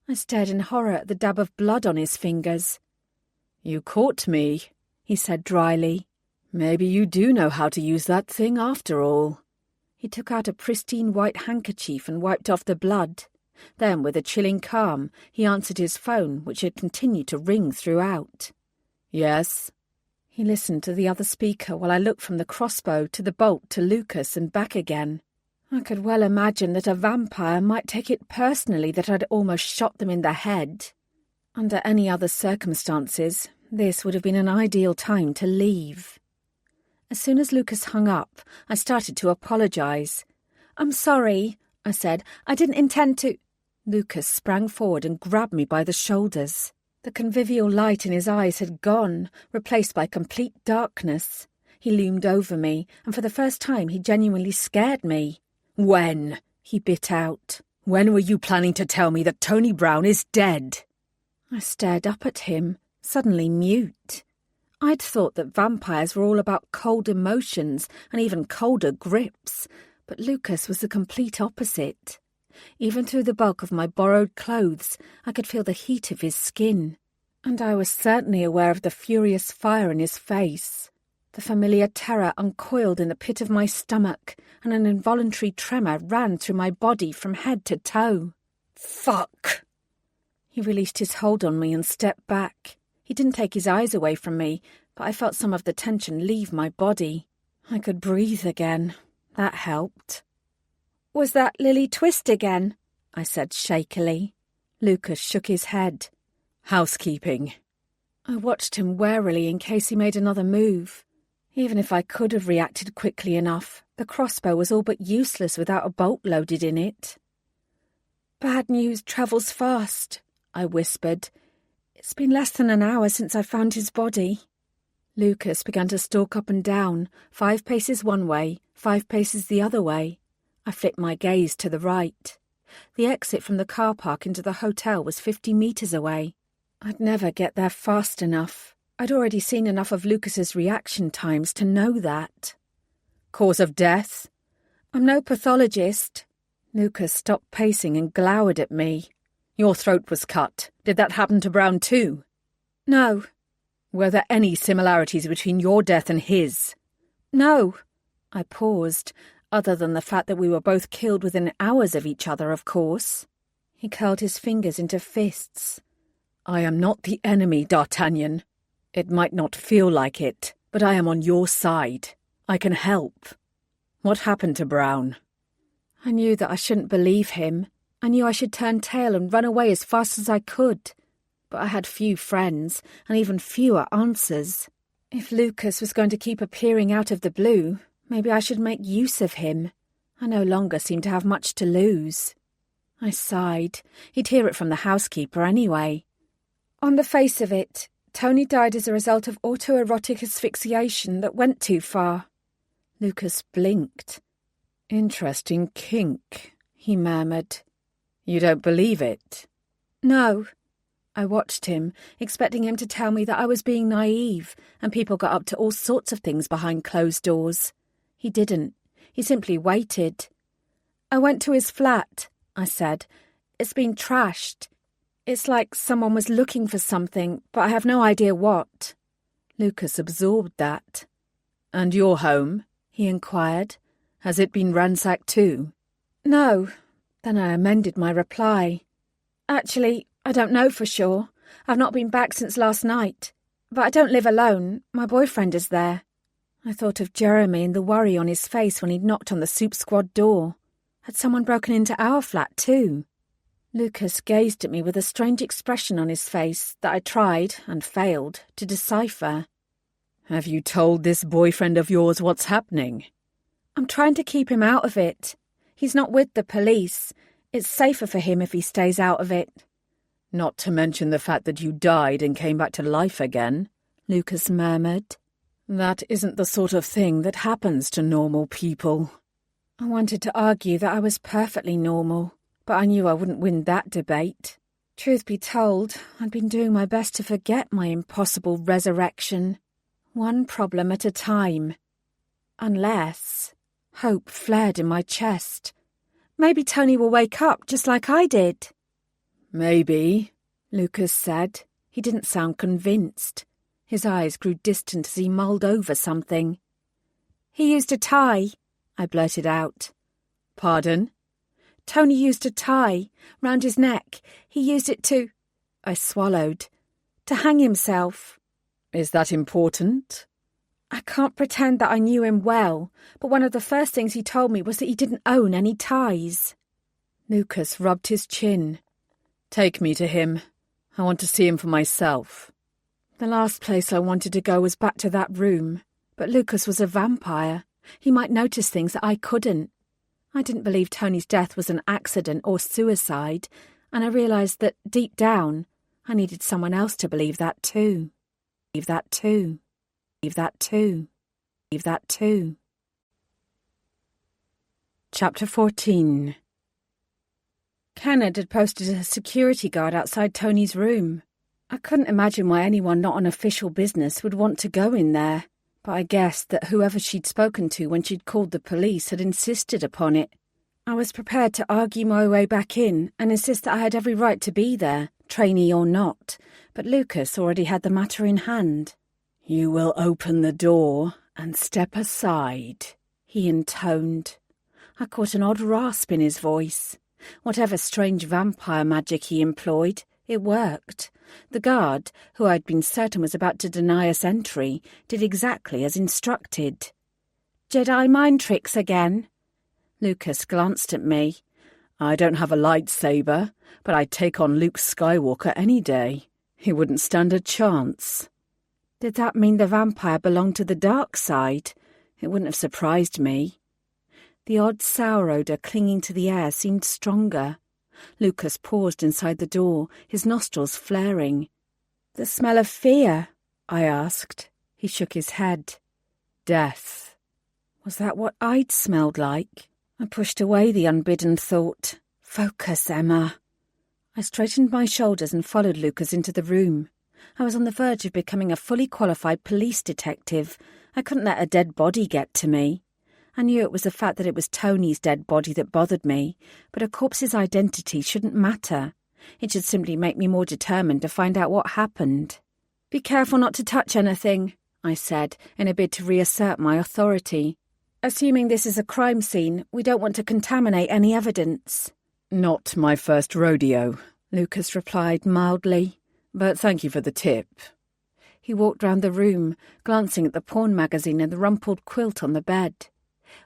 I stared in horror at the dab of blood on his fingers. You caught me, he said dryly. Maybe you do know how to use that thing after all. He took out a pristine white handkerchief and wiped off the blood. Then, with a chilling calm, he answered his phone, which had continued to ring throughout. Yes? He listened to the other speaker while I looked from the crossbow to the bolt to Lucas and back again. I could well imagine that a vampire might take it personally that I'd almost shot them in the head. Under any other circumstances, this would have been an ideal time to leave. As soon as Lucas hung up, I started to apologise. "I'm sorry," I said. "I didn't intend to—" Lucas sprang forward and grabbed me by the shoulders. The convivial light in his eyes had gone, replaced by complete darkness. He loomed over me, and for the first time he genuinely scared me. "When?" he bit out. "When were you planning to tell me that Tony Brown is dead?" I stared up at him, suddenly mute. I'd thought that vampires were all about cold emotions and even colder grips, but Lucas was the complete opposite. Even through the bulk of my borrowed clothes, I could feel the heat of his skin, and I was certainly aware of the furious fire in his face. The familiar terror uncoiled in the pit of my stomach, and an involuntary tremor ran through my body from head to toe. "Fuck!" He released his hold on me and stepped back. He didn't take his eyes away from me, but I felt some of the tension leave my body. I could breathe again. That helped. "Was that Lily Twist again?" I said shakily. Lucas shook his head. "Housekeeping." I watched him warily in case he made another move. Even if I could have reacted quickly enough, the crossbow was all but useless without a bolt loaded in it. "Bad news travels fast," I whispered. "It's been less than an hour since I found his body." Lucas began to stalk up and down, 5 paces one way, 5 paces the other way. I flicked my gaze to the right. The exit from the car park into the hotel was 50 metres away. I'd never get there fast enough. I'd already seen enough of Lucas's reaction times to know that. "Cause of death?" "I'm no pathologist." Lucas stopped pacing and glowered at me. "Your throat was cut. Did that happen to Brown too?" "No." "Were there any similarities between your death and his?" "No." I paused, other than the fact that we were both killed within hours of each other, of course. He curled his fingers into fists. "I am not the enemy, D'Artagnan. It might not feel like it, but I am on your side. I can help. What happened to Brown?" I knew that I shouldn't believe him. I knew I should turn tail and run away as fast as I could. But I had few friends, and even fewer answers. If Lucas was going to keep appearing out of the blue, maybe I should make use of him. I no longer seemed to have much to lose. I sighed. He'd hear it from the housekeeper anyway. On the face of it, Tony died as a result of autoerotic asphyxiation that went too far. Lucas blinked. Interesting kink, he murmured. You don't believe it? No. I watched him, expecting him to tell me that I was being naive and people got up to all sorts of things behind closed doors. He didn't. He simply waited. I went to his flat, I said. It's been trashed. It's like someone was looking for something, but I have no idea what. Lucas absorbed that. And your home? He inquired. Has it been ransacked too? No. Then I amended my reply. Actually, I don't know for sure. I've not been back since last night. But I don't live alone. My boyfriend is there. I thought of Jeremy and the worry on his face when he'd knocked on the soup squad door. Had someone broken into our flat too? Lucas gazed at me with a strange expression on his face that I tried, and failed, to decipher. Have you told this boyfriend of yours what's happening? I'm trying to keep him out of it. He's not with the police. It's safer for him if he stays out of it. Not to mention the fact that you died and came back to life again, Lucas murmured. That isn't the sort of thing that happens to normal people. I wanted to argue that I was perfectly normal, but I knew I wouldn't win that debate. Truth be told, I'd been doing my best to forget my impossible resurrection. One problem at a time. Unless hope flared in my chest. Maybe Tony will wake up just like I did. Maybe, Lucas said. He didn't sound convinced. His eyes grew distant as he mulled over something. He used a tie, I blurted out. Pardon? Tony used a tie round his neck. He used it to... I swallowed. To hang himself. Is that important? I can't pretend that I knew him well, but one of the first things he told me was that he didn't own any ties. Lucas rubbed his chin. Take me to him. I want to see him for myself. The last place I wanted to go was back to that room, but Lucas was a vampire. He might notice things that I couldn't. I didn't believe Tony's death was an accident or suicide, and I realised that, deep down, I needed someone else to believe that too. Believe that too. Believe that too. Believe that too. Chapter 14. Kenneth had posted a security guard outside Tony's room. I couldn't imagine why anyone not on official business would want to go in there, but I guessed that whoever she'd spoken to when she'd called the police had insisted upon it. I was prepared to argue my way back in and insist that I had every right to be there, trainee or not, but Lucas already had the matter in hand. You will open the door and step aside, he intoned. I caught an odd rasp in his voice. Whatever strange vampire magic he employed, it worked. The guard, who I'd been certain was about to deny us entry, did exactly as instructed. Jedi mind tricks again? Lucas glanced at me. I don't have a lightsaber, but I'd take on Luke Skywalker any day. He wouldn't stand a chance. Did that mean the vampire belonged to the dark side? It wouldn't have surprised me. The odd sour odour clinging to the air seemed stronger. Lucas paused inside the door, his nostrils flaring. The smell of fear? I asked. He shook his head. Death. Was that what I'd smelled like? I pushed away the unbidden thought. Focus, Emma. I straightened my shoulders and followed Lucas into the room. I was on the verge of becoming a fully qualified police detective. I couldn't let a dead body get to me. I knew it was the fact that it was Tony's dead body that bothered me, but a corpse's identity shouldn't matter. It should simply make me more determined to find out what happened. Be careful not to touch anything, I said, in a bid to reassert my authority. Assuming this is a crime scene, we don't want to contaminate any evidence. Not my first rodeo, Lucas replied mildly, but thank you for the tip. He walked round the room, glancing at the porn magazine and the rumpled quilt on the bed.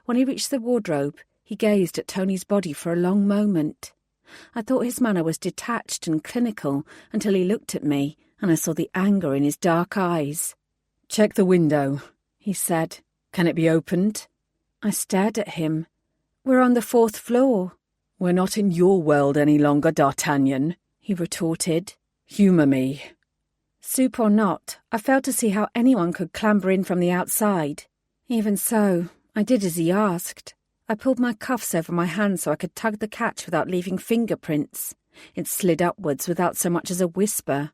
When he reached the wardrobe, He gazed at Tony's body for a long moment. I thought his manner was detached and clinical until he looked at me and I saw the anger in his dark eyes. "Check the window," he said. "Can it be opened?" I stared at him. "We're on the 4th floor." "We're not in your world any longer, D'Artagnan," he retorted. "Humour me." Soup or not, I failed to see how anyone could clamber in from the outside. Even so, I did as he asked. I pulled my cuffs over my hands so I could tug the catch without leaving fingerprints. It slid upwards without so much as a whisper.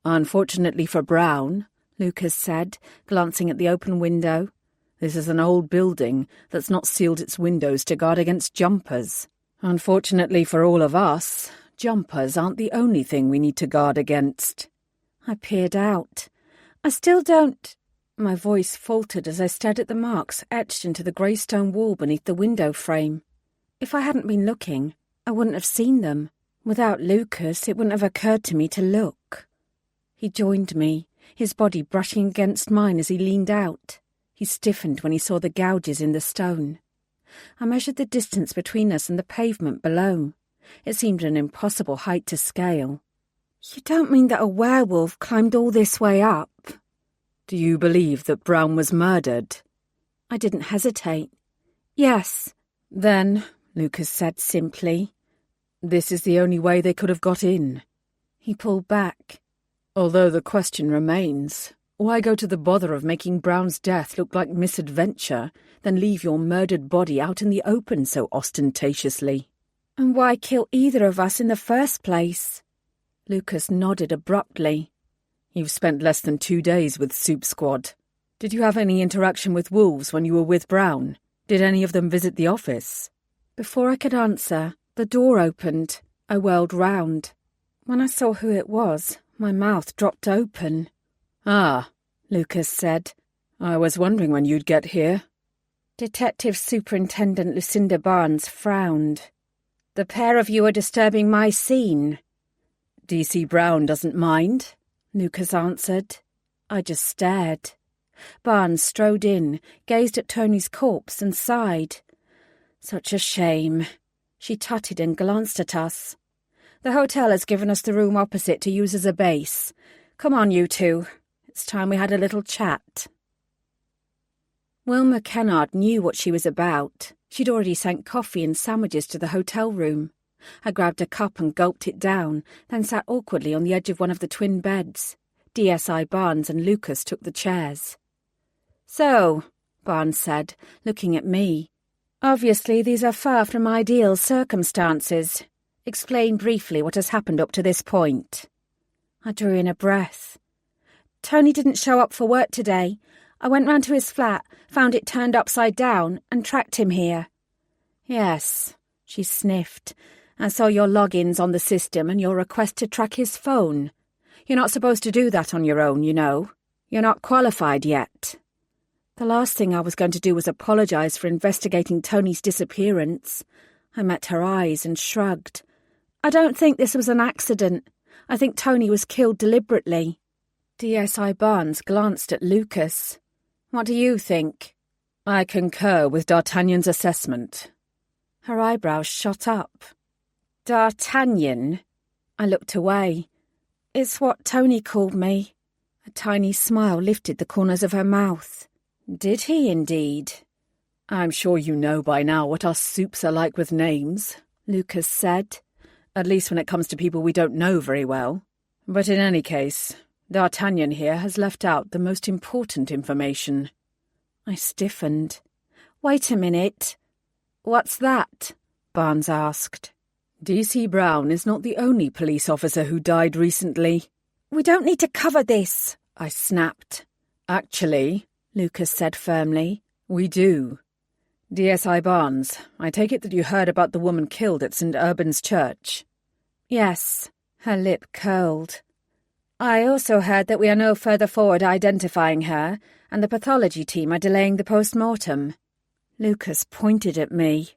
"Unfortunately for Brown," Lucas said, glancing at the open window, "this is an old building that's not sealed its windows to guard against jumpers. Unfortunately for all of us, jumpers aren't the only thing we need to guard against." I peered out. "I still don't—" My voice faltered as I stared at the marks etched into the grey stone wall beneath the window frame. If I hadn't been looking, I wouldn't have seen them. Without Lucas, it wouldn't have occurred to me to look. He joined me, his body brushing against mine as he leaned out. He stiffened when he saw the gouges in the stone. I measured the distance between us and the pavement below. It seemed an impossible height to scale. "You don't mean that a werewolf climbed all this way up?" "Do you believe that Brown was murdered?" I didn't hesitate. "Yes." "Then," Lucas said simply, "this is the only way they could have got in." He pulled back. "Although the question remains, why go to the bother of making Brown's death look like misadventure, then leave your murdered body out in the open so ostentatiously?" "And why kill either of us in the first place?" Lucas nodded abruptly. "You've spent less than 2 days with Soup Squad. Did you have any interaction with wolves when you were with Brown? Did any of them visit the office?" Before I could answer, the door opened. I whirled round. When I saw who it was, my mouth dropped open. "Ah," Lucas said. "I was wondering when you'd get here." Detective Superintendent Lucinda Barnes frowned. "The pair of you are disturbing my scene." "DC Brown doesn't mind," Lucas answered. I just stared. Barnes strode in, gazed at Tony's corpse and sighed. "Such a shame." She tutted and glanced at us. "The hotel has given us the room opposite to use as a base. Come on, you two. It's time we had a little chat." Wilma Kennard knew what she was about. She'd already sent coffee and sandwiches to the hotel room. I grabbed a cup and gulped it down, then sat awkwardly on the edge of one of the twin beds. DSI Barnes and Lucas took the chairs. "So," Barnes said, looking at me, "obviously these are far from ideal circumstances. Explain briefly what has happened up to this point." I drew in a breath. "Tony didn't show up for work today. I went round to his flat, found it turned upside down, and tracked him here." "Yes," she sniffed. "I saw your logins on the system and your request to track his phone. You're not supposed to do that on your own, you know. You're not qualified yet." The last thing I was going to do was apologise for investigating Tony's disappearance. I met her eyes and shrugged. "I don't think this was an accident. I think Tony was killed deliberately." DSI Barnes glanced at Lucas. "What do you think?" "I concur with D'Artagnan's assessment." Her eyebrows shot up. "D'Artagnan?" I looked away. "It's what Tony called me." A tiny smile lifted the corners of her mouth. "Did he indeed?" "I'm sure you know by now what us soups are like with names," Lucas said. "At least when it comes to people we don't know very well. But in any case, D'Artagnan here has left out the most important information." I stiffened. "Wait a minute." "What's that?" Barnes asked. DC Brown is not the only police officer who died recently. "We don't need to cover this," I snapped. "Actually," Lucas said firmly, "we do. DSI Barnes, I take it that you heard about the woman killed at St. Urban's Church?" "Yes." Her lip curled. "I also heard that we are no further forward identifying her, and the pathology team are delaying the post-mortem." Lucas pointed at me.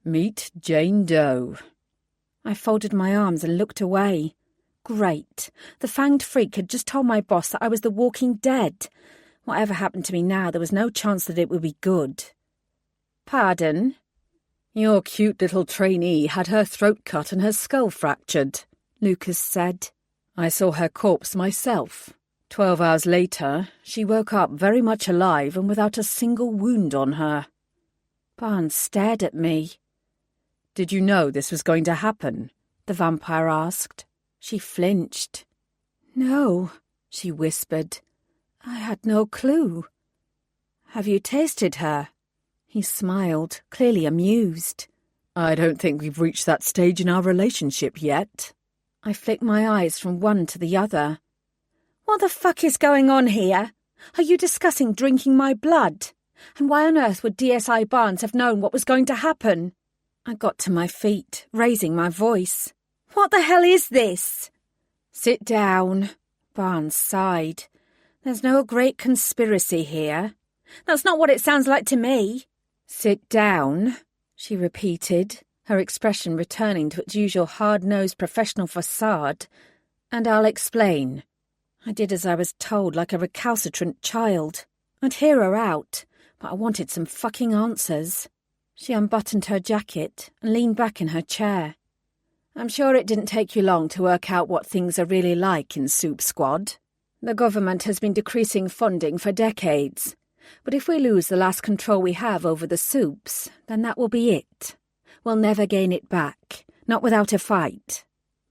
"Meet Jane Doe." I folded my arms and looked away. Great. The fanged freak had just told my boss that I was the walking dead. Whatever happened to me now, there was no chance that it would be good. "Pardon?" Your cute little trainee had her throat cut and her skull fractured, Lucas said. I saw her corpse myself. 12 hours later, she woke up very much alive and without a single wound on her. Barnes stared at me. Did you know this was going to happen? The vampire asked. She flinched. No, she whispered. I had no clue. Have you tasted her? He smiled, clearly amused. I don't think we've reached that stage in our relationship yet. I flicked my eyes from one to the other. What the fuck is going on here? Are you discussing drinking my blood? And why on earth would DSI Barnes have known what was going to happen? I got to my feet, raising my voice. What the hell is this? Sit down, Barnes sighed. There's no great conspiracy here. That's not what it sounds like to me. Sit down, she repeated, her expression returning to its usual hard-nosed professional facade. And I'll explain. I did as I was told, like a recalcitrant child. I'd hear her out, but I wanted some fucking answers. She unbuttoned her jacket and leaned back in her chair. I'm sure it didn't take you long to work out what things are really like in Soup Squad. The government has been decreasing funding for decades. But if we lose the last control we have over the soups, then that will be it. We'll never gain it back, not without a fight.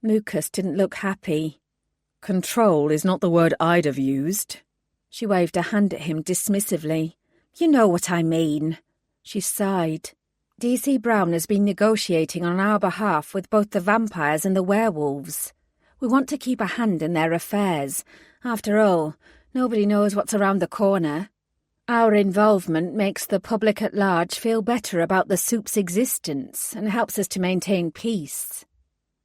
Lucas didn't look happy. Control is not the word I'd have used. She waved a hand at him dismissively. You know what I mean. She sighed. DC Brown has been negotiating on our behalf with both the vampires and the werewolves. We want to keep a hand in their affairs. After all, nobody knows what's around the corner. Our involvement makes the public at large feel better about the soup's existence and helps us to maintain peace.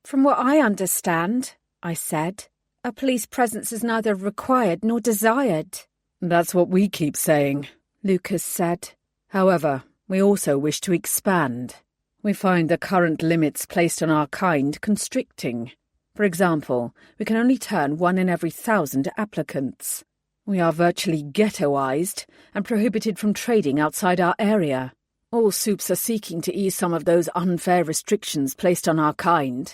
From what I understand, I said, a police presence is neither required nor desired. That's what we keep saying, Lucas said. However, we also wish to expand. We find the current limits placed on our kind constricting. For example, we can only turn 1 in every 1,000 applicants. We are virtually ghettoized and prohibited from trading outside our area. All soups are seeking to ease some of those unfair restrictions placed on our kind.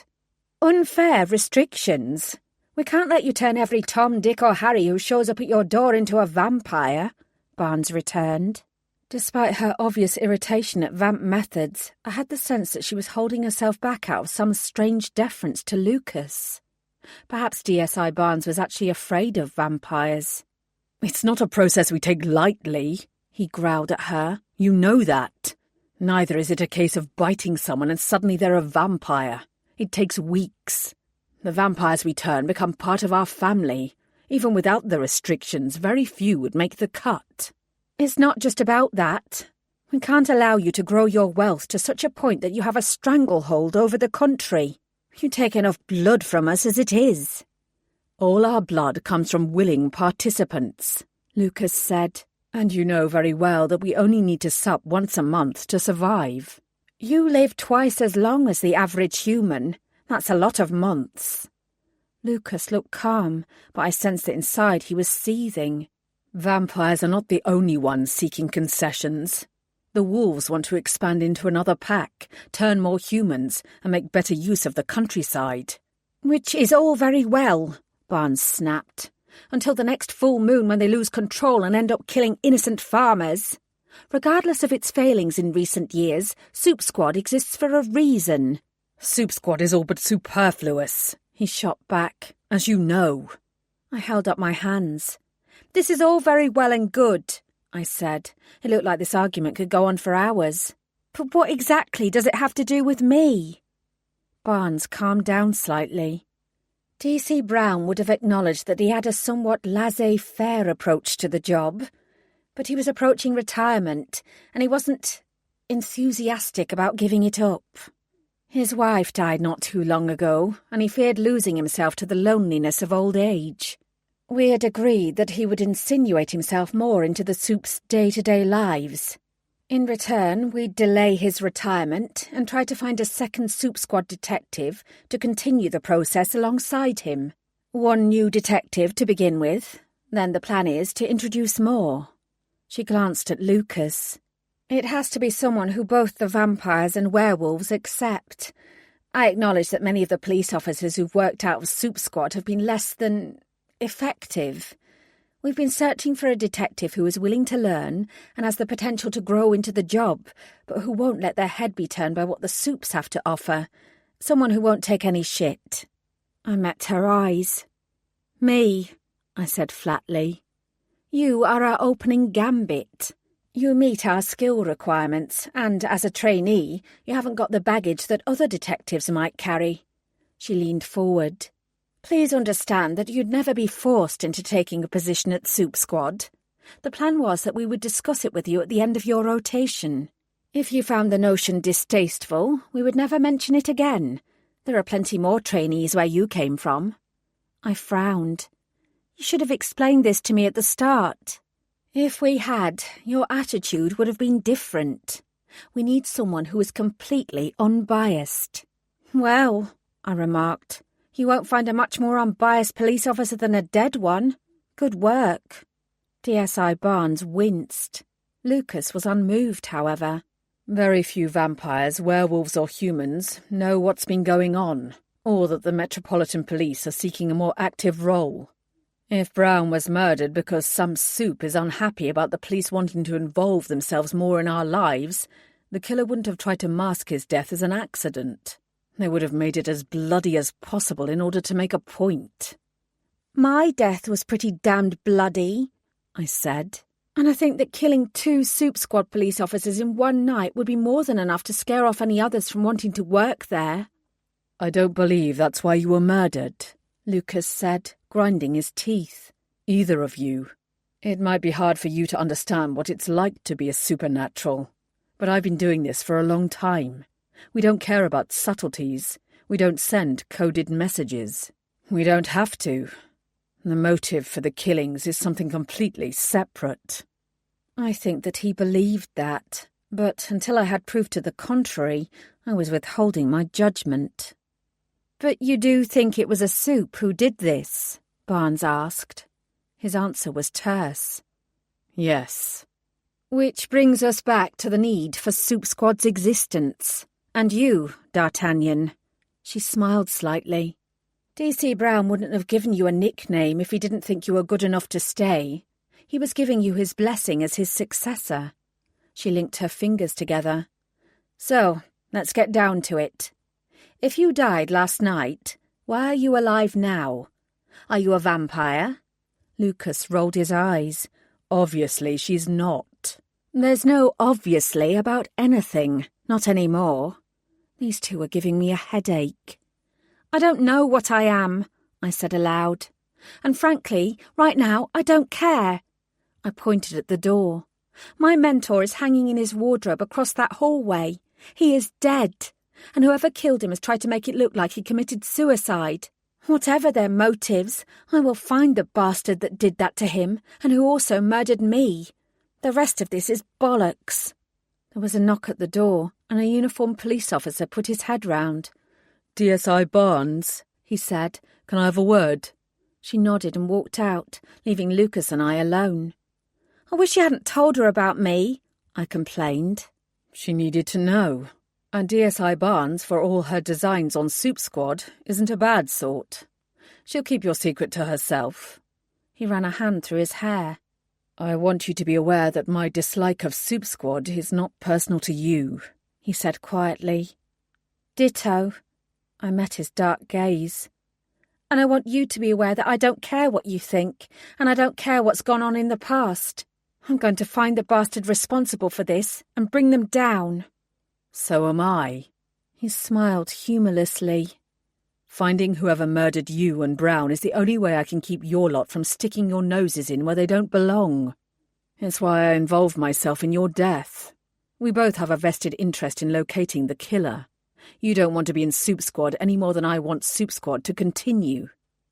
Unfair restrictions? We can't let you turn every Tom, Dick or Harry who shows up at your door into a vampire, Barnes returned. Despite her obvious irritation at vamp methods, I had the sense that she was holding herself back out of some strange deference to Lucas. Perhaps DSI Barnes was actually afraid of vampires. It's not a process we take lightly, he growled at her. You know that. Neither is it a case of biting someone and suddenly they're a vampire. It takes weeks. The vampires we turn become part of our family. Even without the restrictions, very few would make the cut. It's not just about that. We can't allow you to grow your wealth to such a point that you have a stranglehold over the country. You take enough blood from us as it is. All our blood comes from willing participants, Lucas said. And you know very well that we only need to sup once a month to survive. You live twice as long as the average human. That's a lot of months. Lucas looked calm, but I sensed that inside he was seething. Vampires are not the only ones seeking concessions. The wolves want to expand into another pack, turn more humans, and make better use of the countryside. Which is all very well, Barnes snapped, until the next full moon when they lose control and end up killing innocent farmers. Regardless of its failings in recent years, Soup Squad exists for a reason. Soup Squad is all but superfluous, he shot back, as you know. I held up my hands. This is all very well and good, I said. It looked like this argument could go on for hours. But what exactly does it have to do with me? Barnes calmed down slightly. DC Brown would have acknowledged that he had a somewhat laissez-faire approach to the job, but he was approaching retirement, and he wasn't enthusiastic about giving it up. His wife died not too long ago, and he feared losing himself to the loneliness of old age. We had agreed that he would insinuate himself more into the soup's day-to-day lives. In return, we'd delay his retirement and try to find a second Soup Squad detective to continue the process alongside him. One new detective to begin with, then the plan is to introduce more. She glanced at Lucas. It has to be someone who both the vampires and werewolves accept. I acknowledge that many of the police officers who've worked out of Soup Squad have been less than effective. We've been searching for a detective who is willing to learn and has the potential to grow into the job, but who won't let their head be turned by what the Soups have to offer. Someone who won't take any shit. I met her eyes. Me, I said flatly. You are our opening gambit. You meet our skill requirements, and as a trainee, you haven't got the baggage that other detectives might carry. She leaned forward. Please understand that you'd never be forced into taking a position at Soup Squad. The plan was that we would discuss it with you at the end of your rotation. If you found the notion distasteful, we would never mention it again. There are plenty more trainees where you came from. I frowned. You should have explained this to me at the start. If we had, your attitude would have been different. We need someone who is completely unbiased. Well, I remarked, you won't find a much more unbiased police officer than a dead one. Good work. DSI Barnes winced. Lucas was unmoved, however. Very few vampires, werewolves or humans, know what's been going on, or that the Metropolitan Police are seeking a more active role. If Brown was murdered because some soup is unhappy about the police wanting to involve themselves more in our lives, the killer wouldn't have tried to mask his death as an accident. They would have made it as bloody as possible in order to make a point. My death was pretty damned bloody, I said, and I think that killing 2 Soup Squad police officers in one night would be more than enough to scare off any others from wanting to work there. I don't believe that's why you were murdered, Lucas said, grinding his teeth. Either of you. It might be hard for you to understand what it's like to be a supernatural, but I've been doing this for a long time. We don't care about subtleties. We don't send coded messages. We don't have to. The motive for the killings is something completely separate. I think that he believed that, but until I had proof to the contrary, I was withholding my judgment. But you do think it was a Soup who did this? Barnes asked. His answer was terse. Yes. Which brings us back to the need for Soup Squad's existence. And you, D'Artagnan. She smiled slightly. D.C. Brown wouldn't have given you a nickname if he didn't think you were good enough to stay. He was giving you his blessing as his successor. She linked her fingers together. So, let's get down to it. If you died last night, why are you alive now? Are you a vampire? Lucas rolled his eyes. Obviously she's not. There's no obviously about anything, not anymore. These two are giving me a headache. I don't know what I am, I said aloud. And frankly, right now, I don't care. I pointed at the door. My mentor is hanging in his wardrobe across that hallway. He is dead, and whoever killed him has tried to make it look like he committed suicide. Whatever their motives, I will find the bastard that did that to him, and who also murdered me. The rest of this is bollocks. There was a knock at the door, and a uniformed police officer put his head round. DSI Barnes, he said. Can I have a word? She nodded and walked out, leaving Lucas and I alone. I wish you hadn't told her about me, I complained. She needed to know. And DSI Barnes, for all her designs on Soup Squad, isn't a bad sort. She'll keep your secret to herself. He ran a hand through his hair. I want you to be aware that my dislike of Soup Squad is not personal to you, he said quietly. Ditto. I met his dark gaze. And I want you to be aware that I don't care what you think, and I don't care what's gone on in the past. I'm going to find the bastard responsible for this and bring them down. So am I. He smiled humorlessly. Finding whoever murdered you and Brown is the only way I can keep your lot from sticking your noses in where they don't belong. It's why I involved myself in your death. We both have a vested interest in locating the killer. You don't want to be in Soup Squad any more than I want Soup Squad to continue.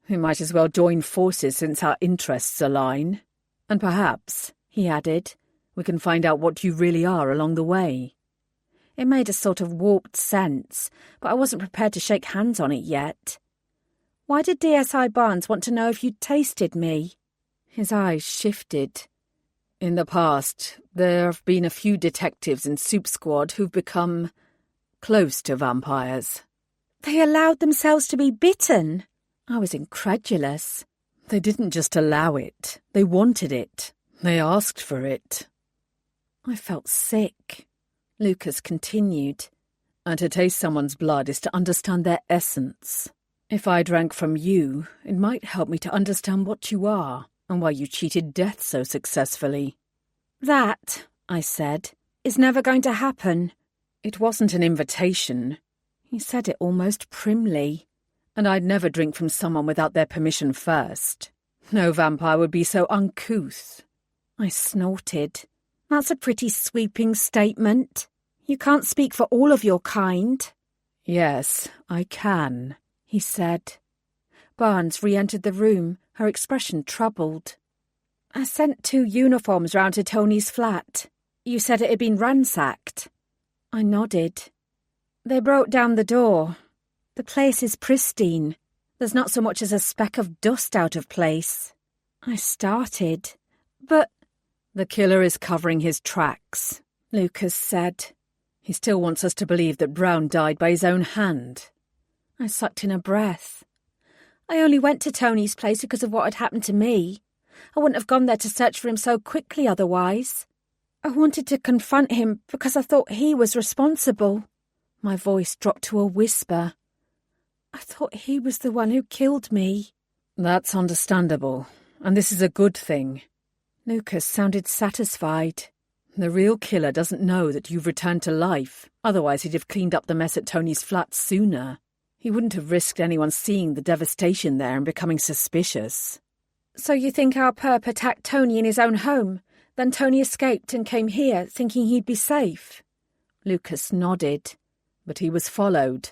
We might as well join forces since our interests align. And perhaps, he added, we can find out what you really are along the way. It made a sort of warped sense, but I wasn't prepared to shake hands on it yet. Why did DSI Barnes want to know if you'd tasted me? His eyes shifted. In the past, there have been a few detectives in Soup Squad who've become close to vampires. They allowed themselves to be bitten? I was incredulous. They didn't just allow it. They wanted it. They asked for it. I felt sick. Lucas continued. And to taste someone's blood is to understand their essence. If I drank from you, it might help me to understand what you are and why you cheated death so successfully. That, I said, is never going to happen. It wasn't an invitation. He said it almost primly. And I'd never drink from someone without their permission first. No vampire would be so uncouth. I snorted. That's a pretty sweeping statement. You can't speak for all of your kind. Yes, I can, he said. Barnes re-entered the room, her expression troubled. I sent 2 uniforms round to Tony's flat. You said it had been ransacked. I nodded. They broke down the door. The place is pristine. There's not so much as a speck of dust out of place. I started. But... The killer is covering his tracks, Lucas said. He still wants us to believe that Brown died by his own hand. I sucked in a breath. I only went to Tony's place because of what had happened to me. I wouldn't have gone there to search for him so quickly otherwise. I wanted to confront him because I thought he was responsible. My voice dropped to a whisper. I thought he was the one who killed me. That's understandable, and this is a good thing. Lucas sounded satisfied. The real killer doesn't know that you've returned to life, otherwise he'd have cleaned up the mess at Tony's flat sooner. He wouldn't have risked anyone seeing the devastation there and becoming suspicious. So you think our perp attacked Tony in his own home, then Tony escaped and came here thinking he'd be safe? Lucas nodded. But he was followed.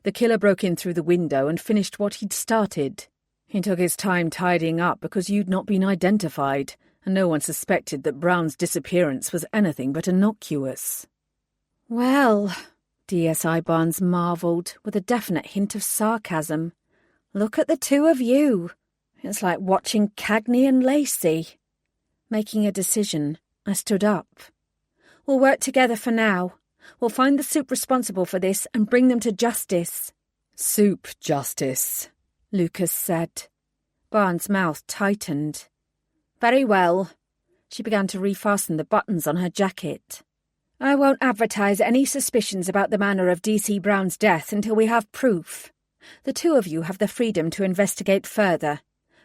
The killer broke in through the window and finished what he'd started. He took his time tidying up because you'd not been identified, and no one suspected that Brown's disappearance was anything but innocuous. Well, DSI Barnes marvelled, with a definite hint of sarcasm. Look at the 2 of you. It's like watching Cagney and Lacey. Making a decision, I stood up. We'll work together for now. We'll find the Soup responsible for this and bring them to justice. Soup justice, Lucas said. Barnes' mouth tightened. Very well. She began to refasten the buttons on her jacket. I won't advertise any suspicions about the manner of D.C. Brown's death until we have proof. The 2 of you have the freedom to investigate further,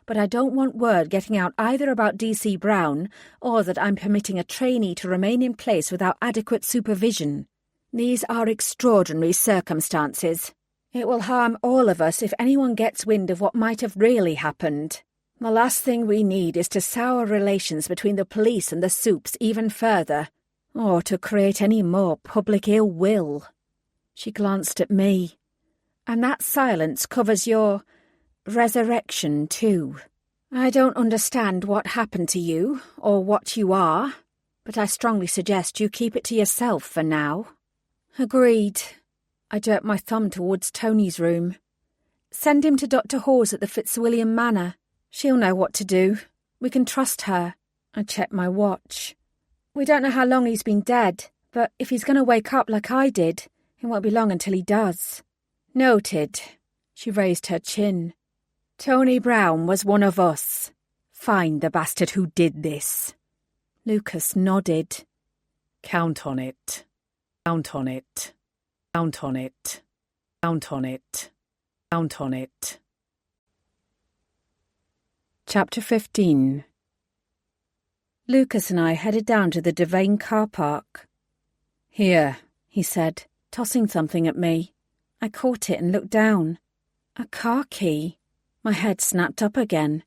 but I don't want word getting out either about D.C. Brown or that I'm permitting a trainee to remain in place without adequate supervision. These are extraordinary circumstances. It will harm all of us if anyone gets wind of what might have really happened. The last thing we need is to sour relations between the police and the Soups even further, or to create any more public ill will. She glanced at me. And that silence covers your resurrection too. I don't understand what happened to you, or what you are, but I strongly suggest you keep it to yourself for now. Agreed. I jerked my thumb towards Tony's room. Send him to Dr. Hawes at the Fitzwilliam Manor. She'll know what to do. We can trust her. I checked my watch. We don't know how long he's been dead, but if he's going to wake up like I did, it won't be long until he does. Noted. She raised her chin. Tony Brown was one of us. Find the bastard who did this. Lucas nodded. Count on it. Count on it. Count on it. Count on it. Count on it. Chapter 15. Lucas and I headed down to the Devane car park. Here, he said, tossing something at me. I caught it and looked down. A car key. My head snapped up again.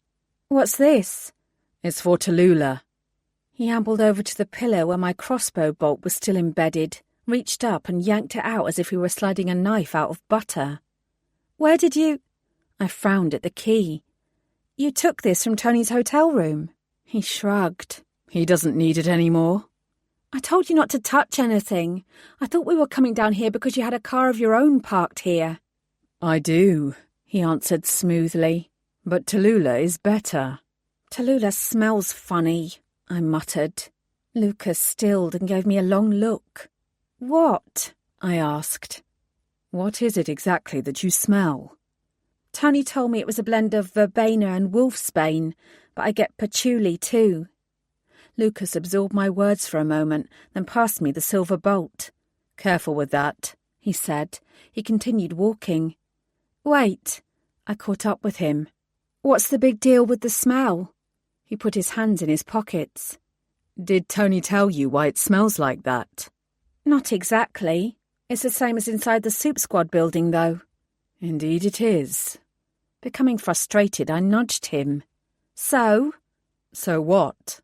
What's this? It's for Tallulah. He ambled over to the pillar where my crossbow bolt was still embedded, reached up and yanked it out as if he were sliding a knife out of butter. Where did you... I frowned at the key. You took this from Tony's hotel room. He shrugged. He doesn't need it anymore. I told you not to touch anything. I thought we were coming down here because you had a car of your own parked here. I do, he answered smoothly. But Tallulah is better. Tallulah smells funny. I muttered. Lucas stilled and gave me a long look. What? I asked. What is it exactly that you smell? Tony told me it was a blend of verbena and wolfsbane, but I get patchouli too. Lucas absorbed my words for a moment, then passed me the silver bolt. Careful with that, he said. He continued walking. Wait. I caught up with him. What's the big deal with the smell? He put his hands in his pockets. Did Tony tell you why it smells like that? Not exactly. It's the same as inside the Soup Squad building, though. Indeed it is. Becoming frustrated, I nudged him. So? So what?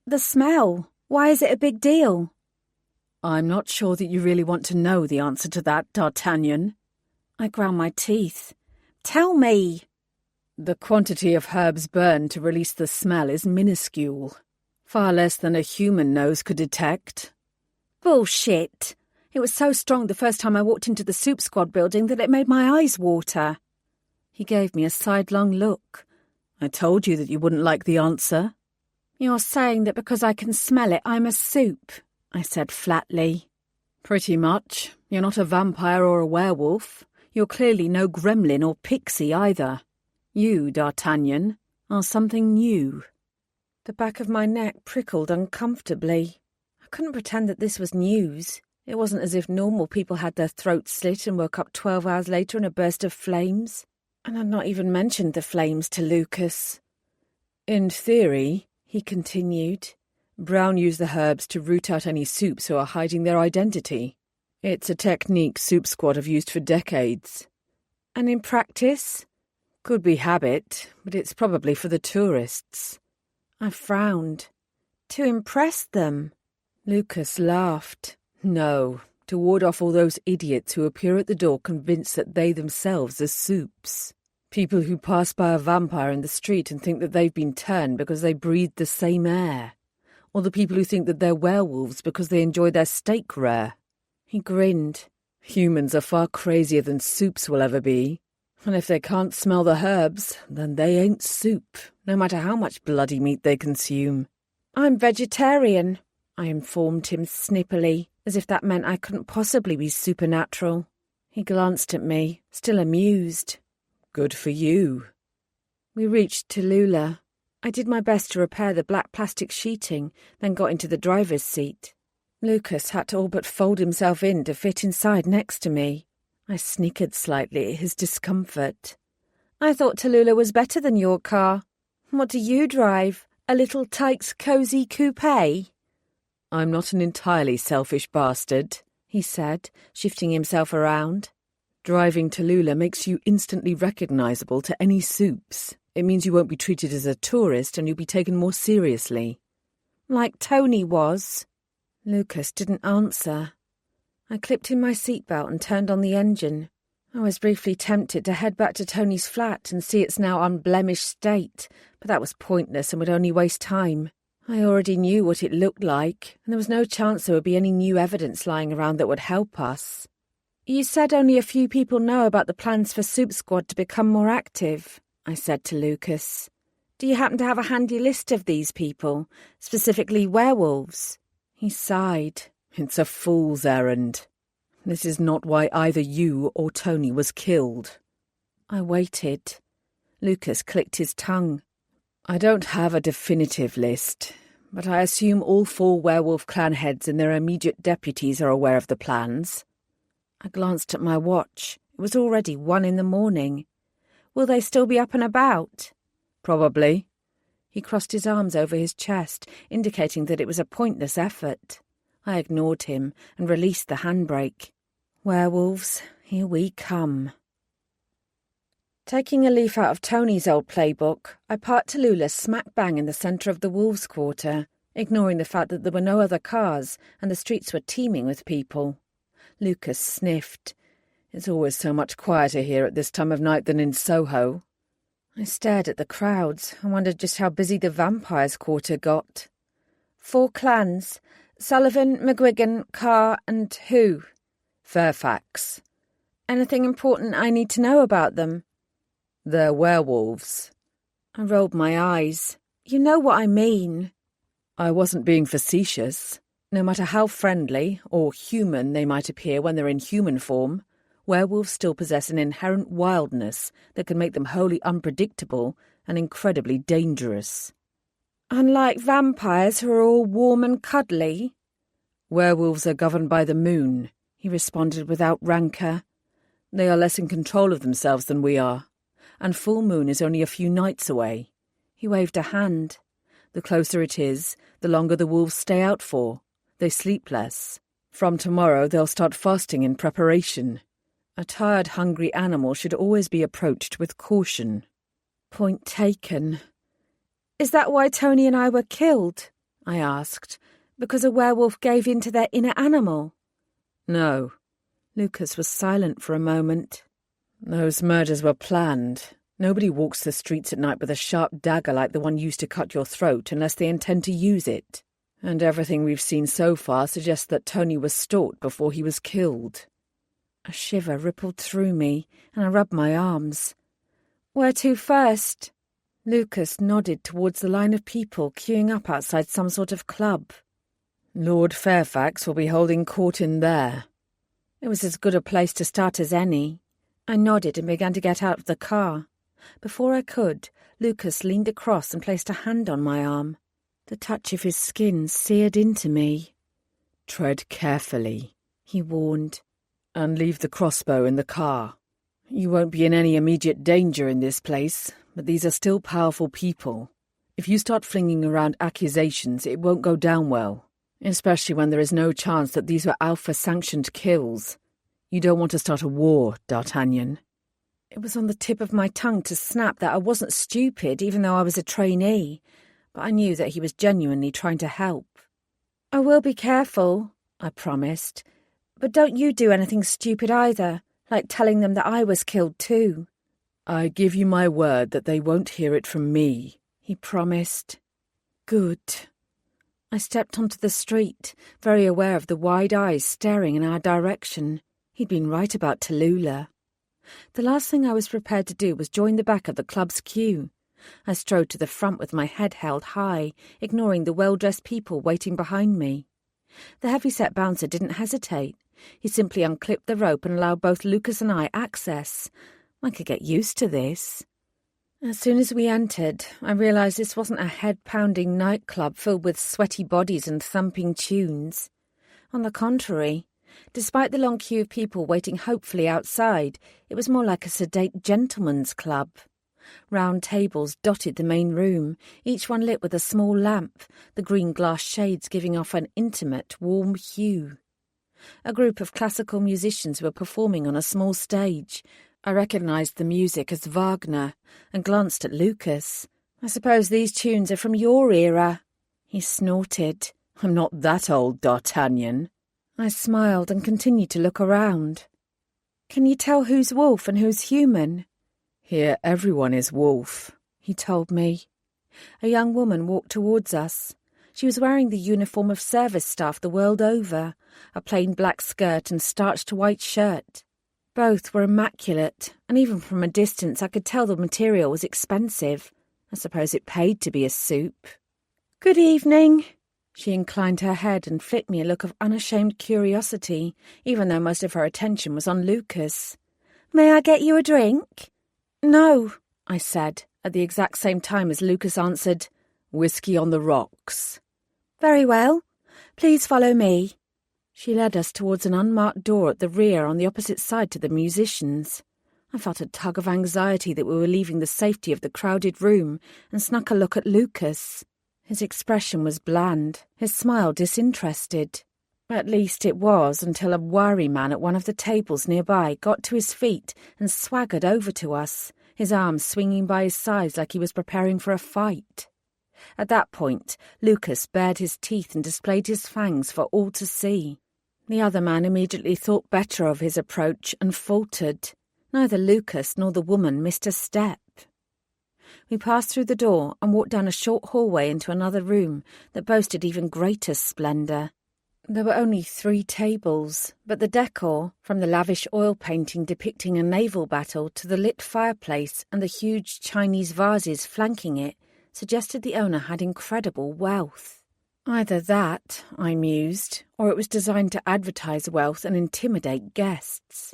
The smell. Why is it a big deal? I'm not sure that you really want to know the answer to that, D'Artagnan. I ground my teeth. Tell me. The quantity of herbs burned to release the smell is minuscule. Far less than a human nose could detect. Bullshit. It was so strong the first time I walked into the Soup Squad building that it made my eyes water. He gave me a sidelong look. I told you that you wouldn't like the answer. You're saying that because I can smell it, I'm a soup, I said flatly. Pretty much. You're not a vampire or a werewolf. You're clearly no gremlin or pixie either. You, D'Artagnan, are something new. The back of my neck prickled uncomfortably. I couldn't pretend that this was news. It wasn't as if normal people had their throats slit and woke up 12 hours later in a burst of flames. And I'd not even mentioned the flames to Lucas. In theory, he continued, Brown used the herbs to root out any soups who are hiding their identity. It's a technique Soup Squad have used for decades. And in practice? Could be habit, but it's probably for the tourists. I frowned. To impress them. Lucas laughed. No, to ward off all those idiots who appear at the door convinced that they themselves are soups. People who pass by a vampire in the street and think that they've been turned because they breathe the same air. Or the people who think that they're werewolves because they enjoy their steak rare. He grinned. Humans are far crazier than soups will ever be. And if they can't smell the herbs, then they ain't soup, no matter how much bloody meat they consume. I'm vegetarian, I informed him snippily, as if that meant I couldn't possibly be supernatural. He glanced at me, still amused. Good for you. We reached Tallulah. I did my best to repair the black plastic sheeting, then got into the driver's seat. Lucas had to all but fold himself in to fit inside next to me. I snickered slightly at his discomfort. I thought Tallulah was better than your car. What do you drive? A little Tykes cosy coupe? I'm not an entirely selfish bastard, he said, shifting himself around. Driving Tallulah makes you instantly recognisable to any soups. It means you won't be treated as a tourist and you'll be taken more seriously. Like Tony was. Lucas didn't answer. I clipped in my seatbelt and turned on the engine. I was briefly tempted to head back to Tony's flat and see its now unblemished state, but that was pointless and would only waste time. I already knew what it looked like, and there was no chance there would be any new evidence lying around that would help us. You said only a few people know about the plans for Soup Squad to become more active, I said to Lucas. Do you happen to have a handy list of these people, specifically werewolves? He sighed. It's a fool's errand. This is not why either you or Tony was killed. I waited. Lucas clicked his tongue. I don't have a definitive list, but I assume all 4 werewolf clan heads and their immediate deputies are aware of the plans. I glanced at my watch. It was already 1 a.m. Will they still be up and about? Probably. He crossed his arms over his chest, indicating that it was a pointless effort. I ignored him and released the handbrake. Werewolves, here we come. Taking a leaf out of Tony's old playbook, I parked Tallulah smack bang in the centre of the Wolves' Quarter, ignoring the fact that there were no other cars and the streets were teeming with people. Lucas sniffed. It's always so much quieter here at this time of night than in Soho. I stared at the crowds and wondered just how busy the Vampires' Quarter got. 4 clans. Sullivan, McGuigan, Carr, and who? Fairfax. Anything important I need to know about them? They're werewolves. I rolled my eyes. You know what I mean. I wasn't being facetious. No matter how friendly or human they might appear when they're in human form, werewolves still possess an inherent wildness that can make them wholly unpredictable and incredibly dangerous. Unlike vampires who are all warm and cuddly? Werewolves are governed by the moon, he responded without rancour. They are less in control of themselves than we are, and full moon is only a few nights away. He waved a hand. The closer it is, the longer the wolves stay out for. They sleep less. From tomorrow they'll start fasting in preparation. A tired, hungry animal should always be approached with caution. Point taken. Is that why Tony and I were killed? I asked. Because a werewolf gave in to their inner animal? No. Lucas was silent for a moment. Those murders were planned. Nobody walks the streets at night with a sharp dagger like the one used to cut your throat unless they intend to use it. And everything we've seen so far suggests that Tony was stalked before he was killed. A shiver rippled through me, and I rubbed my arms. Where to first? Lucas nodded towards the line of people queuing up outside some sort of club. Lord Fairfax will be holding court in there. It was as good a place to start as any. I nodded and began to get out of the car. Before I could, Lucas leaned across and placed a hand on my arm. The touch of his skin seared into me. Tread carefully, he warned, and leave the crossbow in the car. You won't be in any immediate danger in this place, but these are still powerful people. If you start flinging around accusations, it won't go down well, especially when there is no chance that these were Alpha-sanctioned kills. You don't want to start a war, D'Artagnan. It was on the tip of my tongue to snap that I wasn't stupid, even though I was a trainee, but I knew that he was genuinely trying to help. I will be careful, I promised, but don't you do anything stupid either, like telling them that I was killed too. I give you my word that they won't hear it from me, he promised. Good. I stepped onto the street, very aware of the wide eyes staring in our direction. He'd been right about Tallulah. The last thing I was prepared to do was join the back of the club's queue. I strode to the front with my head held high, ignoring the well-dressed people waiting behind me. The heavy-set bouncer didn't hesitate. He simply unclipped the rope and allowed both Lucas and I access. I could get used to this. As soon as we entered, I realised this wasn't a head-pounding nightclub filled with sweaty bodies and thumping tunes. On the contrary, despite the long queue of people waiting hopefully outside, it was more like a sedate gentleman's club. Round tables dotted the main room, each one lit with a small lamp, the green glass shades giving off an intimate, warm hue. A group of classical musicians were performing on a small stage. I recognised the music as Wagner and glanced at Lucas. I suppose these tunes are from your era. He snorted. I'm not that old, D'Artagnan. I smiled and continued to look around. Can you tell who's wolf and who's human? Here everyone is wolf, he told me. A young woman walked towards us. She was wearing the uniform of service staff the world over, a plain black skirt and starched white shirt. Both were immaculate, and even from a distance I could tell the material was expensive. I suppose it paid to be a soup. Good evening. She inclined her head and flicked me a look of unashamed curiosity, even though most of her attention was on Lucas. May I get you a drink? No, I said, at the exact same time as Lucas answered, Whiskey on the rocks. Very well. Please follow me. She led us towards an unmarked door at the rear on the opposite side to the musicians. I felt a tug of anxiety that we were leaving the safety of the crowded room and snuck a look at Lucas. His expression was bland, his smile disinterested. At least it was until a wiry man at one of the tables nearby got to his feet and swaggered over to us, his arms swinging by his sides like he was preparing for a fight. At that point, Lucas bared his teeth and displayed his fangs for all to see. The other man immediately thought better of his approach and faltered. Neither Lucas nor the woman missed a step. We passed through the door and walked down a short hallway into another room that boasted even greater splendour. There were only 3 tables, but the decor, from the lavish oil painting depicting a naval battle to the lit fireplace and the huge Chinese vases flanking it, suggested the owner had incredible wealth. Either that, I mused, or it was designed to advertise wealth and intimidate guests.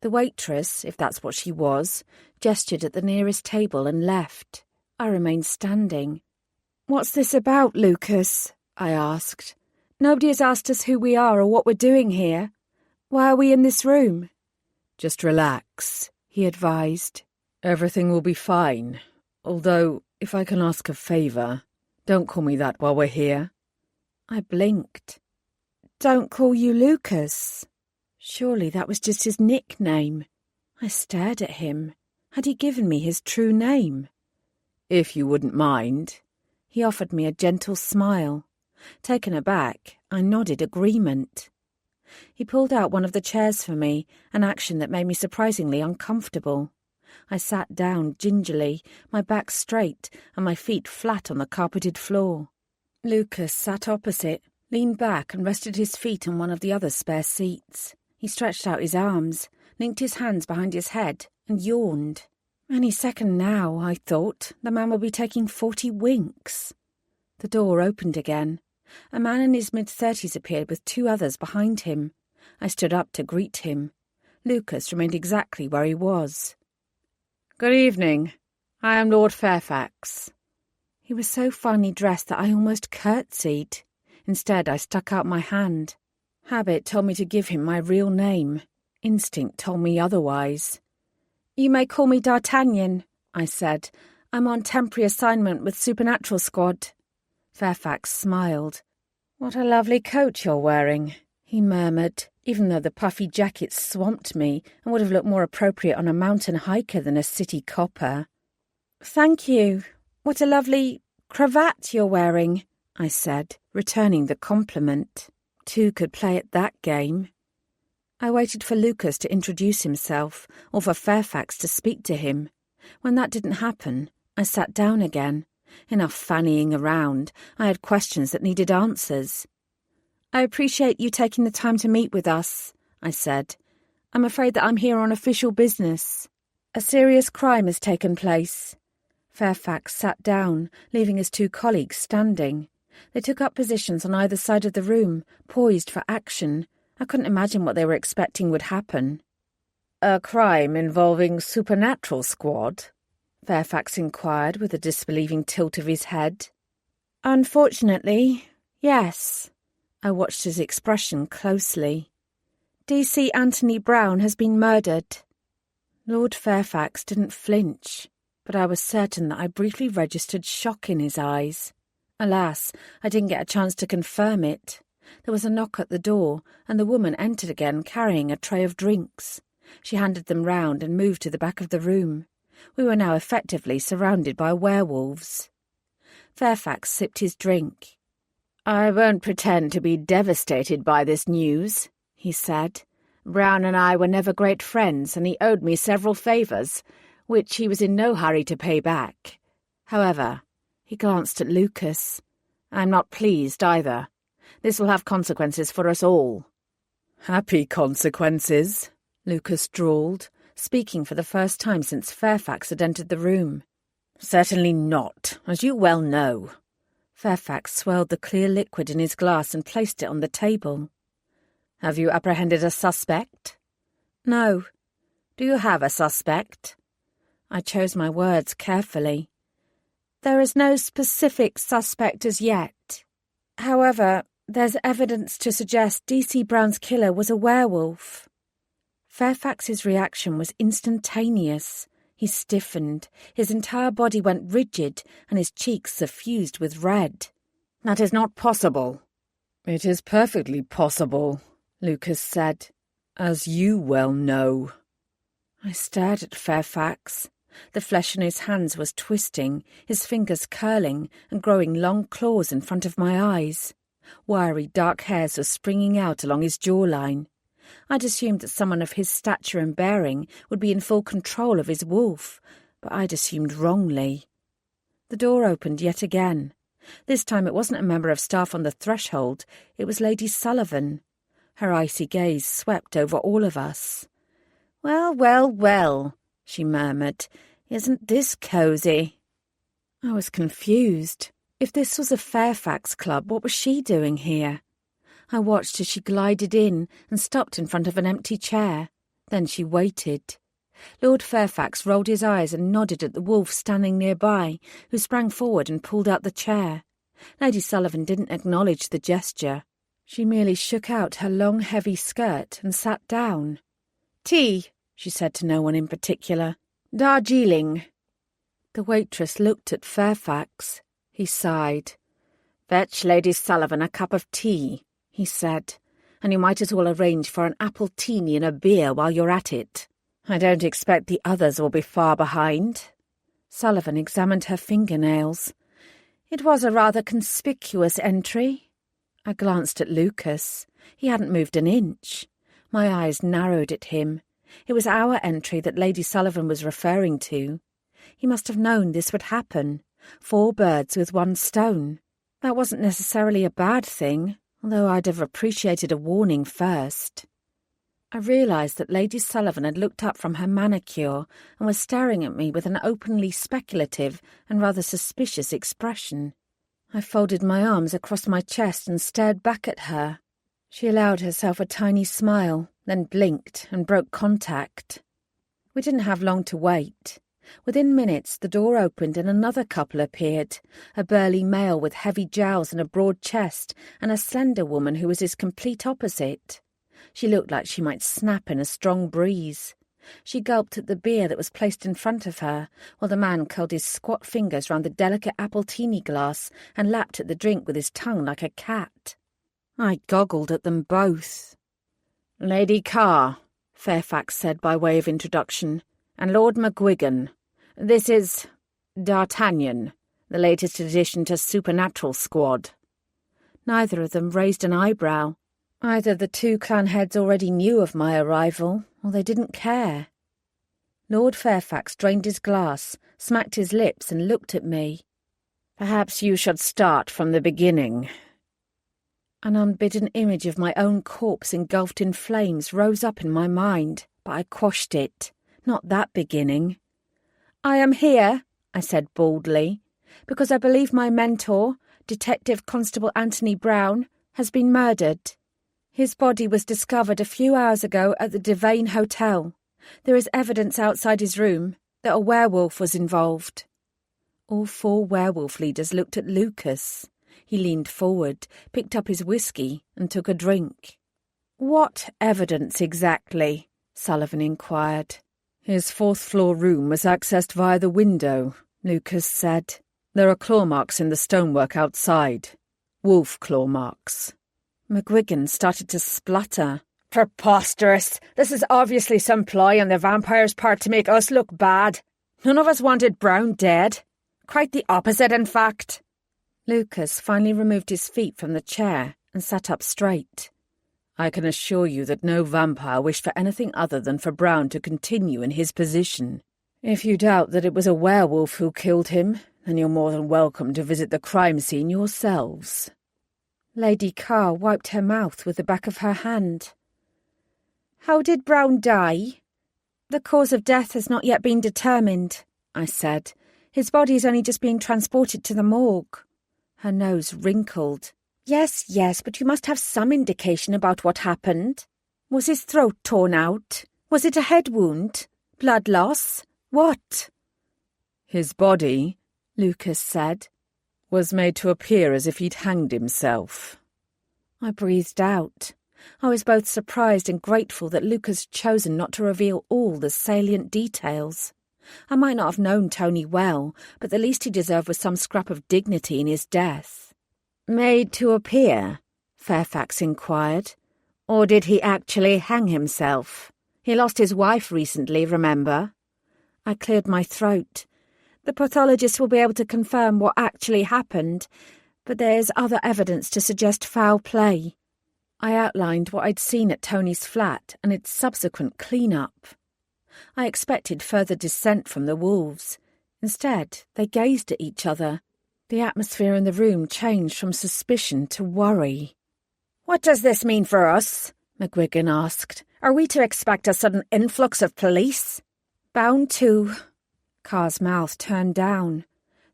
The waitress, if that's what she was, gestured at the nearest table and left. I remained standing. "What's this about, Lucas?" I asked. "Nobody has asked us who we are or what we're doing here. Why are we in this room?" "Just relax," he advised. "Everything will be fine. Although, if I can ask a favour, don't call me that while we're here." I blinked. "Don't call you Lucas?" Surely that was just his nickname. I stared at him. Had he given me his true name? "If you wouldn't mind." He offered me a gentle smile. Taken aback, I nodded agreement. He pulled out one of the chairs for me, an action that made me surprisingly uncomfortable. I sat down gingerly, my back straight and my feet flat on the carpeted floor. Lucas sat opposite, leaned back and rested his feet on one of the other spare seats. He stretched out his arms, linked his hands behind his head, and yawned. Any second now, I thought, the man would be taking 40 winks. The door opened again. A man in his mid-30s appeared with 2 others behind him. I stood up to greet him. Lucas remained exactly where he was. "Good evening. I am Lord Fairfax." He was so finely dressed that I almost curtsied. Instead, I stuck out my hand. Habit told me to give him my real name. Instinct told me otherwise. "You may call me D'Artagnan," I said. "I'm on temporary assignment with Supernatural Squad." Fairfax smiled. "What a lovely coat you're wearing," he murmured, even though the puffy jacket swamped me and would have looked more appropriate on a mountain hiker than a city copper. "Thank you. What a lovely cravat you're wearing," I said, returning the compliment. 2 could play at that game. I waited for Lucas to introduce himself, or for Fairfax to speak to him. When that didn't happen, I sat down again. Enough fannying around. I had questions that needed answers. "I appreciate you taking the time to meet with us," I said. "I'm afraid that I'm here on official business. A serious crime has taken place." Fairfax sat down, leaving his 2 colleagues standing. They took up positions on either side of the room, poised for action. I couldn't imagine what they were expecting would happen. "A crime involving Supernatural Squad?" Fairfax inquired with a disbelieving tilt of his head. "Unfortunately, yes." I watched his expression closely. "DC Anthony Brown has been murdered." Lord Fairfax didn't flinch, but I was certain that I briefly registered shock in his eyes. Alas, I didn't get a chance to confirm it. There was a knock at the door, and the woman entered again carrying a tray of drinks. She handed them round and moved to the back of the room. We were now effectively surrounded by werewolves. Fairfax sipped his drink. "I won't pretend to be devastated by this news," he said. "Brown and I were never great friends, and he owed me several favours, which he was in no hurry to pay back. However," he glanced at Lucas, "I'm not pleased either. This will have consequences for us all." "Happy consequences," Lucas drawled, speaking for the first time since Fairfax had entered the room. "Certainly not, as you well know." Fairfax swirled the clear liquid in his glass and placed it on the table. "Have you apprehended a suspect?" "No." "Do you have a suspect?" I chose my words carefully. "There is no specific suspect as yet. However, there's evidence to suggest DC Brown's killer was a werewolf." Fairfax's reaction was instantaneous. He stiffened, his entire body went rigid, and his cheeks suffused with red. "That is not possible." "It is perfectly possible," Lucas said, "as you well know." I stared at Fairfax. The flesh in his hands was twisting, his fingers curling and growing long claws in front of my eyes. Wiry dark hairs were springing out along his jawline. I'd assumed that someone of his stature and bearing would be in full control of his wolf, but I'd assumed wrongly. The door opened yet again. This time it wasn't a member of staff on the threshold, it was Lady Sullivan. Her icy gaze swept over all of us. "Well, well, well," she murmured. "Isn't this cosy?" I was confused. If this was a Fairfax club, what was she doing here? I watched as she glided in and stopped in front of an empty chair. Then she waited. Lord Fairfax rolled his eyes and nodded at the wolf standing nearby, who sprang forward and pulled out the chair. Lady Sullivan didn't acknowledge the gesture. She merely shook out her long, heavy skirt and sat down. "Tea," she said to no one in particular. "Darjeeling." The waitress looked at Fairfax. He sighed. "Fetch Lady Sullivan a cup of tea," he said, "and you might as well arrange for an apple teeny and a beer while you're at it. I don't expect the others will be far behind." Sullivan examined her fingernails. It was a rather conspicuous entry. I glanced at Lucas. He hadn't moved an inch. My eyes narrowed at him. It was our entry that Lady Sullivan was referring to. He must have known this would happen. 4 birds with 1 stone. That wasn't necessarily a bad thing, although I'd have appreciated a warning first. I realised that Lady Sullivan had looked up from her manicure and was staring at me with an openly speculative and rather suspicious expression. I folded my arms across my chest and stared back at her. She allowed herself a tiny smile, then blinked and broke contact. We didn't have long to wait. Within minutes the door opened and another couple appeared, a burly male with heavy jowls and a broad chest, and a slender woman who was his complete opposite. She looked like she might snap in a strong breeze. She gulped at the beer that was placed in front of her, while the man curled his squat fingers round the delicate appletini glass and lapped at the drink with his tongue like a cat. I goggled at them both. "Lady Carr," Fairfax said by way of introduction, "and Lord McGuigan. This is D'Artagnan, the latest addition to Supernatural Squad." Neither of them raised an eyebrow. Either the 2 clan heads already knew of my arrival, or they didn't care. Lord Fairfax drained his glass, smacked his lips and looked at me. "Perhaps you should start from the beginning." An unbidden image of my own corpse engulfed in flames rose up in my mind, but I quashed it. Not that beginning. "I am here," I said baldly, "because I believe my mentor, Detective Constable Anthony Brown, has been murdered. His body was discovered a few hours ago at the Devane Hotel. There is evidence outside his room that a werewolf was involved." All 4 werewolf leaders looked at Lucas. He leaned forward, picked up his whiskey, and took a drink. "What evidence exactly?" Sullivan inquired. "His 4th-floor room was accessed via the window," Lucas said. "There are claw marks in the stonework outside. Wolf claw marks." McGuigan started to splutter. "Preposterous! This is obviously some ploy on the vampire's part to make us look bad. None of us wanted Brown dead. Quite the opposite, in fact." Lucas finally removed his feet from the chair and sat up straight. "I can assure you that no vampire wished for anything other than for Brown to continue in his position. If you doubt that it was a werewolf who killed him, then you're more than welcome to visit the crime scene yourselves." Lady Carr wiped her mouth with the back of her hand. "How did Brown die?" "The cause of death has not yet been determined," I said. "His body is only just being transported to the morgue." Her nose wrinkled. Yes, but you must have some indication about what happened. Was his throat torn out? Was it a head wound? Blood loss? What?" "His body," Lucas said, "was made to appear as if he'd hanged himself." I breathed out. I was both surprised and grateful that Lucas had chosen not to reveal all the salient details. I might not have known Tony well, but the least he deserved was some scrap of dignity in his death. "Made to appear?" Fairfax inquired. "Or did he actually hang himself? He lost his wife recently, remember?" I cleared my throat. "The pathologist will be able to confirm what actually happened, but there is other evidence to suggest foul play." I outlined what I'd seen at Tony's flat and its subsequent clean-up. I expected further dissent from the wolves. Instead, they gazed at each other. The atmosphere in the room changed from suspicion to worry. "What does this mean for us?" McGuigan asked. "Are we to expect a sudden influx of police?" "Bound to." Carr's mouth turned down.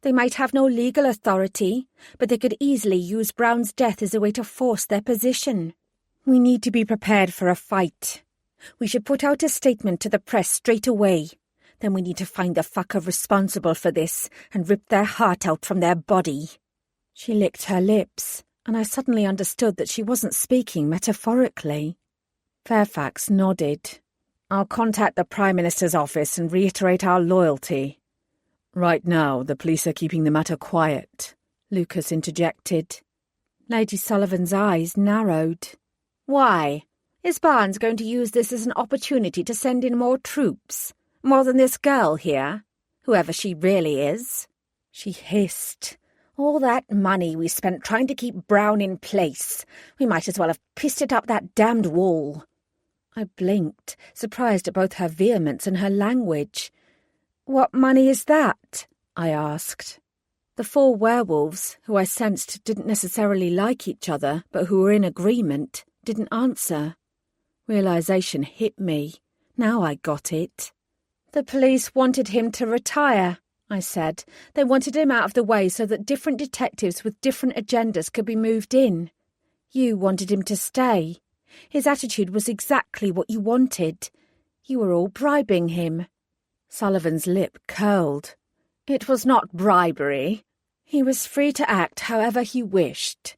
They might have no legal authority, but they could easily use Brown's death as a way to force their position. We need to be prepared for a fight. We should put out a statement to the press straight away. Then we need to find the fucker responsible for this and rip their heart out from their body." She licked her lips, and I suddenly understood that she wasn't speaking metaphorically. Fairfax nodded. "I'll contact the Prime Minister's office and reiterate our loyalty." "Right now, the police are keeping the matter quiet," Lucas interjected. Lady Sullivan's eyes narrowed. "Why? Is Barnes going to use this as an opportunity to send in more troops? More than this girl here? Whoever she really is?" She hissed. "All that money we spent trying to keep Brown in place. We might as well have pissed it up that damned wall." I blinked, surprised at both her vehemence and her language. "What money is that?" I asked. The 4 werewolves, who I sensed didn't necessarily like each other, but who were in agreement, didn't answer. Realization hit me. Now I got it. "The police wanted him to retire," I said. "They wanted him out of the way so that different detectives with different agendas could be moved in. You wanted him to stay. His attitude was exactly what you wanted. You were all bribing him." Sullivan's lip curled. "It was not bribery. He was free to act however he wished.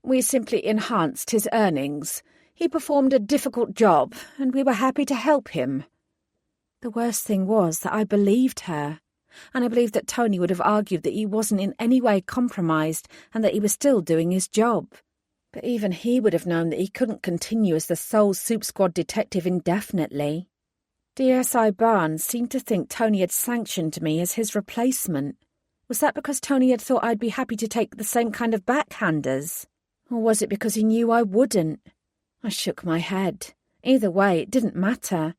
We simply enhanced his earnings. He performed a difficult job, and we were happy to help him." The worst thing was that I believed her, and I believed that Tony would have argued that he wasn't in any way compromised and that he was still doing his job. But even he would have known that he couldn't continue as the sole Soup Squad detective indefinitely. DSI Barnes seemed to think Tony had sanctioned me as his replacement. Was that because Tony had thought I'd be happy to take the same kind of backhanders? Or was it because he knew I wouldn't? I shook my head. Either way, it didn't matter.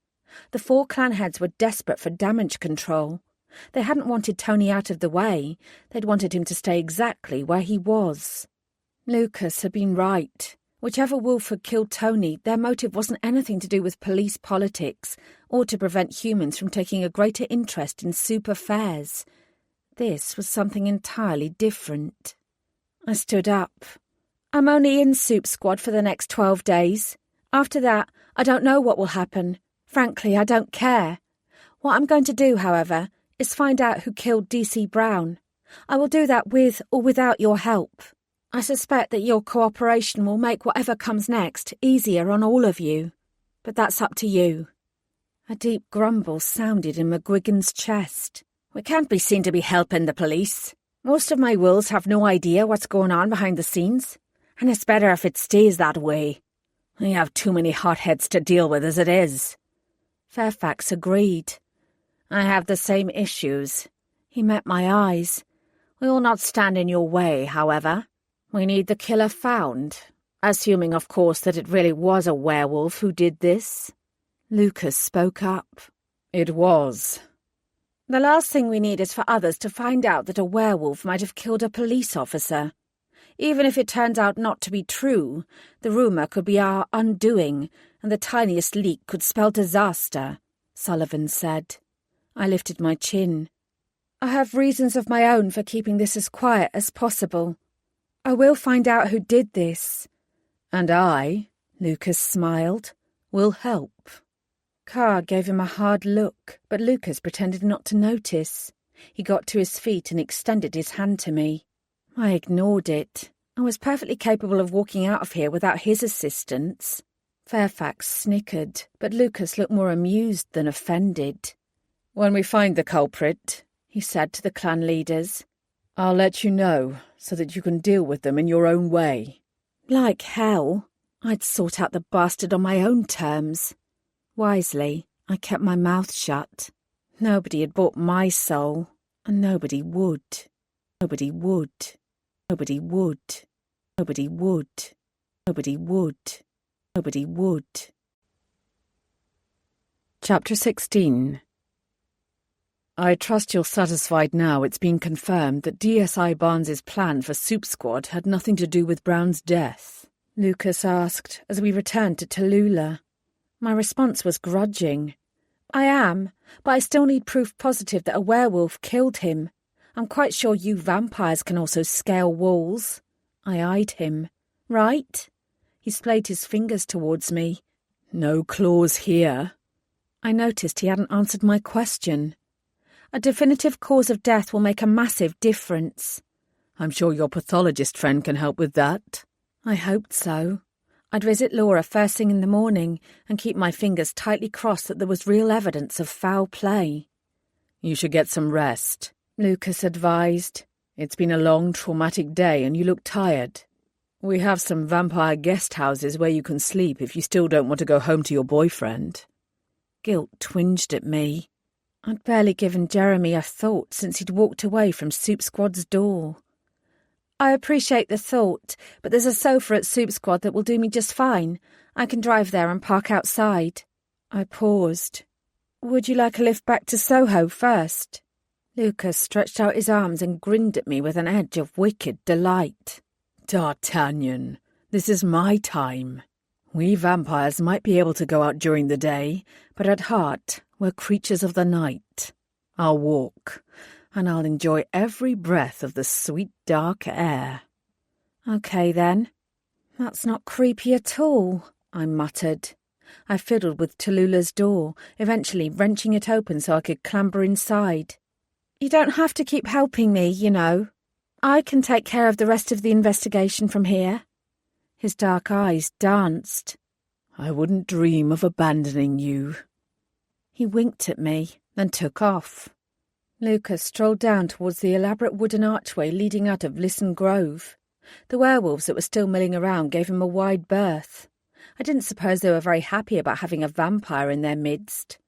The 4 clan heads were desperate for damage control. They hadn't wanted Tony out of the way. They'd wanted him to stay exactly where he was. Lucas had been right. Whichever wolf had killed Tony, their motive wasn't anything to do with police politics or to prevent humans from taking a greater interest in soup affairs. This was something entirely different. I stood up. "I'm only in Soup Squad for the next 12 days. After that, I don't know what will happen. Frankly, I don't care. What I'm going to do, however, is find out who killed DC Brown. I will do that with or without your help. I suspect that your cooperation will make whatever comes next easier on all of you. But that's up to you." A deep grumble sounded in McGuigan's chest. "We can't be seen to be helping the police. Most of my wolves have no idea what's going on behind the scenes, and it's better if it stays that way. We have too many hotheads to deal with as it is." Fairfax agreed. "I have the same issues." He met my eyes. "We will not stand in your way, however. We need the killer found, assuming, of course, that it really was a werewolf who did this." Lucas spoke up. "It was." "The last thing we need is for others to find out that a werewolf might have killed a police officer. Even if it turns out not to be true, the rumour could be our undoing, and the tiniest leak could spell disaster," Sullivan said. I lifted my chin. "I have reasons of my own for keeping this as quiet as possible. I will find out who did this." "And I," Lucas smiled, "will help." Carr gave him a hard look, but Lucas pretended not to notice. He got to his feet and extended his hand to me. I ignored it. I was perfectly capable of walking out of here without his assistance. Fairfax snickered, but Lucas looked more amused than offended. "When we find the culprit," he said to the clan leaders, "I'll let you know, so that you can deal with them in your own way." Like hell. I'd sort out the bastard on my own terms. Wisely, I kept my mouth shut. Nobody had bought my soul, and nobody would. Nobody would. Nobody would. Nobody would. Nobody would. Nobody would. Chapter 16. I trust you're satisfied now it's been confirmed that DSI Barnes's plan for Soup Squad had nothing to do with Brown's death, Lucas asked as we returned to Tallulah. My response was grudging. "I am, but I still need proof positive that a werewolf killed him. I'm quite sure you vampires can also scale walls. I eyed him. Right? He splayed his fingers towards me. No claws here. I noticed he hadn't answered my question. A definitive cause of death will make a massive difference. I'm sure your pathologist friend can help with that. I hoped so. I'd visit Laura first thing in the morning and keep my fingers tightly crossed that there was real evidence of foul play. You should get some rest, Lucas advised. It's been a long, traumatic day and you look tired. We have some vampire guest houses where you can sleep if you still don't want to go home to your boyfriend. Guilt twinged at me. I'd barely given Jeremy a thought since he'd walked away from Soup Squad's door. I appreciate the thought, but there's a sofa at Soup Squad that will do me just fine. I can drive there and park outside. I paused. Would you like a lift back to Soho first? Lucas stretched out his arms and grinned at me with an edge of wicked delight. D'Artagnan, this is my time. We vampires might be able to go out during the day, but at heart, we're creatures of the night. I'll walk, and I'll enjoy every breath of the sweet dark air. Okay, then. That's not creepy at all, I muttered. I fiddled with Tallulah's door, eventually wrenching it open so I could clamber inside. You don't have to keep helping me, you know. I can take care of the rest of the investigation from here. His dark eyes danced. I wouldn't dream of abandoning you. He winked at me, then took off. Lucas strolled down towards the elaborate wooden archway leading out of Lisson Grove. The werewolves that were still milling around gave him a wide berth. I didn't suppose they were very happy about having a vampire in their midst.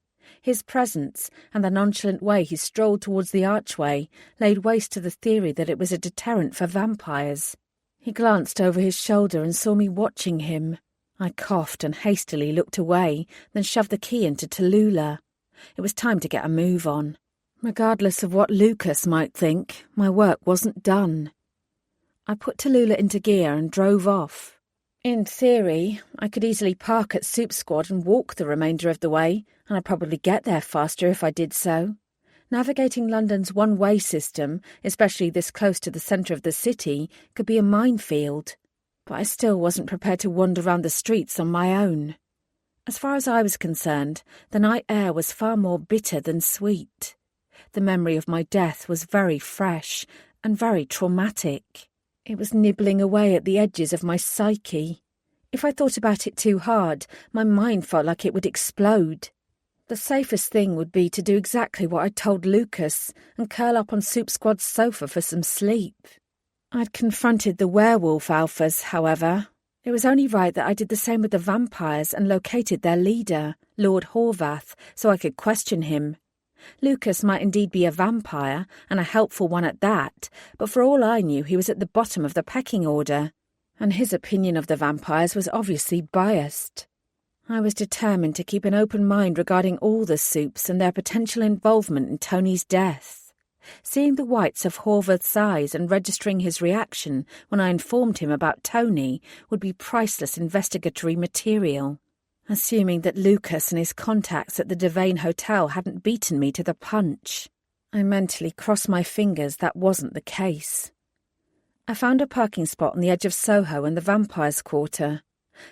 His presence and the nonchalant way he strolled towards the archway laid waste to the theory that it was a deterrent for vampires. He glanced over his shoulder and saw me watching him. I coughed and hastily looked away, then shoved the key into Tallulah. It was time to get a move on. Regardless of what Lucas might think, my work wasn't done. I put Tallulah into gear and drove off. In theory, I could easily park at Soup Squad and walk the remainder of the way, and I'd probably get there faster if I did so. Navigating London's one-way system, especially this close to the centre of the city, could be a minefield. But I still wasn't prepared to wander around the streets on my own. As far as I was concerned, the night air was far more bitter than sweet. The memory of my death was very fresh and very traumatic. It was nibbling away at the edges of my psyche. If I thought about it too hard, my mind felt like it would explode. The safest thing would be to do exactly what I told Lucas and curl up on Soup Squad's sofa for some sleep. I'd confronted the werewolf alphas, however. It was only right that I did the same with the vampires and located their leader, Lord Horvath, so I could question him. Lucas might indeed be a vampire, and a helpful one at that, but for all I knew he was at the bottom of the pecking order, and his opinion of the vampires was obviously biased. I was determined to keep an open mind regarding all the Soups and their potential involvement in Tony's death. Seeing the whites of Horvath's eyes and registering his reaction when I informed him about Tony would be priceless investigatory material. Assuming that Lucas and his contacts at the Devane Hotel hadn't beaten me to the punch. I mentally crossed my fingers that wasn't the case. I found a parking spot on the edge of Soho in the Vampires' Quarter.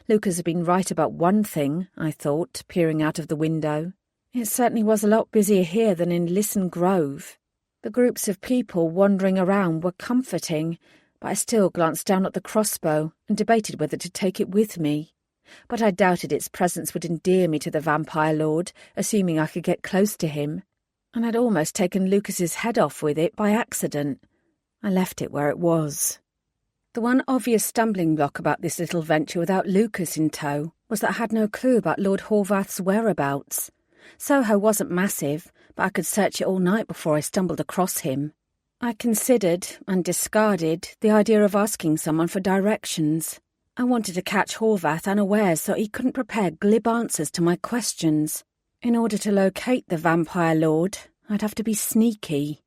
Lucas had been right about one thing, I thought, peering out of the window. It certainly was a lot busier here than in Lisson Grove. The groups of people wandering around were comforting, but I still glanced down at the crossbow and debated whether to take it with me. But I doubted its presence would endear me to the Vampire Lord, assuming I could get close to him. And I'd almost taken Lucas's head off with it by accident. I left it where it was. The one obvious stumbling block about this little venture without Lucas in tow was that I had no clue about Lord Horvath's whereabouts. Soho wasn't massive, but I could search it all night before I stumbled across him. I considered, and discarded, the idea of asking someone for directions. I wanted to catch Horvath unawares so he couldn't prepare glib answers to my questions. In order to locate the Vampire Lord, I'd have to be sneaky.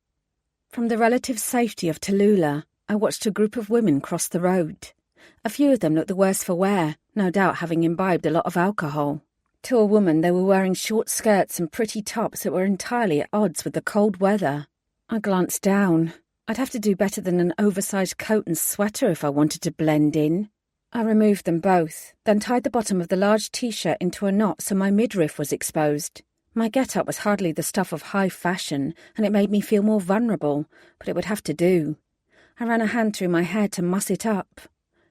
From the relative safety of Tallulah, I watched a group of women cross the road. A few of them looked the worse for wear, no doubt having imbibed a lot of alcohol. To a woman, they were wearing short skirts and pretty tops that were entirely at odds with the cold weather. I glanced down. I'd have to do better than an oversized coat and sweater if I wanted to blend in. I removed them both, then tied the bottom of the large t-shirt into a knot so my midriff was exposed. My get-up was hardly the stuff of high fashion, and it made me feel more vulnerable, but it would have to do. I ran a hand through my hair to muss it up.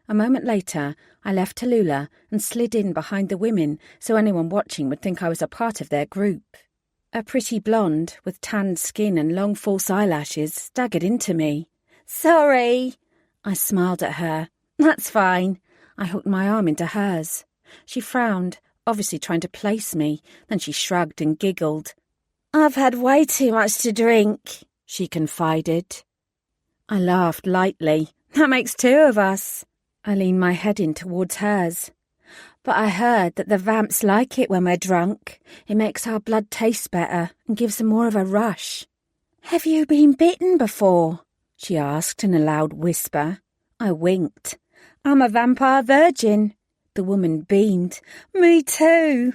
A moment later, I left Tallulah and slid in behind the women so anyone watching would think I was a part of their group. A pretty blonde, with tanned skin and long false eyelashes, staggered into me. "Sorry." I smiled at her. "That's fine." I hooked my arm into hers. She frowned, obviously trying to place me, then she shrugged and giggled. "I've had way too much to drink," she confided. I laughed lightly. "That makes two of us." I leaned my head in towards hers. "But I heard that the vamps like it when we're drunk. It makes our blood taste better and gives them more of a rush." "Have you been bitten before?" she asked in a loud whisper. I winked. "I'm a vampire virgin." The woman beamed. "Me too."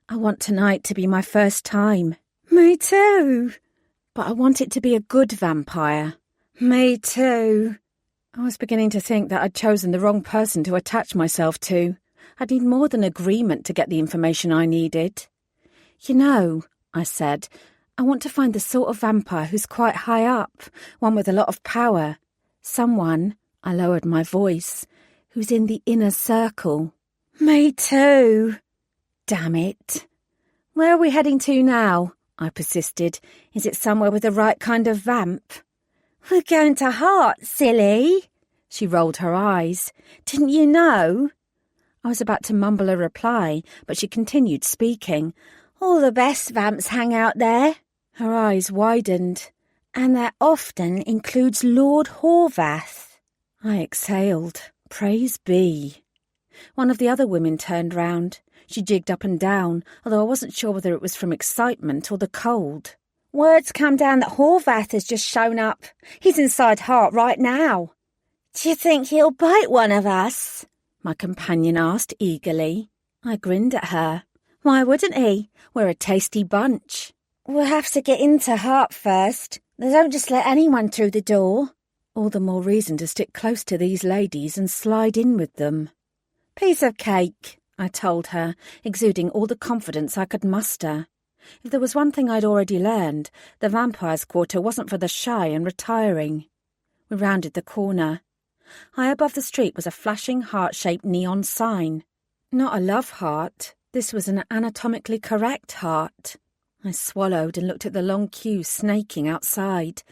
"I want tonight to be my first time." "Me too." "But I want it to be a good vampire." "Me too." I was beginning to think that I'd chosen the wrong person to attach myself to. I'd need more than agreement to get the information I needed. "You know," I said, "I want to find the sort of vampire who's quite high up, one with a lot of power. Someone," I lowered my voice, "who's in the inner circle." "Me too." "Damn it." "Where are we heading to now?" I persisted. "Is it somewhere with the right kind of vamp?" "We're going to Hart, silly." She rolled her eyes. "Didn't you know?" I was about to mumble a reply, but she continued speaking. "All the best vamps hang out there." Her eyes widened. "And that often includes Lord Horvath." I exhaled. Praise be. One of the other women turned round. She jigged up and down, although I wasn't sure whether it was from excitement or the cold. "Word's come down that Horvath has just shown up. He's inside Hart right now." "Do you think he'll bite one of us?" my companion asked eagerly. I grinned at her. "Why wouldn't he? We're a tasty bunch." "We'll have to get into Hart first. They don't just let anyone through the door." All the more reason to stick close to these ladies and slide in with them. "Piece of cake," I told her, exuding all the confidence I could muster. If there was one thing I'd already learned, the vampire's quarter wasn't for the shy and retiring. We rounded the corner. High above the street was a flashing heart-shaped neon sign. Not a love heart. This was an anatomically correct heart. I swallowed and looked at the long queue snaking outside.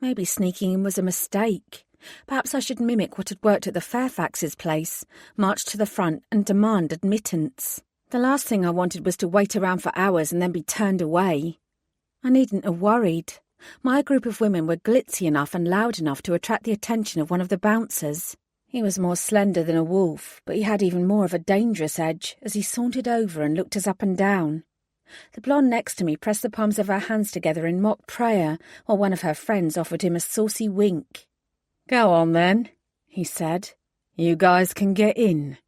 Maybe sneaking in was a mistake. Perhaps I should mimic what had worked at the Fairfax's place, march to the front and demand admittance. The last thing I wanted was to wait around for hours and then be turned away. I needn't have worried. My group of women were glitzy enough and loud enough to attract the attention of one of the bouncers. He was more slender than a wolf, but he had even more of a dangerous edge as he sauntered over and looked us up and down. The blonde next to me pressed the palms of her hands together in mock prayer, while one of her friends offered him a saucy wink. "Go on then," he said. "You guys can get in."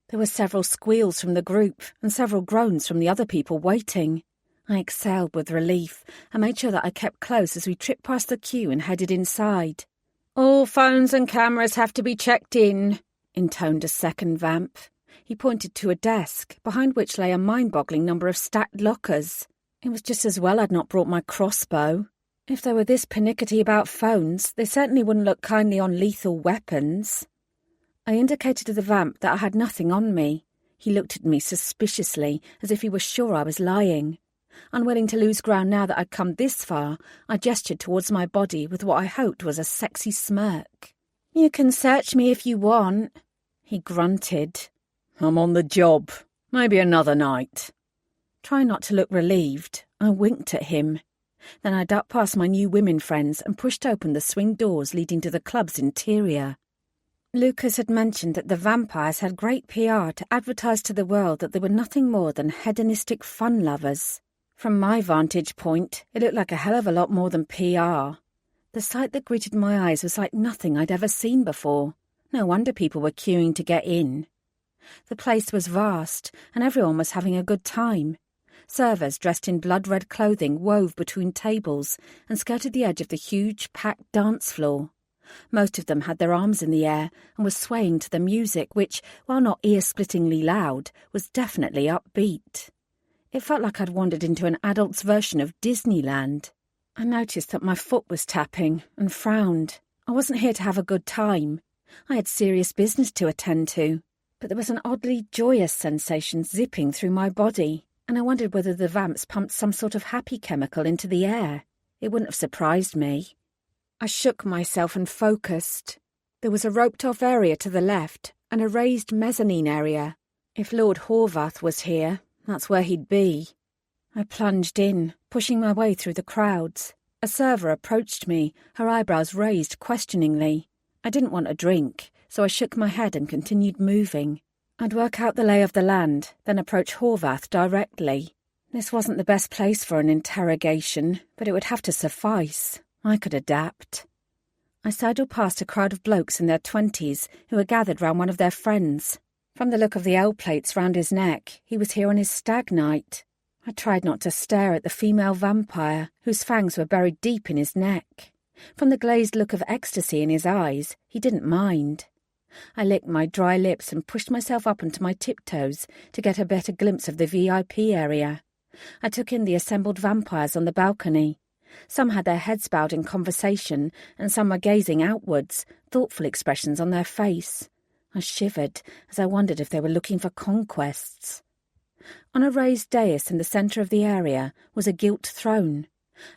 There were several squeals from the group and several groans from the other people waiting. I exhaled with relief and made sure that I kept close as we tripped past the queue and headed inside. "All phones and cameras have to be checked in," intoned a second vamp. He pointed to a desk, behind which lay a mind-boggling number of stacked lockers. It was just as well I'd not brought my crossbow. If they were this pernickety about phones, they certainly wouldn't look kindly on lethal weapons. I indicated to the vamp that I had nothing on me. He looked at me suspiciously, as if he was sure I was lying. Unwilling to lose ground now that I'd come this far, I gestured towards my body with what I hoped was a sexy smirk. "You can search me if you want," he grunted. "I'm on the job. Maybe another night." Trying not to look relieved, I winked at him. Then I ducked past my new women friends and pushed open the swing doors leading to the club's interior. Lucas had mentioned that the vampires had great PR to advertise to the world that they were nothing more than hedonistic fun lovers. From my vantage point, it looked like a hell of a lot more than PR. The sight that greeted my eyes was like nothing I'd ever seen before. No wonder people were queuing to get in. The place was vast, and everyone was having a good time. Servers dressed in blood-red clothing wove between tables and skirted the edge of the huge, packed dance floor. Most of them had their arms in the air and were swaying to the music, which, while not ear-splittingly loud, was definitely upbeat. It felt like I'd wandered into an adult's version of Disneyland. I noticed that my foot was tapping and frowned. I wasn't here to have a good time. I had serious business to attend to. But there was an oddly joyous sensation zipping through my body, and I wondered whether the vamps pumped some sort of happy chemical into the air. It wouldn't have surprised me. I shook myself and focused. There was a roped-off area to the left and a raised mezzanine area. If Lord Horvath was here, that's where he'd be. I plunged in, pushing my way through the crowds. A server approached me, her eyebrows raised questioningly. I didn't want a drink, so I shook my head and continued moving. I'd work out the lay of the land, then approach Horvath directly. This wasn't the best place for an interrogation, but it would have to suffice. I could adapt. I sidled past a crowd of blokes in their 20s who were gathered round one of their friends. From the look of the L-plates round his neck, he was here on his stag night. I tried not to stare at the female vampire, whose fangs were buried deep in his neck. From the glazed look of ecstasy in his eyes, he didn't mind. I licked my dry lips and pushed myself up onto my tiptoes to get a better glimpse of the VIP area. I took in the assembled vampires on the balcony. Some had their heads bowed in conversation, and some were gazing outwards, thoughtful expressions on their face. I shivered as I wondered if they were looking for conquests. On a raised dais in the centre of the area was a gilt throne.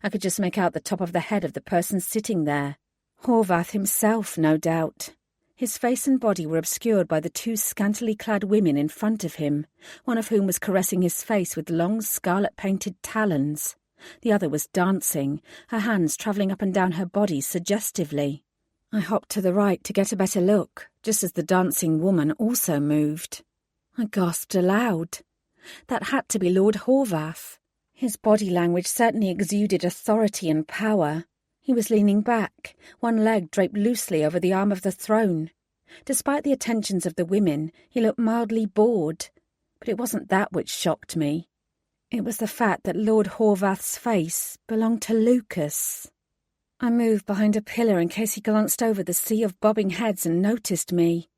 I could just make out the top of the head of the person sitting there. Horvath himself, no doubt. His face and body were obscured by the two scantily clad women in front of him, one of whom was caressing his face with long scarlet-painted talons. The other was dancing, her hands travelling up and down her body suggestively. I hopped to the right to get a better look, just as the dancing woman also moved. I gasped aloud. That had to be Lord Horvath. His body language certainly exuded authority and power. He was leaning back, one leg draped loosely over the arm of the throne. Despite the attentions of the women, he looked mildly bored. But it wasn't that which shocked me. It was the fact that Lord Horvath's face belonged to Lucas. I moved behind a pillar in case he glanced over the sea of bobbing heads and noticed me.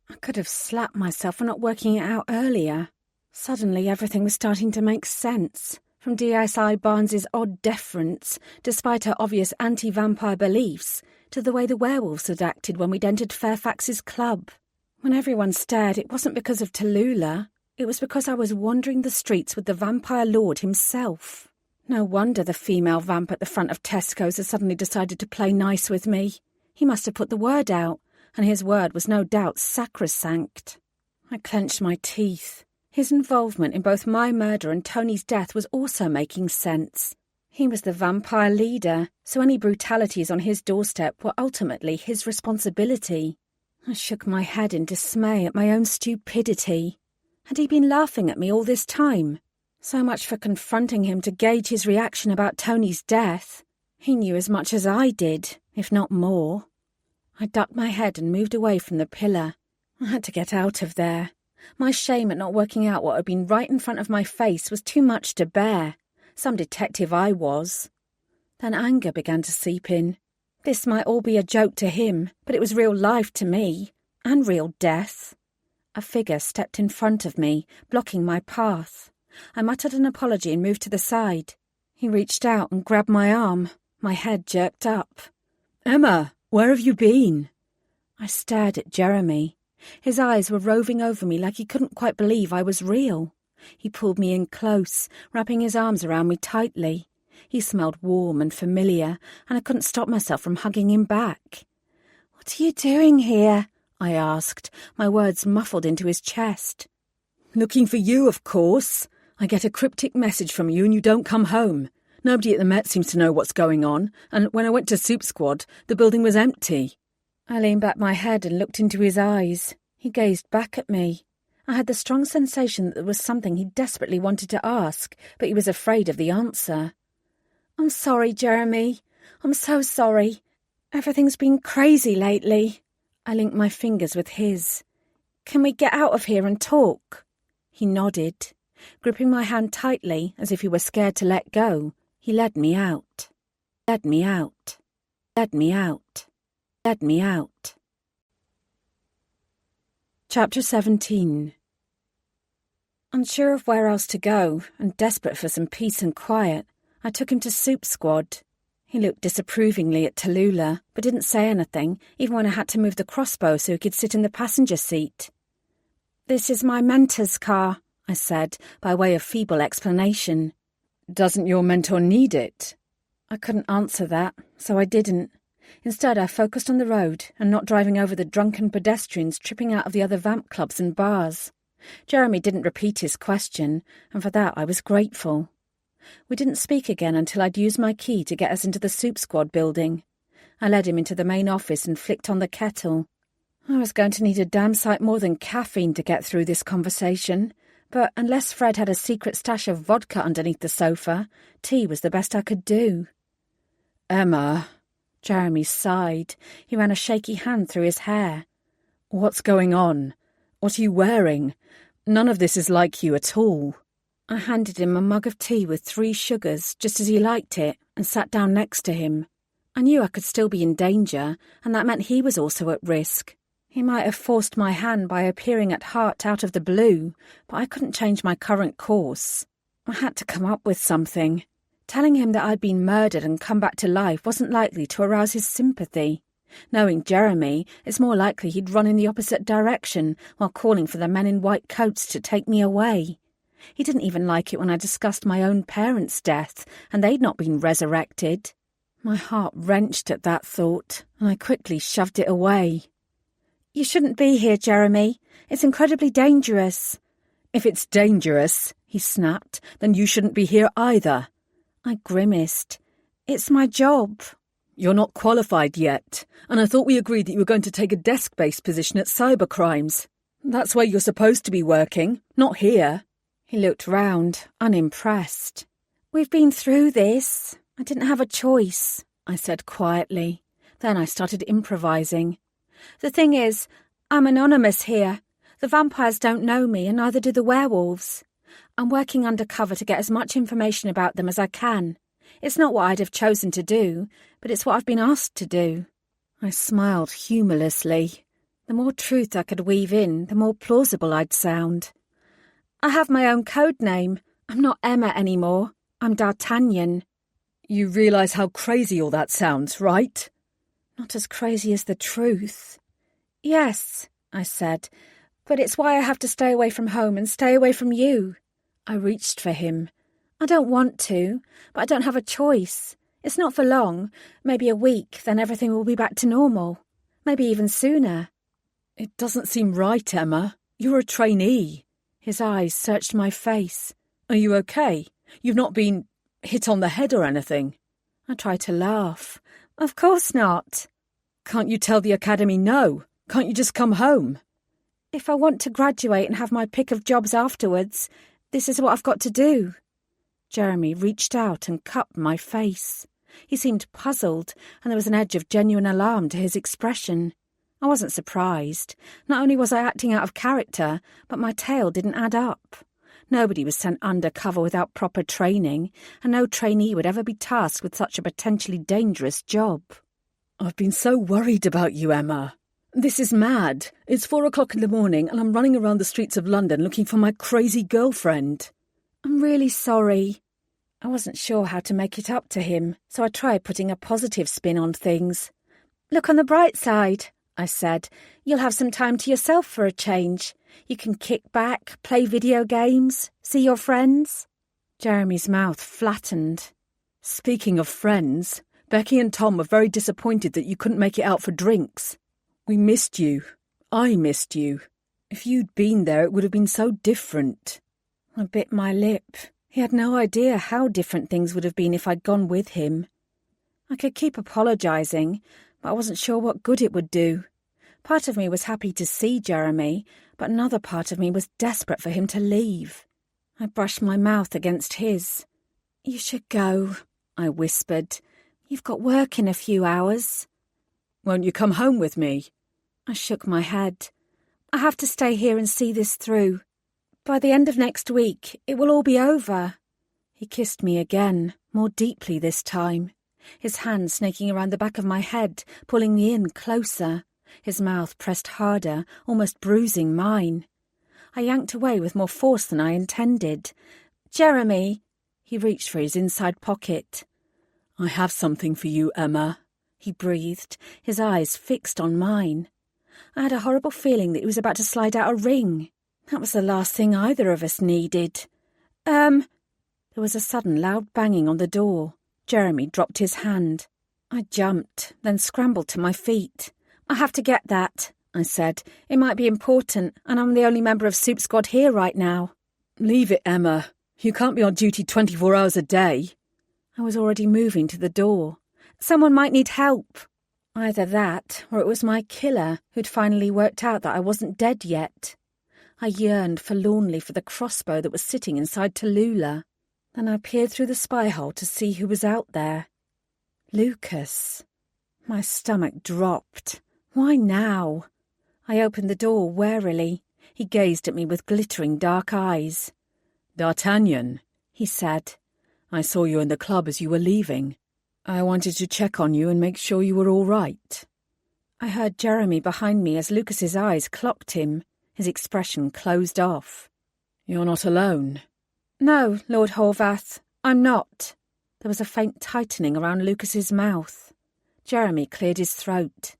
I could have slapped myself for not working it out earlier. Suddenly everything was starting to make sense. From D.S.I. Barnes's odd deference, despite her obvious anti-vampire beliefs, to the way the werewolves had acted when we'd entered Fairfax's club. When everyone stared, it wasn't because of Tallulah. It was because I was wandering the streets with the vampire lord himself. No wonder the female vamp at the front of Tesco's had suddenly decided to play nice with me. He must have put the word out, and his word was no doubt sacrosanct. I clenched my teeth. His involvement in both my murder and Tony's death was also making sense. He was the vampire leader, so any brutalities on his doorstep were ultimately his responsibility. I shook my head in dismay at my own stupidity. Had he been laughing at me all this time? So much for confronting him to gauge his reaction about Tony's death. He knew as much as I did, if not more. I ducked my head and moved away from the pillar. I had to get out of there. My shame at not working out what had been right in front of my face was too much to bear. Some detective I was. Then anger began to seep in. This might all be a joke to him, but it was real life to me, and real death. A figure stepped in front of me, blocking my path. I muttered an apology and moved to the side. He reached out and grabbed my arm. My head jerked up. "Emma, where have you been?" I stared at Jeremy. His eyes were roving over me like he couldn't quite believe I was real. He pulled me in close, wrapping his arms around me tightly. He smelled warm and familiar, and I couldn't stop myself from hugging him back. "What are you doing here?" I asked, my words muffled into his chest. "Looking for you, of course. I get a cryptic message from you and you don't come home. Nobody at the Met seems to know what's going on, and when I went to Soup Squad, the building was empty." I leaned back my head and looked into his eyes. He gazed back at me. I had the strong sensation that there was something he desperately wanted to ask, but he was afraid of the answer. "I'm sorry, Jeremy. I'm so sorry. Everything's been crazy lately." I linked my fingers with his. "Can we get out of here and talk?" He nodded. Gripping my hand tightly, as if he were scared to let go, he led me out. Led me out. Led me out. Led me out. Chapter 17. Unsure of where else to go, and desperate for some peace and quiet, I took him to Soup Squad. He looked disapprovingly at Tallulah, but didn't say anything, even when I had to move the crossbow so he could sit in the passenger seat. "This is my mentor's car," I said, by way of feeble explanation. "Doesn't your mentor need it?" I couldn't answer that, so I didn't. Instead, I focused on the road and not driving over the drunken pedestrians tripping out of the other vamp clubs and bars. Jeremy didn't repeat his question, and for that I was grateful. We didn't speak again until I'd used my key to get us into the Soup Squad building. I led him into the main office and flicked on the kettle. I was going to need a damn sight more than caffeine to get through this conversation, but unless Fred had a secret stash of vodka underneath the sofa, tea was the best I could do. "Emma," Jeremy sighed. He ran a shaky hand through his hair. "What's going on? What are you wearing? None of this is like you at all." I handed him a mug of tea with 3 sugars, just as he liked it, and sat down next to him. I knew I could still be in danger, and that meant he was also at risk. He might have forced my hand by appearing at Hart out of the blue, but I couldn't change my current course. I had to come up with something. Telling him that I'd been murdered and come back to life wasn't likely to arouse his sympathy. Knowing Jeremy, it's more likely he'd run in the opposite direction while calling for the men in white coats to take me away. He didn't even like it when I discussed my own parents' death, and they'd not been resurrected. My heart wrenched at that thought, and I quickly shoved it away. "You shouldn't be here, Jeremy. It's incredibly dangerous." "If it's dangerous," he snapped, "then you shouldn't be here either." I grimaced. "It's my job." "You're not qualified yet, and I thought we agreed that you were going to take a desk-based position at cybercrimes. That's where you're supposed to be working, not here." He looked round, unimpressed. "We've been through this. I didn't have a choice," I said quietly. Then I started improvising. "The thing is, I'm anonymous here. The vampires don't know me, and neither do the werewolves. I'm working undercover to get as much information about them as I can. It's not what I'd have chosen to do, but it's what I've been asked to do." I smiled humorlessly. The more truth I could weave in, the more plausible I'd sound. "I have my own code name. I'm not Emma anymore. I'm D'Artagnan." "You realise how crazy all that sounds, right?" "Not as crazy as the truth." "Yes," I said, "but it's why I have to stay away from home and stay away from you." I reached for him. "I don't want to, but I don't have a choice. It's not for long. Maybe a week, then everything will be back to normal. Maybe even sooner." "It doesn't seem right, Emma. You're a trainee." His eyes searched my face. "Are you okay? You've not been hit on the head or anything?" I tried to laugh. "Of course not." "Can't you tell the academy no? Can't you just come home?" "If I want to graduate and have my pick of jobs afterwards, this is what I've got to do." Jeremy reached out and cupped my face. He seemed puzzled, and there was an edge of genuine alarm to his expression. I wasn't surprised. Not only was I acting out of character, but my tale didn't add up. Nobody was sent undercover without proper training, and no trainee would ever be tasked with such a potentially dangerous job. "I've been so worried about you, Emma. This is mad. It's 4 o'clock in the morning, and I'm running around the streets of London looking for my crazy girlfriend." "I'm really sorry." I wasn't sure how to make it up to him, so I tried putting a positive spin on things. "Look on the bright side," I said. "You'll have some time to yourself for a change. You can kick back, play video games, see your friends." Jeremy's mouth flattened. "Speaking of friends, Becky and Tom were very disappointed that you couldn't make it out for drinks. We missed you. I missed you. If you'd been there, it would have been so different." I bit my lip. He had no idea how different things would have been if I'd gone with him. I could keep apologising, but I wasn't sure what good it would do. Part of me was happy to see Jeremy, but another part of me was desperate for him to leave. I brushed my mouth against his. "You should go," I whispered. "You've got work in a few hours." "Won't you come home with me?" I shook my head. "I have to stay here and see this through." By the end of next week, it will all be over. He kissed me again, more deeply this time, his hand snaking around the back of my head, pulling me in closer, his mouth pressed harder, almost bruising mine. I yanked away with more force than I intended. "Jeremy!" He reached for his inside pocket. "I have something for you, Emma," he breathed, his eyes fixed on mine. I had a horrible feeling that he was about to slide out a ring. That was the last thing either of us needed. There was a sudden loud banging on the door. Jeremy dropped his hand. I jumped, then scrambled to my feet. "I have to get that," I said. "It might be important, and I'm the only member of Soup Squad here right now." "Leave it, Emma. You can't be on duty 24 hours a day." I was already moving to the door. "Someone might need help." Either that, or it was my killer who'd finally worked out that I wasn't dead yet. I yearned forlornly for the crossbow that was sitting inside Tallulah. Then I peered through the spy hole to see who was out there. Lucas. My stomach dropped. Why now? I opened the door warily. He gazed at me with glittering dark eyes. "D'Artagnan," he said. "I saw you in the club as you were leaving. I wanted to check on you and make sure you were all right." I heard Jeremy behind me as Lucas's eyes clocked him. His expression closed off. "You're not alone?" "No, Lord Horvath, I'm not." There was a faint tightening around Lucas's mouth. Jeremy cleared his throat.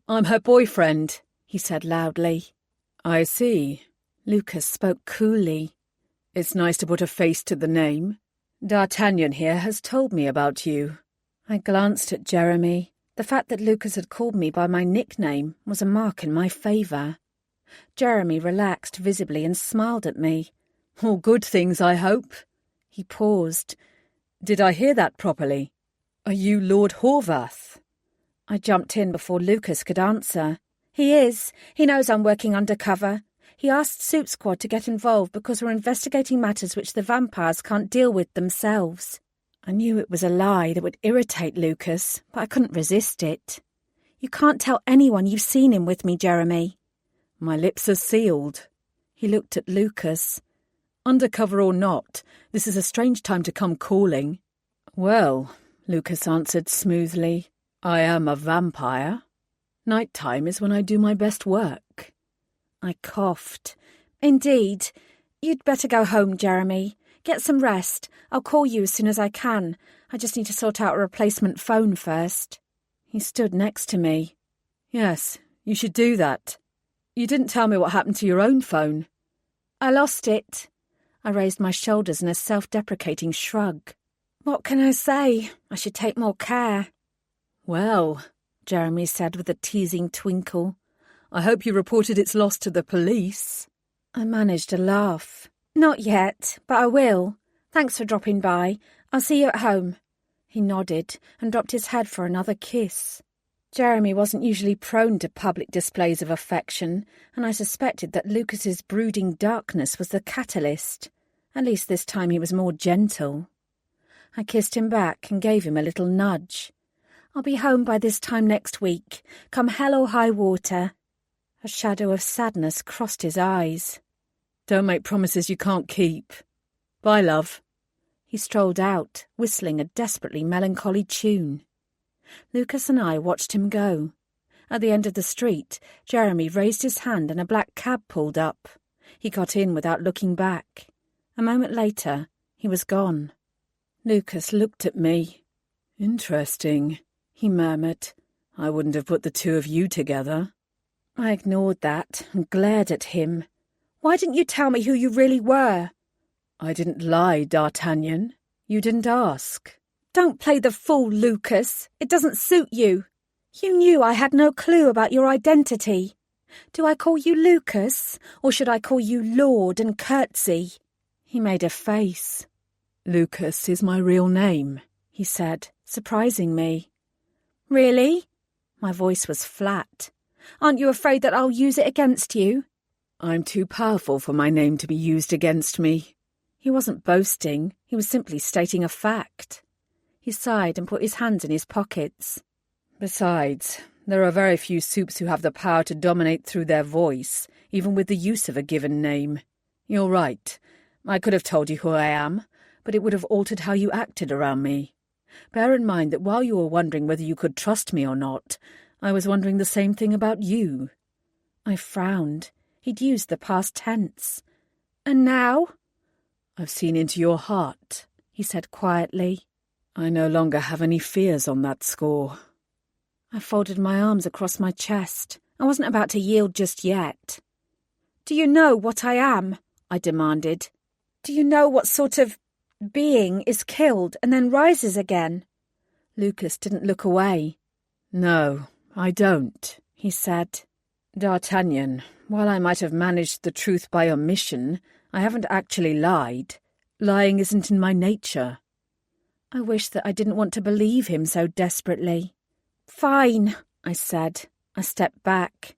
"I'm her boyfriend," he said loudly. "I see." Lucas spoke coolly. "It's nice to put a face to the name. D'Artagnan here has told me about you." I glanced at Jeremy. The fact that Lucas had called me by my nickname was a mark in my favour. Jeremy relaxed visibly and smiled at me. "All good things, I hope." He paused. "Did I hear that properly? Are you Lord Horvath?" I jumped in before Lucas could answer. "He is. He knows I'm working undercover. He asked Soup Squad to get involved because we're investigating matters which the vampires can't deal with themselves." I knew it was a lie that would irritate Lucas, but I couldn't resist it. "You can't tell anyone you've seen him with me, Jeremy." "My lips are sealed." He looked at Lucas. "Undercover or not, this is a strange time to come calling." "Well," Lucas answered smoothly, "I am a vampire. Night-time is when I do my best work." I coughed. "Indeed. You'd better go home, Jeremy. Get some rest. I'll call you as soon as I can. I just need to sort out a replacement phone first." He stood next to me. "Yes, you should do that. You didn't tell me what happened to your own phone." "I lost it." I raised my shoulders in a self-deprecating shrug. "What can I say? I should take more care." "Well," Jeremy said with a teasing twinkle, "I hope you reported its loss to the police." I managed a laugh. "Not yet, but I will. Thanks for dropping by. I'll see you at home." He nodded and dropped his head for another kiss. Jeremy wasn't usually prone to public displays of affection, and I suspected that Lucas's brooding darkness was the catalyst. At least this time he was more gentle. I kissed him back and gave him a little nudge. "I'll be home by this time next week, come hell or high water." A shadow of sadness crossed his eyes. "Don't make promises you can't keep. Bye, love." He strolled out, whistling a desperately melancholy tune. Lucas and I watched him go. At the end of the street, Jeremy raised his hand and a black cab pulled up. He got in without looking back. A moment later, he was gone. Lucas looked at me. "Interesting," he murmured. "I wouldn't have put the two of you together." I ignored that and glared at him. "Why didn't you tell me who you really were?" "I didn't lie, D'Artagnan. You didn't ask." "Don't play the fool, Lucas. It doesn't suit you. You knew I had no clue about your identity. Do I call you Lucas, or should I call you Lord and curtsy?" He made a face. "Lucas is my real name," he said, surprising me. "Really?" My voice was flat. "Aren't you afraid that I'll use it against you?" "I'm too powerful for my name to be used against me." He wasn't boasting, he was simply stating a fact. He sighed and put his hands in his pockets. "Besides, there are very few soups who have the power to dominate through their voice, even with the use of a given name. You're right. I could have told you who I am, but it would have altered how you acted around me. Bear in mind that while you were wondering whether you could trust me or not, I was wondering the same thing about you. I frowned. He'd used the past tense. And now? I've seen into your heart, he said quietly. I no longer have any fears on that score. I folded my arms across my chest. I wasn't about to yield just yet. Do you know what I am? I demanded. Do you know what sort of being is killed and then rises again? Lucas didn't look away. No, I don't, he said. D'Artagnan, while I might have managed the truth by omission, I haven't actually lied. Lying isn't in my nature. I wished that I didn't want to believe him so desperately. Fine, I said. I stepped back.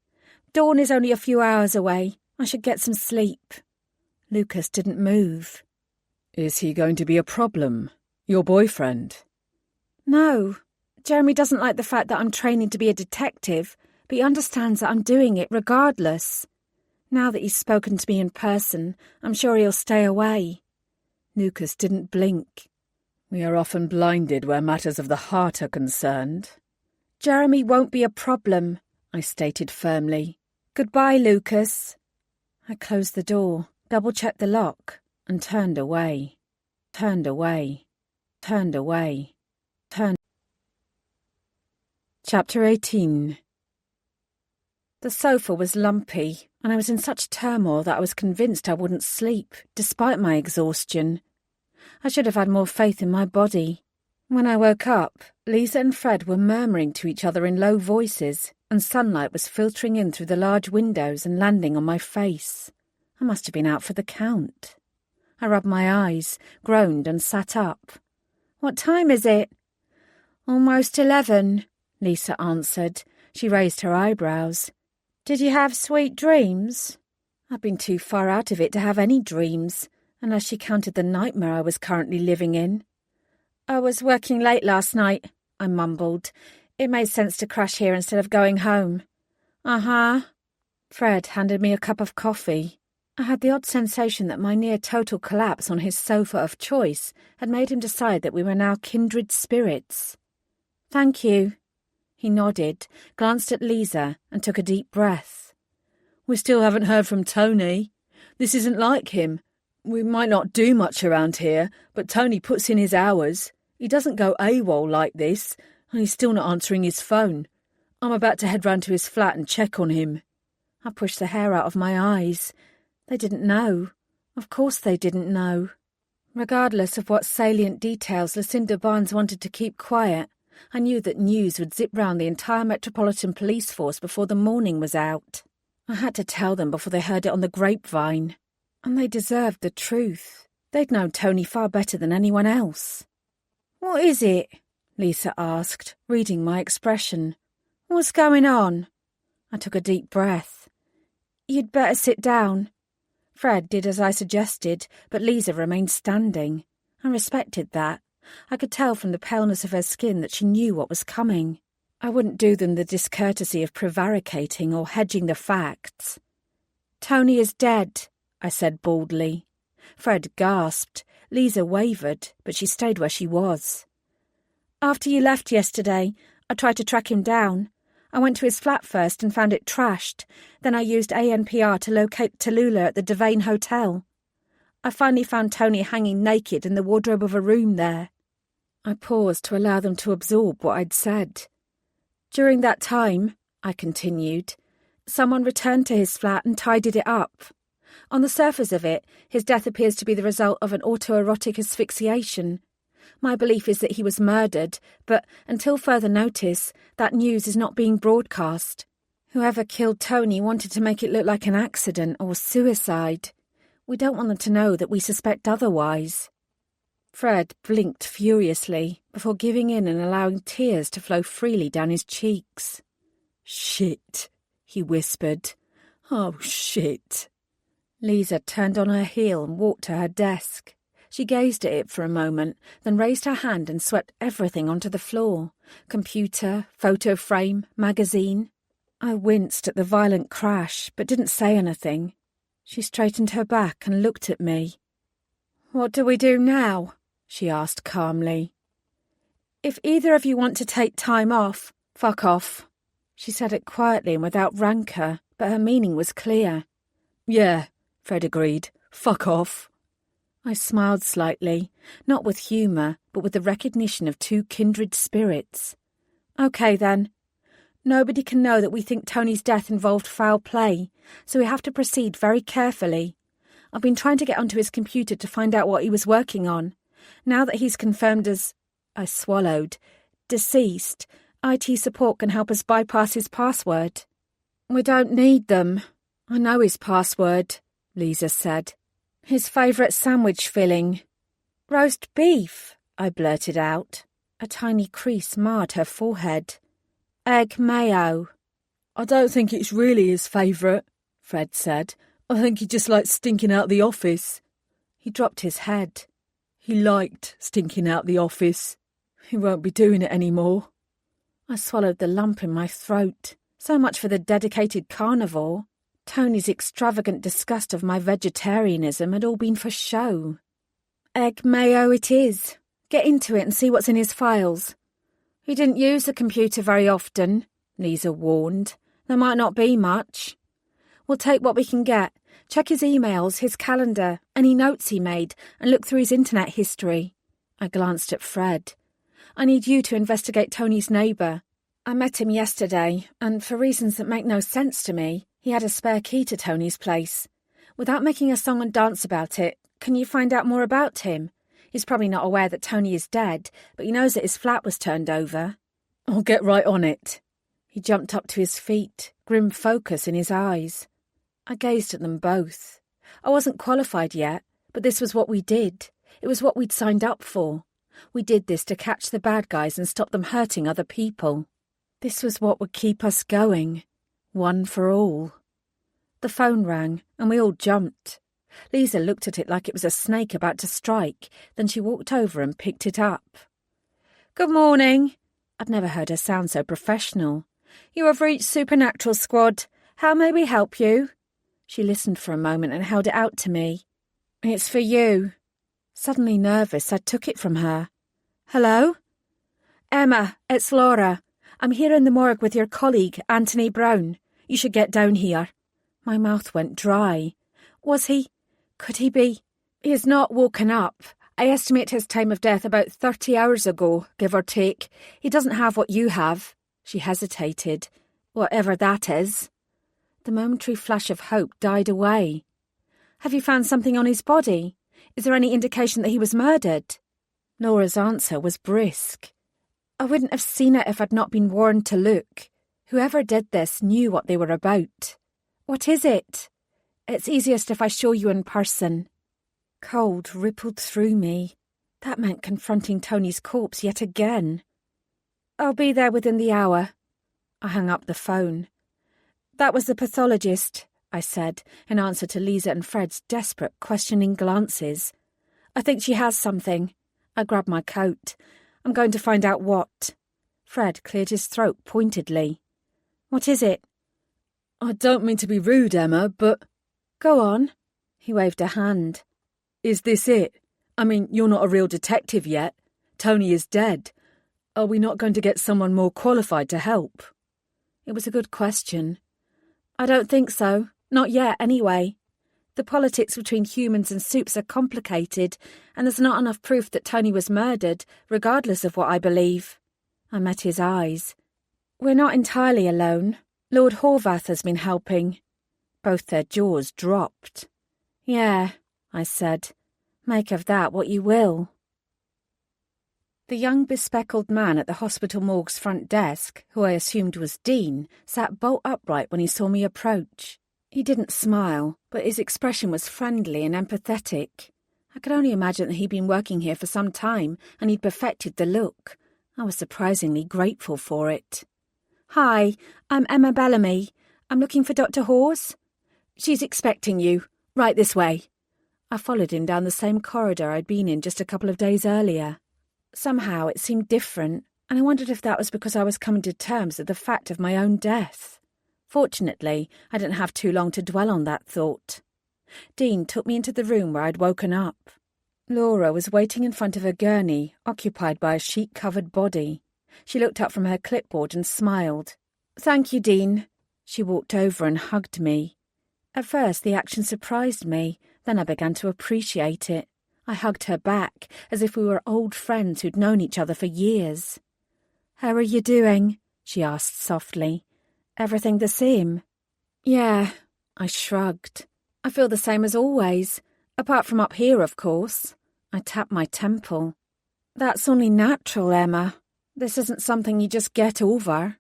Dawn is only a few hours away. I should get some sleep. Lucas didn't move. Is he going to be a problem? Your boyfriend? No. Jeremy doesn't like the fact that I'm training to be a detective, but he understands that I'm doing it regardless. Now that he's spoken to me in person, I'm sure he'll stay away. Lucas didn't blink. We are often blinded where matters of the heart are concerned. Jeremy won't be a problem, I stated firmly. Goodbye, Lucas. I closed the door, double-checked the lock, and turned away. Chapter 18. The sofa was lumpy, and I was in such turmoil that I was convinced I wouldn't sleep, despite my exhaustion. I should have had more faith in my body. When I woke up, Lisa and Fred were murmuring to each other in low voices, and sunlight was filtering in through the large windows and landing on my face. I must have been out for the count. I rubbed my eyes, groaned, and sat up. What time is it? Almost 11, Lisa answered. She raised her eyebrows. Did you have sweet dreams? I've been too far out of it to have any dreams, unless she counted the nightmare I was currently living in. I was working late last night, I mumbled. It made sense to crash here instead of going home. Uh-huh. Fred handed me a cup of coffee. I had the odd sensation that my near-total collapse on his sofa of choice had made him decide that we were now kindred spirits. Thank you. He nodded, glanced at Lisa, and took a deep breath. We still haven't heard from Tony. This isn't like him. We might not do much around here, but Tony puts in his hours. He doesn't go AWOL like this, and he's still not answering his phone. I'm about to head round to his flat and check on him. I pushed the hair out of my eyes. They didn't know. Of course they didn't know. Regardless of what salient details Lucinda Barnes wanted to keep quiet, I knew that news would zip round the entire Metropolitan Police Force before the morning was out. I had to tell them before they heard it on the grapevine. And they deserved the truth. They'd known Tony far better than anyone else. What is it? Lisa asked, reading my expression. What's going on? I took a deep breath. You'd better sit down. Fred did as I suggested, but Lisa remained standing. I respected that. I could tell from the paleness of her skin that she knew what was coming. I wouldn't do them the discourtesy of prevaricating or hedging the facts. Tony is dead, I said baldly. Fred gasped. Lisa wavered, but she stayed where she was. After you left yesterday, I tried to track him down. I went to his flat first and found it trashed. Then I used ANPR to locate Tallulah at the Devane Hotel. I finally found Tony hanging naked in the wardrobe of a room there. I paused to allow them to absorb what I'd said. During that time, I continued, someone returned to his flat and tidied it up. On the surface of it, his death appears to be the result of an autoerotic asphyxiation. My belief is that he was murdered, but until further notice, that news is not being broadcast. Whoever killed Tony wanted to make it look like an accident or suicide. We don't want them to know that we suspect otherwise. Fred blinked furiously before giving in and allowing tears to flow freely down his cheeks. Shit, he whispered. Oh, shit. Lisa turned on her heel and walked to her desk. She gazed at it for a moment, then raised her hand and swept everything onto the floor. Computer, photo frame, magazine. I winced at the violent crash, but didn't say anything. She straightened her back and looked at me. "What do we do now?" she asked calmly. "If either of you want to take time off, fuck off." She said it quietly and without rancour, but her meaning was clear. "Yeah," Fred agreed. "Fuck off." I smiled slightly, not with humour, but with the recognition of two kindred spirits. "Okay then. Nobody can know that we think Tony's death involved foul play, so we have to proceed very carefully. I've been trying to get onto his computer to find out what he was working on. Now that he's confirmed as," I swallowed, "deceased, IT support can help us bypass his password." "We don't need them. I know his password," Lisa said. "His favourite sandwich filling." "Roast beef," I blurted out. A tiny crease marred her forehead. "Egg mayo." "I don't think it's really his favourite," Fred said. "I think he just likes stinking out the office." He dropped his head. "He liked stinking out the office. He won't be doing it anymore." I swallowed the lump in my throat. So much for the dedicated carnivore. Tony's extravagant disgust of my vegetarianism had all been for show. "Egg mayo it is. Get into it and see what's in his files." "He didn't use the computer very often," Lisa warned. "There might not be much." "We'll take what we can get. Check his emails, his calendar, any notes he made, and look through his internet history." I glanced at Fred. "I need you to investigate Tony's neighbour. I met him yesterday, and for reasons that make no sense to me, he had a spare key to Tony's place. Without making a song and dance about it, can you find out more about him? He's probably not aware that Tony is dead, but he knows that his flat was turned over." "I'll get right on it." He jumped up to his feet, grim focus in his eyes. I gazed at them both. I wasn't qualified yet, but this was what we did. It was what we'd signed up for. We did this to catch the bad guys and stop them hurting other people. This was what would keep us going. One for all. The phone rang, and we all jumped. Lisa looked at it like it was a snake about to strike, then she walked over and picked it up. "Good morning." I'd never heard her sound so professional. "You have reached Supernatural Squad. How may we help you?" She listened for a moment and held it out to me. "It's for you." Suddenly nervous, I took it from her. "Hello?" "Emma, it's Laura. I'm here in the morgue with your colleague, Anthony Brown. You should get down here." My mouth went dry. Could he be? He has not woken up. I estimate his time of death about 30 hours ago, give or take. He doesn't have what you have." She hesitated. "Whatever that is." The momentary flash of hope died away. "Have you found something on his body? Is there any indication that he was murdered?" Laura's answer was brisk. "I wouldn't have seen it if I'd not been warned to look. Whoever did this knew what they were about." "What is it?" "It's easiest if I show you in person." Cold rippled through me. That meant confronting Tony's corpse yet again. "I'll be there within the hour." I hung up the phone. "That was the pathologist," I said, in answer to Lisa and Fred's desperate, questioning glances. "I think she has something." I grabbed my coat. "I'm going to find out what." Fred cleared his throat pointedly. "What is it?" "I don't mean to be rude, Emma, but—" "Go on." He waved a hand. "Is this it? I mean, you're not a real detective yet. Tony is dead. Are we not going to get someone more qualified to help?" It was a good question. "I don't think so. Not yet, anyway. The politics between humans and supes are complicated, and there's not enough proof that Tony was murdered, regardless of what I believe." I met his eyes. "We're not entirely alone. Lord Horvath has been helping." Both their jaws dropped. "Yeah," I said. "Make of that what you will." The young bespectacled man at the hospital morgue's front desk, who I assumed was Dean, sat bolt upright when he saw me approach. He didn't smile, but his expression was friendly and empathetic. I could only imagine that he'd been working here for some time and he'd perfected the look. I was surprisingly grateful for it. "Hi, I'm Emma Bellamy. I'm looking for Dr. Hawes." "She's expecting you. Right this way." I followed him down the same corridor I'd been in just a couple of days earlier. Somehow it seemed different, and I wondered if that was because I was coming to terms with the fact of my own death. Fortunately, I didn't have too long to dwell on that thought. Dean took me into the room where I'd woken up. Laura was waiting in front of a gurney, occupied by a sheet-covered body. She looked up from her clipboard and smiled. "Thank you, Dean." She walked over and hugged me. At first, the action surprised me. Then I began to appreciate it. I hugged her back, as if we were old friends who'd known each other for years. "How are you doing?" she asked softly. "Everything the same?" "Yeah," I shrugged. "I feel the same as always. Apart from up here, of course." I tapped my temple. "That's only natural, Emma. This isn't something you just get over."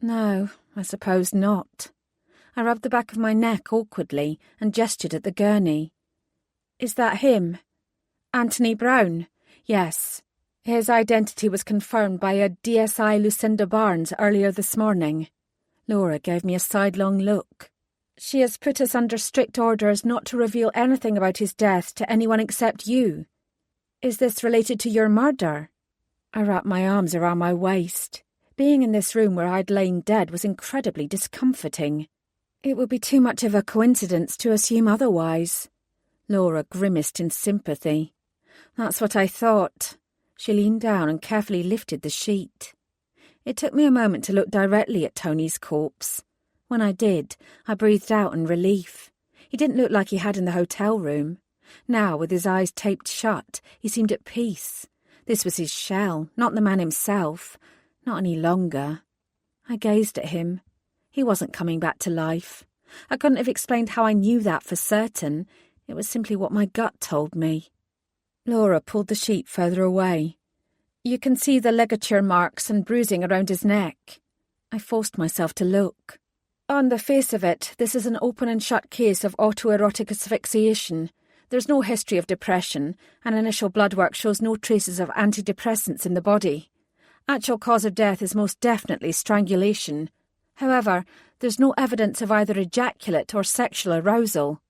"No, I suppose not." I rubbed the back of my neck awkwardly and gestured at the gurney. "Is that him?" "Anthony Brown?" "Yes. His identity was confirmed by a DSI Lucinda Barnes earlier this morning." Laura gave me a sidelong look. "She has put us under strict orders not to reveal anything about his death to anyone except you. Is this related to your murder?" I wrapped my arms around my waist. Being in this room where I'd lain dead was incredibly discomforting. It would be too much of a coincidence to assume otherwise. Laura grimaced in sympathy. "That's what I thought." She leaned down and carefully lifted the sheet. It took me a moment to look directly at Tony's corpse. When I did, I breathed out in relief. He didn't look like he had in the hotel room. Now, with his eyes taped shut, he seemed at peace. This was his shell, not the man himself. Not any longer. I gazed at him. He wasn't coming back to life. I couldn't have explained how I knew that for certain. It was simply what my gut told me. Laura pulled the sheet further away. "You can see the ligature marks and bruising around his neck." I forced myself to look. "On the face of it, this is an open and shut case of autoerotic asphyxiation. There's no history of depression, and initial blood work shows no traces of antidepressants in the body. Actual cause of death is most definitely strangulation. However, there's no evidence of either ejaculate or sexual arousal.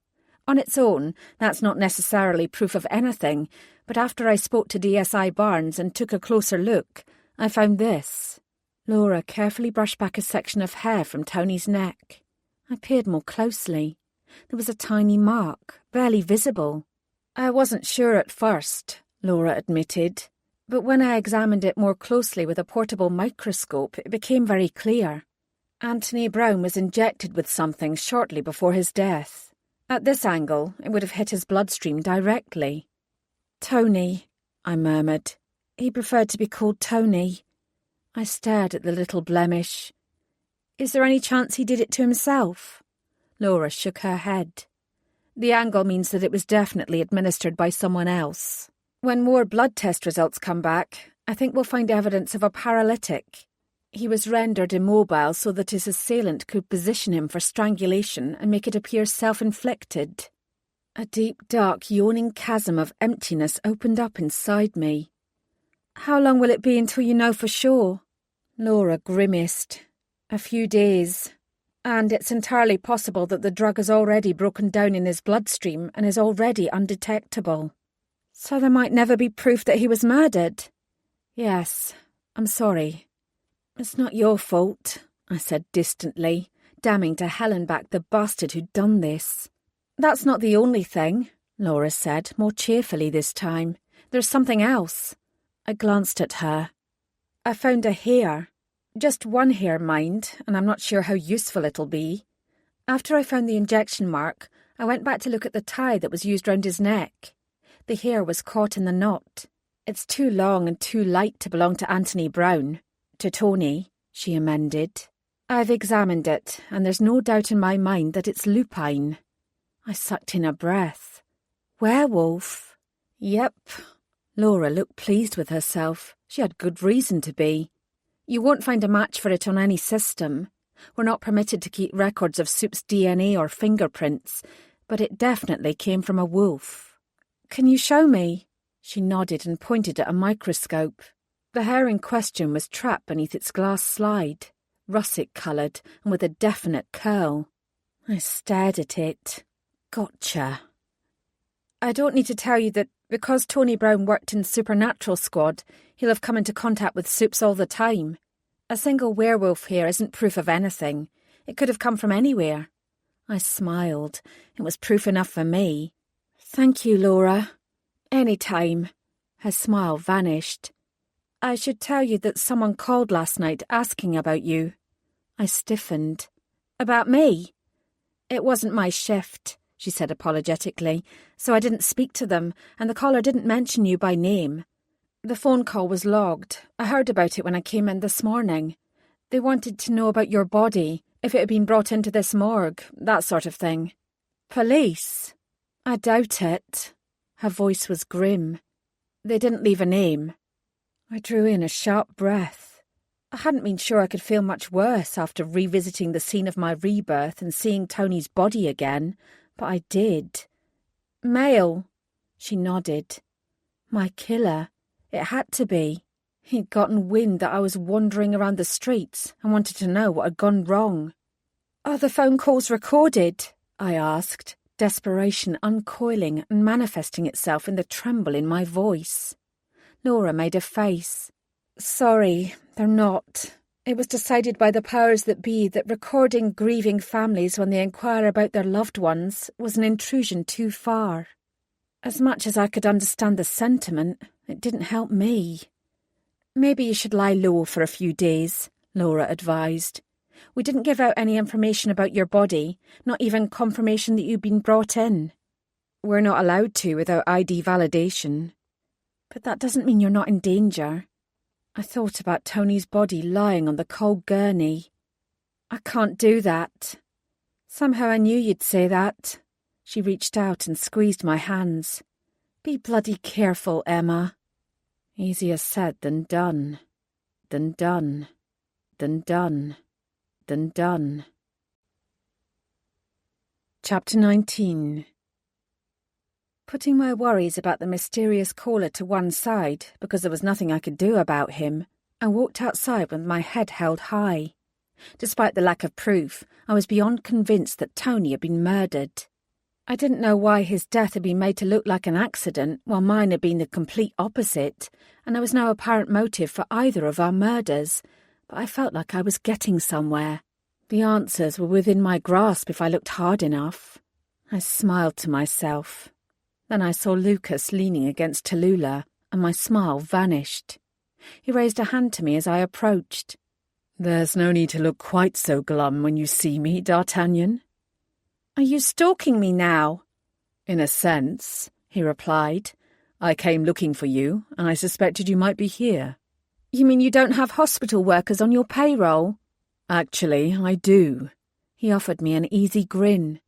On its own, that's not necessarily proof of anything, but after I spoke to DSI Barnes and took a closer look, I found this." Laura carefully brushed back a section of hair from Tony's neck. I peered more closely. There was a tiny mark, barely visible. "I wasn't sure at first," Laura admitted, "but when I examined it more closely with a portable microscope, it became very clear. Anthony Brown was injected with something shortly before his death. At this angle, it would have hit his bloodstream directly." "Tony," I murmured. He preferred to be called Tony. I stared at the little blemish. "Is there any chance he did it to himself?" Laura shook her head. "The angle means that it was definitely administered by someone else. When more blood test results come back, I think we'll find evidence of a paralytic. He was rendered immobile so that his assailant could position him for strangulation and make it appear self-inflicted." A deep, dark, yawning chasm of emptiness opened up inside me. "How long will it be until you know for sure?" Laura grimaced. "A few days. And it's entirely possible that the drug has already broken down in his bloodstream and is already undetectable. So there might never be proof that he was murdered." "Yes, I'm sorry." "It's not your fault," I said distantly, damning to Helen back the bastard who'd done this. "That's not the only thing," Laura said, more cheerfully this time. "There's something else." I glanced at her. "I found a hair. Just one hair, mind, and I'm not sure how useful it'll be. After I found the injection mark, I went back to look at the tie that was used round his neck. The hair was caught in the knot. It's too long and too light to belong to Anthony Brown. To Tony," she amended. "I've examined it, and there's no doubt in my mind that it's lupine." I sucked in a breath. "Werewolf?" "Yep." Laura looked pleased with herself. She had good reason to be. "You won't find a match for it on any system. We're not permitted to keep records of Soup's DNA or fingerprints, but it definitely came from a wolf." "Can you show me?" She nodded and pointed at a microscope. The hair in question was trapped beneath its glass slide, russet-coloured and with a definite curl. I stared at it. Gotcha. "I don't need to tell you that because Tony Brown worked in Supernatural Squad, he'll have come into contact with Soups all the time. A single werewolf hair isn't proof of anything. It could have come from anywhere. I smiled. It was proof enough for me. Thank you, Laura. Any time. Her smile vanished. I should tell you that someone called last night asking about you. I stiffened. About me? It wasn't my shift, she said apologetically, so I didn't speak to them, and the caller didn't mention you by name. The phone call was logged. I heard about it when I came in this morning. They wanted to know about your body, if it had been brought into this morgue, that sort of thing. Police? I doubt it. Her voice was grim. They didn't leave a name. I drew in a sharp breath. I hadn't been sure I could feel much worse after revisiting the scene of my rebirth and seeing Tony's body again, but I did. Male? She nodded. My killer. It had to be. He'd gotten wind that I was wandering around the streets and wanted to know what had gone wrong. Are the phone calls recorded? I asked, desperation uncoiling and manifesting itself in the tremble in my voice. Laura made a face. Sorry, they're not. It was decided by the powers that be that recording grieving families when they inquire about their loved ones was an intrusion too far. As much as I could understand the sentiment, it didn't help me. Maybe you should lie low for a few days, Laura advised. We didn't give out any information about your body, not even confirmation that you'd been brought in. We're not allowed to without ID validation. But that doesn't mean you're not in danger. I thought about Tony's body lying on the cold gurney. I can't do that. Somehow I knew you'd say that. She reached out and squeezed my hands. Be bloody careful, Emma. Easier said than done. Than done. Than done. Than done. Chapter 19. Putting my worries about the mysterious caller to one side because there was nothing I could do about him, I walked outside with my head held high. Despite the lack of proof, I was beyond convinced that Tony had been murdered. I didn't know why his death had been made to look like an accident while mine had been the complete opposite, and there was no apparent motive for either of our murders, but I felt like I was getting somewhere. The answers were within my grasp if I looked hard enough. I smiled to myself. Then I saw Lucas leaning against Tallulah, and my smile vanished. He raised a hand to me as I approached. There's no need to look quite so glum when you see me, D'Artagnan. Are you stalking me now? In a sense, he replied. I came looking for you, and I suspected you might be here. You mean you don't have hospital workers on your payroll? Actually, I do. He offered me an easy grin.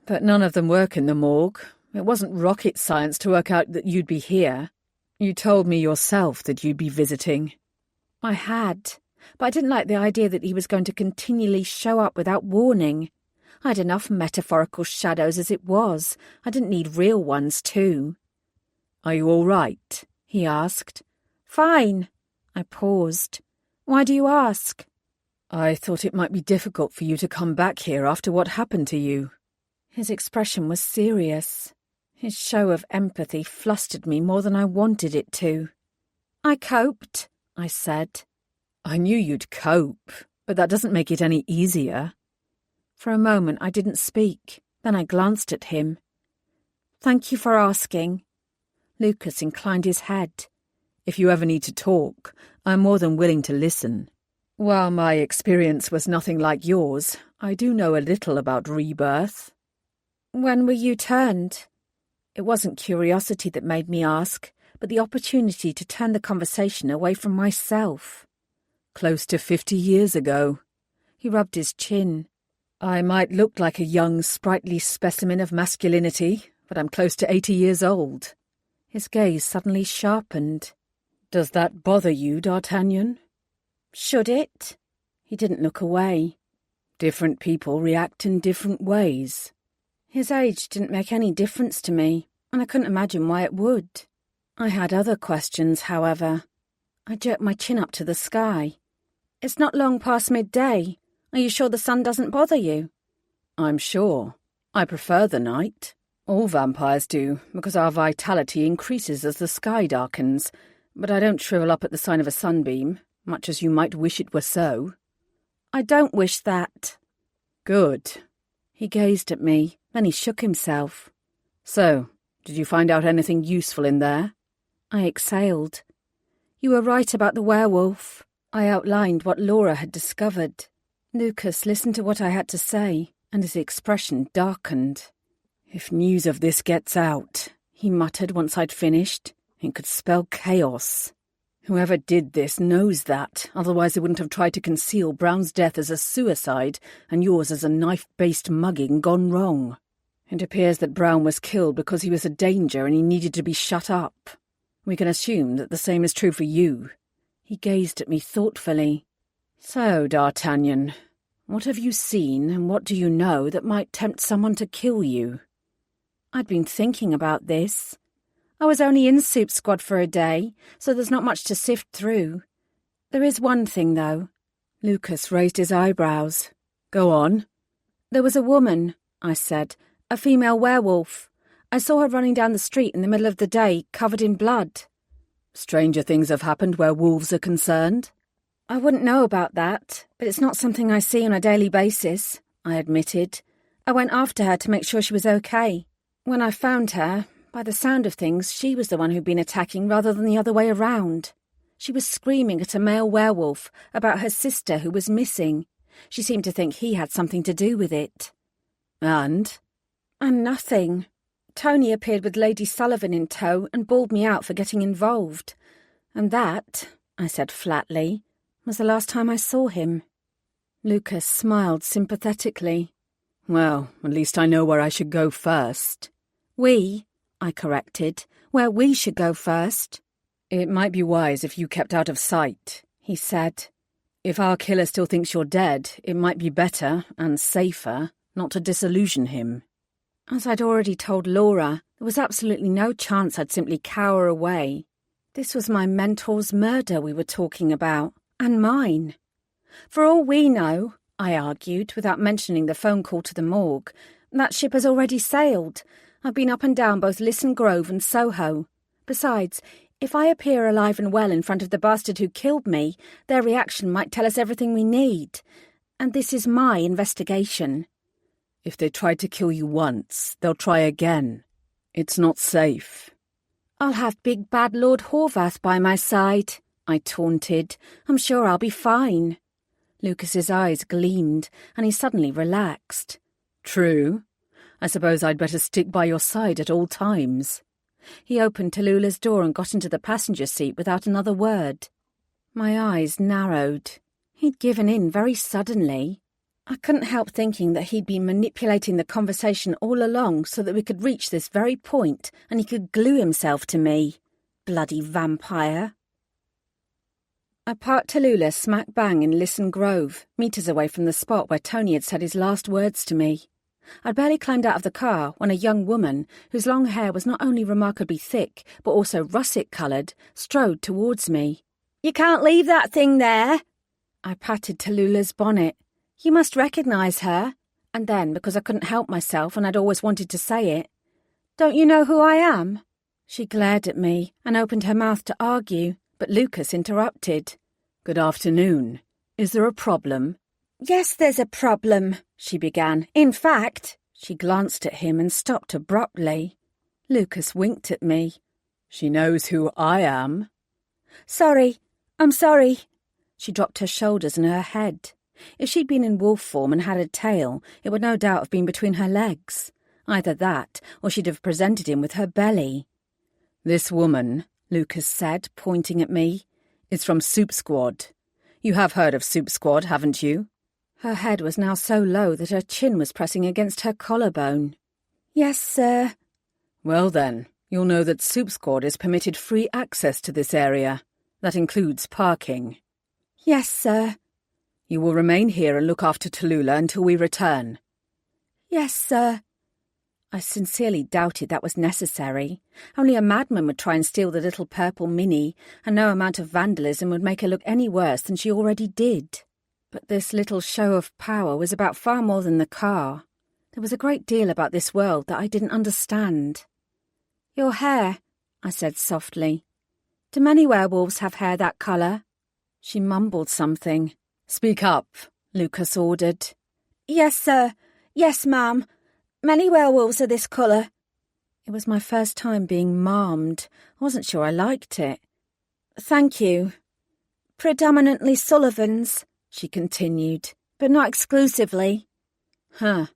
But none of them work in the morgue. It wasn't rocket science to work out that you'd be here. You told me yourself that you'd be visiting. I had, but I didn't like the idea that he was going to continually show up without warning. I had enough metaphorical shadows as it was. I didn't need real ones, too. Are you all right? He asked. Fine. I paused. Why do you ask? I thought it might be difficult for you to come back here after what happened to you. His expression was serious. His show of empathy flustered me more than I wanted it to. I coped, I said. I knew you'd cope, but that doesn't make it any easier. For a moment I didn't speak, then I glanced at him. Thank you for asking. Lucas inclined his head. If you ever need to talk, I'm more than willing to listen. While my experience was nothing like yours, I do know a little about rebirth. When were you turned? It wasn't curiosity that made me ask, but the opportunity to turn the conversation away from myself. Close to 50 years ago. He rubbed his chin. I might look like a young, sprightly specimen of masculinity, but I'm close to 80 years old. His gaze suddenly sharpened. Does that bother you, D'Artagnan? Should it? He didn't look away. Different people react in different ways. His age didn't make any difference to me, and I couldn't imagine why it would. I had other questions, however. I jerked my chin up to the sky. It's not long past midday. Are you sure the sun doesn't bother you? I'm sure. I prefer the night. All vampires do, because our vitality increases as the sky darkens, but I don't shrivel up at the sign of a sunbeam, much as you might wish it were so. I don't wish that. Good. He gazed at me, then he shook himself. So, did you find out anything useful in there? I exhaled. You were right about the werewolf. I outlined what Laura had discovered. Lucas listened to what I had to say, and his expression darkened. If news of this gets out, he muttered once I'd finished, it could spell chaos. Whoever did this knows that, otherwise they wouldn't have tried to conceal Brown's death as a suicide and yours as a knife-based mugging gone wrong. It appears that Brown was killed because he was a danger and he needed to be shut up. We can assume that the same is true for you. He gazed at me thoughtfully. So, D'Artagnan, what have you seen and what do you know that might tempt someone to kill you? I'd been thinking about this. I was only in Soup Squad for a day, so there's not much to sift through. There is one thing, though. Lucas raised his eyebrows. Go on. There was a woman, I said, a female werewolf. I saw her running down the street in the middle of the day, covered in blood. Stranger things have happened where wolves are concerned. I wouldn't know about that, but it's not something I see on a daily basis, I admitted. I went after her to make sure she was okay. When I found her, by the sound of things, she was the one who'd been attacking rather than the other way around. She was screaming at a male werewolf about her sister who was missing. She seemed to think he had something to do with it. And? And nothing. Tony appeared with Lady Sullivan in tow and bawled me out for getting involved. And that, I said flatly, was the last time I saw him. Lucas smiled sympathetically. Well, at least I know where I should go first. I corrected, where we should go first. It might be wise if you kept out of sight, he said. If our killer still thinks you're dead, it might be better, and safer, not to disillusion him. As I'd already told Laura, there was absolutely no chance I'd simply cower away. This was my mentor's murder we were talking about, and mine. For all we know, I argued, without mentioning the phone call to the morgue, that ship has already sailed. I've been up and down both Lisson Grove and Soho. Besides, if I appear alive and well in front of the bastard who killed me, their reaction might tell us everything we need. And this is my investigation. If they tried to kill you once, they'll try again. It's not safe. I'll have big bad Lord Horvath by my side, I taunted. I'm sure I'll be fine. Lucas's eyes gleamed, and he suddenly relaxed. True. I suppose I'd better stick by your side at all times. He opened Tallulah's door and got into the passenger seat without another word. My eyes narrowed. He'd given in very suddenly. I couldn't help thinking that he'd been manipulating the conversation all along so that we could reach this very point and he could glue himself to me. Bloody vampire. I parked Tallulah smack bang in Lisson Grove, metres away from the spot where Tony had said his last words to me. I'd barely climbed out of the car when a young woman, whose long hair was not only remarkably thick, but also russet-coloured, strode towards me. "You can't leave that thing there!" I patted Tallulah's bonnet. "You must recognise her." And then, because I couldn't help myself and I'd always wanted to say it, "Don't you know who I am?" She glared at me and opened her mouth to argue, but Lucas interrupted. "Good afternoon. Is there a problem?" "Yes, there's a problem," she began. "In fact—" She glanced at him and stopped abruptly. Lucas winked at me. "She knows who I am." "Sorry. I'm sorry." She dropped her shoulders and her head. If she'd been in wolf form and had a tail, it would no doubt have been between her legs. Either that, or she'd have presented him with her belly. "This woman," Lucas said, pointing at me, "is from Soup Squad. You have heard of Soup Squad, haven't you?" Her head was now so low that her chin was pressing against her collarbone. "Yes, sir." "Well then, you'll know that Soup Squad is permitted free access to this area. That includes parking." "Yes, sir." "You will remain here and look after Tallulah until we return." "Yes, sir." I sincerely doubted that was necessary. Only a madman would try and steal the little purple Minnie, and no amount of vandalism would make her look any worse than she already did. But this little show of power was about far more than the car. There was a great deal about this world that I didn't understand. "Your hair," I said softly. "Do many werewolves have hair that colour?" She mumbled something. "Speak up," Lucas ordered. "Yes, sir. Yes, ma'am. Many werewolves are this colour. It was my first time being ma'amed. I wasn't sure I liked it. Thank you. Predominantly Sullivans, she continued, but not exclusively. Huh.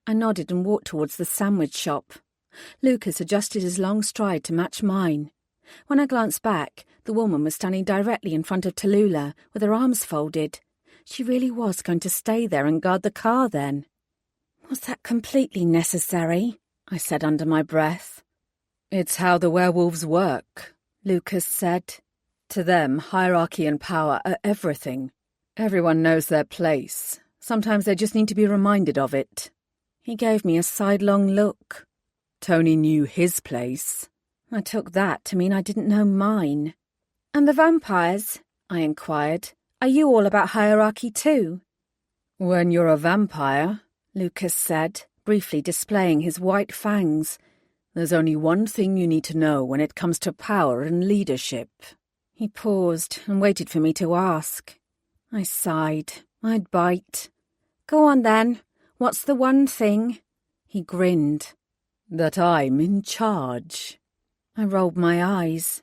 I nodded and walked towards the sandwich shop. Lucas adjusted his long stride to match mine. When I glanced back, the woman was standing directly in front of Tallulah, with her arms folded. She really was going to stay there and guard the car then. Was that completely necessary? I said under my breath. It's how the werewolves work, Lucas said. To them, hierarchy and power are everything. Everyone knows their place. Sometimes they just need to be reminded of it. He gave me a sidelong look. Tony knew his place. I took that to mean I didn't know mine. And the vampires? I inquired. Are you all about hierarchy too? When you're a vampire, Lucas said, briefly displaying his white fangs, there's only one thing you need to know when it comes to power and leadership. He paused and waited for me to ask. I sighed. I'd bite. Go on then. What's the one thing? He grinned. That I'm in charge. I rolled my eyes.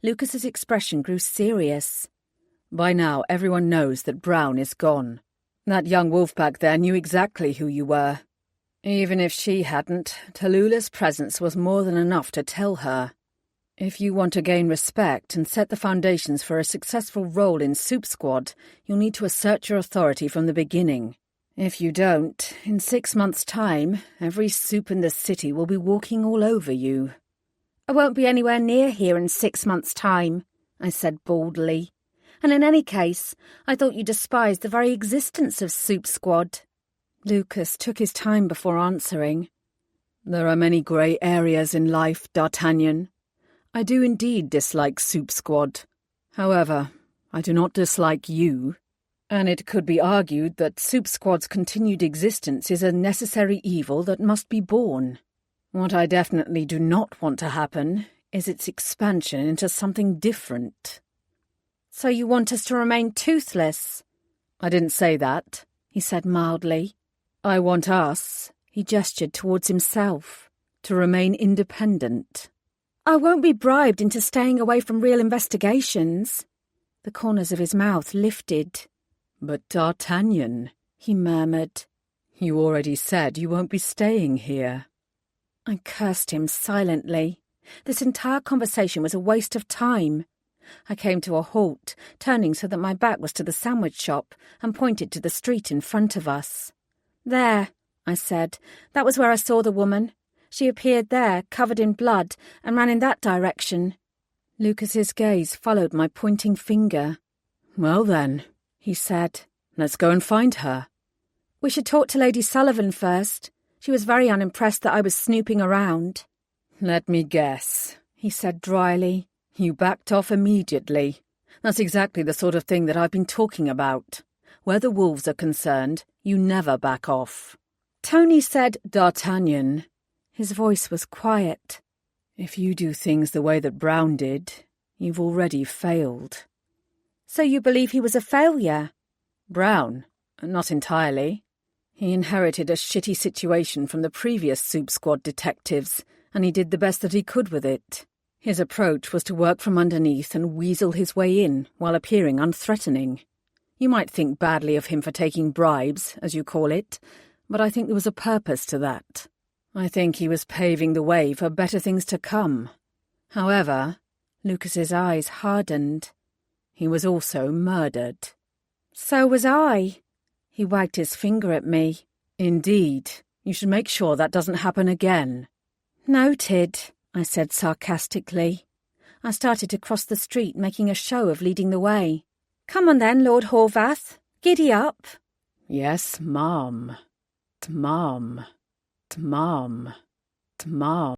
Lucas's expression grew serious. By now everyone knows that Brown is gone. That young wolf back there knew exactly who you were. Even if she hadn't, Tallulah's presence was more than enough to tell her. If you want to gain respect and set the foundations for a successful role in Soup Squad, you'll need to assert your authority from the beginning. If you don't, in 6 months' time, every soup in the city will be walking all over you. I won't be anywhere near here in 6 months' time, I said baldly. And in any case, I thought you despised the very existence of Soup Squad. Lucas took his time before answering. There are many grey areas in life, D'Artagnan. I do indeed dislike Soup Squad. However, I do not dislike you. And it could be argued that Soup Squad's continued existence is a necessary evil that must be borne. What I definitely do not want to happen is its expansion into something different. So you want us to remain toothless? I didn't say that, he said mildly. I want us, he gestured towards himself, to remain independent. I won't be bribed into staying away from real investigations. The corners of his mouth lifted. But D'Artagnan, he murmured, you already said you won't be staying here. I cursed him silently. This entire conversation was a waste of time. I came to a halt, turning so that my back was to the sandwich shop, and pointed to the street in front of us. There, I said. That was where I saw the woman. She appeared there, covered in blood, and ran in that direction. Lucas's gaze followed my pointing finger. Well then, he said, let's go and find her. We should talk to Lady Sullivan first. She was very unimpressed that I was snooping around. Let me guess, he said dryly. You backed off immediately. That's exactly the sort of thing that I've been talking about. Where the wolves are concerned, you never back off. Tony said, D'Artagnan. His voice was quiet. If you do things the way that Brown did, you've already failed. So you believe he was a failure? Brown? Not entirely. He inherited a shitty situation from the previous Soup Squad detectives, and he did the best that he could with it. His approach was to work from underneath and weasel his way in while appearing unthreatening. You might think badly of him for taking bribes, as you call it, but I think there was a purpose to that. I think he was paving the way for better things to come. However, Lucas's eyes hardened. He was also murdered. So was I. He wagged his finger at me. Indeed, you should make sure that doesn't happen again. Noted, I said sarcastically. I started to cross the street, making a show of leading the way. Come on then, Lord Horvath. Giddy up. Yes, ma'am. T'ma'am. T'ma'am. T'ma'am.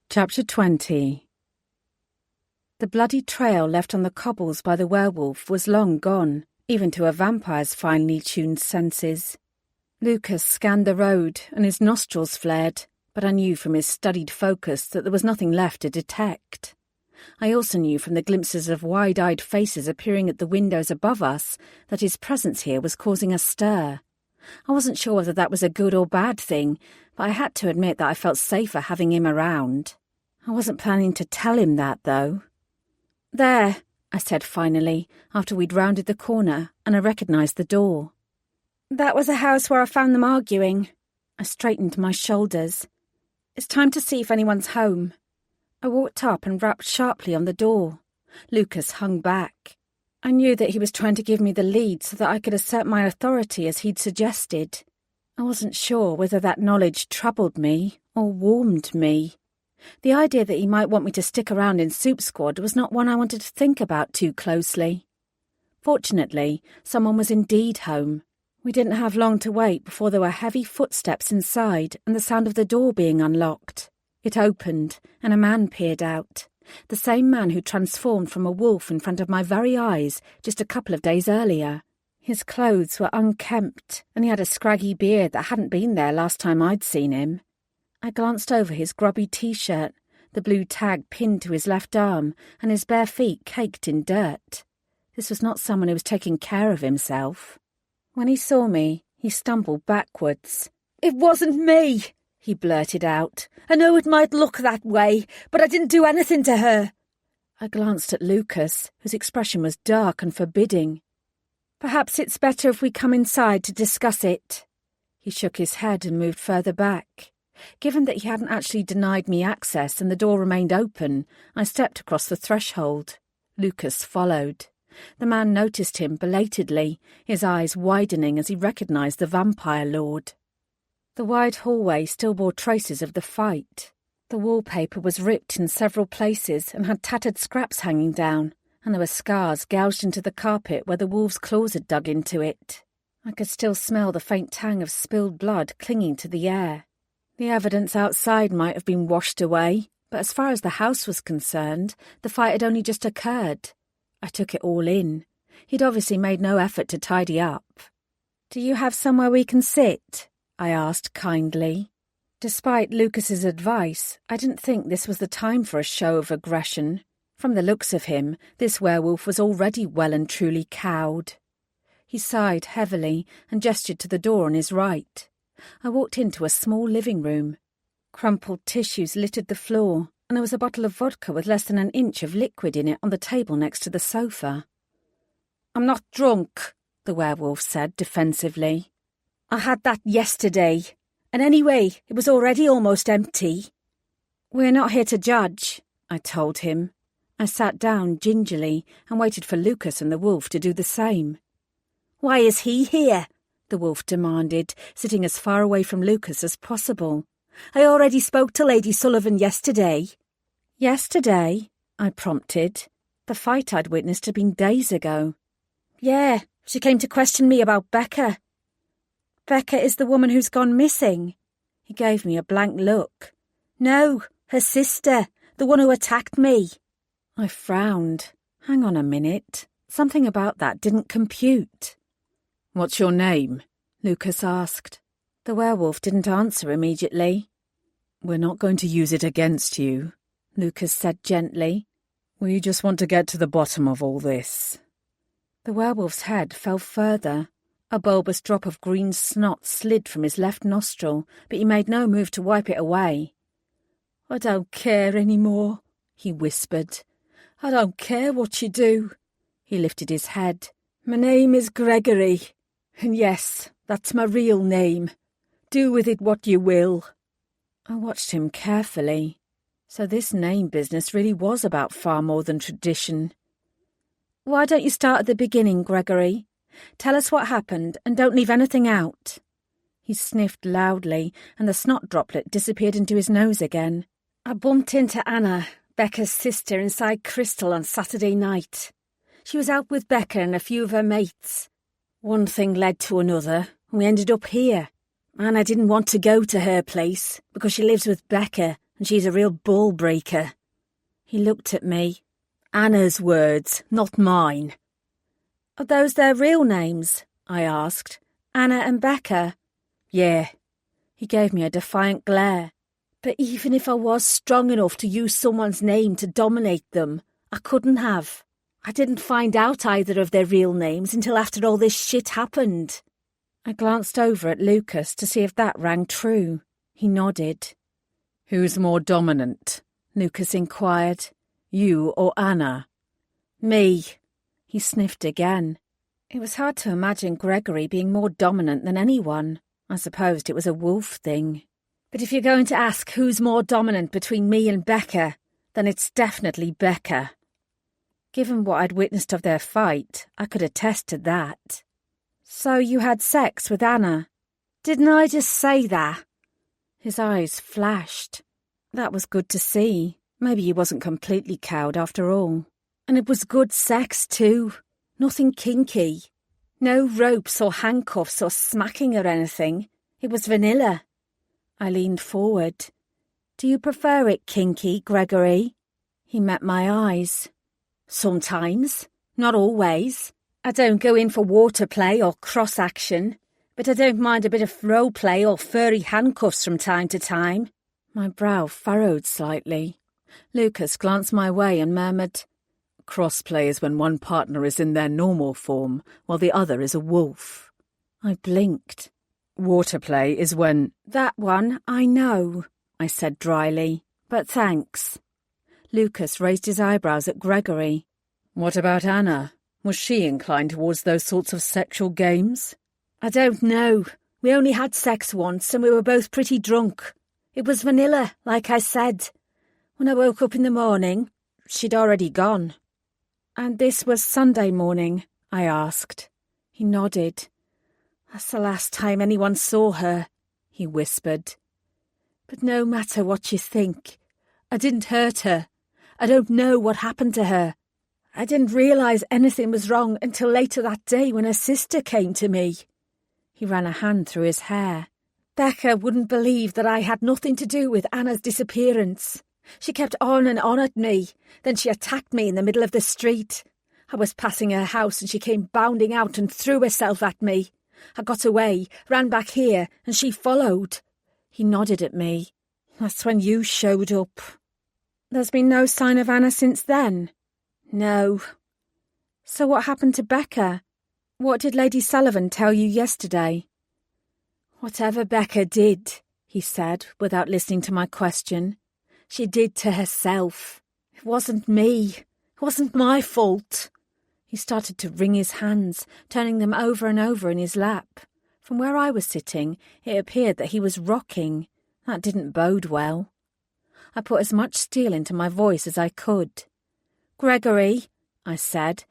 Chapter 20. The bloody trail left on the cobbles by the werewolf was long gone, even to a vampire's finely tuned senses. Lucas scanned the road, and his nostrils flared, but I knew from his studied focus that there was nothing left to detect. I also knew from the glimpses of wide-eyed faces appearing at the windows above us that his presence here was causing a stir. I wasn't sure whether that was a good or bad thing, but I had to admit that I felt safer having him around. I wasn't planning to tell him that, though. "There," I said finally, after we'd rounded the corner and I recognised the door. "That was a house where I found them arguing." I straightened my shoulders. "It's time to see if anyone's home." I walked up and rapped sharply on the door. Lucas hung back. I knew that he was trying to give me the lead so that I could assert my authority as he'd suggested. I wasn't sure whether that knowledge troubled me or warmed me. The idea that he might want me to stick around in Soup Squad was not one I wanted to think about too closely. Fortunately, someone was indeed home. We didn't have long to wait before there were heavy footsteps inside and the sound of the door being unlocked. It opened, and a man peered out. The same man who transformed from a wolf in front of my very eyes just a couple of days earlier. His clothes were unkempt, and he had a scraggy beard that hadn't been there last time I'd seen him. I glanced over his grubby t-shirt, the blue tag pinned to his left arm, and his bare feet caked in dirt. This was not someone who was taking care of himself. When he saw me, he stumbled backwards. "It wasn't me," he blurted out. "I know it might look that way, but I didn't do anything to her." I glanced at Lucas, whose expression was dark and forbidding. "Perhaps it's better if we come inside to discuss it." He shook his head and moved further back. Given that he hadn't actually denied me access and the door remained open, I stepped across the threshold. Lucas followed. The man noticed him belatedly, his eyes widening as he recognised the vampire lord. The wide hallway still bore traces of the fight. The wallpaper was ripped in several places and had tattered scraps hanging down, and there were scars gouged into the carpet where the wolves' claws had dug into it. I could still smell the faint tang of spilled blood clinging to the air. The evidence outside might have been washed away, but as far as the house was concerned, the fight had only just occurred. I took it all in. He'd obviously made no effort to tidy up. "Do you have somewhere we can sit?" I asked kindly. Despite Lucas's advice, I didn't think this was the time for a show of aggression. From the looks of him, this werewolf was already well and truly cowed. He sighed heavily and gestured to the door on his right. I walked into a small living room. Crumpled tissues littered the floor, and there was a bottle of vodka with less than an inch of liquid in it on the table next to the sofa. "I'm not drunk," the werewolf said defensively. "I had that yesterday, and anyway, it was already almost empty." "We're not here to judge," I told him. I sat down gingerly and waited for Lucas and the wolf to do the same. "Why is he here?" the wolf demanded, sitting as far away from Lucas as possible. "I already spoke to Lady Sullivan yesterday." "Yesterday?" I prompted. The fight I'd witnessed had been days ago. "Yeah, she came to question me about Becca." "Becca is the woman who's gone missing." He gave me a blank look. "No, her sister, the one who attacked me." I frowned. Hang on a minute. Something about that didn't compute. "What's your name?" Lucas asked. The werewolf didn't answer immediately. "We're not going to use it against you," Lucas said gently. "We just want to get to the bottom of all this." The werewolf's head fell further. A bulbous drop of green snot slid from his left nostril, but he made no move to wipe it away. "I don't care any more," he whispered. "I don't care what you do." He lifted his head. "My name is Gregory, and yes, that's my real name. Do with it what you will." I watched him carefully. So this name business really was about far more than tradition. "Why don't you start at the beginning, Gregory? Tell us what happened and don't leave anything out." He sniffed loudly and the snot droplet disappeared into his nose again. "I bumped into Anna, Becca's sister, inside Crystal on Saturday night. She was out with Becca and a few of her mates. One thing led to another, and we ended up here. Anna didn't want to go to her place because she lives with Becca and she's a real ball breaker." He looked at me. "Anna's words, not mine." "Are those their real names?" I asked. "Anna and Becca?" "Yeah." He gave me a defiant glare. "But even if I was strong enough to use someone's name to dominate them, I couldn't have. I didn't find out either of their real names until after all this shit happened." I glanced over at Lucas to see if that rang true. He nodded. Who's more dominant? Lucas inquired. You or Anna? Me. He sniffed again. It was hard to imagine Gregory being more dominant than anyone. I supposed it was a wolf thing. But if you're going to ask who's more dominant between me and Becca, then it's definitely Becca. Given what I'd witnessed of their fight, I could attest to that. So you had sex with Anna? Didn't I just say that? His eyes flashed. That was good to see. Maybe he wasn't completely cowed after all. And it was good sex too. Nothing kinky. No ropes or handcuffs or smacking or anything. It was vanilla. I leaned forward. Do you prefer it kinky, Gregory? He met my eyes. Sometimes. Not always. I don't go in for water play or cross action, but I don't mind a bit of role play or furry handcuffs from time to time. My brow furrowed slightly. Lucas glanced my way and murmured, Crossplay is when one partner is in their normal form while the other is a wolf. I blinked. Waterplay is when... That one, I know, I said dryly, but thanks. Lucas raised his eyebrows at Gregory. What about Anna? Was she inclined towards those sorts of sexual games? I don't know. We only had sex once and we were both pretty drunk. It was vanilla, like I said. When I woke up in the morning, she'd already gone. And this was Sunday morning, I asked. He nodded. That's the last time anyone saw her, he whispered. But no matter what you think, I didn't hurt her. I don't know what happened to her. I didn't realise anything was wrong until later that day when her sister came to me. He ran a hand through his hair. Becca wouldn't believe that I had nothing to do with Anna's disappearance. She kept on and on at me. Then she attacked me in the middle of the street. I was passing her house and she came bounding out and threw herself at me. I got away, ran back here, and she followed. He nodded at me. That's when you showed up. There's been no sign of Anna since then? No. So what happened to Becca? What did Lady Sullivan tell you yesterday? Whatever Becca did, he said, without listening to my question, she did to herself. It wasn't me. It wasn't my fault. He started to wring his hands, turning them over and over in his lap. From where I was sitting, it appeared that he was rocking. That didn't bode well. I put as much steel into my voice as I could. Gregory, I said,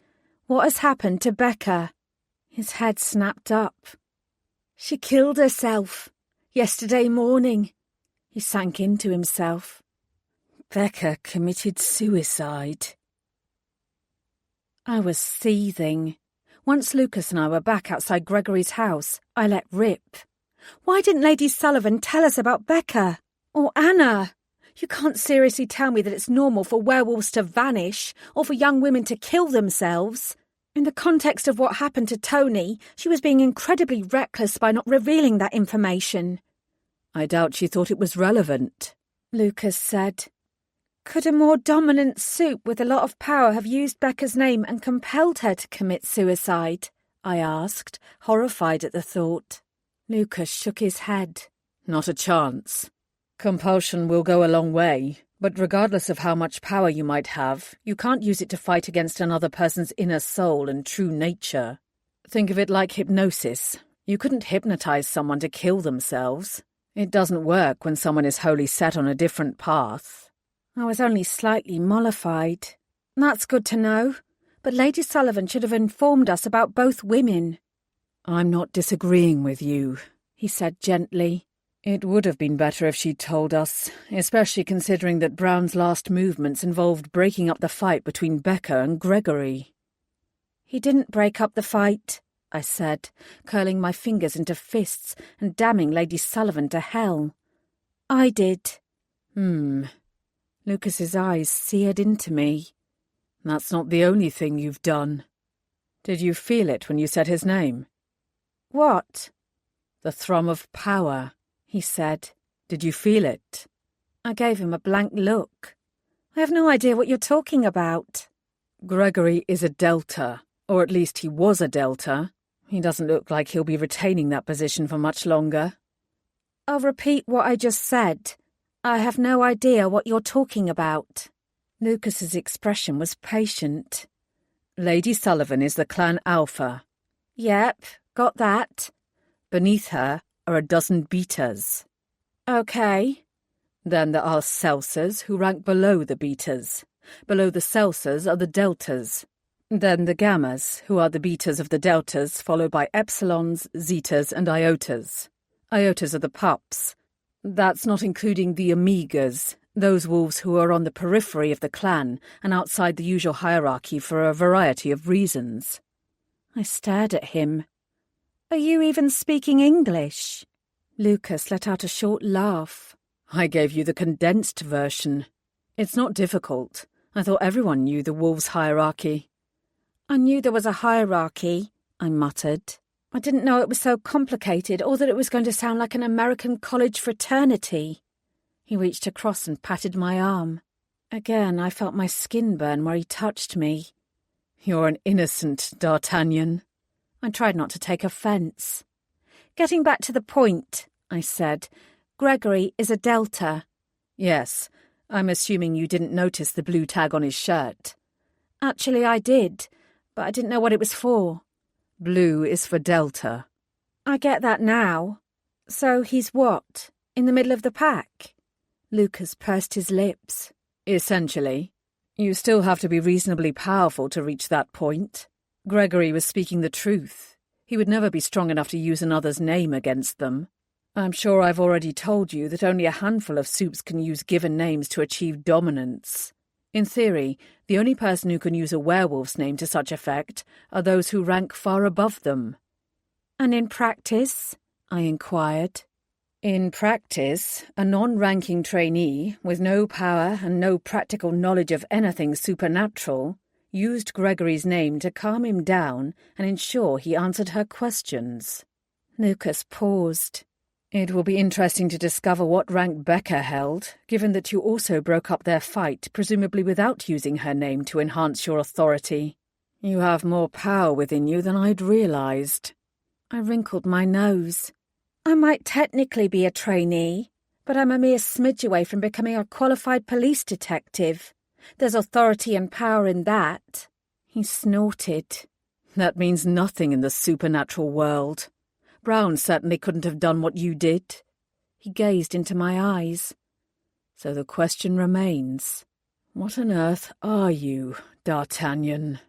what has happened to Becca? His head snapped up. She killed herself. Yesterday morning. He sank into himself. Becca committed suicide. I was seething. Once Lucas and I were back outside Gregory's house, I let rip. Why didn't Lady Sullivan tell us about Becca? Or Anna? You can't seriously tell me that it's normal for werewolves to vanish, or for young women to kill themselves. In the context of what happened to Tony, she was being incredibly reckless by not revealing that information. I doubt she thought it was relevant, Lucas said. Could a more dominant supe with a lot of power have used Becca's name and compelled her to commit suicide? I asked, horrified at the thought. Lucas shook his head. Not a chance. Compulsion will go a long way, but regardless of how much power you might have, you can't use it to fight against another person's inner soul and true nature. Think of it like hypnosis. You couldn't hypnotize someone to kill themselves. It doesn't work when someone is wholly set on a different path. I was only slightly mollified. That's good to know, but Lady Sullivan should have informed us about both women. I'm not disagreeing with you, he said gently. It would have been better if she'd told us, especially considering that Brown's last movements involved breaking up the fight between Becca and Gregory. He didn't break up the fight, I said, curling my fingers into fists and damning Lady Sullivan to hell. I did. Lucas's eyes seared into me. That's not the only thing you've done. Did you feel it when you said his name? What? The thrum of power, he said. Did you feel it? I gave him a blank look. I have no idea what you're talking about. Gregory is a Delta, or at least he was a Delta. He doesn't look like he'll be retaining that position for much longer. I'll repeat what I just said. I have no idea what you're talking about. Lucas's expression was patient. Lady Sullivan is the Clan Alpha. Yep, got that. Beneath her are a dozen betas. Okay. Then there are Celsas, who rank below the betas. Below the Celsas are the deltas. Then the gammas, who are the betas of the deltas, followed by epsilons, zetas, and iotas. Iotas are the pups. That's not including the omegas, those wolves who are on the periphery of the clan and outside the usual hierarchy for a variety of reasons. I stared at him. Are you even speaking English? Lucas let out a short laugh. I gave you the condensed version. It's not difficult. I thought everyone knew the wolves' hierarchy. I knew there was a hierarchy, I muttered. I didn't know it was so complicated or that it was going to sound like an American college fraternity. He reached across and patted my arm. Again, I felt my skin burn where he touched me. You're an innocent, D'Artagnan. I tried not to take offence. Getting back to the point, I said, Gregory is a Delta. Yes, I'm assuming you didn't notice the blue tag on his shirt. Actually, I did, but I didn't know what it was for. Blue is for Delta. I get that now. So he's what? In the middle of the pack? Lucas pursed his lips. Essentially. You still have to be reasonably powerful to reach that point. Gregory was speaking the truth. He would never be strong enough to use another's name against them. I'm sure I've already told you that only a handful of soups can use given names to achieve dominance. In theory, the only person who can use a werewolf's name to such effect are those who rank far above them. And in practice? I inquired. In practice, a non-ranking trainee, with no power and no practical knowledge of anything supernatural, used Gregory's name to calm him down and ensure he answered her questions. Lucas paused. It will be interesting to discover what rank Becca held, given that you also broke up their fight, presumably without using her name to enhance your authority. You have more power within you than I'd realized. I wrinkled my nose. I might technically be a trainee, but I'm a mere smidge away from becoming a qualified police detective. There's authority and power in that. He snorted. That means nothing in the supernatural world. Brown certainly couldn't have done what you did. He gazed into my eyes. So the question remains, what on earth are you, D'Artagnan?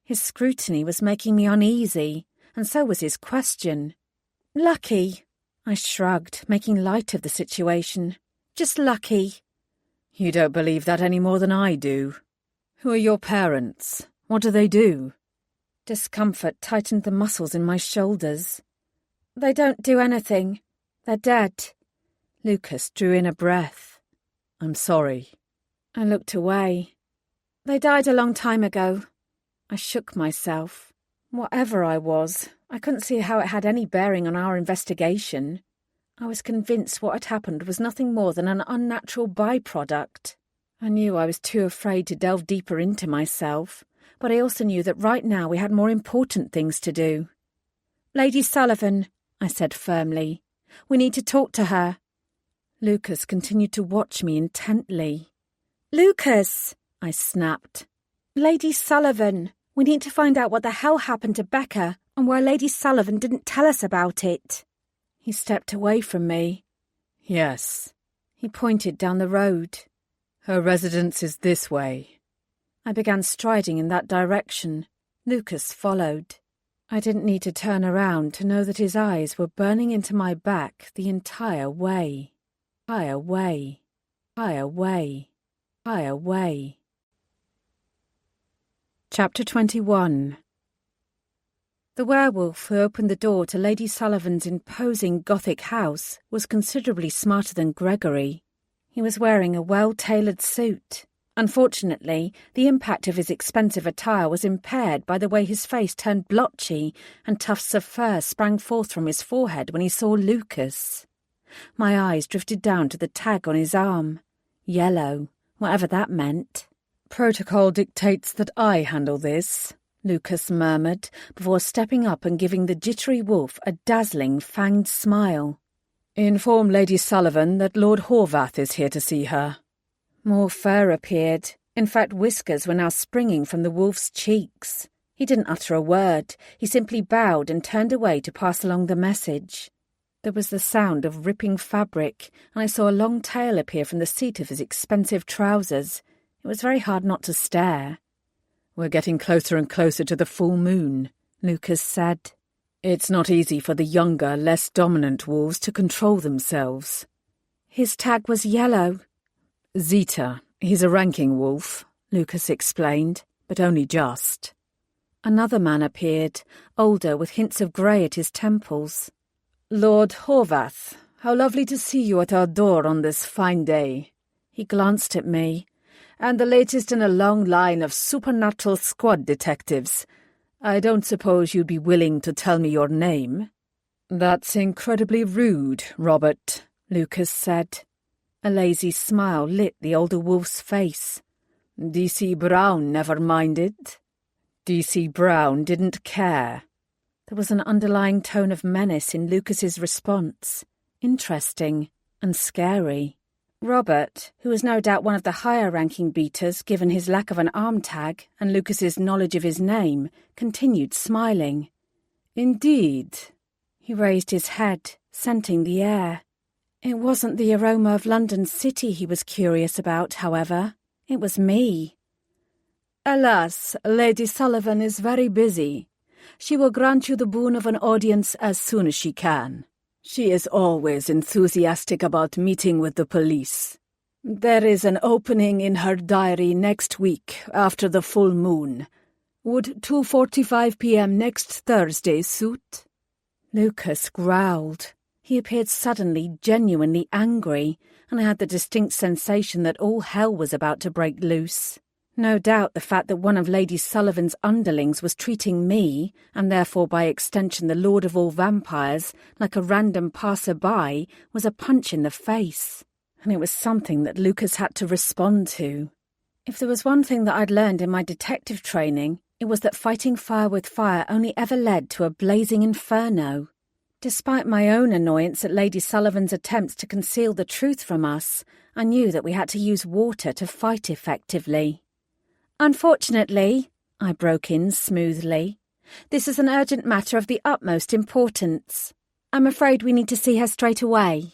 His scrutiny was making me uneasy, and so was his question. Lucky, I shrugged, making light of the situation. Just lucky. You don't believe that any more than I do. Who are your parents? What do they do? Discomfort tightened the muscles in my shoulders. They don't do anything. They're dead. Lucas drew in a breath. I'm sorry. I looked away. They died a long time ago. I shook myself. Whatever I was, I couldn't see how it had any bearing on our investigation. I was convinced what had happened was nothing more than an unnatural byproduct. I knew I was too afraid to delve deeper into myself, but I also knew that right now we had more important things to do. Lady Sullivan, I said firmly. We need to talk to her. Lucas continued to watch me intently. Lucas, I snapped. Lady Sullivan, we need to find out what the hell happened to Becca and why Lady Sullivan didn't tell us about it. He stepped away from me. Yes. He pointed down the road. Her residence is this way. I began striding in that direction. Lucas followed. I didn't need to turn around to know that his eyes were burning into my back the entire way. Higher way. Higher way. Higher way. Chapter 21. The werewolf who opened the door to Lady Sullivan's imposing Gothic house was considerably smarter than Gregory. He was wearing a well-tailored suit. Unfortunately, the impact of his expensive attire was impaired by the way his face turned blotchy and tufts of fur sprang forth from his forehead when he saw Lucas. My eyes drifted down to the tag on his arm. Yellow, whatever that meant. Protocol dictates that I handle this, Lucas murmured, before stepping up and giving the jittery wolf a dazzling, fanged smile. "Inform Lady Sullivan that Lord Horvath is here to see her." More fur appeared. In fact, whiskers were now springing from the wolf's cheeks. He didn't utter a word. He simply bowed and turned away to pass along the message. There was the sound of ripping fabric, and I saw a long tail appear from the seat of his expensive trousers. It was very hard not to stare. "We're getting closer and closer to the full moon," Lucas said. "It's not easy for the younger, less dominant wolves to control themselves." His tag was yellow. "Zeta, he's a ranking wolf," Lucas explained, "but only just." Another man appeared, older, with hints of grey at his temples. "Lord Horvath, how lovely to see you at our door on this fine day." He glanced at me. "And the latest in a long line of supernatural squad detectives. I don't suppose you'd be willing to tell me your name?" "That's incredibly rude, Robert," Lucas said. A lazy smile lit the older wolf's face. "D.C. Brown never minded." D.C. Brown didn't care. There was an underlying tone of menace in Lucas's response. Interesting and scary. Robert, who was no doubt one of the higher-ranking beaters given his lack of an arm tag and Lucas's knowledge of his name, continued smiling. "Indeed." He raised his head, scenting the air. It wasn't the aroma of London City he was curious about, however. It was me. "Alas, Lady Sullivan is very busy. She will grant you the boon of an audience as soon as she can. She is always enthusiastic about meeting with the police. There is an opening in her diary next week after the full moon. Would 2:45 p.m. next Thursday suit?" Lucas growled. He appeared suddenly, genuinely angry, and I had the distinct sensation that all hell was about to break loose. No doubt the fact that one of Lady Sullivan's underlings was treating me, and therefore by extension the Lord of all Vampires, like a random passer-by, was a punch in the face. And it was something that Lucas had to respond to. If there was one thing that I'd learned in my detective training, it was that fighting fire with fire only ever led to a blazing inferno. Despite my own annoyance at Lady Sullivan's attempts to conceal the truth from us, I knew that we had to use water to fight effectively. "Unfortunately," I broke in smoothly, "this is an urgent matter of the utmost importance. I'm afraid we need to see her straight away."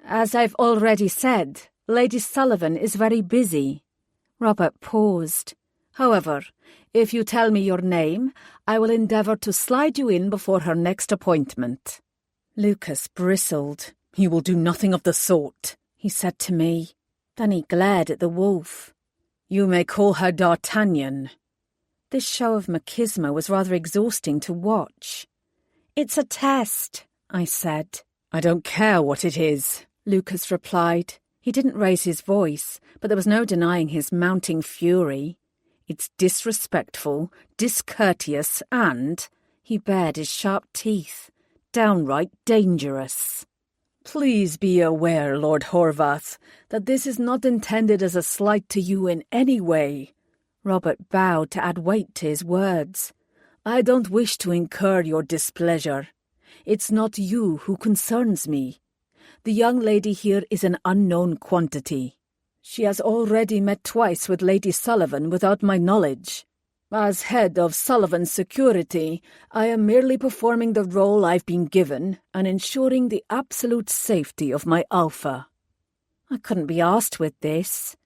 "As I've already said, Lady Sullivan is very busy." Robert paused. "However, if you tell me your name, I will endeavour to slide you in before her next appointment." Lucas bristled. "You will do nothing of the sort," he said to me. Then he glared at the wolf. "You may call her D'Artagnan." This show of machismo was rather exhausting to watch. "It's a test," I said. "I don't care what it is," Lucas replied. He didn't raise his voice, but there was no denying his mounting fury. "It's disrespectful, discourteous, and," he bared his sharp teeth, "downright dangerous." "Please be aware, Lord Horvath, that this is not intended as a slight to you in any way." Robert bowed to add weight to his words. "I don't wish to incur your displeasure. It's not you who concerns me. The young lady here is an unknown quantity. She has already met twice with Lady Sullivan without my knowledge. As head of Sullivan's security, I am merely performing the role I've been given and ensuring the absolute safety of my alpha." I couldn't be arsed with this.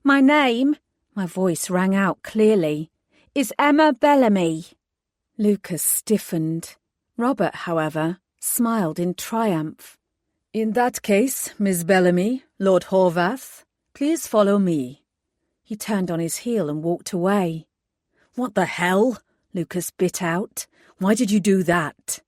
"My name," my voice rang out clearly, "is Emma Bellamy." Lucas stiffened. Robert, however, smiled in triumph. "In that case, Miss Bellamy, Lord Horvath, please follow me." He turned on his heel and walked away. "What the hell?" Lucas bit out. "Why did you do that?"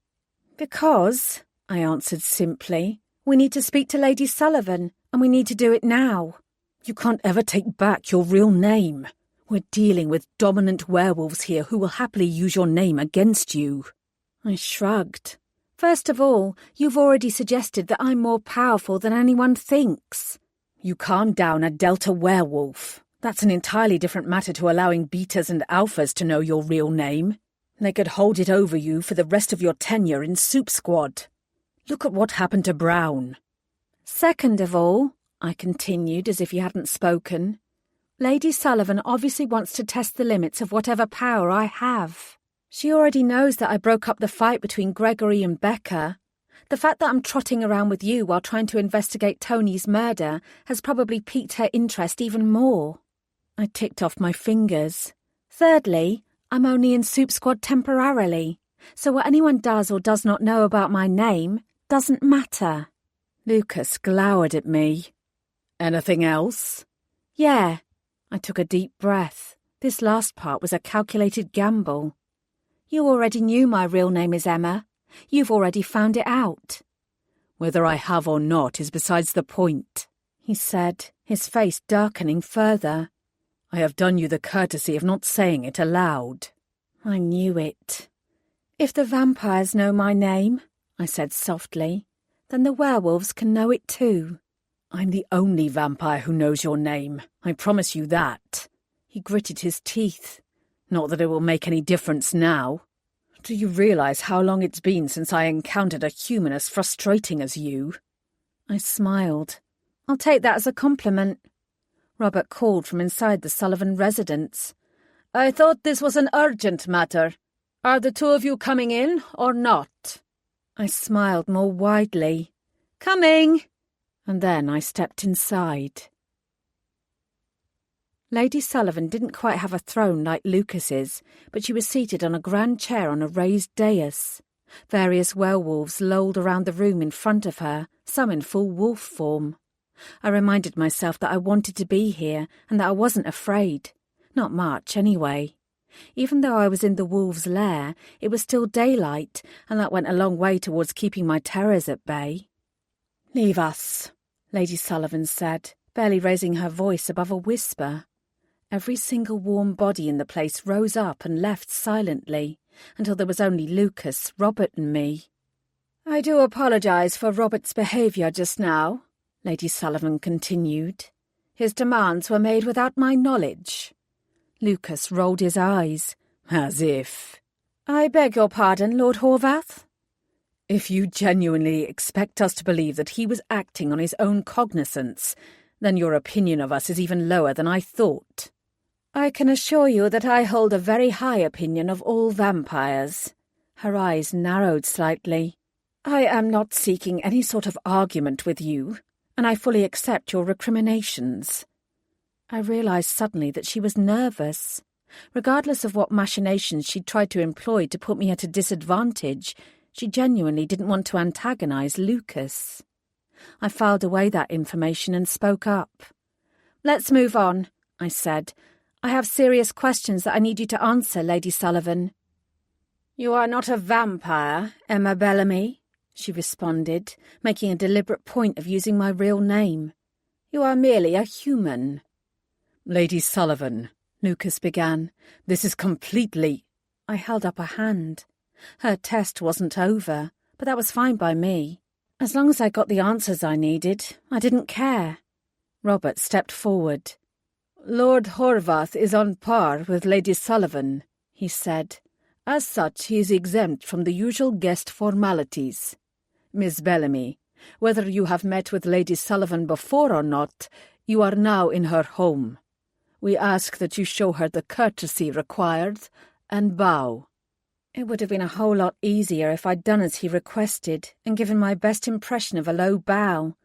"Because," I answered simply, "we need to speak to Lady Sullivan, and we need to do it now." "You can't ever take back your real name. We're dealing with dominant werewolves here who will happily use your name against you." I shrugged. "First of all, you've already suggested that I'm more powerful than anyone thinks." "You calm down a Delta werewolf," That's an entirely different matter to allowing betas and alphas to know your real name. They could hold it over you for the rest of your tenure in Soup Squad. Look at what happened to Brown. Second of all, I continued as if he hadn't spoken, Lady Sullivan obviously wants to test the limits of whatever power I have. She already knows that I broke up the fight between Gregory and Becca. The fact that I'm trotting around with you while trying to investigate Tony's murder has probably piqued her interest even more. I ticked off my fingers. Thirdly, I'm only in Soup Squad temporarily, so what anyone does or does not know about my name doesn't matter. Lucas glowered at me. Anything else? Yeah. I took a deep breath. This last part was a calculated gamble. You already knew my real name is Emma. You've already found it out. Whether I have or not is besides the point, he said, his face darkening further. I have done you the courtesy of not saying it aloud. I knew it. If the vampires know my name, I said softly, then the werewolves can know it too. I'm the only vampire who knows your name. I promise you that. He gritted his teeth. Not that it will make any difference now. Do you realize how long it's been since I encountered a human as frustrating as you? I smiled. I'll take that as a compliment. Robert called from inside the Sullivan residence. I thought this was an urgent matter. Are the two of you coming in or not? I smiled more widely. Coming! And then I stepped inside. Lady Sullivan didn't quite have a throne like Lucas's, but she was seated on a grand chair on a raised dais. Various werewolves lolled around the room in front of her, some in full wolf form. I reminded myself that I wanted to be here and that I wasn't afraid. Not much, anyway. Even though I was in the wolves' lair, it was still daylight, and that went a long way towards keeping my terrors at bay. "Leave us," Lady Sullivan said, barely raising her voice above a whisper. Every single warm body in the place rose up and left silently, until there was only Lucas, Robert and me. "I do apologize for Robert's behaviour just now," Lady Sullivan continued. "His demands were made without my knowledge." Lucas rolled his eyes. As if. "I beg your pardon, Lord Horvath?" If you genuinely expect us to believe that he was acting on his own cognizance, then your opinion of us is even lower than I thought. "I can assure you that I hold a very high opinion of all vampires." Her eyes narrowed slightly. "I am not seeking any sort of argument with you, and I fully accept your recriminations." I realised suddenly that she was nervous. Regardless of what machinations she'd tried to employ to put me at a disadvantage, she genuinely didn't want to antagonise Lucas. I filed away that information and spoke up. "Let's move on," I said. "I have serious questions that I need you to answer, Lady Sullivan." "You are not a vampire, Emma Bellamy," she responded, making a deliberate point of using my real name. "You are merely a human." "Lady Sullivan," Lucas began, "this is completely—" I held up a hand. Her test wasn't over, but that was fine by me. As long as I got the answers I needed, I didn't care. Robert stepped forward. "Lord Horvath is on par with Lady Sullivan," he said. "As such, he is exempt from the usual guest formalities. Miss Bellamy, whether you have met with Lady Sullivan before or not, you are now in her home. We ask that you show her the courtesy required and bow." It would have been a whole lot easier if I'd done as he requested and given my best impression of a low bow,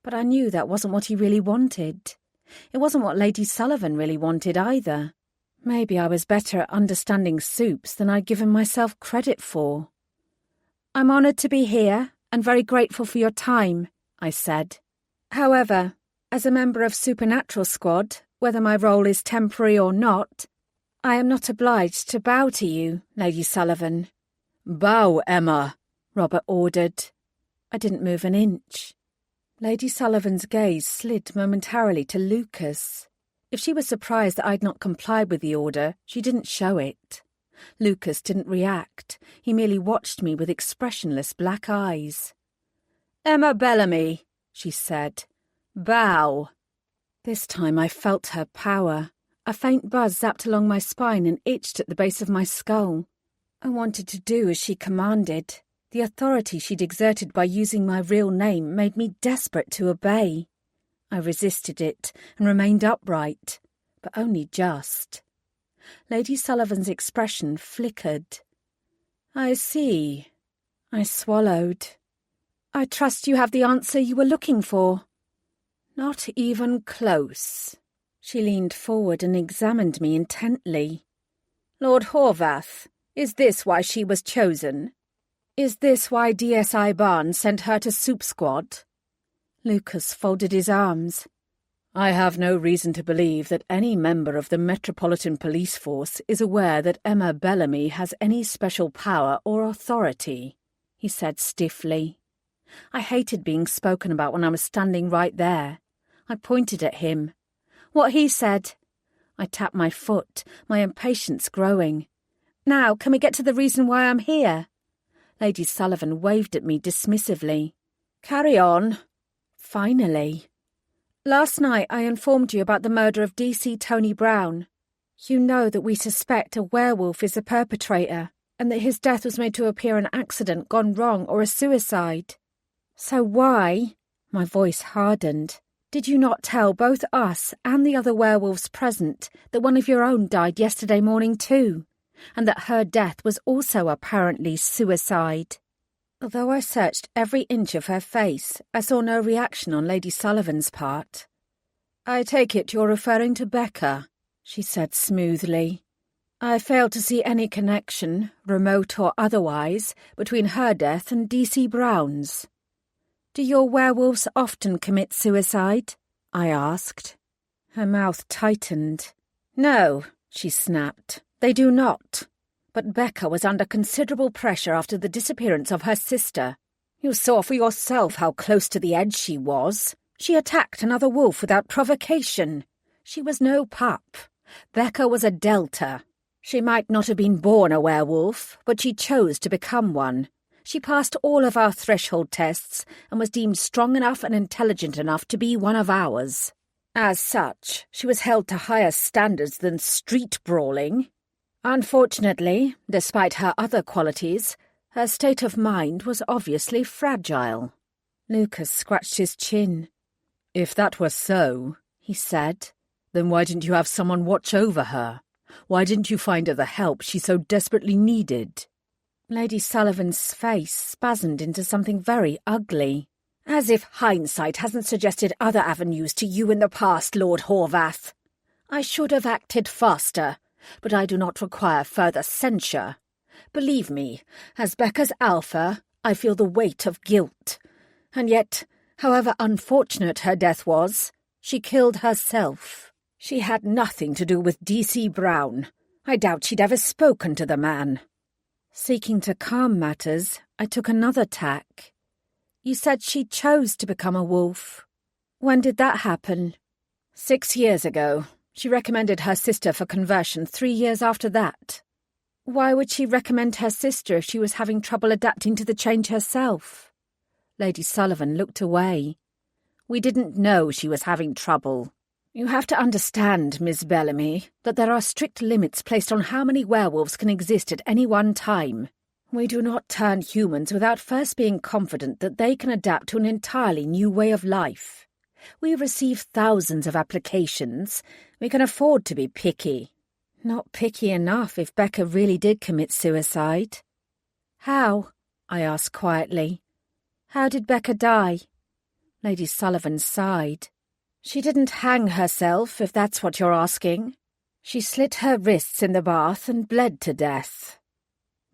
but I knew that wasn't what he really wanted. It wasn't what Lady Sullivan really wanted either. Maybe I was better at understanding soups than I'd given myself credit for. "I'm honoured to be here and very grateful for your time," I said. "However, as a member of Supernatural Squad, whether my role is temporary or not, I am not obliged to bow to you, Lady Sullivan." "Bow, Emma," Robert ordered. I didn't move an inch. Lady Sullivan's gaze slid momentarily to Lucas. If she was surprised that I'd not complied with the order, she didn't show it. Lucas didn't react. He merely watched me with expressionless black eyes. "Emma Bellamy," she said. "Bow." This time I felt her power. A faint buzz zapped along my spine and itched at the base of my skull. I wanted to do as she commanded. The authority she'd exerted by using my real name made me desperate to obey. I resisted it and remained upright, but only just. Lady Sullivan's expression flickered. "I see." I swallowed. "I trust you have the answer you were looking for." "Not even close." She leaned forward and examined me intently. "Lord Horvath, is this why she was chosen? Is this why DSI Barnes sent her to Soup Squad?" Lucas folded his arms. "I have no reason to believe that any member of the Metropolitan Police Force is aware that Emma Bellamy has any special power or authority," he said stiffly. I hated being spoken about when I was standing right there. I pointed at him. "What he said." I tapped my foot, my impatience growing. "Now, can we get to the reason why I'm here?" Lady Sullivan waved at me dismissively. "Carry on." Finally. "Last night I informed you about the murder of DC Tony Brown. You know that we suspect a werewolf is the perpetrator, and that his death was made to appear an accident gone wrong or a suicide. So why," my voice hardened, "did you not tell both us and the other werewolves present that one of your own died yesterday morning too, and that her death was also apparently suicide?" Although I searched every inch of her face, I saw no reaction on Lady Sullivan's part. "I take it you're referring to Becca," she said smoothly. "I fail to see any connection, remote or otherwise, between her death and DC Brown's." "Do your werewolves often commit suicide?" I asked. Her mouth tightened. "No," she snapped, "they do not. But Becca was under considerable pressure after the disappearance of her sister. You saw for yourself how close to the edge she was. She attacked another wolf without provocation. She was no pup. Becca was a delta. She might not have been born a werewolf, but she chose to become one. She passed all of our threshold tests and was deemed strong enough and intelligent enough to be one of ours. As such, she was held to higher standards than street brawling. Unfortunately, despite her other qualities, her state of mind was obviously fragile." Lucas scratched his chin. "If that were so," he said, "then why didn't you have someone watch over her? Why didn't you find her the help she so desperately needed?" Lady Sullivan's face spasmed into something very ugly. "As if hindsight hasn't suggested other avenues to you in the past, Lord Horvath. I should have acted faster, but I do not require further censure. Believe me, as Becca's alpha, I feel the weight of guilt. And yet, however unfortunate her death was, she killed herself. She had nothing to do with DC Brown. I doubt she'd ever spoken to the man." Seeking to calm matters, I took another tack. "You said she chose to become a wolf. When did that happen?" 6 years ago. She recommended her sister for conversion 3 years after that." "Why would she recommend her sister if she was having trouble adapting to the change herself?" Lady Sullivan looked away. "We didn't know she was having trouble. You have to understand, Miss Bellamy, that there are strict limits placed on how many werewolves can exist at any one time. We do not turn humans without first being confident that they can adapt to an entirely new way of life. We receive thousands of applications. We can afford to be picky." "Not picky enough if Becca really did commit suicide." "How?" I asked quietly. "How did Becca die?" Lady Sullivan sighed. "She didn't hang herself, if that's what you're asking. She slit her wrists in the bath and bled to death."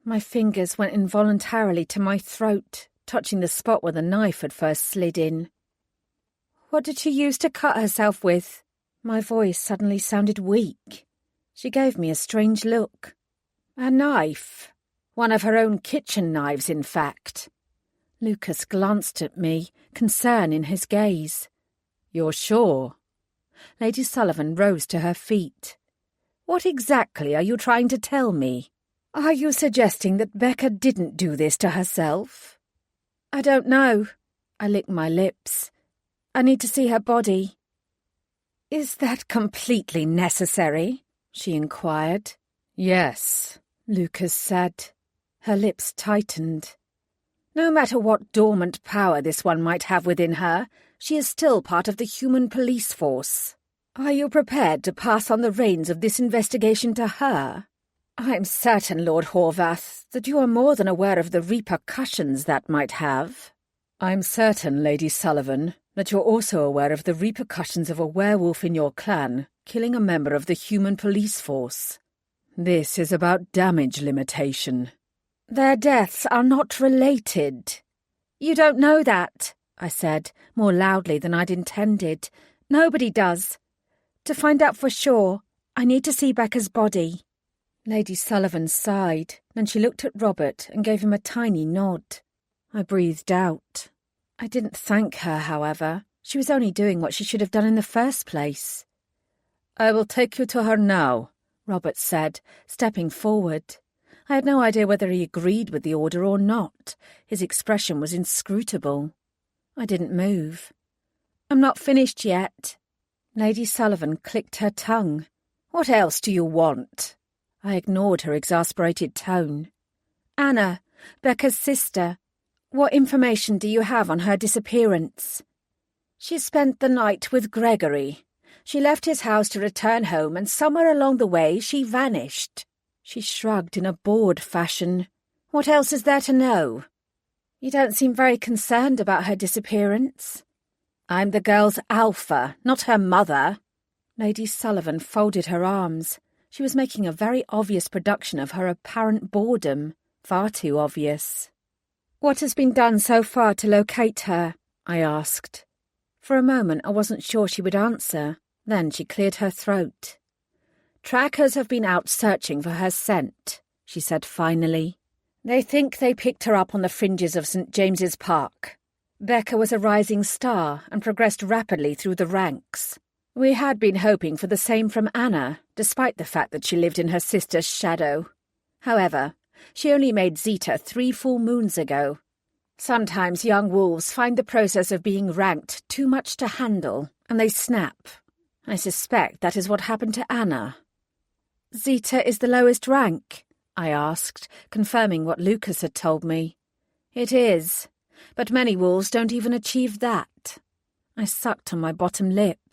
My fingers went involuntarily to my throat, touching the spot where the knife had first slid in. "What did she use to cut herself with?" My voice suddenly sounded weak. She gave me a strange look. "A knife. One of her own kitchen knives, in fact." Lucas glanced at me, concern in his gaze. "You're sure?" Lady Sullivan rose to her feet. "What exactly are you trying to tell me? Are you suggesting that Becca didn't do this to herself?" "I don't know." I licked my lips. "I need to see her body." "Is that completely necessary?" she inquired. "Yes," Lucas said. Her lips tightened. "No matter what dormant power this one might have within her, she is still part of the human police force. Are you prepared to pass on the reins of this investigation to her? I'm certain, Lord Horvath, that you are more than aware of the repercussions that might have." "I'm certain, Lady Sullivan, that you're also aware of the repercussions of a werewolf in your clan killing a member of the human police force. This is about damage limitation." "Their deaths are not related." "You don't know that," I said, more loudly than I'd intended. "Nobody does. To find out for sure, I need to see Becca's body." Lady Sullivan sighed, then she looked at Robert and gave him a tiny nod. I breathed out. I didn't thank her, however. She was only doing what she should have done in the first place. "I will take you to her now," Robert said, stepping forward. I had no idea whether he agreed with the order or not. His expression was inscrutable. I didn't move. "I'm not finished yet." Lady Sullivan clicked her tongue. "What else do you want?" I ignored her exasperated tone. "Anna, Becca's sister. What information do you have on her disappearance?" "She spent the night with Gregory. She left his house to return home, and somewhere along the way she vanished." She shrugged in a bored fashion. "What else is there to know?" "You don't seem very concerned about her disappearance." "I'm the girl's alpha, not her mother." Lady Sullivan folded her arms. She was making a very obvious production of her apparent boredom, far too obvious. "What has been done so far to locate her?" I asked. For a moment I wasn't sure she would answer. Then she cleared her throat. "Trackers have been out searching for her scent," she said finally. "They think they picked her up on the fringes of St. James's Park. Becca was a rising star and progressed rapidly through the ranks. We had been hoping for the same from Anna, despite the fact that she lived in her sister's shadow. However, she only made Zeta 3 full moons ago. Sometimes young wolves find the process of being ranked too much to handle, and they snap. I suspect that is what happened to Anna." "Zeta is the lowest rank?" I asked, confirming what Lucas had told me. "It is, but many wolves don't even achieve that." I sucked on my bottom lip.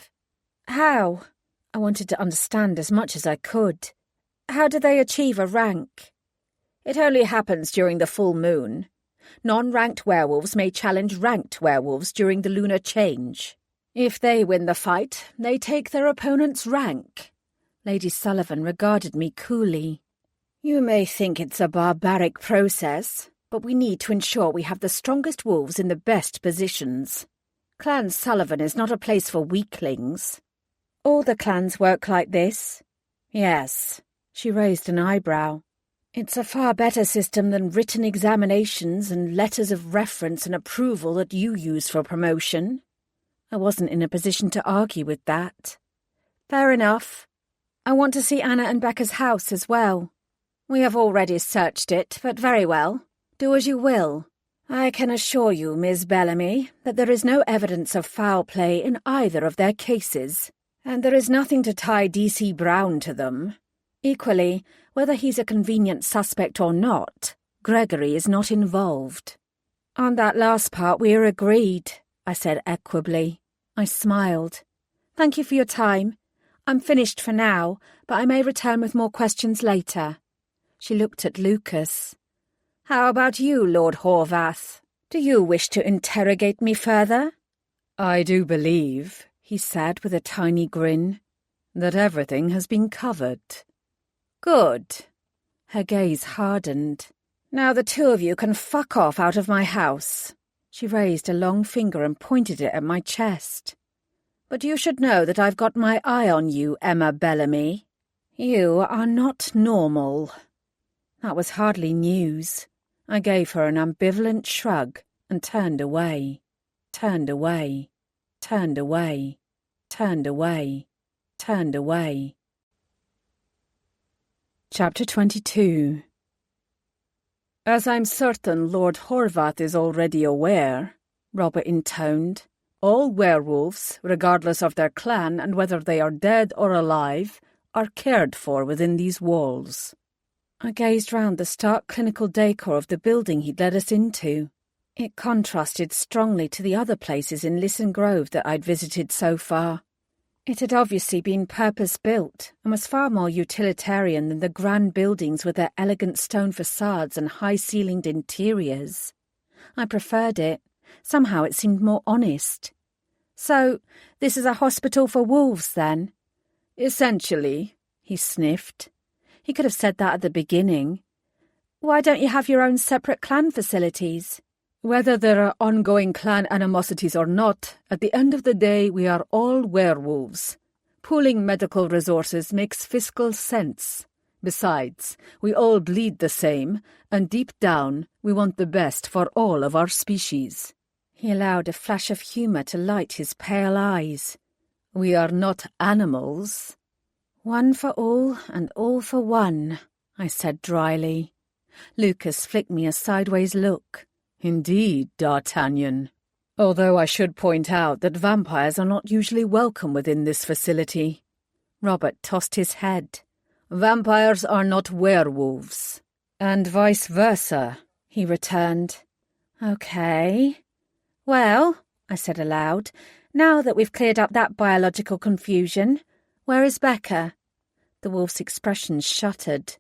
"How?" I wanted to understand as much as I could. "How do they achieve a rank?" "It only happens during the full moon. Non-ranked werewolves may challenge ranked werewolves during the lunar change. If they win the fight, they take their opponent's rank." Lady Sullivan regarded me coolly. "You may think it's a barbaric process, but we need to ensure we have the strongest wolves in the best positions. Clan Sullivan is not a place for weaklings." "All the clans work like this?" "Yes." She raised an eyebrow. "It's a far better system than written examinations and letters of reference and approval that you use for promotion." I wasn't in a position to argue with that. "Fair enough. I want to see Anna and Becca's house as well." "We have already searched it, but very well. Do as you will. I can assure you, Miss Bellamy, that there is no evidence of foul play in either of their cases, and there is nothing to tie D.C. Brown to them. Equally, whether he's a convenient suspect or not, Gregory is not involved." "On that last part we're agreed," I said equably. I smiled. "Thank you for your time. I'm finished for now, but I may return with more questions later." She looked at Lucas. "How about you, Lord Horvath? Do you wish to interrogate me further?" "I do believe," he said with a tiny grin, "that everything has been covered." "Good." Her gaze hardened. "Now the two of you can fuck off out of my house." She raised a long finger and pointed it at my chest. "But you should know that I've got my eye on you, Emma Bellamy. You are not normal." That was hardly news. I gave her an ambivalent shrug and turned away. Turned away. Turned away. Turned away. Turned away. Chapter 22. "As I'm certain Lord Horvath is already aware," Robert intoned, All werewolves, regardless of their clan and whether they are dead or alive, are cared for within these walls." I gazed round the stark clinical decor of the building he'd led us into. It contrasted strongly to the other places in Lisson Grove that I'd visited so far. It had obviously been purpose-built and was far more utilitarian than the grand buildings with their elegant stone facades and high-ceilinged interiors. I preferred it. Somehow it seemed more honest. "So, this is a hospital for wolves, then?" "Essentially," he sniffed. He could have said that at the beginning. "Why don't you have your own separate clan facilities?" "Whether there are ongoing clan animosities or not, at the end of the day we are all werewolves. Pooling medical resources makes fiscal sense. Besides, we all bleed the same, and deep down we want the best for all of our species." He allowed a flash of humour to light his pale eyes. "We are not animals." "One for all and all for one," I said dryly. Lucas flicked me a sideways look. "Indeed, D'Artagnan. Although I should point out that vampires are not usually welcome within this facility." Robert tossed his head. "Vampires are not werewolves. And vice versa," he returned. "Okay. Well," I said aloud, "now that we've cleared up that biological confusion, where is Becca?" The wolf's expression shuttered.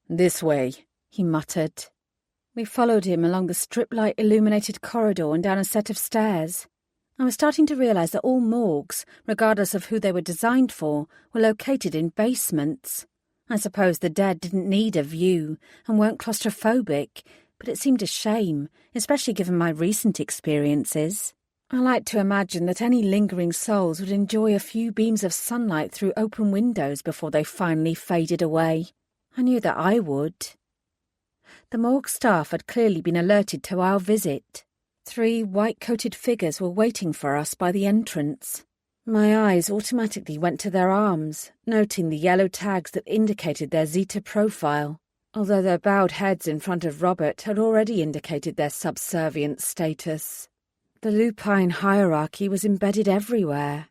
"This way," he muttered. We followed him along the strip-light-illuminated corridor and down a set of stairs. I was starting to realise that all morgues, regardless of who they were designed for, were located in basements. I suppose the dead didn't need a view and weren't claustrophobic, but it seemed a shame, especially given my recent experiences. I like to imagine that any lingering souls would enjoy a few beams of sunlight through open windows before they finally faded away. I knew that I would. The morgue staff had clearly been alerted to our visit. 3 white-coated figures were waiting for us by the entrance. My eyes automatically went to their arms, noting the yellow tags that indicated their Zeta profile, although their bowed heads in front of Robert had already indicated their subservient status. The lupine hierarchy was embedded everywhere.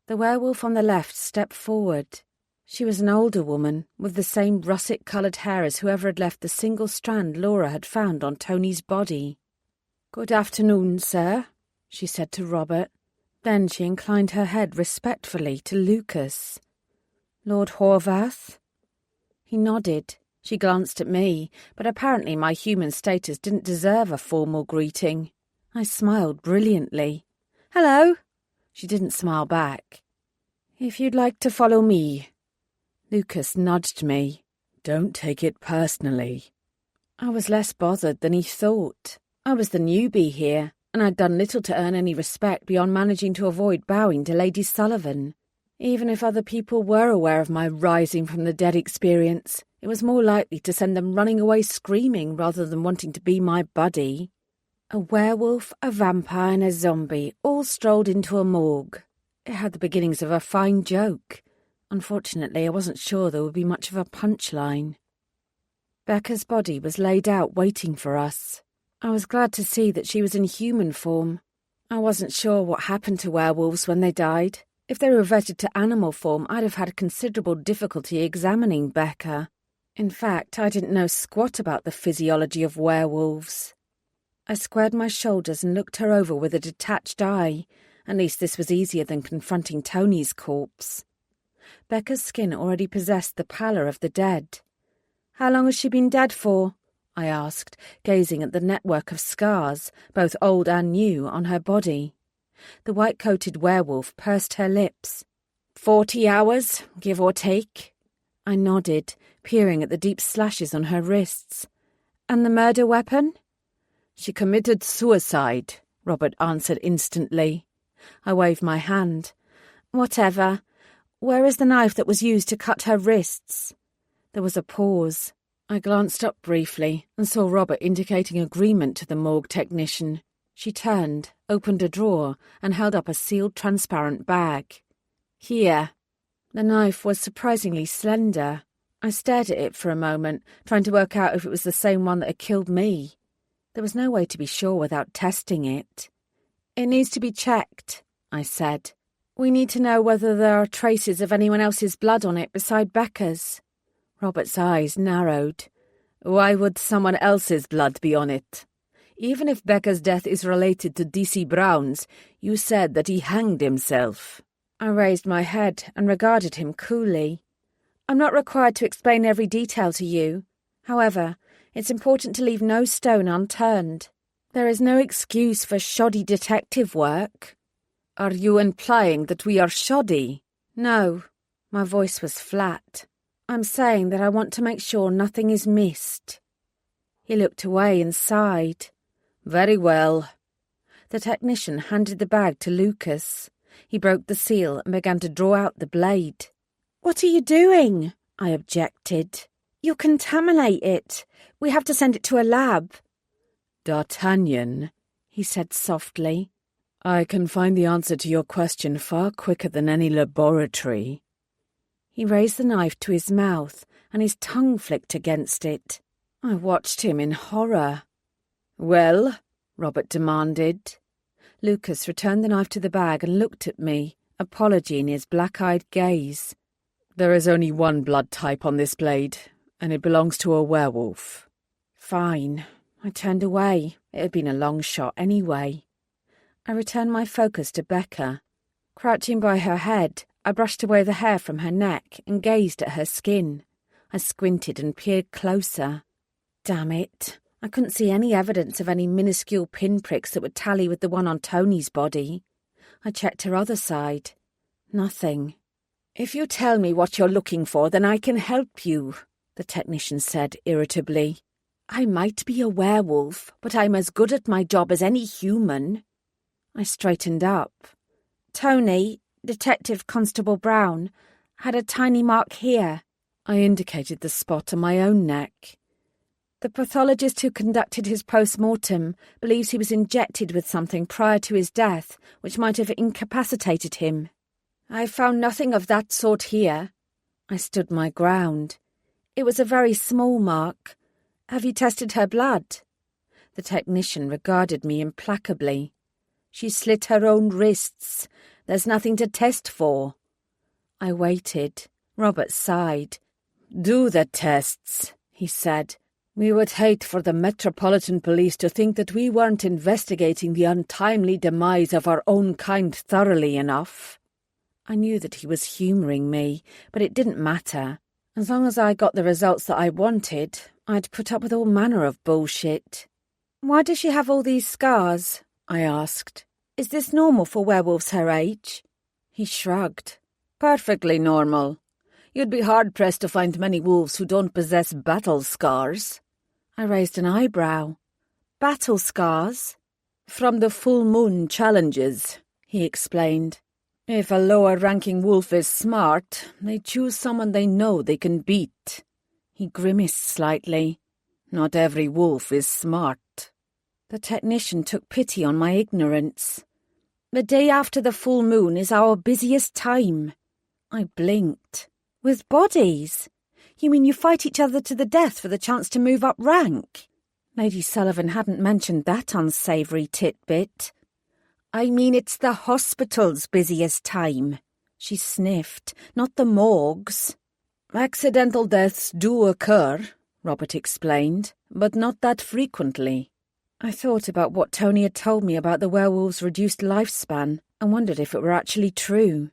The werewolf on the left stepped forward. She was an older woman, with the same russet-coloured hair as whoever had left the single strand Laura had found on Tony's body. "Good afternoon, sir," she said to Robert. Then she inclined her head respectfully to Lucas. "Lord Horvath?" He nodded. She glanced at me, but apparently my human status didn't deserve a formal greeting. I smiled brilliantly. "Hello." She didn't smile back. "If you'd like to follow me." Lucas nudged me. "Don't take it personally." I was less bothered than he thought. I was the newbie here, and I'd done little to earn any respect beyond managing to avoid bowing to Lady Sullivan. Even if other people were aware of my rising from the dead experience, it was more likely to send them running away screaming rather than wanting to be my buddy. A werewolf, a vampire, and a zombie all strolled into a morgue. It had the beginnings of a fine joke. Unfortunately, I wasn't sure there would be much of a punchline. Becca's body was laid out waiting for us. I was glad to see that she was in human form. I wasn't sure what happened to werewolves when they died. If they reverted to animal form, I'd have had considerable difficulty examining Becca. In fact, I didn't know squat about the physiology of werewolves. I squared my shoulders and looked her over with a detached eye. At least this was easier than confronting Tony's corpse. Becca's skin already possessed the pallor of the dead. "How long has she been dead for?" I asked, gazing at the network of scars, both old and new, on her body. The white-coated werewolf pursed her lips. 40 hours, give or take." I nodded, peering at the deep slashes on her wrists. "And the murder weapon?" "She committed suicide," Robert answered instantly. I waved my hand. "Whatever. Where is the knife that was used to cut her wrists?" There was a pause. I glanced up briefly and saw Robert indicating agreement to the morgue technician. She turned, opened a drawer, and held up a sealed transparent bag. "Here." The knife was surprisingly slender. I stared at it for a moment, trying to work out if it was the same one that had killed me. There was no way to be sure without testing it. It needs to be checked, I said. We need to know whether there are traces of anyone else's blood on it beside Becca's. Robert's eyes narrowed. Why would someone else's blood be on it? Even if Becca's death is related to DC Brown's, you said that he hanged himself. I raised my head and regarded him coolly. I'm not required to explain every detail to you. However, it's important to leave no stone unturned. There is no excuse for shoddy detective work. Are you implying that we are shoddy? No, my voice was flat. I'm saying that I want to make sure nothing is missed. He looked away and sighed. Very well. The technician handed the bag to Lucas. He broke the seal and began to draw out the blade. What are you doing? I objected. You'll contaminate it. We have to send it to a lab. D'Artagnan, he said softly, I can find the answer to your question far quicker than any laboratory. He raised the knife to his mouth and his tongue flicked against it. I watched him in horror. Well? Robert demanded. Lucas returned the knife to the bag and looked at me, apology in his black-eyed gaze. There is only one blood type on this blade, and it belongs to a werewolf. Fine. I turned away. It had been a long shot anyway. I returned my focus to Becca. Crouching by her head, I brushed away the hair from her neck and gazed at her skin. I squinted and peered closer. Damn it. I couldn't see any evidence of any minuscule pinpricks that would tally with the one on Tony's body. I checked her other side. Nothing. If you tell me what you're looking for, then I can help you, the technician said irritably. I might be a werewolf, but I'm as good at my job as any human. I straightened up. Tony, Detective Constable Brown, had a tiny mark here. I indicated the spot on my own neck. The pathologist who conducted his post-mortem believes he was injected with something prior to his death, which might have incapacitated him. I found nothing of that sort here. I stood my ground. It was a very small mark. Have you tested her blood? The technician regarded me implacably. She slit her own wrists. There's nothing to test for. I waited. Robert sighed. Do the tests, he said. We would hate for the Metropolitan Police to think that we weren't investigating the untimely demise of our own kind thoroughly enough. I knew that he was humouring me, but it didn't matter. As long as I got the results that I wanted, I'd put up with all manner of bullshit. Why does she have all these scars? I asked. Is this normal for werewolves her age? He shrugged. Perfectly normal. You'd be hard-pressed to find many wolves who don't possess battle scars. I raised an eyebrow. Battle scars? From the full moon challenges, he explained. If a lower-ranking wolf is smart, they choose someone they know they can beat. He grimaced slightly. Not every wolf is smart. The technician took pity on my ignorance. The day after the full moon is our busiest time. I blinked. With bodies? You mean you fight each other to the death for the chance to move up rank? Lady Sullivan hadn't mentioned that unsavoury titbit. I mean it's the hospital's busiest time. She sniffed, not the morgue's. Accidental deaths do occur, Robert explained, but not that frequently. I thought about what Tony had told me about the werewolf's reduced lifespan and wondered if it were actually true.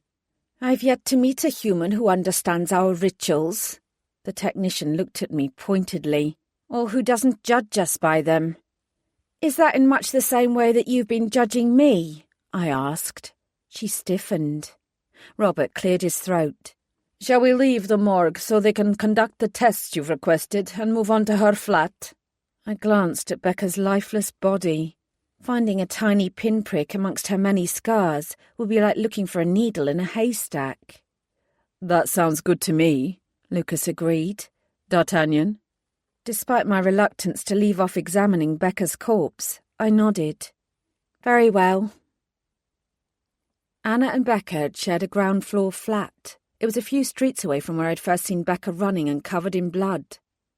I've yet to meet a human who understands our rituals. The technician looked at me pointedly, or who doesn't judge us by them. Is that in much the same way that you've been judging me? I asked. She stiffened. Robert cleared his throat. Shall we leave the morgue so they can conduct the tests you've requested and move on to her flat? I glanced at Becca's lifeless body. Finding a tiny pinprick amongst her many scars would be like looking for a needle in a haystack. That sounds good to me, Lucas agreed. D'Artagnan? Despite my reluctance to leave off examining Becca's corpse, I nodded. Very well. Anna and Becca had shared a ground floor flat. It was a few streets away from where I'd first seen Becca running and covered in blood.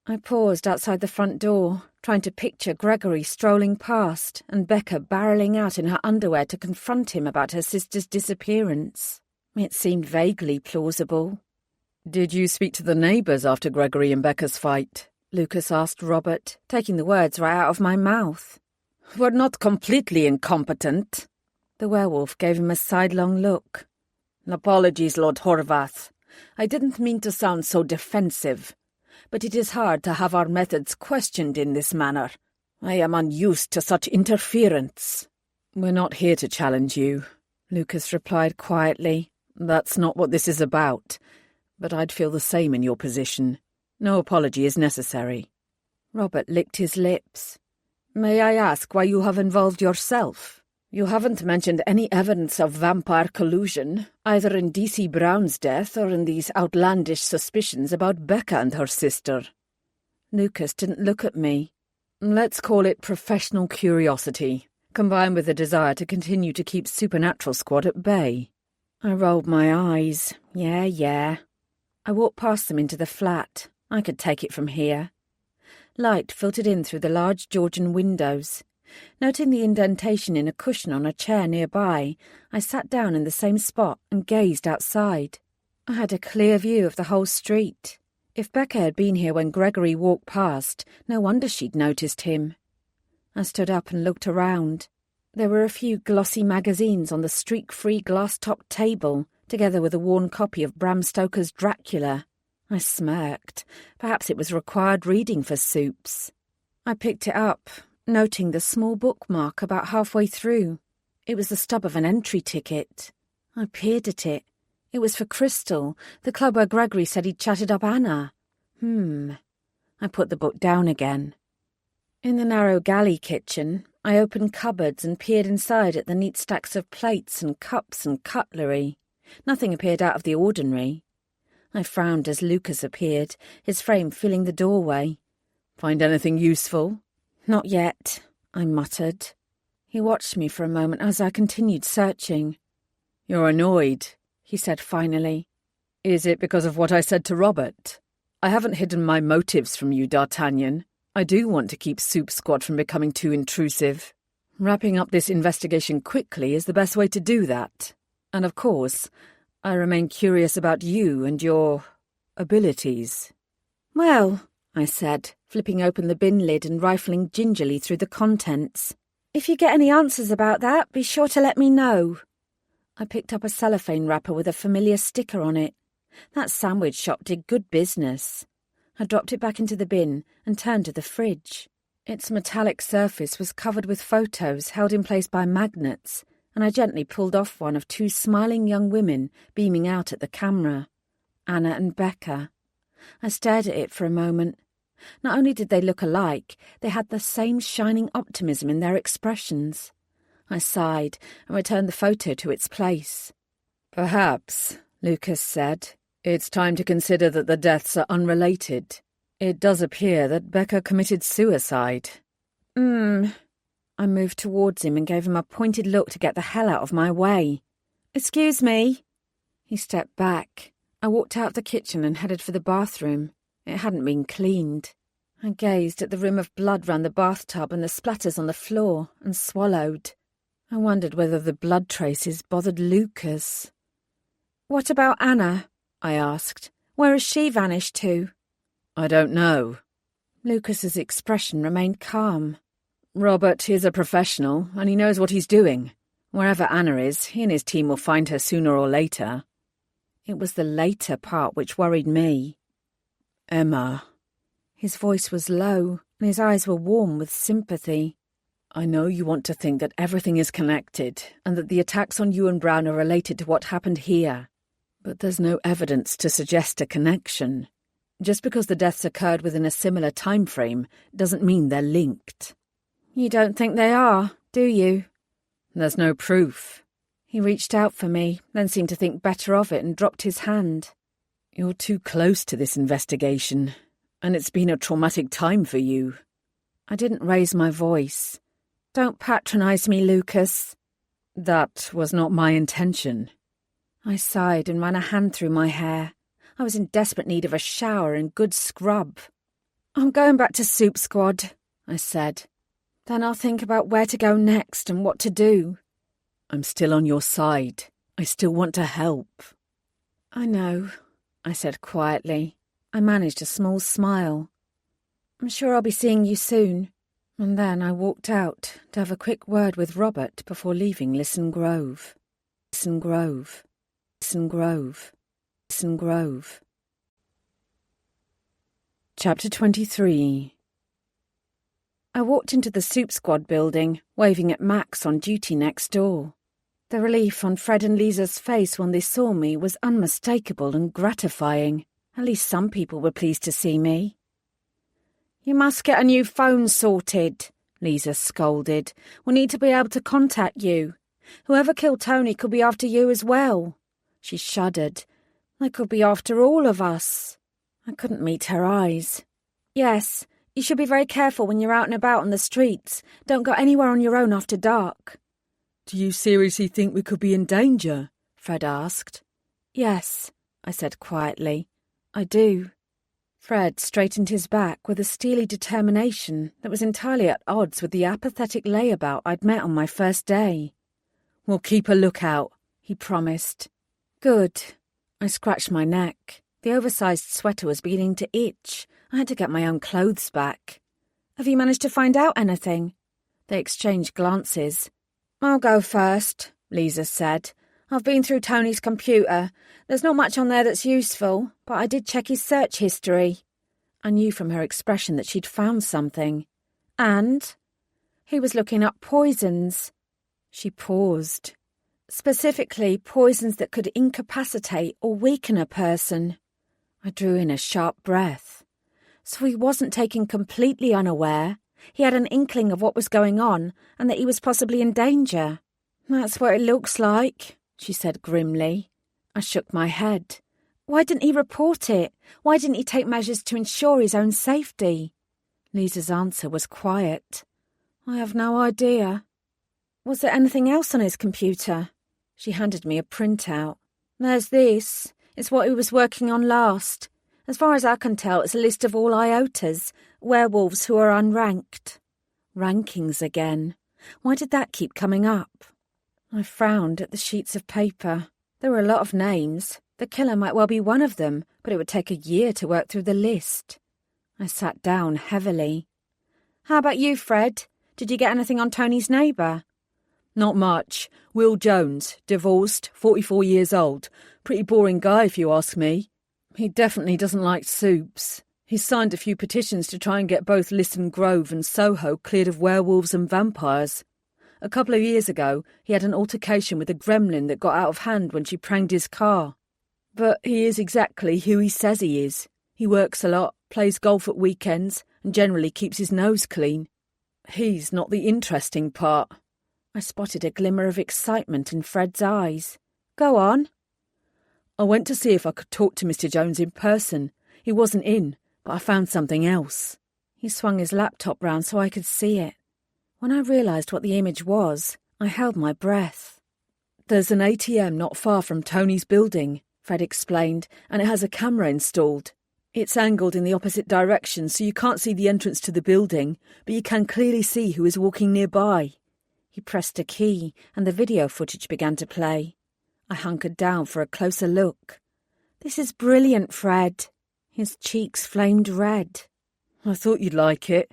I paused outside the front door, trying to picture Gregory strolling past and Becca barreling out in her underwear to confront him about her sister's disappearance. It seemed vaguely plausible. "Did you speak to the neighbours after Gregory and Becca's fight?" Lucas asked Robert, taking the words right out of my mouth. "We're not completely incompetent." The werewolf gave him a sidelong look. "Apologies, Lord Horvath. I didn't mean to sound so defensive, but it is hard to have our methods questioned in this manner. I am unused to such interference." "We're not here to challenge you," Lucas replied quietly. "That's not what this is about, but I'd feel the same in your position. No apology is necessary." Robert licked his lips. "May I ask why you have involved yourself? You haven't mentioned any evidence of vampire collusion, either in D.C. Brown's death or in these outlandish suspicions about Becca and her sister." Lucas didn't look at me. "Let's call it professional curiosity, combined with a desire to continue to keep Supernatural Squad at bay." I rolled my eyes. Yeah. I walked past them into the flat. I could take it from here. Light filtered in through the large Georgian windows. Noting the indentation in a cushion on a chair nearby, I sat down in the same spot and gazed outside. I had a clear view of the whole street. If Becca had been here when Gregory walked past, no wonder she'd noticed him. I stood up and looked around. There were a few glossy magazines on the streak-free glass-topped table, together with a worn copy of Bram Stoker's Dracula. I smirked. Perhaps it was required reading for Supes. I picked it up, noting the small bookmark about halfway through. It was the stub of an entry ticket. I peered at it. It was for Crystal, the club where Gregory said he'd chatted up Anna. I put the book down again. In the narrow galley kitchen, I opened cupboards and peered inside at the neat stacks of plates and cups and cutlery. Nothing appeared out of the ordinary. I frowned as Lucas appeared, his frame filling the doorway. "Find anything useful?" "Not yet," I muttered. He watched me for a moment as I continued searching. "You're annoyed," he said finally. "Is it because of what I said to Robert? I haven't hidden my motives from you, D'Artagnan. I do want to keep Soup Squad from becoming too intrusive. Wrapping up this investigation quickly is the best way to do that. And of course, I remain curious about you and your abilities." "Well," I said, flipping open the bin lid and rifling gingerly through the contents. "If you get any answers about that, be sure to let me know." I picked up a cellophane wrapper with a familiar sticker on it. That sandwich shop did good business. I dropped it back into the bin and turned to the fridge. Its metallic surface was covered with photos held in place by magnets, and I gently pulled off one of two smiling young women beaming out at the camera. Anna and Becca. I stared at it for a moment. Not only did they look alike, they had the same shining optimism in their expressions. I sighed and returned the photo to its place. "Perhaps," Lucas said, "it's time to consider that the deaths are unrelated. It does appear that Becca committed suicide." I moved towards him and gave him a pointed look to get the hell out of my way. "Excuse me." He stepped back. I walked out of the kitchen and headed for the bathroom. It hadn't been cleaned. I gazed at the rim of blood round the bathtub and the splatters on the floor and swallowed. I wondered whether the blood traces bothered Lucas. "What about Anna?" I asked. "Where has she vanished to?" "I don't know." Lucas's expression remained calm. "Robert is a professional, and he knows what he's doing. Wherever Anna is, he and his team will find her sooner or later." It was the later part which worried me. "Emma." His voice was low, and his eyes were warm with sympathy. "I know you want to think that everything is connected, and that the attacks on you and Brown are related to what happened here. But there's no evidence to suggest a connection. Just because the deaths occurred within a similar time frame doesn't mean they're linked." "You don't think they are, do you?" "There's no proof." He reached out for me, then seemed to think better of it and dropped his hand. "You're too close to this investigation, and it's been a traumatic time for you." I didn't raise my voice. "Don't patronise me, Lucas." "That was not my intention." I sighed and ran a hand through my hair. I was in desperate need of a shower and good scrub. "I'm going back to Soup Squad," I said. Then I'll think about where to go next and what to do. I'm still on your side. I still want to help. I know, I said quietly. I managed a small smile. I'm sure I'll be seeing you soon. And then I walked out to have a quick word with Robert before leaving Listen Grove. Listen Grove. Listen Grove. Listen Grove. Chapter 23. I walked into the Soup Squad building, waving at Max on duty next door. The relief on Fred and Lisa's face when they saw me was unmistakable and gratifying. At least some people were pleased to see me. You must get a new phone sorted, Lisa scolded. We need to be able to contact you. Whoever killed Tony could be after you as well. She shuddered. They could be after all of us. I couldn't meet her eyes. Yes, you should be very careful when you're out and about on the streets. Don't go anywhere on your own after dark. Do you seriously think we could be in danger? Fred asked. Yes, I said quietly. I do. Fred straightened his back with a steely determination that was entirely at odds with the apathetic layabout I'd met on my first day. We'll keep a lookout, he promised. Good. I scratched my neck. The oversized sweater was beginning to itch. I had to get my own clothes back. Have you managed to find out anything? They exchanged glances. I'll go first, Lisa said. I've been through Tony's computer. There's not much on there that's useful, but I did check his search history. I knew from her expression that she'd found something. And? He was looking up poisons. She paused. Specifically, poisons that could incapacitate or weaken a person. I drew in a sharp breath. So he wasn't taken completely unaware. He had an inkling of what was going on and that he was possibly in danger. That's what it looks like, she said grimly. I shook my head. Why didn't he report it? Why didn't he take measures to ensure his own safety? Lisa's answer was quiet. I have no idea. Was there anything else on his computer? She handed me a printout. There's this. It's what he was working on last. As far as I can tell, it's a list of all IOTAs, werewolves who are unranked. Rankings again. Why did that keep coming up? I frowned at the sheets of paper. There were a lot of names. The killer might well be one of them, but it would take a year to work through the list. I sat down heavily. How about you, Fred? Did you get anything on Tony's neighbour? Not much. Will Jones, divorced, 44 years old. Pretty boring guy if you ask me. He definitely doesn't like soups. He's signed a few petitions to try and get both Listen Grove and Soho cleared of werewolves and vampires. A couple of years ago, he had an altercation with a gremlin that got out of hand when she pranged his car. But he is exactly who he says he is. He works a lot, plays golf at weekends, and generally keeps his nose clean. He's not the interesting part. I spotted a glimmer of excitement in Fred's eyes. Go on. I went to see if I could talk to Mr. Jones in person. He wasn't in, but I found something else. He swung his laptop round so I could see it. When I realised what the image was, I held my breath. There's an ATM not far from Tony's building, Fred explained, and it has a camera installed. It's angled in the opposite direction, so you can't see the entrance to the building, but you can clearly see who is walking nearby. He pressed a key, and the video footage began to play. I hunkered down for a closer look. This is brilliant, Fred. His cheeks flamed red. I thought you'd like it.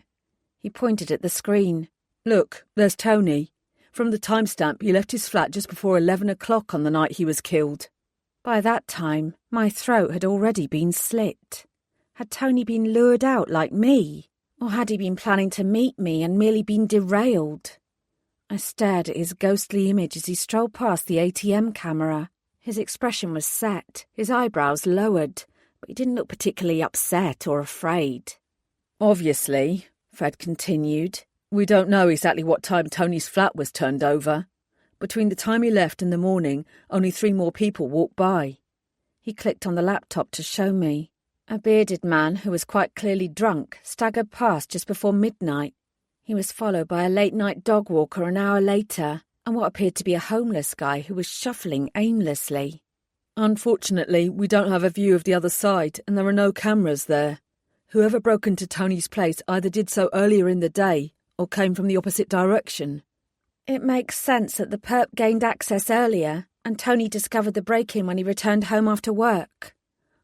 He pointed at the screen. Look, there's Tony. From the timestamp, he left his flat just before 11 o'clock on the night he was killed. By that time, my throat had already been slit. Had Tony been lured out like me? Or had he been planning to meet me and merely been derailed? I stared at his ghostly image as he strolled past the ATM camera. His expression was set, his eyebrows lowered, but he didn't look particularly upset or afraid. Obviously, Fred continued, we don't know exactly what time Tony's flat was turned over. Between the time he left and the morning, only 3 more people walked by. He clicked on the laptop to show me. A bearded man who was quite clearly drunk staggered past just before midnight. He was followed by a late-night dog walker an hour later, and what appeared to be a homeless guy who was shuffling aimlessly. Unfortunately, we don't have a view of the other side, and there are no cameras there. Whoever broke into Tony's place either did so earlier in the day or came from the opposite direction. It makes sense that the perp gained access earlier and Tony discovered the break-in when he returned home after work.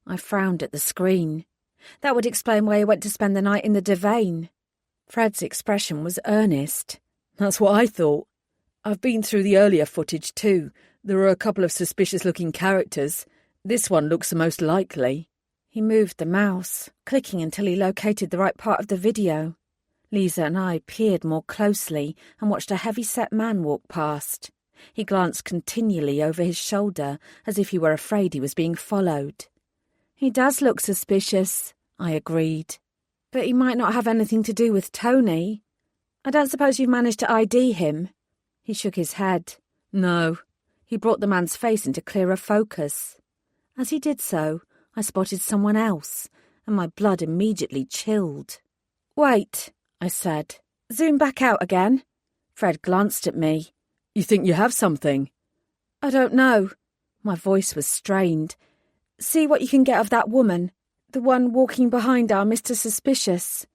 I frowned at the screen. That would explain why he went to spend the night in the Devane. Fred's expression was earnest. That's what I thought. I've been through the earlier footage too. There are a couple of suspicious-looking characters. This one looks the most likely. He moved the mouse, clicking until he located the right part of the video. Lisa and I peered more closely and watched a heavy-set man walk past. He glanced continually over his shoulder as if he were afraid he was being followed. He does look suspicious, I agreed. But he might not have anything to do with Tony. I don't suppose you've managed to ID him? He shook his head. No. He brought the man's face into clearer focus. As he did so, I spotted someone else, and my blood immediately chilled. Wait, I said. Zoom back out again. Fred glanced at me. You think you have something? I don't know. My voice was strained. See what you can get of that woman, the one walking behind our Mr. Suspicious.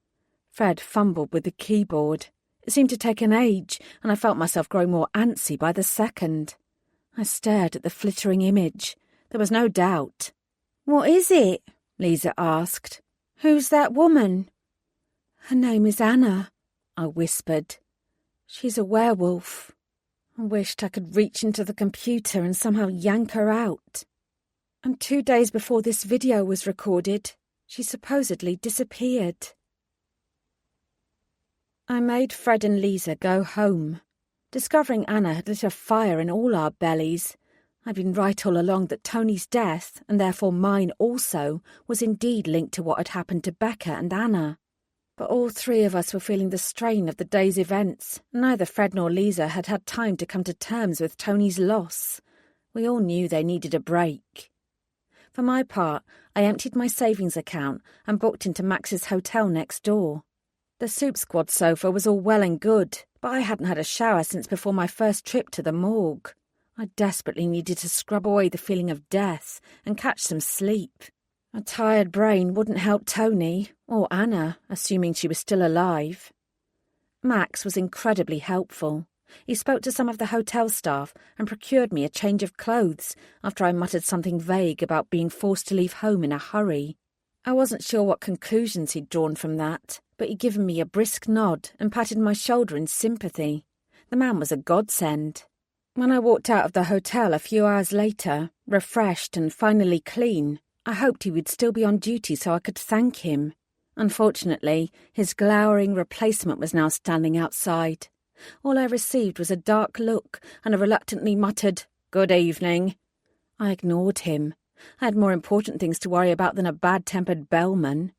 Fred fumbled with the keyboard. It seemed to take an age, and I felt myself growing more antsy by the second. I stared at the flittering image. There was no doubt. What is it? Lisa asked. Who's that woman? Her name is Anna, I whispered. She's a werewolf. I wished I could reach into the computer and somehow yank her out. And 2 days before this video was recorded, she supposedly disappeared. I made Fred and Lisa go home. Discovering Anna had lit a fire in all our bellies. I'd been right all along that Tony's death, and therefore mine also, was indeed linked to what had happened to Becca and Anna. But all three of us were feeling the strain of the day's events. Neither Fred nor Lisa had had time to come to terms with Tony's loss. We all knew they needed a break. For my part, I emptied my savings account and booked into Max's hotel next door. The Soup Squad sofa was all well and good, but I hadn't had a shower since before my first trip to the morgue. I desperately needed to scrub away the feeling of death and catch some sleep. A tired brain wouldn't help Tony, or Anna, assuming she was still alive. Max was incredibly helpful. He spoke to some of the hotel staff and procured me a change of clothes after I muttered something vague about being forced to leave home in a hurry. I wasn't sure what conclusions he'd drawn from that, but he'd given me a brisk nod and patted my shoulder in sympathy. The man was a godsend. When I walked out of the hotel a few hours later, refreshed and finally clean, I hoped he would still be on duty so I could thank him. Unfortunately, his glowering replacement was now standing outside. All I received was a dark look and a reluctantly muttered, "Good evening." I ignored him. I had more important things to worry about than a bad-tempered bellman.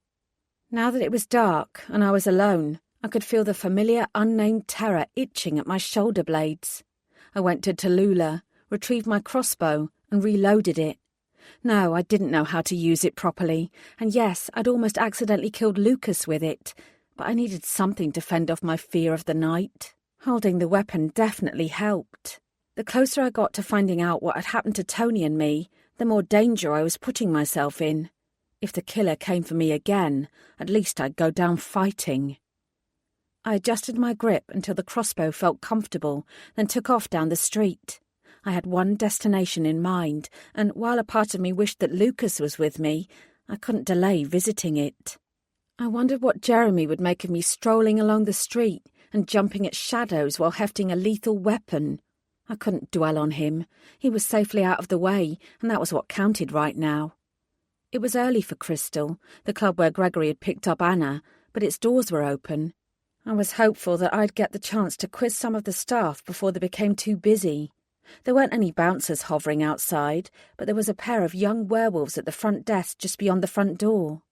Now that it was dark and I was alone, I could feel the familiar unnamed terror itching at my shoulder blades. I went to Tallulah, retrieved my crossbow and reloaded it. No, I didn't know how to use it properly, and yes, I'd almost accidentally killed Lucas with it, but I needed something to fend off my fear of the night. Holding the weapon definitely helped. The closer I got to finding out what had happened to Tony and me, the more danger I was putting myself in. If the killer came for me again, at least I'd go down fighting. I adjusted my grip until the crossbow felt comfortable, then took off down the street. I had one destination in mind, and while a part of me wished that Lucas was with me, I couldn't delay visiting it. I wondered what Jeremy would make of me strolling along the street and jumping at shadows while hefting a lethal weapon. I couldn't dwell on him. He was safely out of the way, and that was what counted right now. It was early for Crystal, the club where Gregory had picked up Anna, but its doors were open. I was hopeful that I'd get the chance to quiz some of the staff before they became too busy. There weren't any bouncers hovering outside, but there was a pair of young werewolves at the front desk just beyond the front door.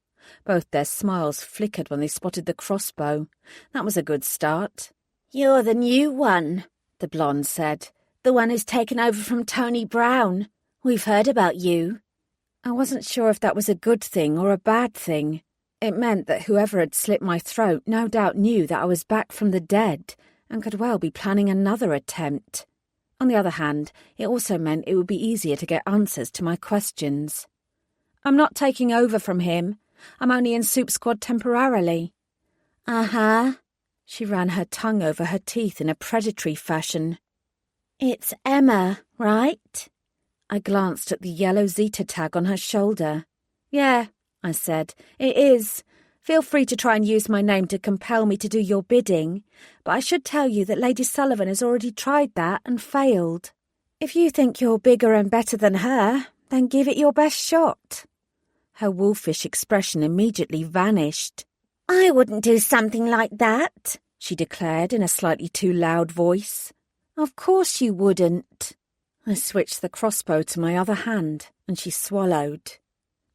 Both their smiles flickered when they spotted the crossbow. That was a good start. "You're the new one," the blonde said. "The one who's taken over from Tony Brown. We've heard about you." I wasn't sure if that was a good thing or a bad thing. It meant that whoever had slit my throat no doubt knew that I was back from the dead and could well be planning another attempt. On the other hand, it also meant it would be easier to get answers to my questions. "I'm not taking over from him. I'm only in Soup Squad temporarily." "Uh-huh." She ran her tongue over her teeth in a predatory fashion. "It's Emma, right?" I glanced at the yellow Zeta tag on her shoulder. "Yeah," I said, "it is. Feel free to try and use my name to compel me to do your bidding, but I should tell you that Lady Sullivan has already tried that and failed. If you think you're bigger and better than her, then give it your best shot." Her wolfish expression immediately vanished. "I wouldn't do something like that," she declared in a slightly too loud voice. "Of course you wouldn't." I switched the crossbow to my other hand, and she swallowed.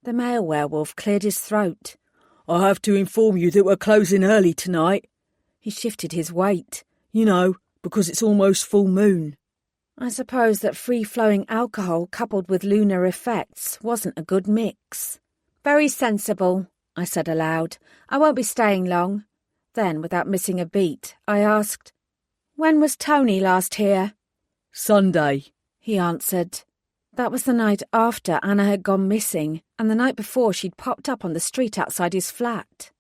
The male werewolf cleared his throat. "I have to inform you that we're closing early tonight." He shifted his weight. "You know, because it's almost full moon." I suppose that free-flowing alcohol coupled with lunar effects wasn't a good mix. "Very sensible," I said aloud. "I won't be staying long." Then, without missing a beat, I asked, "When was Tony last here?" "Sunday," he answered. That was the night after Anna had gone missing, and the night before she'd popped up on the street outside his flat.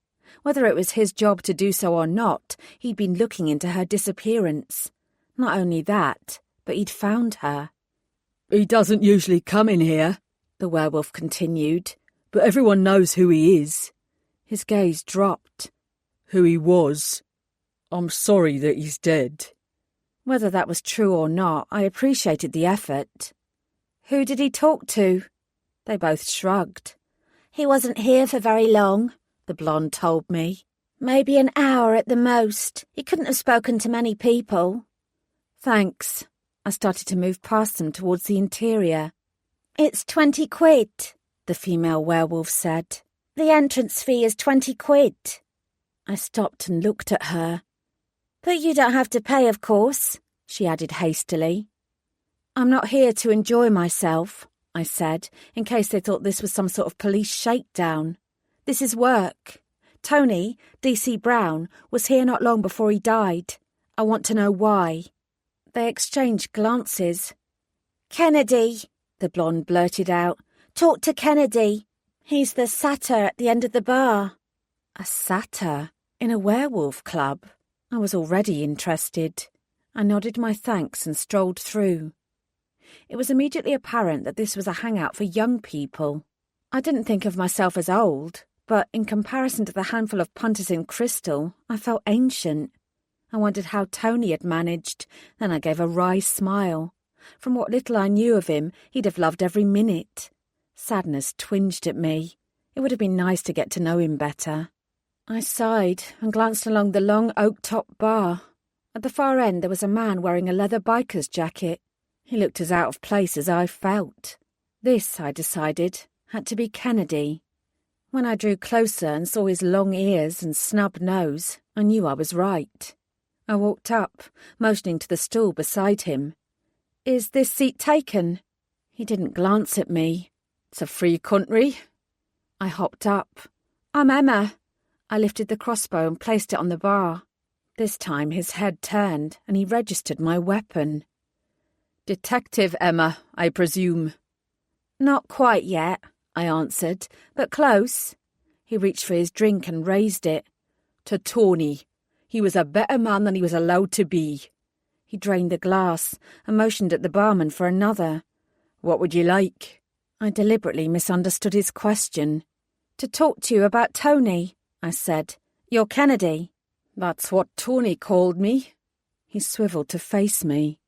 Whether it was his job to do so or not, he'd been looking into her disappearance. Not only that, but he'd found her. "He doesn't usually come in here," the werewolf continued. "but everyone knows who he is." His gaze dropped. "Who he was. I'm sorry that he's dead." Whether that was true or not, I appreciated the effort. "Who did he talk to?" They both shrugged. "He wasn't here for very long," the blonde told me. "Maybe an hour at the most. He couldn't have spoken to many people." "Thanks." I started to move past them towards the interior. "It's 20 quid, the female werewolf said. "The entrance fee is 20 quid. I stopped and looked at her. "But you don't have to pay, of course," she added hastily. "I'm not here to enjoy myself," I said, in case they thought this was some sort of police shakedown. "This is work. Tony, D.C. Brown, was here not long before he died. I want to know why." They exchanged glances. "Kennedy," the blonde blurted out. "Talk to Kennedy. He's the satyr at the end of the bar." A satyr? In a werewolf club? I was already interested. I nodded my thanks and strolled through. It was immediately apparent that this was a hangout for young people. I didn't think of myself as old, but in comparison to the handful of punters in Crystal, I felt ancient. I wondered how Tony had managed, then I gave a wry smile. From what little I knew of him, he'd have loved every minute. Sadness twinged at me. It would have been nice to get to know him better. I sighed and glanced along the long oak-top bar. At the far end there was a man wearing a leather biker's jacket. He looked as out of place as I felt. This, I decided, had to be Kennedy. When I drew closer and saw his long ears and snub nose, I knew I was right. I walked up, motioning to the stool beside him. "Is this seat taken?" He didn't glance at me. "It's a free country." I hopped up. "I'm Emma." I lifted the crossbow and placed it on the bar. This time his head turned and he registered my weapon. "Detective Emma, I presume." "Not quite yet," I answered, "but close." He reached for his drink and raised it. "To Tony. He was a better man than he was allowed to be." He drained the glass and motioned at the barman for another. "What would you like?" I deliberately misunderstood his question. "To talk to you about Tony," I said. "You're Kennedy." "That's what Tony called me." He swiveled to face me.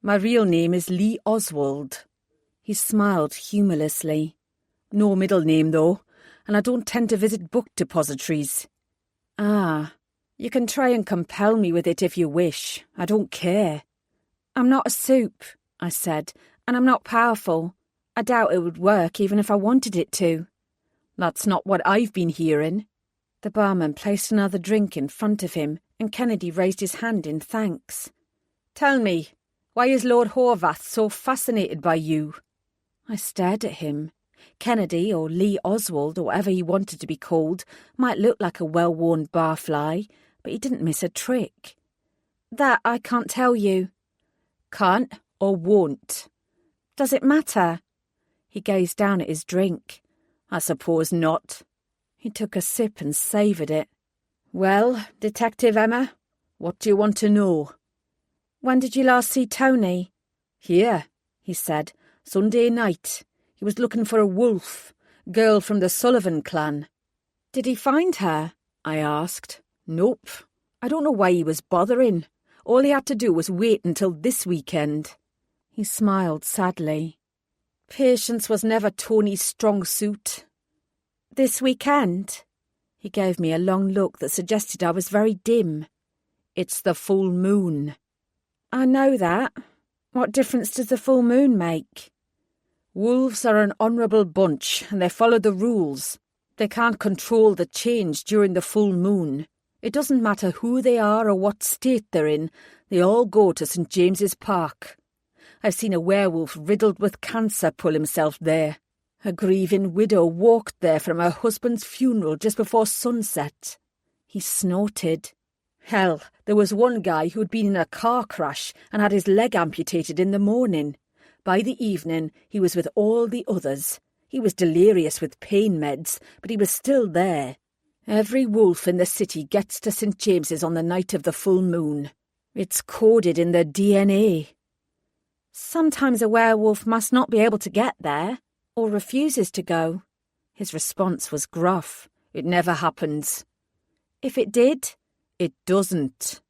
"My real name is Lee Oswald." He smiled humorlessly. "No middle name, though, and I don't tend to visit book depositories." "Ah, you can try and compel me with it if you wish. I don't care." "I'm not a soup," I said, "and I'm not powerful. I doubt it would work even if I wanted it to." "That's not what I've been hearing." The barman placed another drink in front of him, and Kennedy raised his hand in thanks. "Tell me, why is Lord Horvath so fascinated by you?" I stared at him. Kennedy, or Lee Oswald, or whatever he wanted to be called, might look like a well-worn barfly, but he didn't miss a trick. "That I can't tell you." "Can't or won't?" "Does it matter?" He gazed down at his drink. "I suppose not." He took a sip and savoured it. "Well, Detective Emma, what do you want to know?" "When did you last see Tony?" "Here," he said. "Sunday night. He was looking for a wolf, girl from the Sullivan clan." "Did he find her?" I asked. "Nope. I don't know why he was bothering. All he had to do was wait until this weekend." He smiled sadly. Patience was never Tony's strong suit. "This weekend?" He gave me a long look that suggested I was very dim. "It's the full moon." "I know that. What difference does the full moon make?" "Wolves are an honourable bunch and they follow the rules. They can't control the change during the full moon. It doesn't matter who they are or what state they're in, they all go to St. James's Park. I've seen a werewolf riddled with cancer pull himself there. A grieving widow walked there from her husband's funeral just before sunset." He snorted. "Hell, there was one guy who'd been in a car crash and had his leg amputated in the morning. By the evening, he was with all the others. He was delirious with pain meds, but he was still there. Every wolf in the city gets to St. James's on the night of the full moon. It's coded in their DNA." "Sometimes a werewolf must not be able to get there, or refuses to go." His response was gruff. "It never happens." "If it did?" "It doesn't."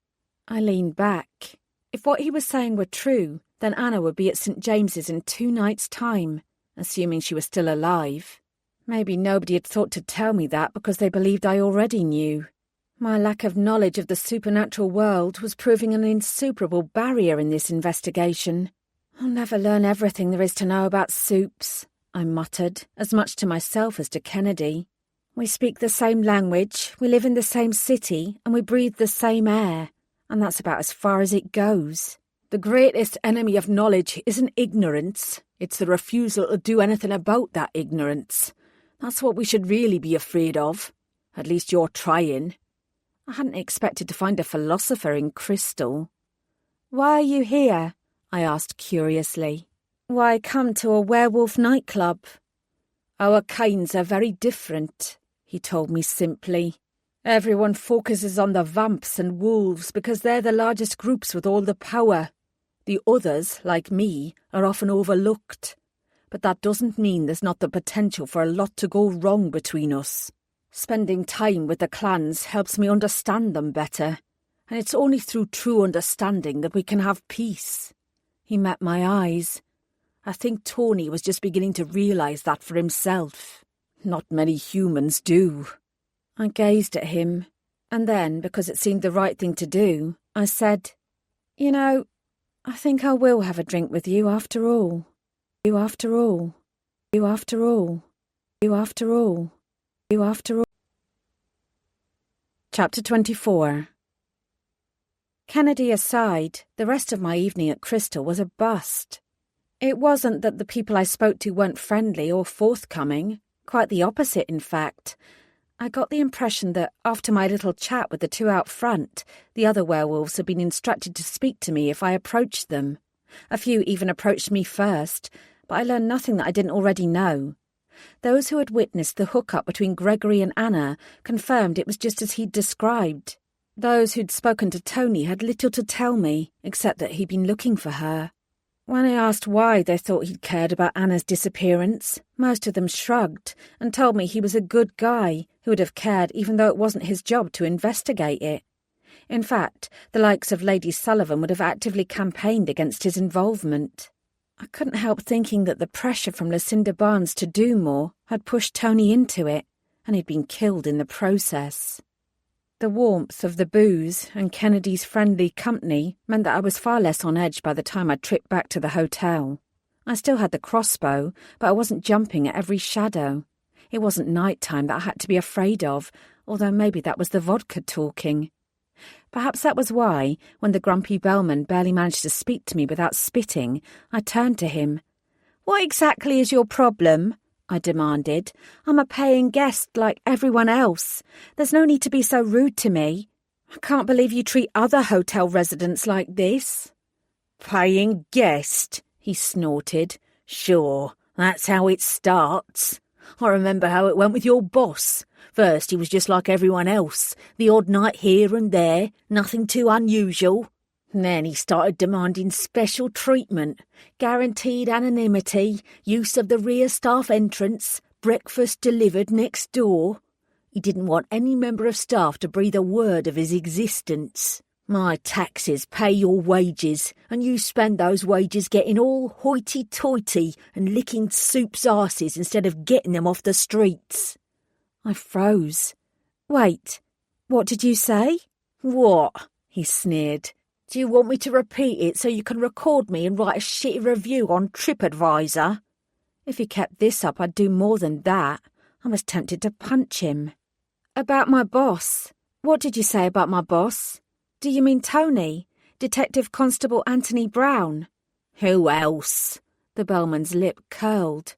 I leaned back. If what he was saying were true, then Anna would be at St. James's in 2 nights' time, assuming she was still alive. Maybe nobody had thought to tell me that because they believed I already knew. My lack of knowledge of the supernatural world was proving an insuperable barrier in this investigation. "I'll never learn everything there is to know about soups," I muttered, as much to myself as to Kennedy. "We speak the same language, we live in the same city, and we breathe the same air, and that's about as far as it goes." "The greatest enemy of knowledge isn't ignorance. It's the refusal to do anything about that ignorance. That's what we should really be afraid of. At least you're trying." I hadn't expected to find a philosopher in Crystal. "Why are you here?" I asked curiously. "Why come to a werewolf nightclub?" "Our kinds are very different," he told me simply. "Everyone focuses on the vamps and wolves because they're the largest groups with all the power. The others, like me, are often overlooked. But that doesn't mean there's not the potential for a lot to go wrong between us. Spending time with the clans helps me understand them better, and it's only through true understanding that we can have peace." He met my eyes. I think Tony was just beginning to realise that for himself. Not many humans do. I gazed at him, and then, because it seemed the right thing to do, I said, "You know, I think I will have a drink with you after all. You after all. You after all. You after all. You after all." Chapter 24. Kennedy aside, the rest of my evening at Crystal was a bust. It wasn't that the people I spoke to weren't friendly or forthcoming. Quite the opposite, in fact. I got the impression that, after my little chat with the 2 out front, the other werewolves had been instructed to speak to me if I approached them. A few even approached me first, but I learned nothing that I didn't already know. Those who had witnessed the hookup between Gregory and Anna confirmed it was just as he'd described. Those who'd spoken to Tony had little to tell me, except that he'd been looking for her. When I asked why they thought he'd cared about Anna's disappearance, most of them shrugged and told me he was a good guy who would have cared even though it wasn't his job to investigate it. In fact, the likes of Lady Sullivan would have actively campaigned against his involvement. I couldn't help thinking that the pressure from Lucinda Barnes to do more had pushed Tony into it, and he'd been killed in the process. The warmth of the booze and Kennedy's friendly company meant that I was far less on edge by the time I tripped back to the hotel. I still had the crossbow, but I wasn't jumping at every shadow. It wasn't night time that I had to be afraid of, although maybe that was the vodka talking. Perhaps that was why, when the grumpy bellman barely managed to speak to me without spitting, I turned to him. "What exactly is your problem?" I demanded. "I'm a paying guest like everyone else. There's no need to be so rude to me. I can't believe you treat other hotel residents like this." "Paying guest?" he snorted. "Sure, that's how it starts. I remember how it went with your boss. First, he was just like everyone else, the odd night here and there, nothing too unusual. And then he started demanding special treatment, guaranteed anonymity, use of the rear staff entrance, breakfast delivered next door. He didn't want any member of staff to breathe a word of his existence. My taxes pay your wages, and you spend those wages getting all hoity-toity and licking soup's arses instead of getting them off the streets. I froze. Wait, what did you say? What? He sneered. Do you want me to repeat it so you can record me and write a shitty review on TripAdvisor? If he kept this up, I'd do more than that. I was tempted to punch him. About my boss. What did you say about my boss? Do you mean Tony? Detective Constable Anthony Brown? Who else? The bellman's lip curled.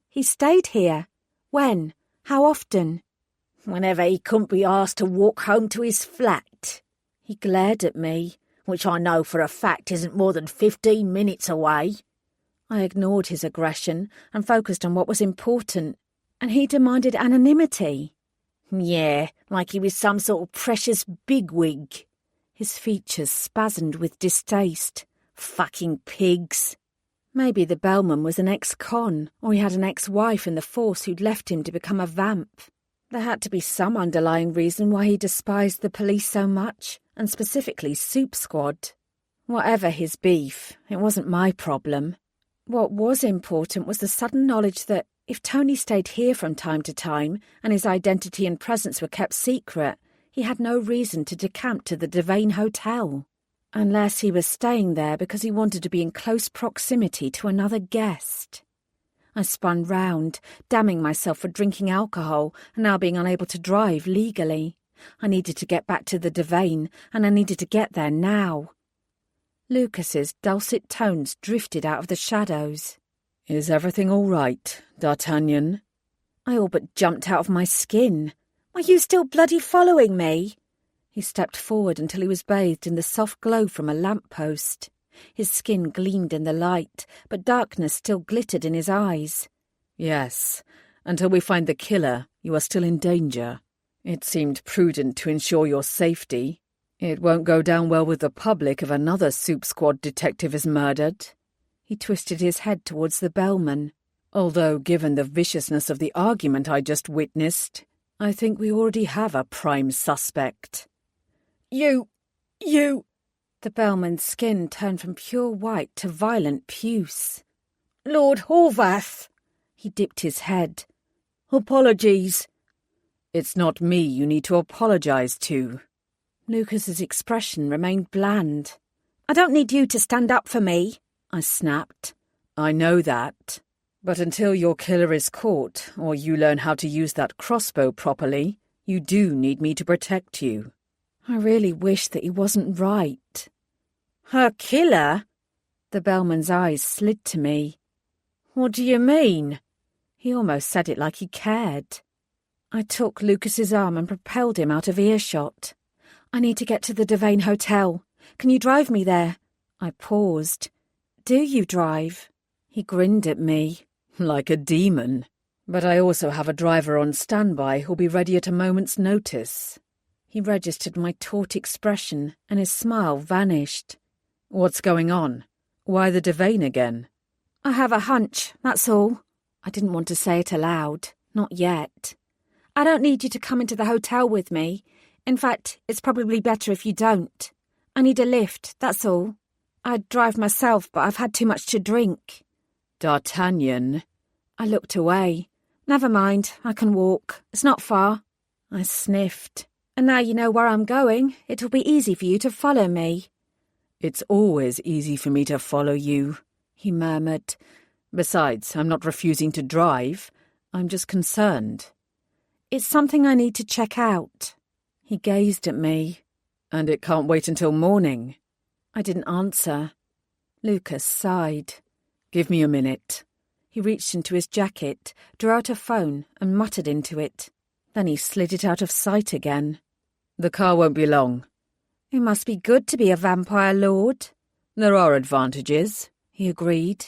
He stayed here. When? How often? Whenever he couldn't be asked to walk home to his flat. He glared at me, which I know for a fact isn't more than 15 minutes away. I ignored his aggression and focused on what was important, and he demanded anonymity. Yeah, like he was some sort of precious bigwig. His features spasmed with distaste. Fucking pigs. Maybe the bellman was an ex-con, or he had an ex-wife in the force who'd left him to become a vamp. There had to be some underlying reason why he despised the police so much, and specifically Soup Squad. Whatever his beef, it wasn't my problem. What was important was the sudden knowledge that if Tony stayed here from time to time and his identity and presence were kept secret, he had no reason to decamp to the Devane Hotel. Unless he was staying there because he wanted to be in close proximity to another guest. I spun round, damning myself for drinking alcohol and now being unable to drive legally. I needed to get back to the Devane, and I needed to get there now. Lucas's dulcet tones drifted out of the shadows. Is everything all right, D'Artagnan? I all but jumped out of my skin. Are you still bloody following me? He stepped forward until he was bathed in the soft glow from a lamp-post. His skin gleamed in the light, but darkness still glittered in his eyes. Yes, until we find the killer, you are still in danger. It seemed prudent to ensure your safety. It won't go down well with the public if another Soup Squad detective is murdered. He twisted his head towards the bellman. Although, given the viciousness of the argument I just witnessed, I think we already have a prime suspect. You... The bellman's skin turned from pure white to violent puce. Lord Horvath. He dipped his head. Apologies. It's not me you need to apologise to. Lucas's expression remained bland. I don't need you to stand up for me, I snapped. I know that. But until your killer is caught, or you learn how to use that crossbow properly, you do need me to protect you. I really wish that he wasn't right. Her killer? The bellman's eyes slid to me. What do you mean? He almost said it like he cared. I took Lucas's arm and propelled him out of earshot. I need to get to the Devane Hotel. Can you drive me there? I paused. Do you drive? He grinned at me. Like a demon. But I also have a driver on standby who'll be ready at a moment's notice. He registered my taut expression, and his smile vanished. What's going on? Why the Devane again? I have a hunch, that's all. I didn't want to say it aloud. Not yet. I don't need you to come into the hotel with me. In fact, it's probably better if you don't. I need a lift, that's all. I'd drive myself, but I've had too much to drink. D'Artagnan. I looked away. Never mind, I can walk. It's not far. I sniffed. And now you know where I'm going. It'll be easy for you to follow me. It's always easy for me to follow you, he murmured. Besides, I'm not refusing to drive. I'm just concerned. It's something I need to check out. He gazed at me. And it can't wait until morning. I didn't answer. Lucas sighed. Give me a minute. He reached into his jacket, drew out a phone and muttered into it. Then he slid it out of sight again. The car won't be long. It must be good to be a vampire lord. There are advantages, he agreed.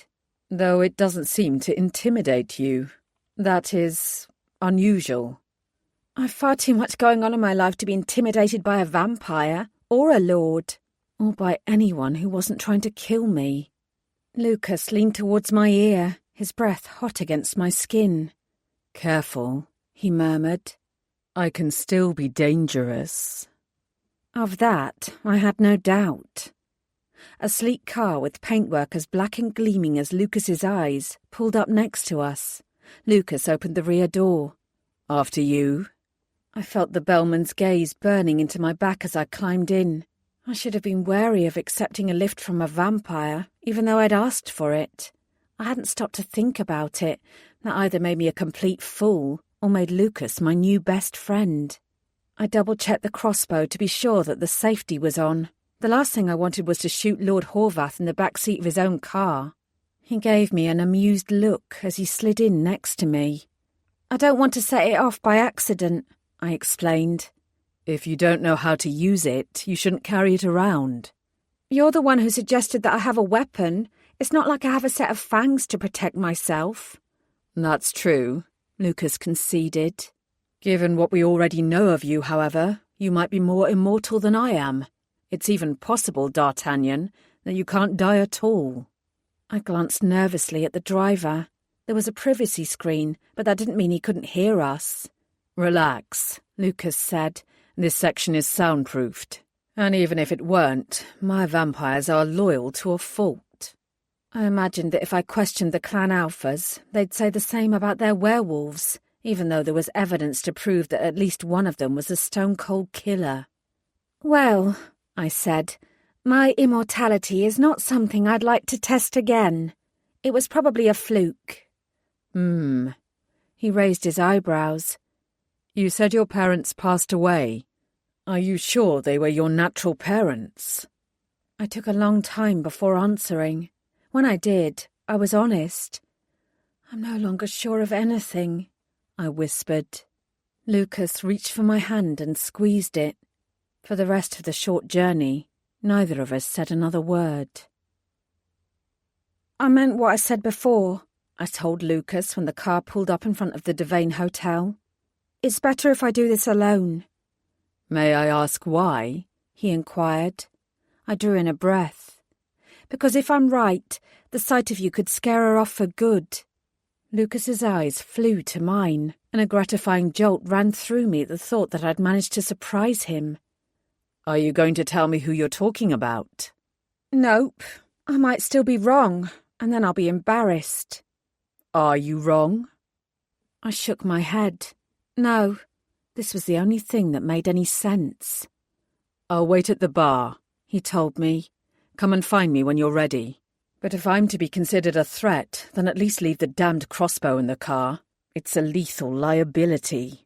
Though it doesn't seem to intimidate you. That is unusual. I've far too much going on in my life to be intimidated by a vampire, or a lord, or by anyone who wasn't trying to kill me. Lucas leaned towards my ear, his breath hot against my skin. "Careful," he murmured. "I can still be dangerous." Of that, I had no doubt. A sleek car with paintwork as black and gleaming as Lucas's eyes pulled up next to us. Lucas opened the rear door. "After you." I felt the bellman's gaze burning into my back as I climbed in. I should have been wary of accepting a lift from a vampire, even though I'd asked for it. I hadn't stopped to think about it. That either made me a complete fool or made Lucas my new best friend. I double-checked the crossbow to be sure that the safety was on. The last thing I wanted was to shoot Lord Horvath in the back seat of his own car. He gave me an amused look as he slid in next to me. "I don't want to set it off by accident," I explained. "If you don't know how to use it, you shouldn't carry it around." "You're the one who suggested that I have a weapon. It's not like I have a set of fangs to protect myself." "That's true," Lucas conceded. "Given what we already know of you, however, you might be more immortal than I am. It's even possible, D'Artagnan, that you can't die at all." I glanced nervously at the driver. There was a privacy screen, but that didn't mean he couldn't hear us. "Relax," Lucas said. "This section is soundproofed. And even if it weren't, my vampires are loyal to a fault." I imagined that if I questioned the clan alphas, they'd say the same about their werewolves, even though there was evidence to prove that at least one of them was a stone-cold killer. "Well," I said, "my immortality is not something I'd like to test again. It was probably a fluke." He raised his eyebrows. "You said your parents passed away. Are you sure they were your natural parents?" I took a long time before answering. When I did, I was honest. "I'm no longer sure of anything," I whispered. Lucas reached for my hand and squeezed it. For the rest of the short journey, neither of us said another word. "I meant what I said before," I told Lucas when the car pulled up in front of the Devane Hotel. "It's better if I do this alone." "May I ask why?" he inquired. I drew in a breath. "Because if I'm right, the sight of you could scare her off for good." Lucas's eyes flew to mine, and a gratifying jolt ran through me at the thought that I'd managed to surprise him. "Are you going to tell me who you're talking about?" "Nope. I might still be wrong, and then I'll be embarrassed." "Are you wrong?" I shook my head. No, this was the only thing that made any sense. "I'll wait at the bar," he told me. "Come and find me when you're ready. But if I'm to be considered a threat, then at least leave the damned crossbow in the car. It's a lethal liability."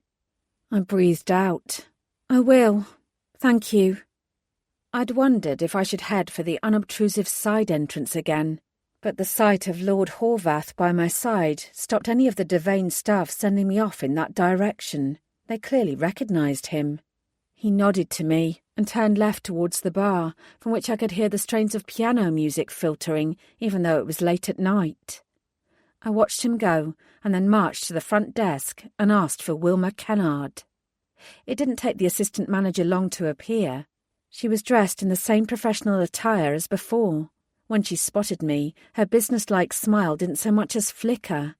I breathed out. "I will. Thank you." I'd wondered if I should head for the unobtrusive side entrance again, but the sight of Lord Horvath by my side stopped any of the Devane staff sending me off in that direction. They clearly recognised him. He nodded to me and turned left towards the bar, from which I could hear the strains of piano music filtering, even though it was late at night. I watched him go, and then marched to the front desk and asked for Wilma Kennard. It didn't take the assistant manager long to appear. She was dressed in the same professional attire as before. When she spotted me, her businesslike smile didn't so much as flicker.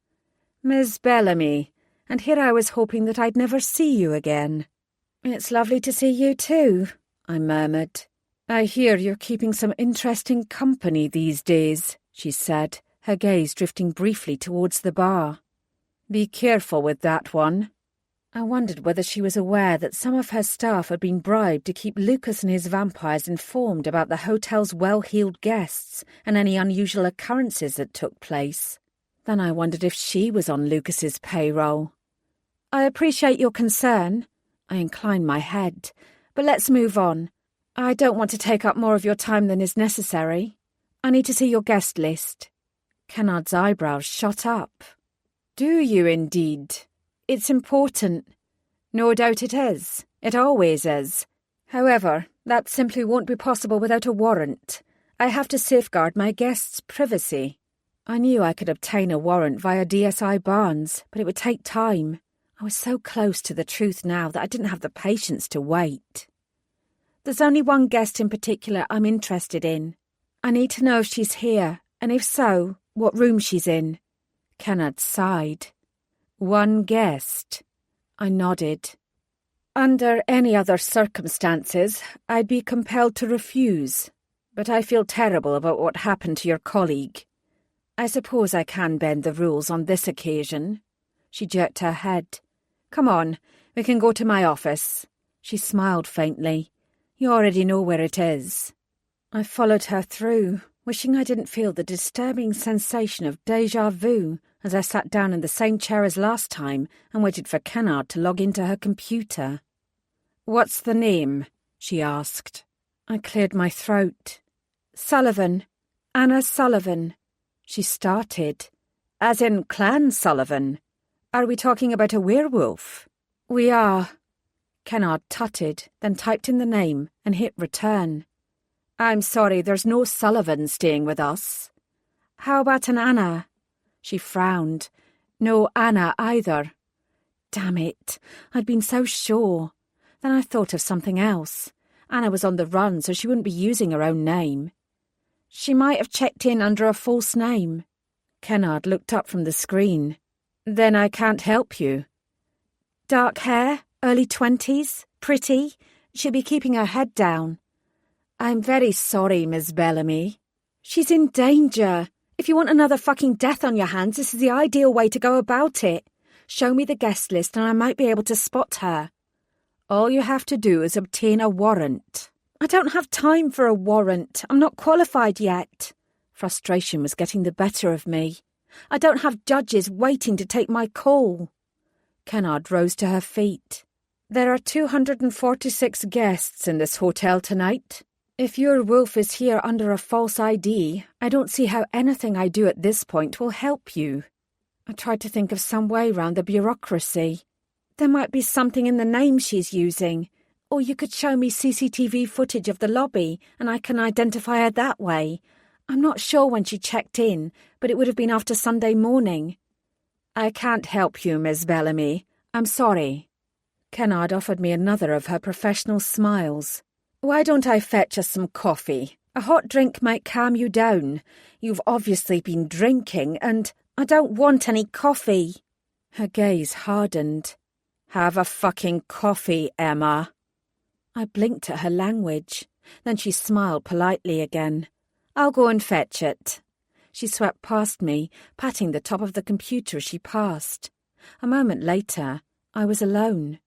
"Miss Bellamy, and here I was hoping that I'd never see you again." "It's lovely to see you too," I murmured. "I hear you're keeping some interesting company these days," she said, her gaze drifting briefly towards the bar. "Be careful with that one." I wondered whether she was aware that some of her staff had been bribed to keep Lucas and his vampires informed about the hotel's well-heeled guests and any unusual occurrences that took place. Then I wondered if she was on Lucas's payroll. "I appreciate your concern." I inclined my head. "But let's move on. I don't want to take up more of your time than is necessary. I need to see your guest list." Kennard's eyebrows shot up. "Do you indeed? It's important." "No doubt it is. It always is. However, that simply won't be possible without a warrant. I have to safeguard my guests' privacy." I knew I could obtain a warrant via DSI Barnes, but it would take time. I was so close to the truth now that I didn't have the patience to wait. There's only one guest in particular I'm interested in. I need to know if she's here, and if so, what room she's in. Kennard sighed. One guest. I nodded. Under any other circumstances, I'd be compelled to refuse, but I feel terrible about what happened to your colleague. I suppose I can bend the rules on this occasion. She jerked her head. Come on, we can go to my office. She smiled faintly. You already know where it is. I followed her through, wishing I didn't feel the disturbing sensation of déjà vu as I sat down in the same chair as last time and waited for Kennard to log into her computer. What's the name? She asked. I cleared my throat. Sullivan. Anna Sullivan. She started. As in Clan Sullivan. Are we talking about a werewolf? We are. Kennard tutted, then typed in the name and hit return. I'm sorry, there's no Sullivan staying with us. How about an Anna? She frowned. No Anna either. Damn it, I'd been so sure. Then I thought of something else. Anna was on the run, so she wouldn't be using her own name. She might have checked in under a false name. Kennard looked up from the screen. Then I can't help you. Dark hair, early 20s, pretty. She'll be keeping her head down. I'm very sorry, Miss Bellamy. She's in danger. If you want another fucking death on your hands, this is the ideal way to go about it. Show me the guest list and I might be able to spot her. All you have to do is obtain a warrant. I don't have time for a warrant. I'm not qualified yet. Frustration was getting the better of me. I don't have judges waiting to take my call. Kennard rose to her feet. There are 246 guests in this hotel tonight. If your wolf is here under a false ID, I don't see how anything I do at this point will help you. I tried to think of some way round the bureaucracy. There might be something in the name she's using, or you could show me CCTV footage of the lobby and I can identify her that way. I'm not sure when she checked in, but it would have been after Sunday morning. I can't help you, Miss Bellamy. I'm sorry. Kennard offered me another of her professional smiles. Why don't I fetch us some coffee? A hot drink might calm you down. You've obviously been drinking, and I don't want any coffee. Her gaze hardened. Have a fucking coffee, Emma. I blinked at her language. Then she smiled politely again. I'll go and fetch it. She swept past me, patting the top of the computer as she passed. A moment later, I was alone.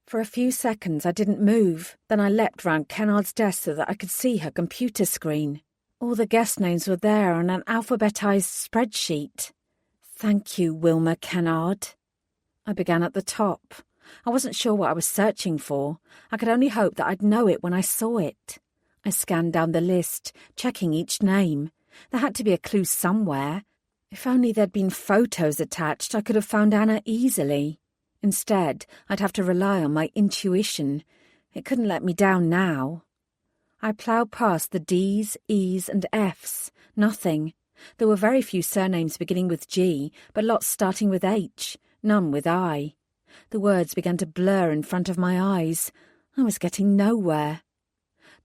For a few seconds I didn't move, then I leapt round Kennard's desk so that I could see her computer screen. All the guest names were there on an alphabetized spreadsheet. Thank you, Wilma Kennard. I began at the top. I wasn't sure what I was searching for. I could only hope that I'd know it when I saw it. I scanned down the list, checking each name. There had to be a clue somewhere. If only there'd been photos attached, I could have found Anna easily. Instead, I'd have to rely on my intuition. It couldn't let me down now. I ploughed past the D's, E's and F's. Nothing. There were very few surnames beginning with G, but lots starting with H, none with I. The words began to blur in front of my eyes. I was getting nowhere.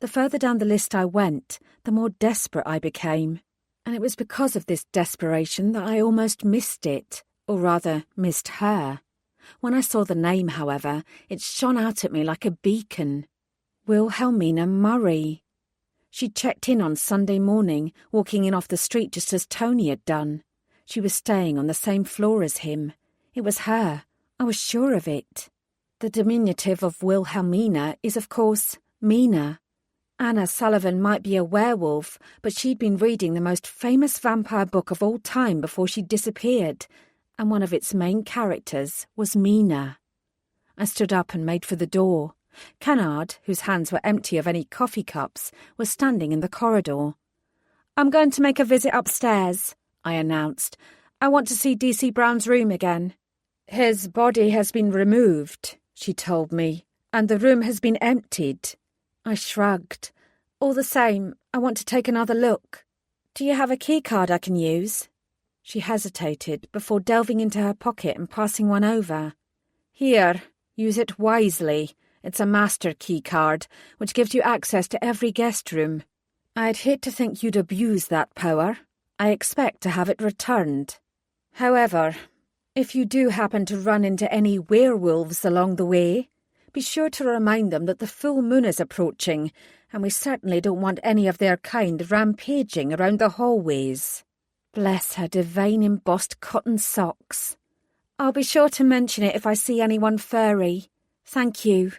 The further down the list I went, the more desperate I became. And it was because of this desperation that I almost missed it, or rather, missed her. When I saw the name, however, it shone out at me like a beacon. Wilhelmina Murray. She'd checked in on Sunday morning, walking in off the street just as Tony had done. She was staying on the same floor as him. It was her. I was sure of it. The diminutive of Wilhelmina is, of course, Mina. Anna Sullivan might be a werewolf, but she'd been reading the most famous vampire book of all time before she disappeared, and one of its main characters was Mina. I stood up and made for the door. Kennard, whose hands were empty of any coffee cups, was standing in the corridor. I'm going to make a visit upstairs, I announced. I want to see D.C. Brown's room again. His body has been removed, she told me, and the room has been emptied. I shrugged. All the same, I want to take another look. Do you have a key card I can use? She hesitated before delving into her pocket and passing one over. Here, use it wisely. It's a master key card, which gives you access to every guest room. I'd hate to think you'd abuse that power. I expect to have it returned. However, if you do happen to run into any werewolves along the way, be sure to remind them that the full moon is approaching, and we certainly don't want any of their kind rampaging around the hallways. Bless her divine embossed cotton socks. I'll be sure to mention it if I see anyone furry. Thank you.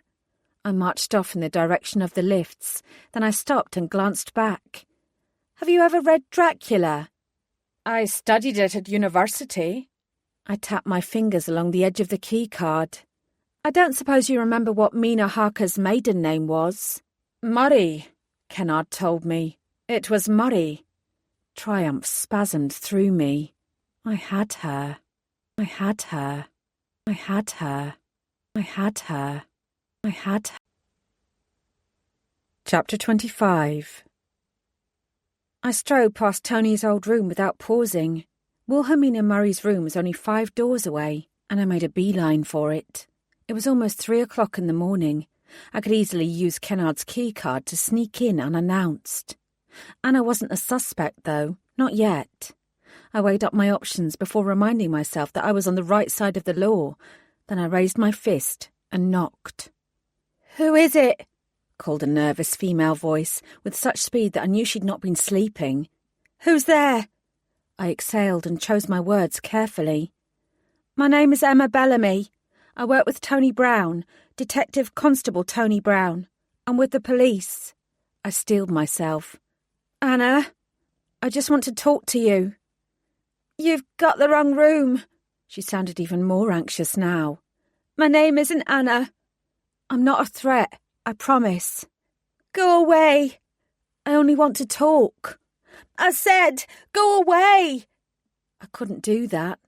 I marched off in the direction of the lifts, then I stopped and glanced back. Have you ever read Dracula? I studied it at university. I tapped my fingers along the edge of the key card. I don't suppose you remember what Mina Harker's maiden name was? Murray, Kennard told me. It was Murray. Triumph spasmed through me. I had her. I had her. I had her. I had her. I had her. Chapter 25. I strode past Tony's old room without pausing. Wilhelmina Murray's room was only 5 doors away, and I made a beeline for it. It was almost 3 o'clock in the morning. I could easily use Kennard's key card to sneak in unannounced. Anna wasn't a suspect, though, not yet. I weighed up my options before reminding myself that I was on the right side of the law. Then I raised my fist and knocked. "Who is it?" called a nervous female voice, with such speed that I knew she'd not been sleeping. "Who's there?" I exhaled and chose my words carefully. "My name is Emma Bellamy. I work with Tony Brown, Detective Constable Tony Brown. I'm with the police." I steeled myself. "Anna, I just want to talk to you." "You've got the wrong room." She sounded even more anxious now. "My name isn't Anna." "I'm not a threat, I promise." "Go away." "I only want to talk." "I said, go away." I couldn't do that.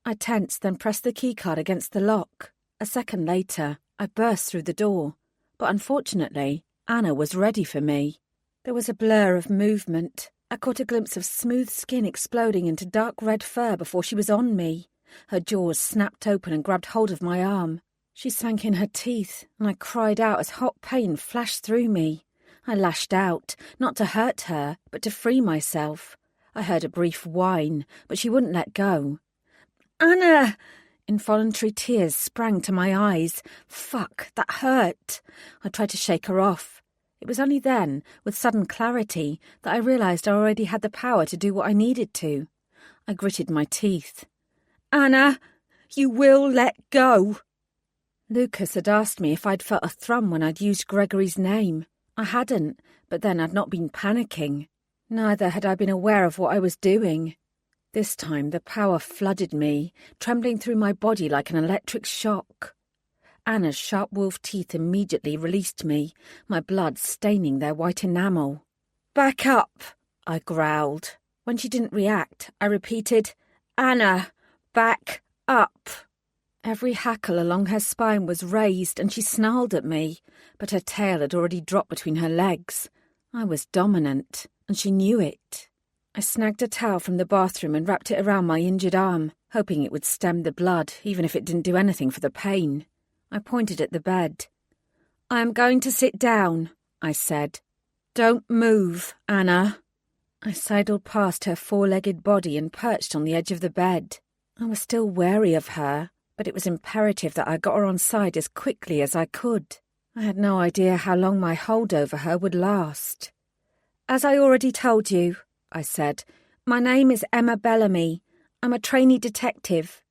I tensed, then pressed the keycard against the lock. A second later, I burst through the door. But unfortunately, Anna was ready for me. There was a blur of movement. I caught a glimpse of smooth skin exploding into dark red fur before she was on me. Her jaws snapped open and grabbed hold of my arm. She sank in her teeth, and I cried out as hot pain flashed through me. I lashed out, not to hurt her, but to free myself. I heard a brief whine, but she wouldn't let go. "Anna!" Involuntary tears sprang to my eyes. Fuck, that hurt. I tried to shake her off. It was only then, with sudden clarity, that I realised I already had the power to do what I needed to. I gritted my teeth. "Anna, you will let go." Lucas had asked me if I'd felt a thrum when I'd used Gregory's name. I hadn't, but then I'd not been panicking. Neither had I been aware of what I was doing. This time the power flooded me, trembling through my body like an electric shock. Anna's sharp wolf teeth immediately released me, my blood staining their white enamel. "Back up," I growled. When she didn't react, I repeated, "Anna, back up." Every hackle along her spine was raised and she snarled at me, but her tail had already dropped between her legs. I was dominant, and she knew it. I snagged a towel from the bathroom and wrapped it around my injured arm, hoping it would stem the blood, even if it didn't do anything for the pain. I pointed at the bed. "I am going to sit down," I said. "Don't move, Anna." I sidled past her 4-legged body and perched on the edge of the bed. I was still wary of her, but it was imperative that I got her on side as quickly as I could. I had no idea how long my hold over her would last. "As I already told you," I said, "my name is Emma Bellamy. I'm a trainee detective.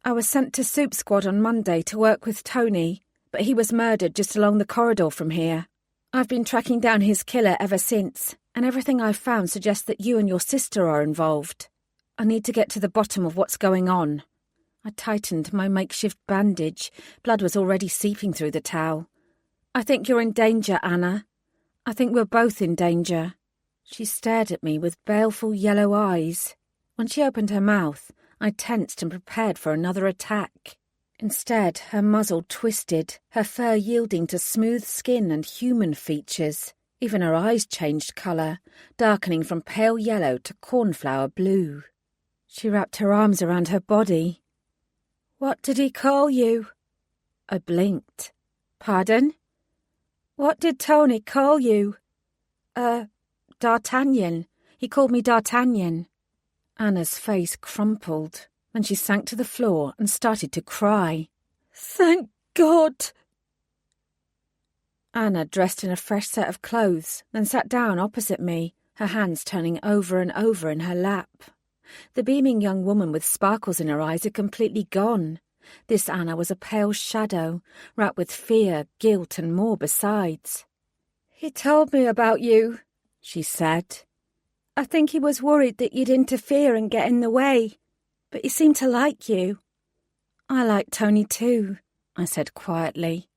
I was sent to Soup Squad on Monday to work with Tony, but he was murdered just along the corridor from here. I've been tracking down his killer ever since, and everything I've found suggests that you and your sister are involved. I need to get to the bottom of what's going on." I tightened my makeshift bandage. Blood was already seeping through the towel. "I think you're in danger, Anna. I think we're both in danger." She stared at me with baleful yellow eyes. When she opened her mouth, I tensed and prepared for another attack. Instead, her muzzle twisted, her fur yielding to smooth skin and human features. Even her eyes changed colour, darkening from pale yellow to cornflower blue. She wrapped her arms around her body. "What did he call you?" I blinked. Pardon? What did Tony call you? D'Artagnan. He called me D'Artagnan. Anna's face crumpled. Then she sank to the floor and started to cry. Thank God! Anna dressed in a fresh set of clothes, then sat down opposite me, her hands turning over and over in her lap. The beaming young woman with sparkles in her eyes had completely gone. This Anna was a pale shadow, wrapped with fear, guilt, and more besides. He told me about you, she said. I think he was worried that you'd interfere and get in the way, but he seemed to like you. I like Tony too, I said quietly.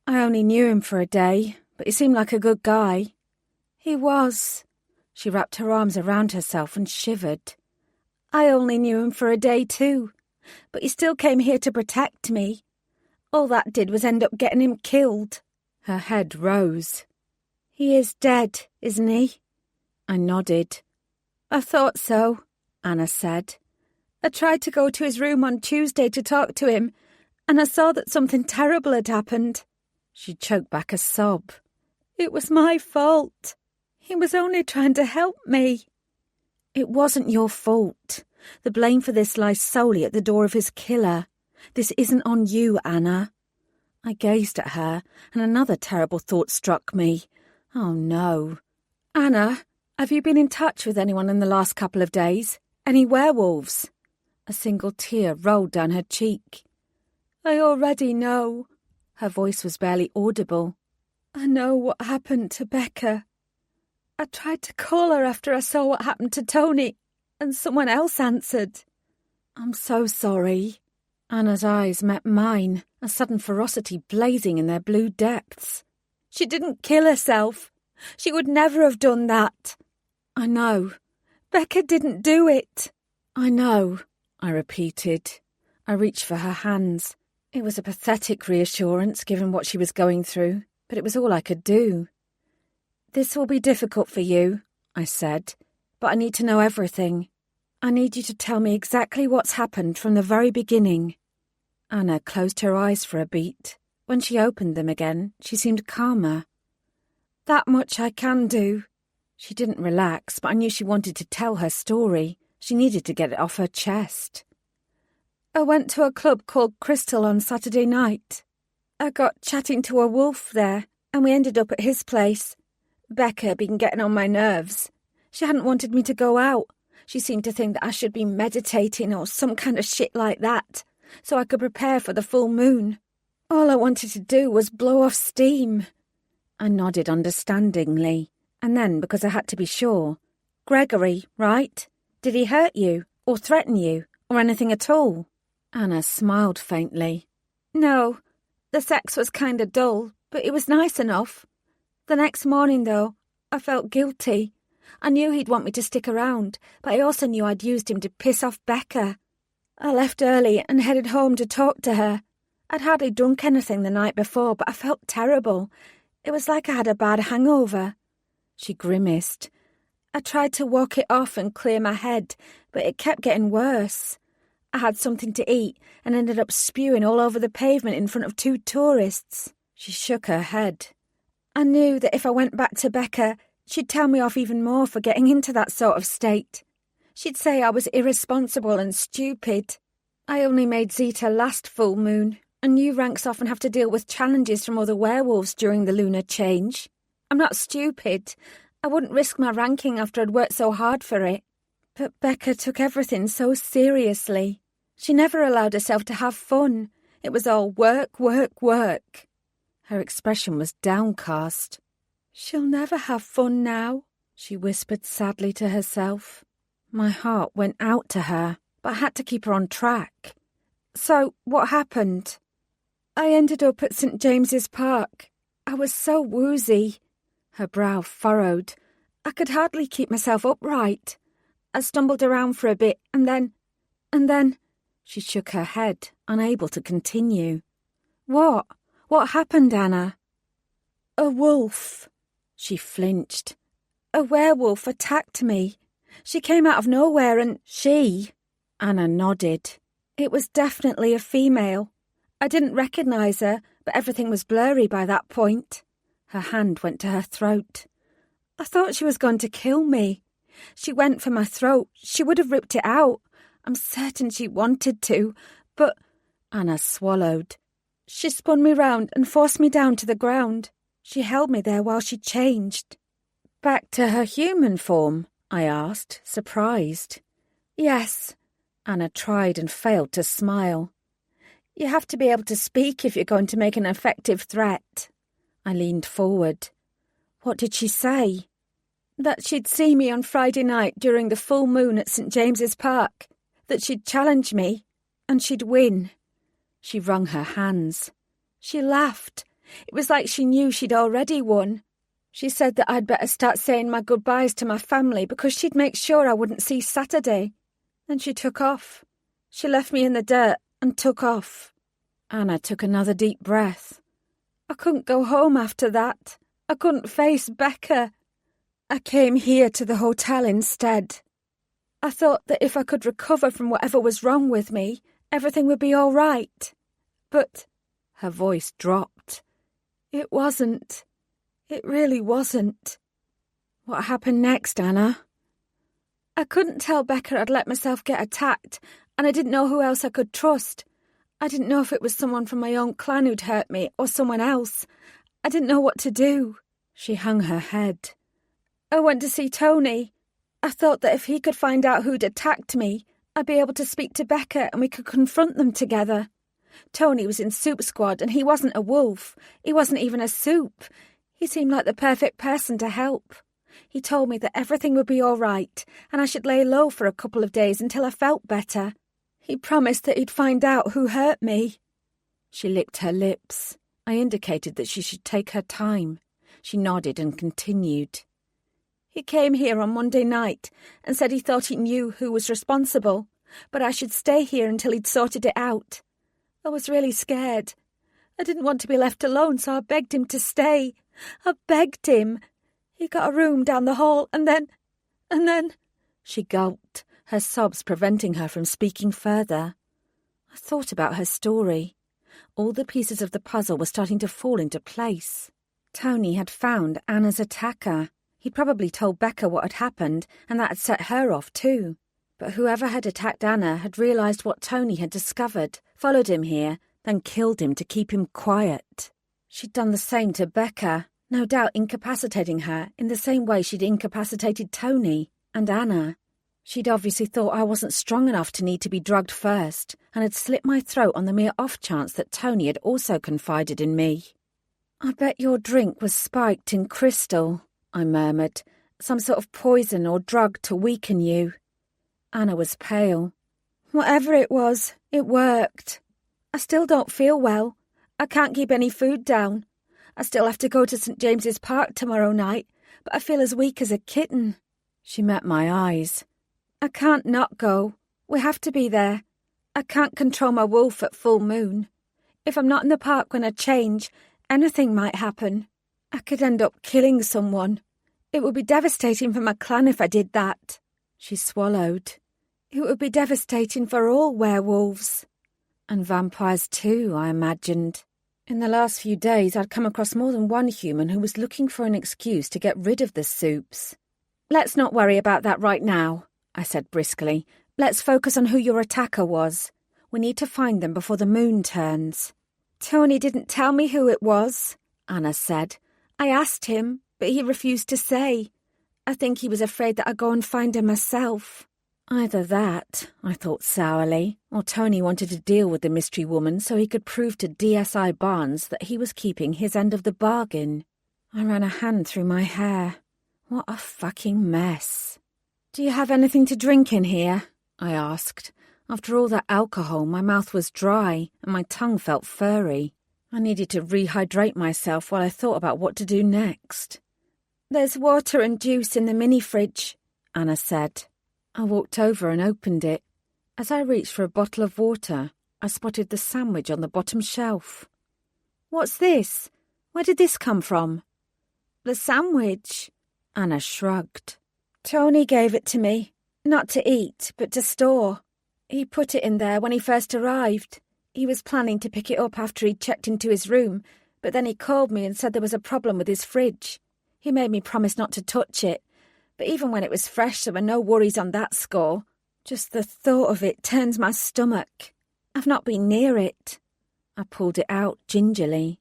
I only knew him for a day, but he seemed like a good guy. He was. She wrapped her arms around herself and shivered. I only knew him for a day too, but he still came here to protect me. All that did was end up getting him killed. Her head rose. He is dead, isn't he? I nodded. I thought so, Anna said. I tried to go to his room on Tuesday to talk to him, and I saw that something terrible had happened. She choked back a sob. It was my fault. He was only trying to help me. It wasn't your fault. The blame for this lies solely at the door of his killer. This isn't on you, Anna. I gazed at her, and another terrible thought struck me. Oh, no. Anna, have you been in touch with anyone in the last couple of days? Any werewolves? A single tear rolled down her cheek. I already know. Her voice was barely audible. I know what happened to Becca. I tried to call her after I saw what happened to Tony, and someone else answered. I'm so sorry. Anna's eyes met mine, a sudden ferocity blazing in their blue depths. She didn't kill herself. She would never have done that. I know. Becca didn't do it. I know, I repeated. I reached for her hands. It was a pathetic reassurance given what she was going through, but it was all I could do. This will be difficult for you, I said, but I need to know everything. I need you to tell me exactly what's happened from the very beginning. Anna closed her eyes for a beat. When she opened them again, she seemed calmer. That much I can do. She didn't relax, but I knew she wanted to tell her story. She needed to get it off her chest. I went to a club called Crystal on Saturday night. I got chatting to a wolf there, and we ended up at his place. Becca had been getting on my nerves. She hadn't wanted me to go out. She seemed to think that I should be meditating or some kind of shit like that, so I could prepare for the full moon. All I wanted to do was blow off steam. I nodded understandingly, and then, because I had to be sure, Gregory, right? Did he hurt you, or threaten you, or anything at all? Anna smiled faintly. No, the sex was kind of dull, but it was nice enough. The next morning, though, I felt guilty. I knew he'd want me to stick around, but I also knew I'd used him to piss off Becca. I left early and headed home to talk to her. I'd hardly drunk anything the night before, but I felt terrible. It was like I had a bad hangover. She grimaced. I tried to walk it off and clear my head, but it kept getting worse. I had something to eat and ended up spewing all over the pavement in front of 2 tourists. She shook her head. I knew that if I went back to Becca, she'd tell me off even more for getting into that sort of state. She'd say I was irresponsible and stupid. I only made Zeta last full moon, and new ranks often have to deal with challenges from other werewolves during the lunar change. I'm not stupid. I wouldn't risk my ranking after I'd worked so hard for it. But Becca took everything so seriously. She never allowed herself to have fun. It was all work, work, work. Her expression was downcast. She'll never have fun now, she whispered sadly to herself. My heart went out to her, but I had to keep her on track. So, what happened? I ended up at St. James's Park. I was so woozy. Her brow furrowed. I could hardly keep myself upright. I stumbled around for a bit, and then... She shook her head, unable to continue. What? What happened, Anna? A wolf. She flinched. A werewolf attacked me. She came out of nowhere and Anna nodded. It was definitely a female. I didn't recognise her, but everything was blurry by that point. Her hand went to her throat. I thought she was going to kill me. She went for my throat. She would have ripped it out. I'm certain she wanted to, but... Anna swallowed. She spun me round and forced me down to the ground. She held me there while she changed. Back to her human form? I asked, surprised. Yes. Anna tried and failed to smile. You have to be able to speak if you're going to make an effective threat. I leaned forward. What did she say? That she'd see me on Friday night during the full moon at St. James's Park. That she'd challenge me, and she'd win. She wrung her hands. She laughed. It was like she knew she'd already won. She said that I'd better start saying my goodbyes to my family because she'd make sure I wouldn't see Saturday. Then she took off. She left me in the dirt and took off. Anna took another deep breath. I couldn't go home after that. I couldn't face Becca. I came here to the hotel instead. I thought that if I could recover from whatever was wrong with me, everything would be all right. But... Her voice dropped. It wasn't. It really wasn't. What happened next, Anna? I couldn't tell Becca I'd let myself get attacked, and I didn't know who else I could trust. I didn't know if it was someone from my own clan who'd hurt me, or someone else. I didn't know what to do. She hung her head. I went to see Tony. I thought that if he could find out who'd attacked me, I'd be able to speak to Becca and we could confront them together. Tony was in Soup Squad and he wasn't a wolf. He wasn't even a soup. He seemed like the perfect person to help. He told me that everything would be all right and I should lay low for a couple of days until I felt better. He promised that he'd find out who hurt me. She licked her lips. I indicated that she should take her time. She nodded and continued. He came here on Monday night and said he thought he knew who was responsible, but I should stay here until he'd sorted it out. I was really scared. I didn't want to be left alone, so I begged him to stay. I begged him. He got a room down the hall, and then... She gulped, her sobs preventing her from speaking further. I thought about her story. All the pieces of the puzzle were starting to fall into place. Tony had found Anna's attacker. He'd probably told Becca what had happened, and that had set her off too. But whoever had attacked Anna had realised what Tony had discovered, followed him here, then killed him to keep him quiet. She'd done the same to Becca, no doubt incapacitating her in the same way she'd incapacitated Tony and Anna. She'd obviously thought I wasn't strong enough to need to be drugged first, and had slit my throat on the mere off-chance that Tony had also confided in me. "I bet your drink was spiked in crystal," I murmured. "Some sort of poison or drug to weaken you." Anna was pale. "Whatever it was, it worked. I still don't feel well. I can't keep any food down. I still have to go to St. James's Park tomorrow night, but I feel as weak as a kitten." She met my eyes. "I can't not go. We have to be there. I can't control my wolf at full moon. If I'm not in the park when I change, anything might happen. I could end up killing someone. It would be devastating for my clan if I did that." She swallowed. "It would be devastating for all werewolves." And vampires too, I imagined. In the last few days, I'd come across more than one human who was looking for an excuse to get rid of the soups. "Let's not worry about that right now," I said briskly. "Let's focus on who your attacker was. We need to find them before the moon turns." "Tony didn't tell me who it was," Anna said. "I asked him, but he refused to say. I think he was afraid that I'd go and find her myself." Either that, I thought sourly, or Tony wanted to deal with the mystery woman so he could prove to DSI Barnes that he was keeping his end of the bargain. I ran a hand through my hair. What a fucking mess. "Do you have anything to drink in here?" I asked. After all that alcohol, my mouth was dry and my tongue felt furry. I needed to rehydrate myself while I thought about what to do next. "There's water and juice in the mini-fridge," Anna said. I walked over and opened it. As I reached for a bottle of water, I spotted the sandwich on the bottom shelf. "What's this? Where did this come from?" "The sandwich," Anna shrugged. "Tony gave it to me, not to eat, but to store. He put it in there when he first arrived. He was planning to pick it up after he'd checked into his room, but then he called me and said there was a problem with his fridge. He made me promise not to touch it, but even when it was fresh there were no worries on that score. Just the thought of it turns my stomach. I've not been near it. I pulled it out gingerly.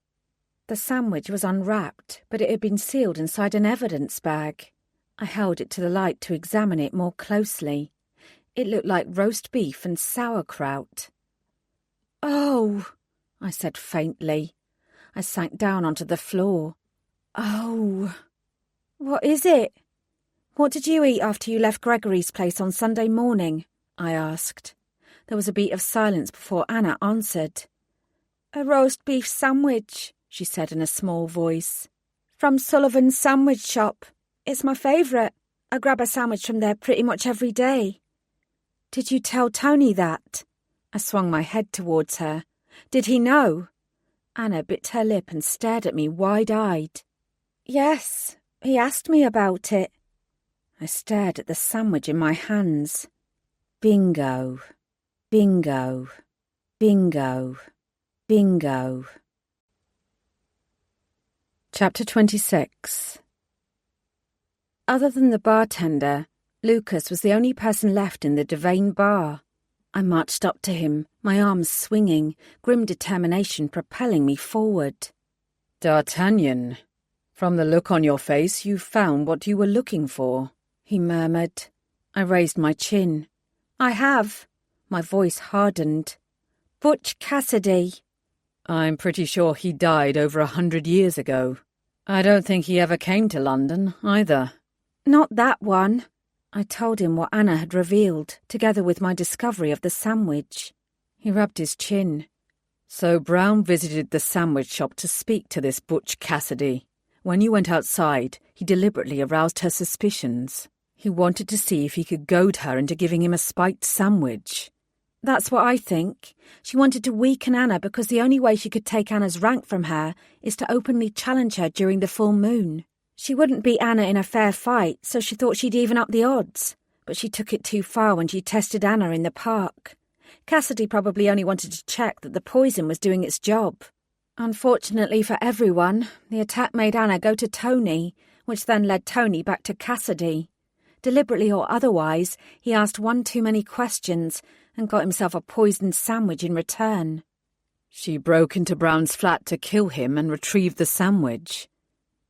The sandwich was unwrapped, but it had been sealed inside an evidence bag. I held it to the light to examine it more closely. It looked like roast beef and sauerkraut. "Oh," I said faintly. I sank down onto the floor. "Oh." "What is it?" "What did you eat after you left Gregory's place on Sunday morning?" I asked. There was a beat of silence before Anna answered. "A roast beef sandwich," she said in a small voice. "From Sullivan's sandwich shop. It's my favourite. I grab a sandwich from there pretty much every day." "Did you tell Tony that?" I swung my head towards her. "Did he know?" Anna bit her lip and stared at me wide-eyed. "Yes, he asked me about it." I stared at the sandwich in my hands. Bingo, bingo, bingo, bingo. Chapter 26. Other than the bartender, Lucas was the only person left in the Devane bar. I marched up to him, my arms swinging, grim determination propelling me forward. "D'Artagnan, from the look on your face, you've found what you were looking for," he murmured. I raised my chin. "I have." My voice hardened. "Butch Cassidy." "I'm pretty sure he died over 100 years ago. I don't think he ever came to London, either." "Not that one." I told him what Anna had revealed, together with my discovery of the sandwich. He rubbed his chin. "So Brown visited the sandwich shop to speak to this Butch Cassidy. When you went outside, he deliberately aroused her suspicions. He wanted to see if he could goad her into giving him a spiked sandwich." "That's what I think. She wanted to weaken Anna because the only way she could take Anna's rank from her is to openly challenge her during the full moon. She wouldn't beat Anna in a fair fight, so she thought she'd even up the odds. But she took it too far when she tested Anna in the park. Cassidy probably only wanted to check that the poison was doing its job. Unfortunately for everyone, the attack made Anna go to Tony, which then led Tony back to Cassidy. Deliberately or otherwise, he asked one too many questions and got himself a poisoned sandwich in return." "She broke into Brown's flat to kill him and retrieve the sandwich."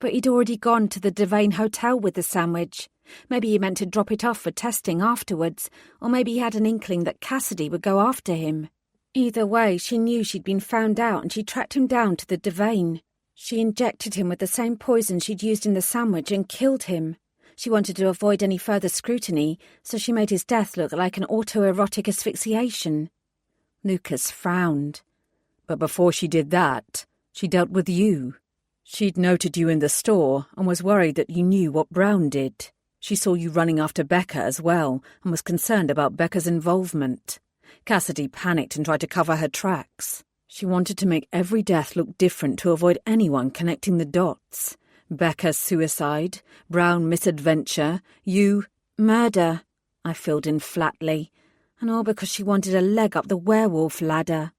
"But he'd already gone to the Devane Hotel with the sandwich. Maybe he meant to drop it off for testing afterwards, or maybe he had an inkling that Cassidy would go after him. Either way, she knew she'd been found out and she tracked him down to the Devane. She injected him with the same poison she'd used in the sandwich and killed him. She wanted to avoid any further scrutiny, so she made his death look like an autoerotic asphyxiation." Lucas frowned. "But before she did that, she dealt with you. She'd noted you in the store and was worried that you knew what Brown did. She saw you running after Becca as well and was concerned about Becca's involvement. Cassidy panicked and tried to cover her tracks. She wanted to make every death look different to avoid anyone connecting the dots. Becca's suicide, Brown misadventure, you murder," I filled in flatly, and all because she wanted a leg up the werewolf ladder.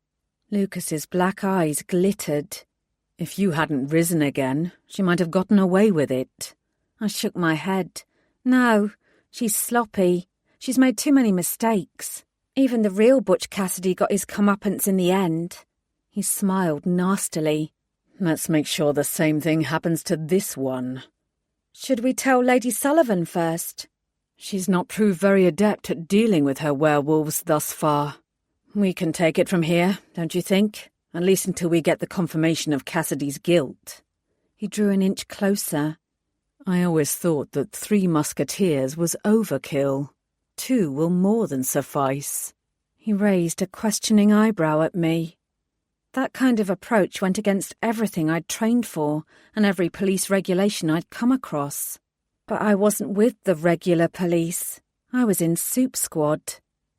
Lucas's black eyes glittered. "If you hadn't risen again, she might have gotten away with it." I shook my head. "No, she's sloppy. She's made too many mistakes. Even the real Butch Cassidy got his comeuppance in the end." He smiled nastily. "Let's make sure the same thing happens to this one." "Should we tell Lady Sullivan first?" "She's not proved very adept at dealing with her werewolves thus far. We can take it from here, don't you think? At least until we get the confirmation of Cassidy's guilt." He drew an inch closer. "I always thought that 3 musketeers was overkill. 2 will more than suffice." He raised a questioning eyebrow at me. That kind of approach went against everything I'd trained for and every police regulation I'd come across. But I wasn't with the regular police. I was in Soup Squad.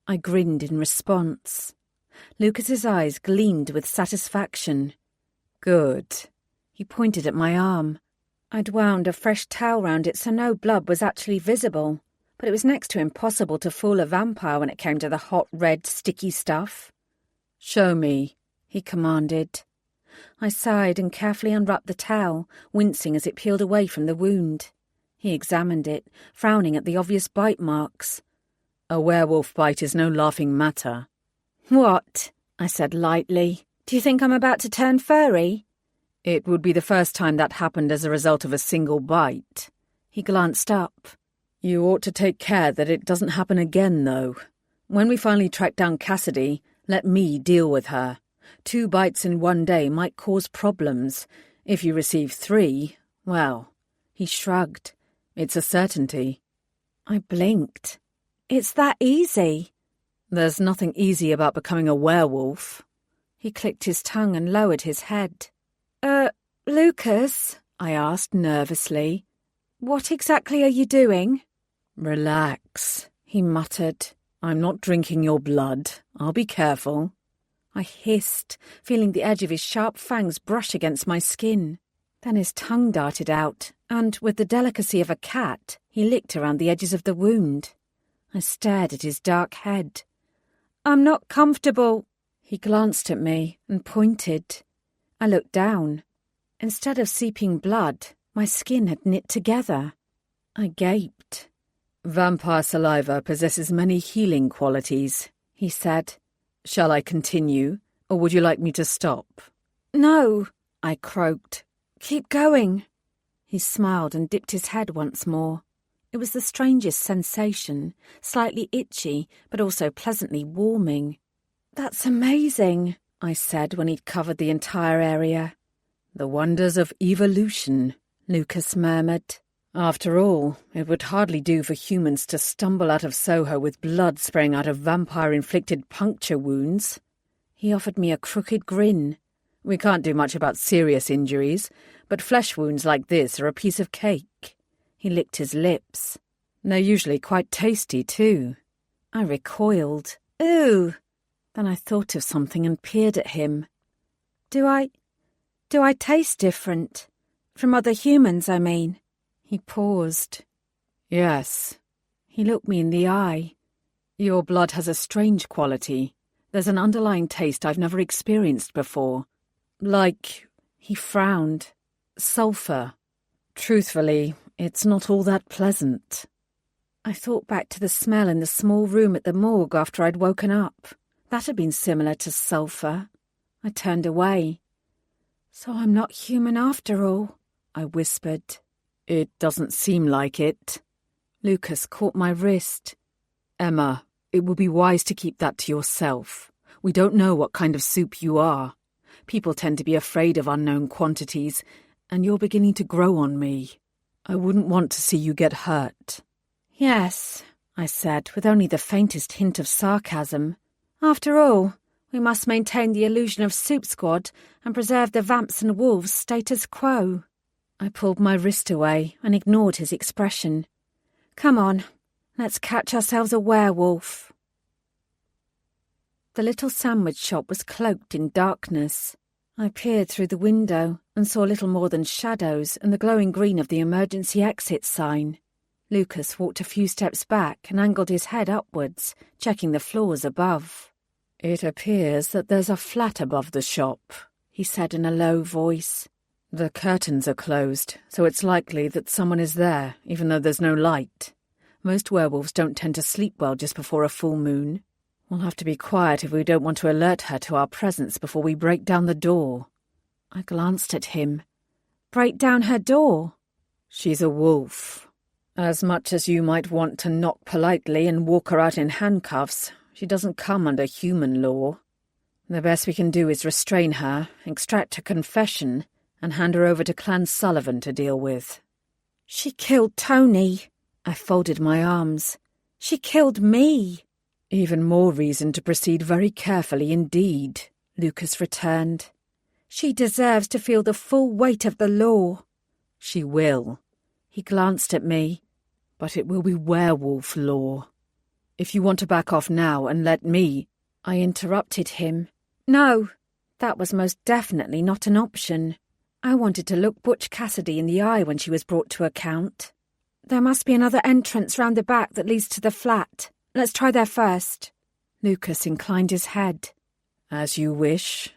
I grinned in response. Lucas's eyes gleamed with satisfaction. "Good." He pointed at my arm. I'd wound a fresh towel round it so no blood was actually visible, but it was next to impossible to fool a vampire when it came to the hot, red, sticky stuff. Show me, he commanded. I sighed and carefully unwrapped the towel, wincing as it peeled away from the wound. He examined it, frowning at the obvious bite marks. A werewolf bite is no laughing matter. What? I said lightly. Do you think I'm about to turn furry? It would be the first time that happened as a result of a single bite. He glanced up. You ought to take care that it doesn't happen again, though. When we finally track down Cassidy, let me deal with her. 2 bites in one day might cause problems. If you receive 3, well, he shrugged. It's a certainty. I blinked. It's that easy. There's nothing easy about becoming a werewolf. He clicked his tongue and lowered his head. Lucas, I asked nervously, what exactly are you doing? Relax, he muttered. I'm not drinking your blood. I'll be careful. I hissed, feeling the edge of his sharp fangs brush against my skin. Then his tongue darted out, and, with the delicacy of a cat, he licked around the edges of the wound. I stared at his dark head. I'm not comfortable. He glanced at me and pointed. I looked down. Instead of seeping blood, my skin had knit together. I gaped. Vampire saliva possesses many healing qualities, he said. Shall I continue, or would you like me to stop? No, I croaked. Keep going. He smiled and dipped his head once more. It was the strangest sensation, slightly itchy, but also pleasantly warming. That's amazing, I said when he'd covered the entire area. The wonders of evolution, Lucas murmured. After all, it would hardly do for humans to stumble out of Soho with blood spraying out of vampire-inflicted puncture wounds. He offered me a crooked grin. We can't do much about serious injuries, but flesh wounds like this are a piece of cake. He licked his lips. They're usually quite tasty, too. I recoiled. Ooh! Then I thought of something and peered at him. Do I taste different? From other humans, I mean. He paused. Yes. He looked me in the eye. Your blood has a strange quality. There's an underlying taste I've never experienced before. Like, he frowned, sulphur. Truthfully, it's not all that pleasant. I thought back to the smell in the small room at the morgue after I'd woken up. That had been similar to sulphur. I turned away. So I'm not human after all, I whispered. It doesn't seem like it. Lucas caught my wrist. Emma, it would be wise to keep that to yourself. We don't know what kind of soup you are. People tend to be afraid of unknown quantities, and you're beginning to grow on me. I wouldn't want to see you get hurt. Yes, I said, with only the faintest hint of sarcasm. After all, we must maintain the illusion of Soup Squad and preserve the vamps and wolves status quo. I pulled my wrist away and ignored his expression. Come on, let's catch ourselves a werewolf. The little sandwich shop was cloaked in darkness. I peered through the window and saw little more than shadows and the glowing green of the emergency exit sign. Lucas walked a few steps back and angled his head upwards, checking the floors above. It appears that there's a flat above the shop, he said in a low voice. The curtains are closed, so it's likely that someone is there, even though there's no light. Most werewolves don't tend to sleep well just before a full moon. We'll have to be quiet if we don't want to alert her to our presence before we break down the door. I glanced at him. Break down her door? She's a wolf. As much as you might want to knock politely and walk her out in handcuffs, she doesn't come under human law. The best we can do is restrain her, extract her confession, and hand her over to Clan Sullivan to deal with. She killed Tony. I folded my arms. She killed me. Even more reason to proceed very carefully indeed, Lucas returned. She deserves to feel the full weight of the law. She will. He glanced at me. But it will be werewolf law. If you want to back off now and let me... I interrupted him. No, that was most definitely not an option. I wanted to look Butch Cassidy in the eye when she was brought to account. There must be another entrance round the back that leads to the flat. Let's try there first. Lucas inclined his head. As you wish.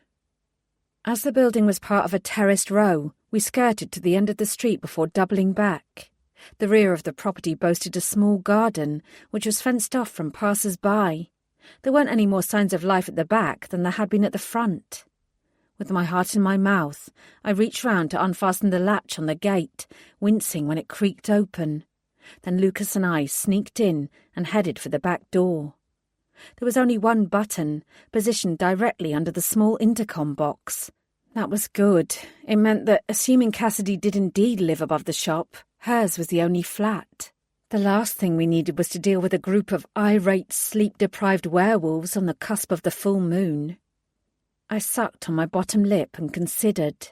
As the building was part of a terraced row, we skirted to the end of the street before doubling back. The rear of the property boasted a small garden, which was fenced off from passers-by. There weren't any more signs of life at the back than there had been at the front. With my heart in my mouth, I reached round to unfasten the latch on the gate, wincing when it creaked open. Then Lucas and I sneaked in and headed for the back door. There was only one button, positioned directly under the small intercom box. That was good. It meant that, assuming Cassidy did indeed live above the shop, hers was the only flat. The last thing we needed was to deal with a group of irate, sleep-deprived werewolves on the cusp of the full moon. I sucked on my bottom lip and considered.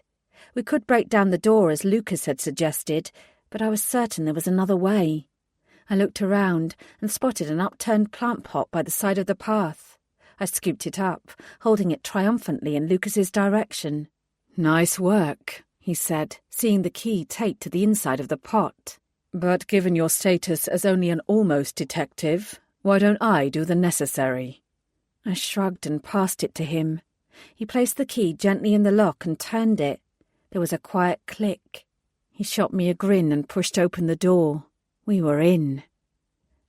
We could break down the door as Lucas had suggested, but I was certain there was another way. I looked around and spotted an upturned plant pot by the side of the path. I scooped it up, holding it triumphantly in Lucas's direction. Nice work, he said, seeing the key taped to the inside of the pot. But given your status as only an almost detective, why don't I do the necessary? I shrugged and passed it to him. He placed the key gently in the lock and turned it. There was a quiet click. He shot me a grin and pushed open the door. We were in.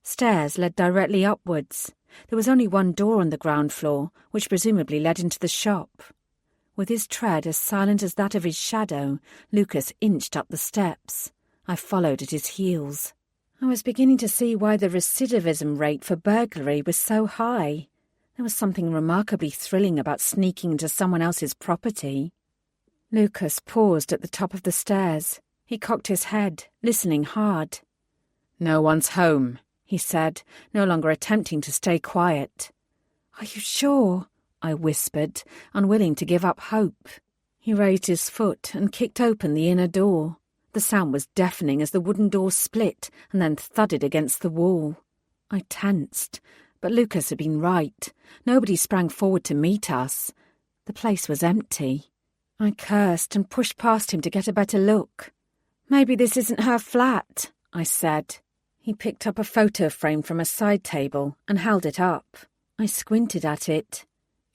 Stairs led directly upwards. There was only one door on the ground floor, which presumably led into the shop. With his tread as silent as that of his shadow, Lucas inched up the steps. I followed at his heels. I was beginning to see why the recidivism rate for burglary was so high. There was something remarkably thrilling about sneaking into someone else's property. Lucas paused at the top of the stairs. He cocked his head, listening hard. No one's home, he said, no longer attempting to stay quiet. Are you sure? I whispered, unwilling to give up hope. He raised his foot and kicked open the inner door. The sound was deafening as the wooden door split and then thudded against the wall. I tensed, but Lucas had been right. Nobody sprang forward to meet us. The place was empty. I cursed and pushed past him to get a better look. Maybe this isn't her flat, I said. He picked up a photo frame from a side table and held it up. I squinted at it.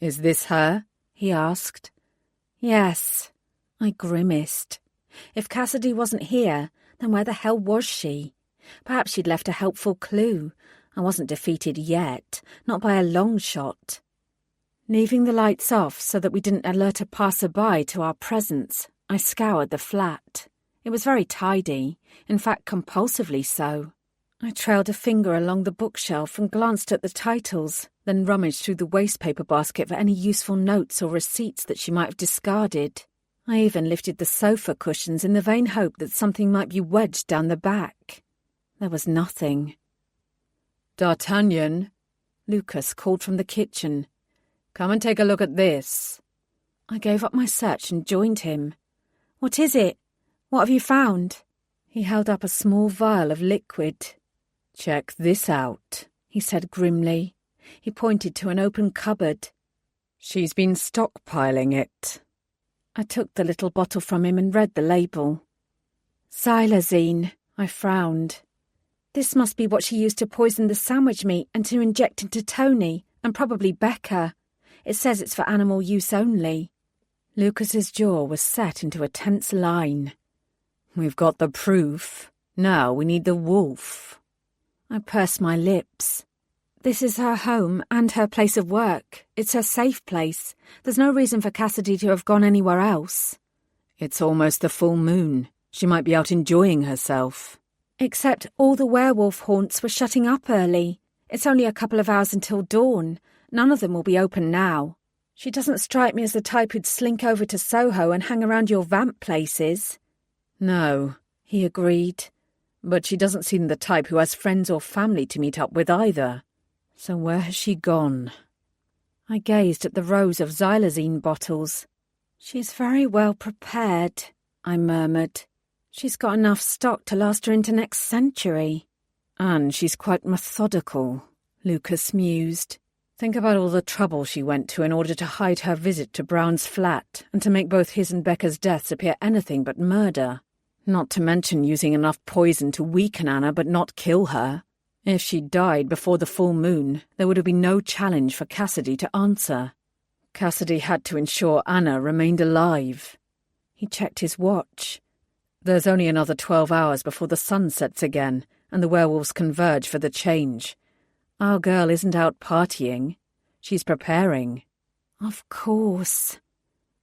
Is this her? He asked. Yes. I grimaced. If Cassidy wasn't here, then where the hell was she? Perhaps she'd left a helpful clue. I wasn't defeated yet, not by a long shot. Leaving the lights off so that we didn't alert a passer-by to our presence, I scoured the flat. It was very tidy, in fact compulsively so. I trailed a finger along the bookshelf and glanced at the titles, then rummaged through the wastepaper basket for any useful notes or receipts that she might have discarded. I even lifted the sofa cushions in the vain hope that something might be wedged down the back. There was nothing. D'Artagnan, Lucas called from the kitchen. Come and take a look at this. I gave up my search and joined him. What is it? What have you found? He held up a small vial of liquid. Check this out, he said grimly. He pointed to an open cupboard. She's been stockpiling it. I took the little bottle from him and read the label. Xylazine, I frowned. This must be what she used to poison the sandwich meat and to inject into Tony, and probably Becca. It says it's for animal use only. Lucas's jaw was set into a tense line. We've got the proof. Now we need the wolf. I pursed my lips. This is her home and her place of work. It's her safe place. There's no reason for Cassidy to have gone anywhere else. It's almost the full moon. She might be out enjoying herself. Except all the werewolf haunts were shutting up early. It's only a couple of hours until dawn. None of them will be open now. She doesn't strike me as the type who'd slink over to Soho and hang around your vamp places. No, he agreed. But she doesn't seem the type who has friends or family to meet up with either. So where has she gone? I gazed at the rows of xylazine bottles. She's very well prepared, I murmured. She's got enough stock to last her into next century. And she's quite methodical, Lucas mused. Think about all the trouble she went to in order to hide her visit to Brown's flat and to make both his and Becca's deaths appear anything but murder. Not to mention using enough poison to weaken Anna but not kill her. If she died before the full moon, there would have been no challenge for Cassidy to answer. Cassidy had to ensure Anna remained alive. He checked his watch. There's only another 12 hours before the sun sets again, and the werewolves converge for the change. Our girl isn't out partying. She's preparing. Of course.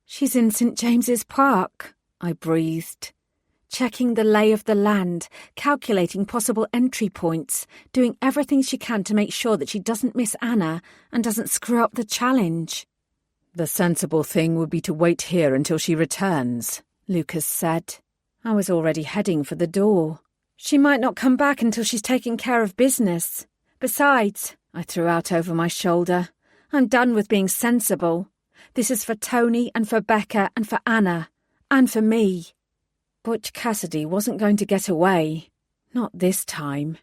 She's in St. James's Park, I breathed. Checking the lay of the land, calculating possible entry points, doing everything she can to make sure that she doesn't miss Anna and doesn't screw up the challenge. The sensible thing would be to wait here until she returns, Lucas said. I was already heading for the door. She might not come back until she's taken care of business. Besides, I threw out over my shoulder, I'm done with being sensible. This is for Tony and for Becca and for Anna. And for me. Butch Cassidy wasn't going to get away. Not this time.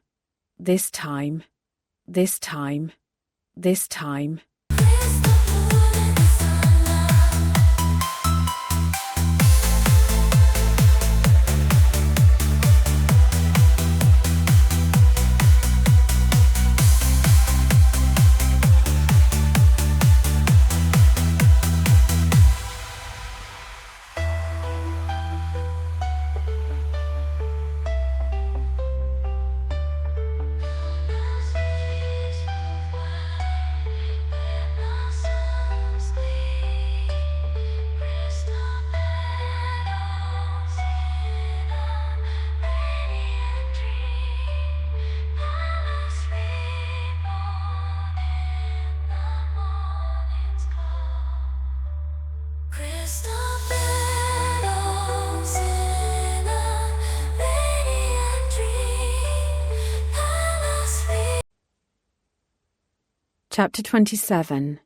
This time. This time. This time. Chapter 27.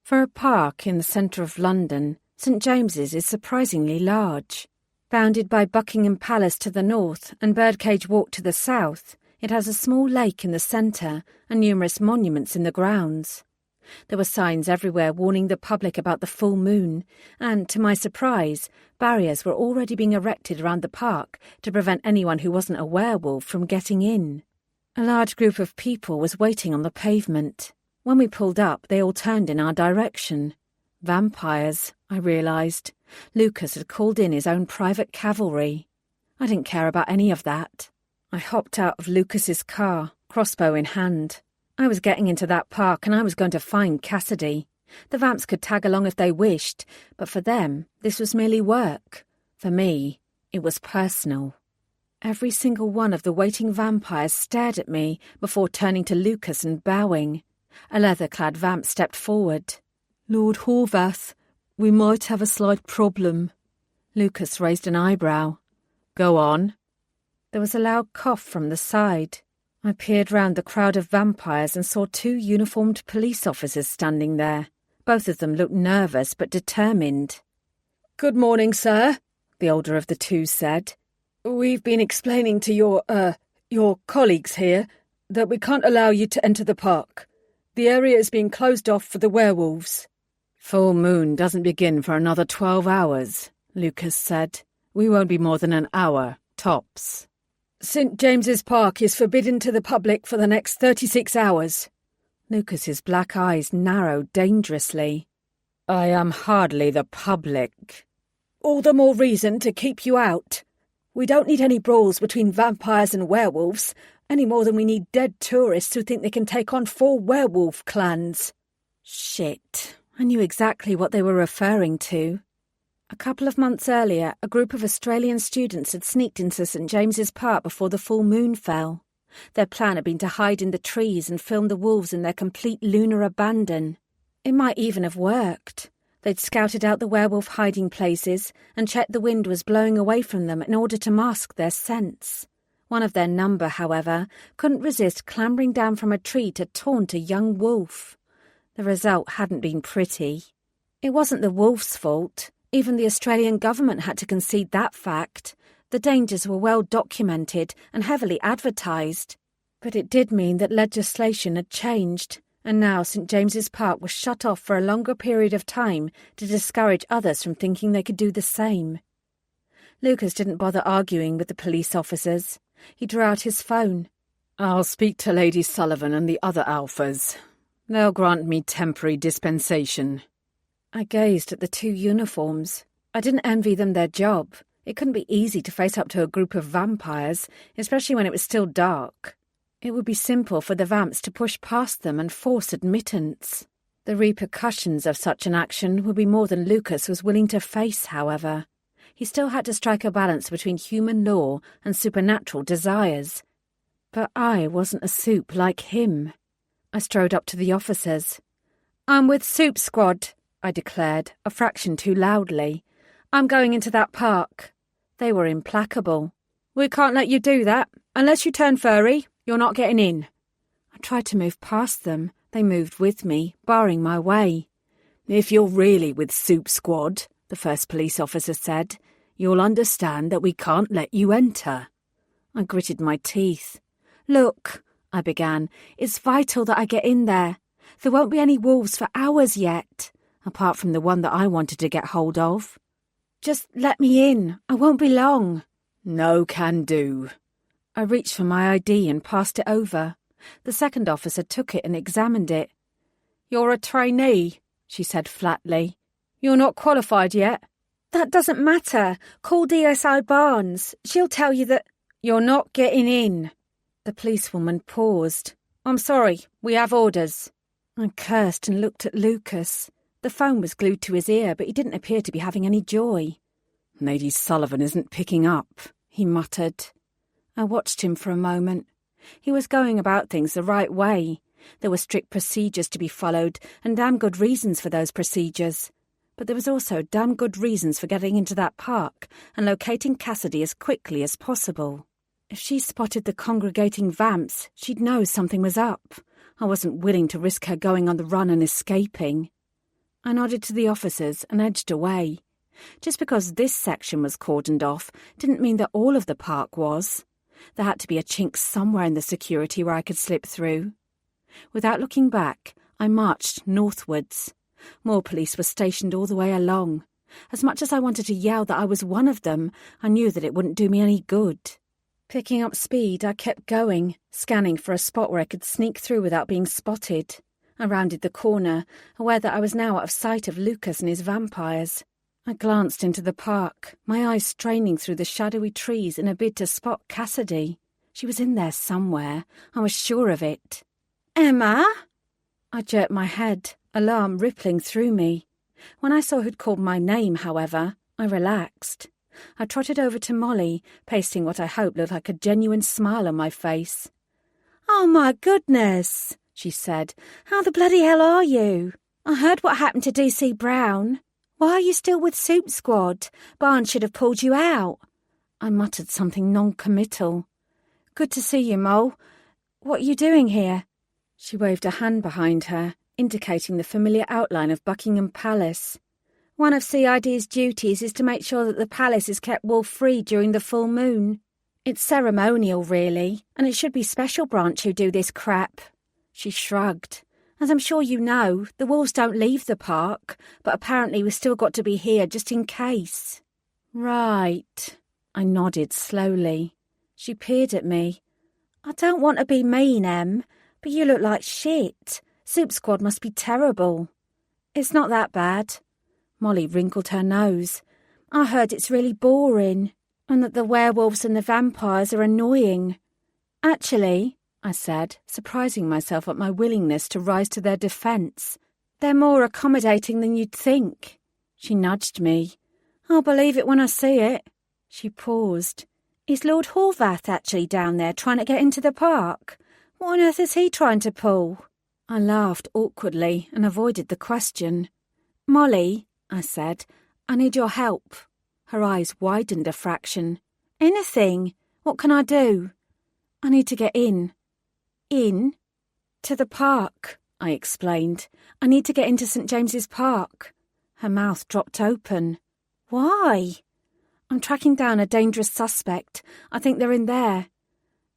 For a park in the centre of London, St. James's is surprisingly large. Bounded by Buckingham Palace to the north and Birdcage Walk to the south, it has a small lake in the centre and numerous monuments in the grounds. There were signs everywhere warning the public about the full moon, and, to my surprise, barriers were already being erected around the park to prevent anyone who wasn't a werewolf from getting in. A large group of people was waiting on the pavement. When we pulled up, they all turned in our direction. Vampires, I realised. Lucas had called in his own private cavalry. I didn't care about any of that. I hopped out of Lucas's car, crossbow in hand. I was getting into that park and I was going to find Cassidy. The vamps could tag along if they wished, but for them, this was merely work. For me, it was personal. Every single one of the waiting vampires stared at me before turning to Lucas and bowing. A leather-clad vamp stepped forward. Lord Horvath, we might have a slight problem. Lucas raised an eyebrow. Go on. There was a loud cough from the side. I peered round the crowd of vampires and saw 2 uniformed police officers standing there. Both of them looked nervous but determined. Good morning, sir, the older of the 2 said. We've been explaining to your colleagues here that we can't allow you to enter the park. The area is being closed off for the werewolves. Full moon doesn't begin for another 12 hours, Lucas said. We won't be more than an hour, tops. St. James's Park is forbidden to the public for the next 36 hours. Lucas's black eyes narrowed dangerously. I am hardly the public. All the more reason to keep you out. We don't need any brawls between vampires and werewolves, any more than we need dead tourists who think they can take on 4 werewolf clans. Shit, I knew exactly what they were referring to. A couple of months earlier, a group of Australian students had sneaked into St. James's Park before the full moon fell. Their plan had been to hide in the trees and film the wolves in their complete lunar abandon. It might even have worked. They'd scouted out the werewolf hiding places and checked the wind was blowing away from them in order to mask their scents. One of their number, however, couldn't resist clambering down from a tree to taunt a young wolf. The result hadn't been pretty. It wasn't the wolf's fault. Even the Australian government had to concede that fact. The dangers were well documented and heavily advertised. But it did mean that legislation had changed, and now St. James's Park was shut off for a longer period of time to discourage others from thinking they could do the same. Lucas didn't bother arguing with the police officers. He drew out his phone. I'll speak to Lady Sullivan and the other alphas. They'll grant me temporary dispensation. I gazed at the two uniforms. I didn't envy them their job. It couldn't be easy to face up to a group of vampires, especially when it was still dark. It would be simple for the vamps to push past them and force admittance. The repercussions of such an action would be more than Lucas was willing to face, however. He still had to strike a balance between human law and supernatural desires. But I wasn't a soup like him. I strode up to the officers. "I'm with Soup Squad," I declared, a fraction too loudly. "I'm going into that park." They were implacable. "We can't let you do that. Unless you turn furry, you're not getting in." I tried to move past them. They moved with me, barring my way. "If you're really with Soup Squad," the first police officer said, "you'll understand that we can't let you enter." I gritted my teeth. "Look," I began, "it's vital that I get in there. There won't be any wolves for hours yet, apart from the one that I wanted to get hold of. Just let me in. I won't be long." "No can do." I reached for my ID and passed it over. The second officer took it and examined it. "You're a trainee," she said flatly. "You're not qualified yet." "That doesn't matter. Call DSI Barnes. She'll tell you that—" "You're not getting in." The policewoman paused. "I'm sorry, we have orders." I cursed and looked at Lucas. The phone was glued to his ear, but he didn't appear to be having any joy. "Lady Sullivan isn't picking up," he muttered. I watched him for a moment. He was going about things the right way. There were strict procedures to be followed, and damn good reasons for those procedures. But there was also damn good reasons for getting into that park and locating Cassidy as quickly as possible. If she spotted the congregating vamps, she'd know something was up. I wasn't willing to risk her going on the run and escaping. I nodded to the officers and edged away. Just because this section was cordoned off didn't mean that all of the park was. There had to be a chink somewhere in the security where I could slip through. Without looking back, I marched northwards. More police were stationed all the way along. As much as I wanted to yell that I was one of them, I knew that it wouldn't do me any good. Picking up speed, I kept going, scanning for a spot where I could sneak through without being spotted. I rounded the corner, aware that I was now out of sight of Lucas and his vampires. I glanced into the park, my eyes straining through the shadowy trees in a bid to spot Cassidy. She was in there somewhere. I was sure of it. "Emma?" I jerked my head, alarm rippling through me. When I saw who'd called my name, however, I relaxed. I trotted over to Molly, pasting what I hoped looked like a genuine smile on my face. "Oh, my goodness," she said. "How the bloody hell are you? I heard what happened to DC Brown. Why are you still with Soup Squad? Barnes should have pulled you out." I muttered something non-committal. "Good to see you, Mole. What are you doing here?" She waved a hand behind her, indicating the familiar outline of Buckingham Palace. "One of CID's duties is to make sure that the palace is kept wolf-free during the full moon. It's ceremonial, really, and it should be Special Branch who do this crap." She shrugged. "As I'm sure you know, the wolves don't leave the park, but apparently we've still got to be here just in case." "Right." I nodded slowly. She peered at me. "I don't want to be mean, Em, but you look like shit. Soup Squad must be terrible." "It's not that bad." Molly wrinkled her nose. "I heard it's really boring, and that the werewolves and the vampires are annoying." "Actually," I said, surprising myself at my willingness to rise to their defence, "they're more accommodating than you'd think." She nudged me. "I'll believe it when I see it." She paused. "Is Lord Horvath actually down there trying to get into the park? What on earth is he trying to pull?" I laughed awkwardly and avoided the question. "Molly," I said, "I need your help." Her eyes widened a fraction. "Anything? What can I do?" "I need to get in." "In?" "To the park," I explained. "I need to get into St. James's Park." Her mouth dropped open. "Why?" "I'm tracking down a dangerous suspect. I think they're in there."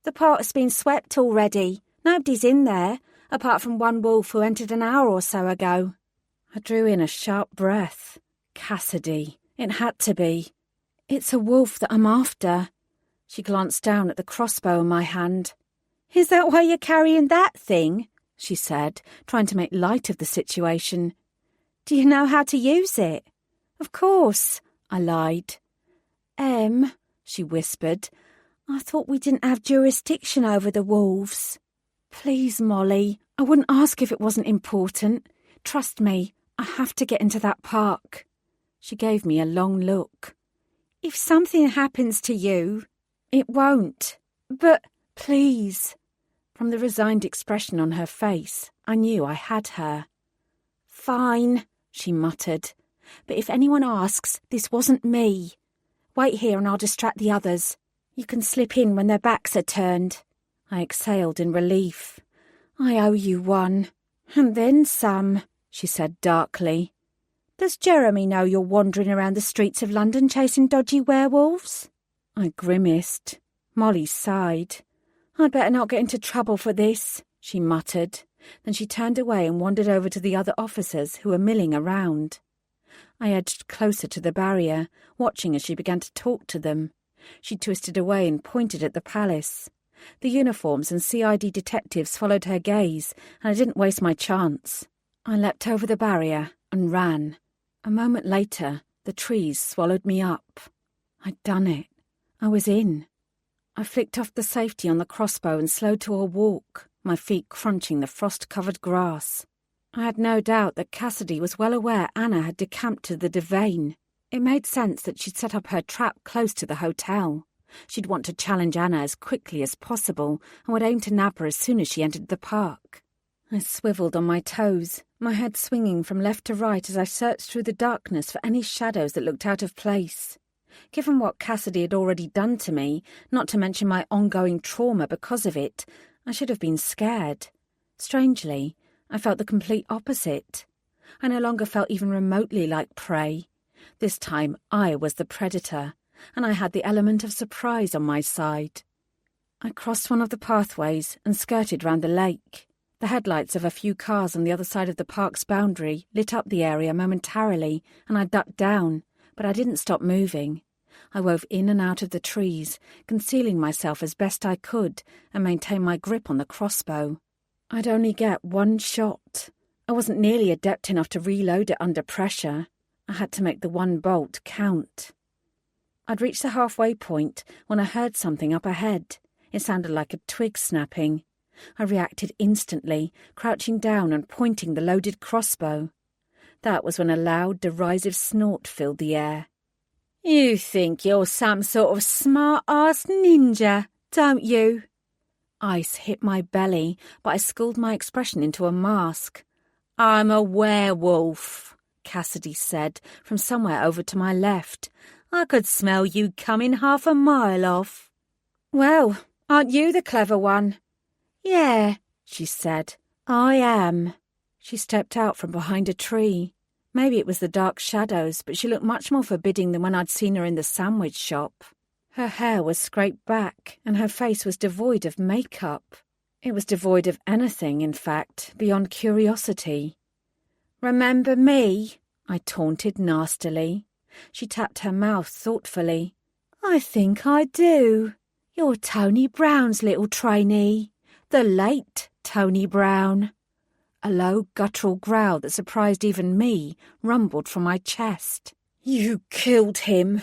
"The park's been swept already. Nobody's in there, apart from one wolf who entered an hour or so ago." I drew in a sharp breath. Cassidy. It had to be. "It's a wolf that I'm after." She glanced down at the crossbow in my hand. "Is that why you're carrying that thing?" she said, trying to make light of the situation. Do you know how to use it? Of course, I lied. She whispered, I thought we didn't have jurisdiction over the wolves. Please, Molly, I wouldn't ask if it wasn't important. Trust me, I have to get into that park. She gave me a long look. If something happens to you, it won't. But please. From the resigned expression on her face, I knew I had her. Fine, she muttered. But if anyone asks, this wasn't me. Wait here and I'll distract the others. You can slip in when their backs are turned. I exhaled in relief. I owe you one. And then some, she said darkly. Does Jeremy know you're wandering around the streets of London chasing dodgy werewolves? I grimaced. Molly sighed. I'd better not get into trouble for this, she muttered. Then she turned away and wandered over to the other officers who were milling around. I edged closer to the barrier, watching as she began to talk to them. She twisted away and pointed at the palace. The uniforms and CID detectives followed her gaze, and I didn't waste my chance. I leapt over the barrier and ran. A moment later, the trees swallowed me up. I'd done it. I was in. I flicked off the safety on the crossbow and slowed to a walk, my feet crunching the frost-covered grass. I had no doubt that Cassidy was well aware Anna had decamped to the Devane. It made sense that she'd set up her trap close to the hotel. She'd want to challenge Anna as quickly as possible and would aim to nab her as soon as she entered the park. I swiveled on my toes, my head swinging from left to right as I searched through the darkness for any shadows that looked out of place. Given what Cassidy had already done to me, not to mention my ongoing trauma because of it, I should have been scared. Strangely, I felt the complete opposite. I no longer felt even remotely like prey. This time I was the predator, and I had the element of surprise on my side. I crossed one of the pathways and skirted round the lake. The headlights of a few cars on the other side of the park's boundary lit up the area momentarily, and I ducked down, but I didn't stop moving. I wove in and out of the trees, concealing myself as best I could and maintain my grip on the crossbow. I'd only get one shot. I wasn't nearly adept enough to reload it under pressure. I had to make the one bolt count. I'd reached the halfway point when I heard something up ahead. It sounded like a twig snapping. I reacted instantly, crouching down and pointing the loaded crossbow. That was when a loud, derisive snort filled the air. You think you're some sort of smart-ass ninja, don't you? Ice hit my belly, but I schooled my expression into a mask. I'm a werewolf, Cassidy said from somewhere over to my left. I could smell you coming half a mile off. Well, aren't you the clever one? Yeah, she said. I am. She stepped out from behind a tree. Maybe it was the dark shadows, but she looked much more forbidding than when I'd seen her in the sandwich shop. Her hair was scraped back, and her face was devoid of makeup. It was devoid of anything, in fact, beyond curiosity. Remember me? I taunted nastily. She tapped her mouth thoughtfully. I think I do. You're Tony Brown's little trainee. The late Tony Brown. A low, guttural growl that surprised even me rumbled from my chest. You killed him.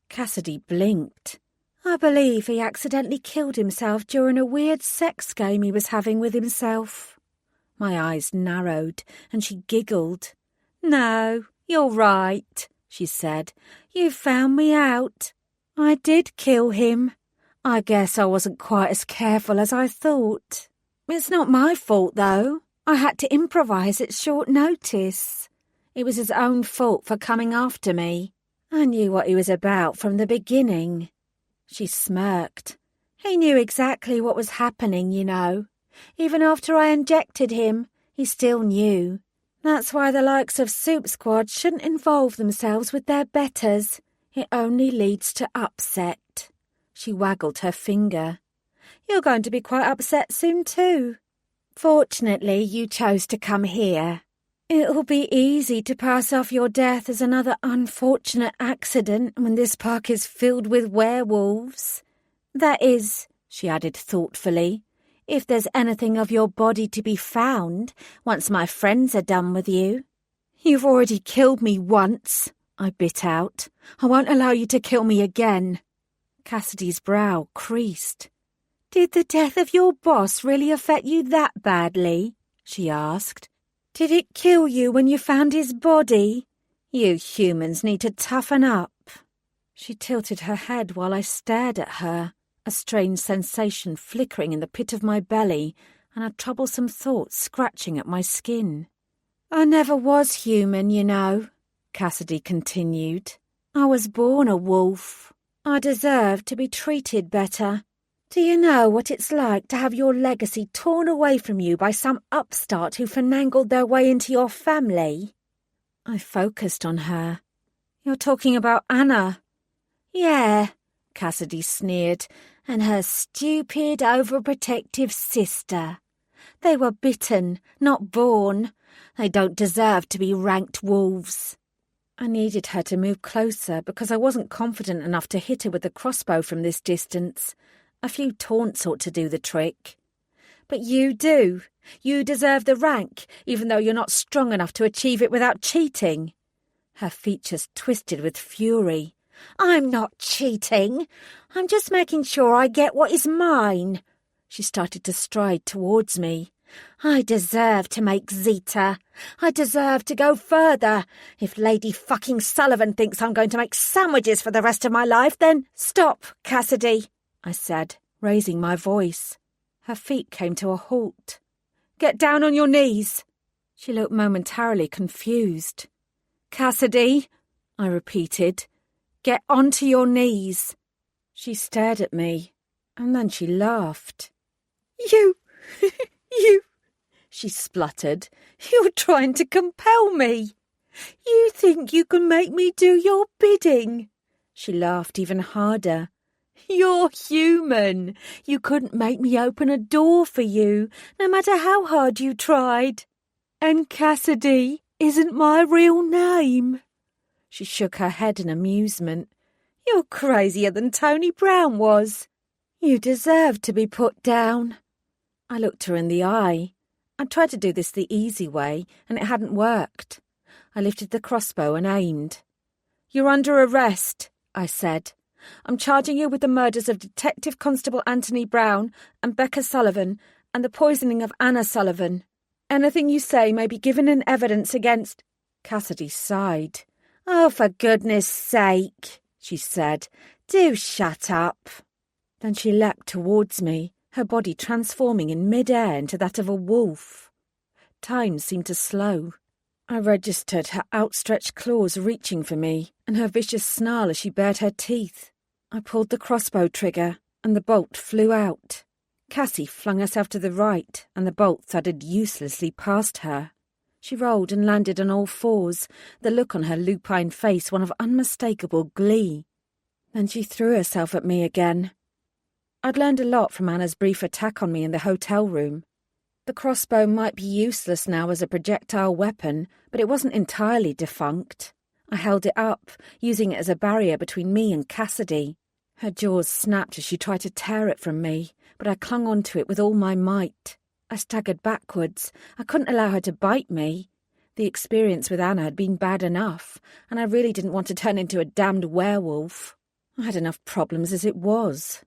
Cassidy blinked. I believe he accidentally killed himself during a weird sex game he was having with himself. My eyes narrowed, and she giggled. No, you're right, she said. You found me out. I did kill him. I guess I wasn't quite as careful as I thought. It's not my fault, though. I had to improvise at short notice. It was his own fault for coming after me. I knew what he was about from the beginning. She smirked. He knew exactly what was happening, you know. Even after I injected him, he still knew. That's why the likes of Soup Squad shouldn't involve themselves with their betters. It only leads to upset. She waggled her finger. You're going to be quite upset soon too. Fortunately, you chose to come here. It'll be easy to pass off your death as another unfortunate accident when this park is filled with werewolves. That is, she added thoughtfully, If there's anything of your body to be found, once my friends are done with you. You've already killed me once, I bit out. I won't allow you to kill me again. Cassidy's brow creased. Did the death of your boss really affect you that badly? She asked. Did it kill you when you found his body? You humans need to toughen up. She tilted her head while I stared at her, a strange sensation flickering in the pit of my belly and a troublesome thought scratching at my skin. I never was human, you know, Cassidy continued. I was born a wolf. I deserve to be treated better. Do you know what it's like to have your legacy torn away from you by some upstart who finagled their way into your family? I focused on her. You're talking about Anna? Yeah, Cassidy sneered, and her stupid, overprotective sister. They were bitten, not born. They don't deserve to be ranked wolves. I needed her to move closer because I wasn't confident enough to hit her with the crossbow from this distance. A few taunts ought to do the trick. But you do. You deserve the rank, even though you're not strong enough to achieve it without cheating. Her features twisted with fury. I'm not cheating. I'm just making sure I get what is mine. She started to stride towards me. I deserve to make Zeta. I deserve to go further. If Lady fucking Sullivan thinks I'm going to make sandwiches for the rest of my life, then stop, Cassidy, I said, raising my voice. Her feet came to a halt. Get down on your knees. She looked momentarily confused. Cassidy, I repeated, get onto your knees. She stared at me, and then she laughed. You, she spluttered. You're trying to compel me. You think you can make me do your bidding? She laughed even harder. You're human. You couldn't make me open a door for you, no matter how hard you tried. And Cassidy isn't my real name. She shook her head in amusement. You're crazier than Tony Brown was. You deserve to be put down. I looked her in the eye. I tried to do this the easy way, and it hadn't worked. I lifted the crossbow and aimed. You're under arrest, I said. I'm charging you with the murders of Detective Constable Anthony Brown and Becca Sullivan and the poisoning of Anna Sullivan. Anything you say may be given in evidence against... Cassidy sighed. Oh, for goodness sake, she said. Do shut up. Then she leapt towards me, her body transforming in mid-air into that of a wolf. Time seemed to slow. I registered her outstretched claws reaching for me and her vicious snarl as she bared her teeth. I pulled the crossbow trigger and the bolt flew out. Cassie flung herself to the right and the bolt thudded uselessly past her. She rolled and landed on all fours, the look on her lupine face one of unmistakable glee. Then she threw herself at me again. I'd learned a lot from Anna's brief attack on me in the hotel room. The crossbow might be useless now as a projectile weapon, but it wasn't entirely defunct. I held it up, using it as a barrier between me and Cassidy. Her jaws snapped as she tried to tear it from me, but I clung onto it with all my might. I staggered backwards. I couldn't allow her to bite me. The experience with Anna had been bad enough, and I really didn't want to turn into a damned werewolf. I had enough problems as it was.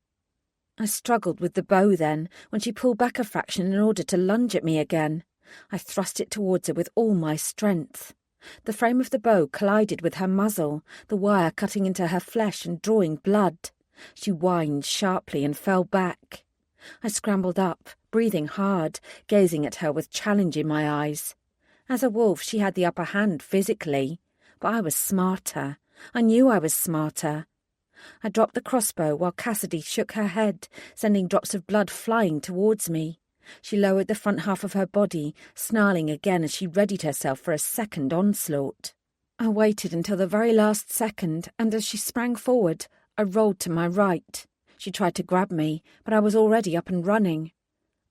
I struggled with the bow then, when she pulled back a fraction in order to lunge at me again. I thrust it towards her with all my strength. The frame of the bow collided with her muzzle, the wire cutting into her flesh and drawing blood. She whined sharply and fell back. I scrambled up, breathing hard, gazing at her with challenge in my eyes. As a wolf, she had the upper hand physically, but I was smarter. I knew I was smarter. I dropped the crossbow while Cassidy shook her head, sending drops of blood flying towards me. She lowered the front half of her body, snarling again as she readied herself for a second onslaught. I waited until the very last second, and as she sprang forward, I rolled to my right. She tried to grab me, but I was already up and running.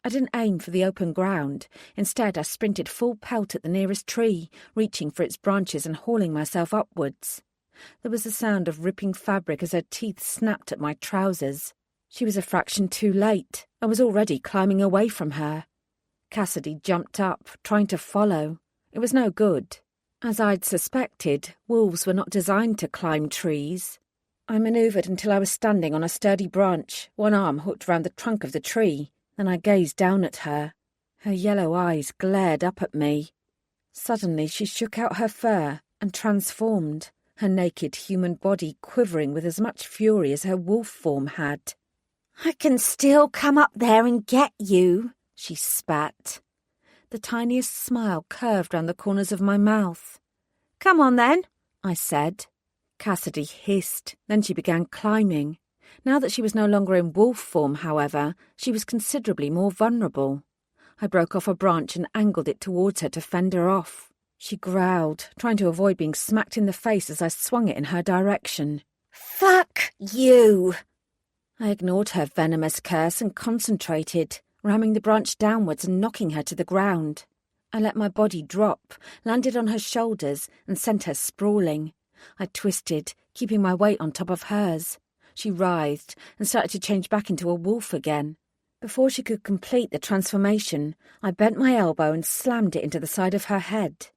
I didn't aim for the open ground. Instead, I sprinted full pelt at the nearest tree, reaching for its branches and hauling myself upwards. There was the sound of ripping fabric as her teeth snapped at my trousers. She was a fraction too late. I was already climbing away from her. Cassidy jumped up, trying to follow. It was no good. As I'd suspected, wolves were not designed to climb trees. I manoeuvred until I was standing on a sturdy branch, one arm hooked round the trunk of the tree. Then I gazed down at her. Her yellow eyes glared up at me. Suddenly she shook out her fur and transformed, her naked human body quivering with as much fury as her wolf form had. "I can still come up there and get you," she spat. The tiniest smile curved round the corners of my mouth. "Come on then," I said. Cassidy hissed, then she began climbing. Now that she was no longer in wolf form, however, she was considerably more vulnerable. I broke off a branch and angled it towards her to fend her off. She growled, trying to avoid being smacked in the face as I swung it in her direction. "Fuck you!" I ignored her venomous curse and concentrated, ramming the branch downwards and knocking her to the ground. I let my body drop, landed on her shoulders, and sent her sprawling. I twisted, keeping my weight on top of hers. She writhed and started to change back into a wolf again. Before she could complete the transformation, I bent my elbow and slammed it into the side of her head.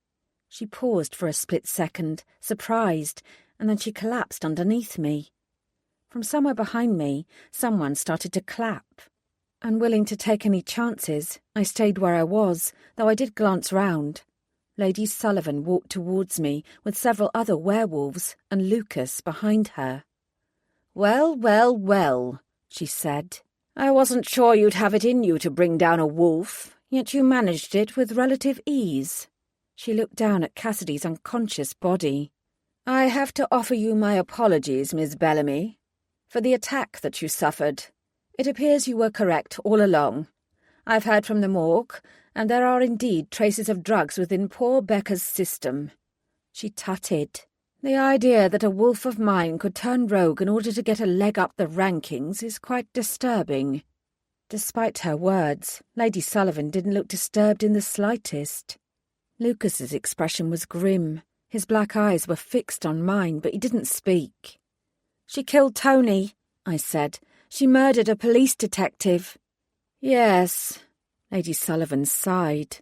She paused for a split second, surprised, and then she collapsed underneath me. From somewhere behind me, someone started to clap. Unwilling to take any chances, I stayed where I was, though I did glance round. Lady Sullivan walked towards me with several other werewolves and Lucas behind her. "Well, well, well," she said. "I wasn't sure you'd have it in you to bring down a wolf, yet you managed it with relative ease." She looked down at Cassidy's unconscious body. "I have to offer you my apologies, Miss Bellamy, for the attack that you suffered. It appears you were correct all along. I've heard from the morgue, and there are indeed traces of drugs within poor Becca's system." She tutted. "The idea that a wolf of mine could turn rogue in order to get a leg up the rankings is quite disturbing." Despite her words, Lady Sullivan didn't look disturbed in the slightest. Lucas's expression was grim. His black eyes were fixed on mine, but he didn't speak. "She killed Tony," I said. "She murdered a police detective." "Yes," Lady Sullivan sighed.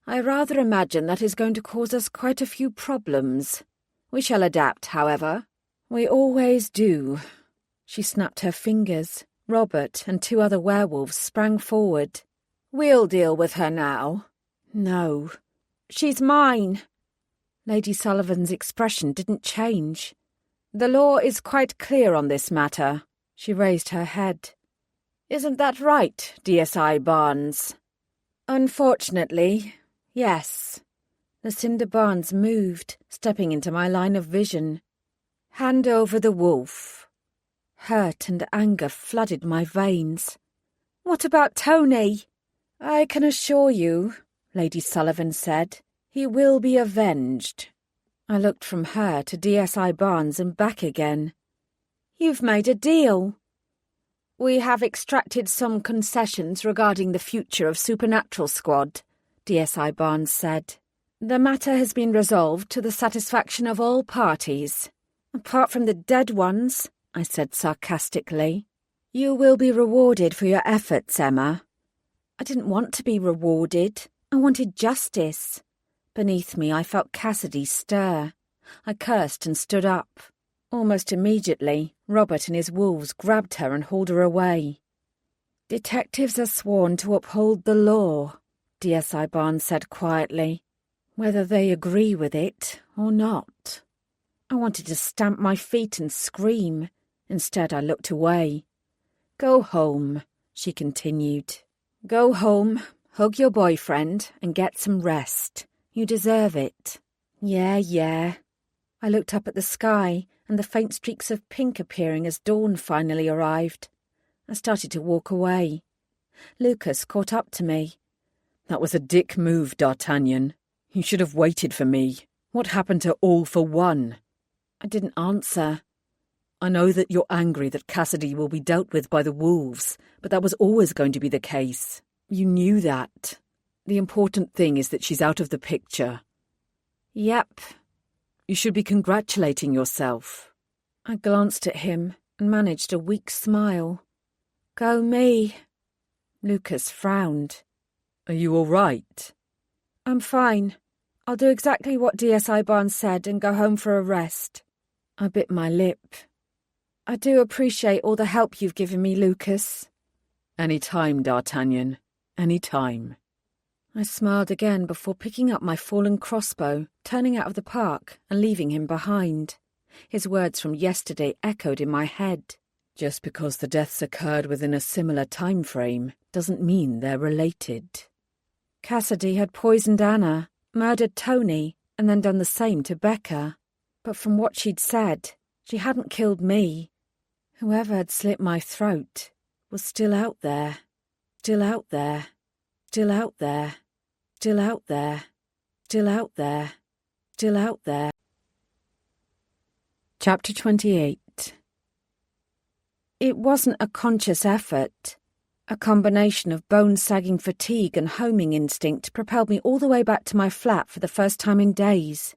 "I rather imagine that is going to cause us quite a few problems. We shall adapt, however. We always do." She snapped her fingers. Robert and 2 other werewolves sprang forward. "We'll deal with her now." "No." "She's mine." Lady Sullivan's expression didn't change. "The law is quite clear on this matter." She raised her head. "Isn't that right, DSI Barnes?" "Unfortunately, yes." Lucinda Barnes moved, stepping into my line of vision. "Hand over the wolf." Hurt and anger flooded my veins. "What about Tony?" "I can assure you," Lady Sullivan said, "he will be avenged." I looked from her to DSI Barnes and back again. "You've made a deal." "We have extracted some concessions regarding the future of Supernatural Squad," DSI Barnes said. "The matter has been resolved to the satisfaction of all parties." "Apart from the dead ones," I said sarcastically. "You will be rewarded for your efforts, Emma." I didn't want to be rewarded. I wanted justice. Beneath me I felt Cassidy stir. I cursed and stood up. Almost immediately, Robert and his wolves grabbed her and hauled her away. "Detectives are sworn to uphold the law," DSI Barnes said quietly, "whether they agree with it or not." I wanted to stamp my feet and scream. Instead, I looked away. "Go home," she continued. "Go home, hug your boyfriend, and get some rest. You deserve it." Yeah. I looked up at the sky and the faint streaks of pink appearing as dawn finally arrived. I started to walk away. Lucas caught up to me. "That was a dick move, D'Artagnan. You should have waited for me. What happened to All for One?" I didn't answer. "I know that you're angry that Cassidy will be dealt with by the wolves, but that was always going to be the case. You knew that. The important thing is that she's out of the picture." "Yep." "You should be congratulating yourself." I glanced at him and managed a weak smile. "Go me." Lucas frowned. Are you all right? I'm fine. I'll do exactly what DSI Barnes said and go home for a rest. I bit my lip. I do appreciate all the help you've given me, Lucas. Any time, D'Artagnan. Any time. I smiled again before picking up my fallen crossbow, turning out of the park and leaving him behind. His words from yesterday echoed in my head. Just because the deaths occurred within a similar time frame doesn't mean they're related. Cassidy had poisoned Anna, murdered Tony, and then done the same to Becca. But from what she'd said, she hadn't killed me. Whoever had slit my throat was still out there. Still out there. Still out there. Still out there. Still out there. Still out there. Chapter 28. It wasn't a conscious effort. A combination of bone-sagging fatigue and homing instinct propelled me all the way back to my flat for the first time in days.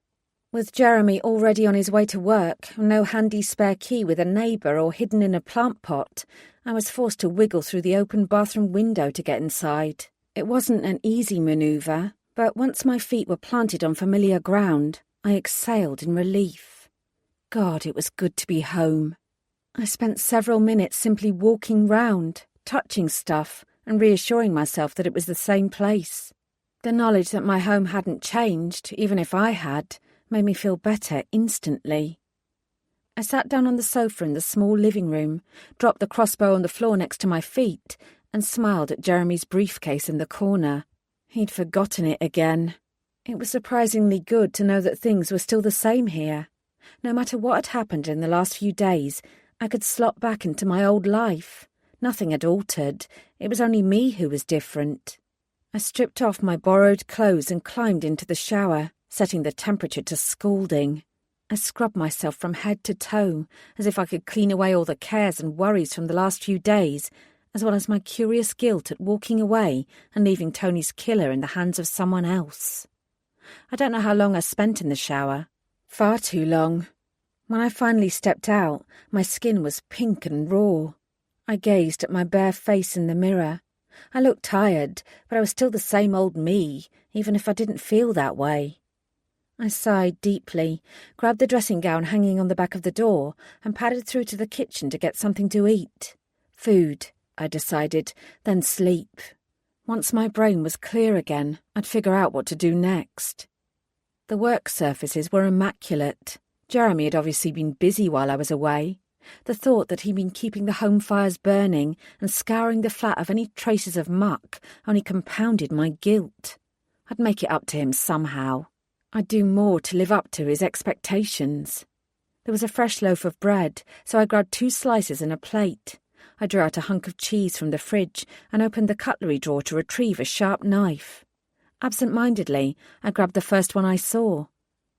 With Jeremy already on his way to work, and no handy spare key with a neighbour or hidden in a plant pot, I was forced to wiggle through the open bathroom window to get inside. It wasn't an easy manoeuvre, but once my feet were planted on familiar ground, I exhaled in relief. God, it was good to be home. I spent several minutes simply walking round, touching stuff, and reassuring myself that it was the same place. The knowledge that my home hadn't changed, even if I had, made me feel better instantly. I sat down on the sofa in the small living room, dropped the crossbow on the floor next to my feet, and smiled at Jeremy's briefcase in the corner. He'd forgotten it again. It was surprisingly good to know that things were still the same here. No matter what had happened in the last few days, I could slot back into my old life. Nothing had altered. It was only me who was different. I stripped off my borrowed clothes and climbed into the shower, setting the temperature to scalding. I scrubbed myself from head to toe, as if I could clean away all the cares and worries from the last few days, as well as my curious guilt at walking away and leaving Tony's killer in the hands of someone else. I don't know how long I spent in the shower. Far too long. When I finally stepped out, my skin was pink and raw. I gazed at my bare face in the mirror. I looked tired, but I was still the same old me, even if I didn't feel that way. I sighed deeply, grabbed the dressing gown hanging on the back of the door, and padded through to the kitchen to get something to eat. Food, I decided, then sleep. Once my brain was clear again, I'd figure out what to do next. The work surfaces were immaculate. Jeremy had obviously been busy while I was away. The thought that he'd been keeping the home fires burning and scouring the flat of any traces of muck only compounded my guilt. I'd make it up to him somehow. I'd do more to live up to his expectations. There was a fresh loaf of bread, so I grabbed 2 slices and a plate. I drew out a hunk of cheese from the fridge and opened the cutlery drawer to retrieve a sharp knife. Absent-mindedly, I grabbed the first one I saw.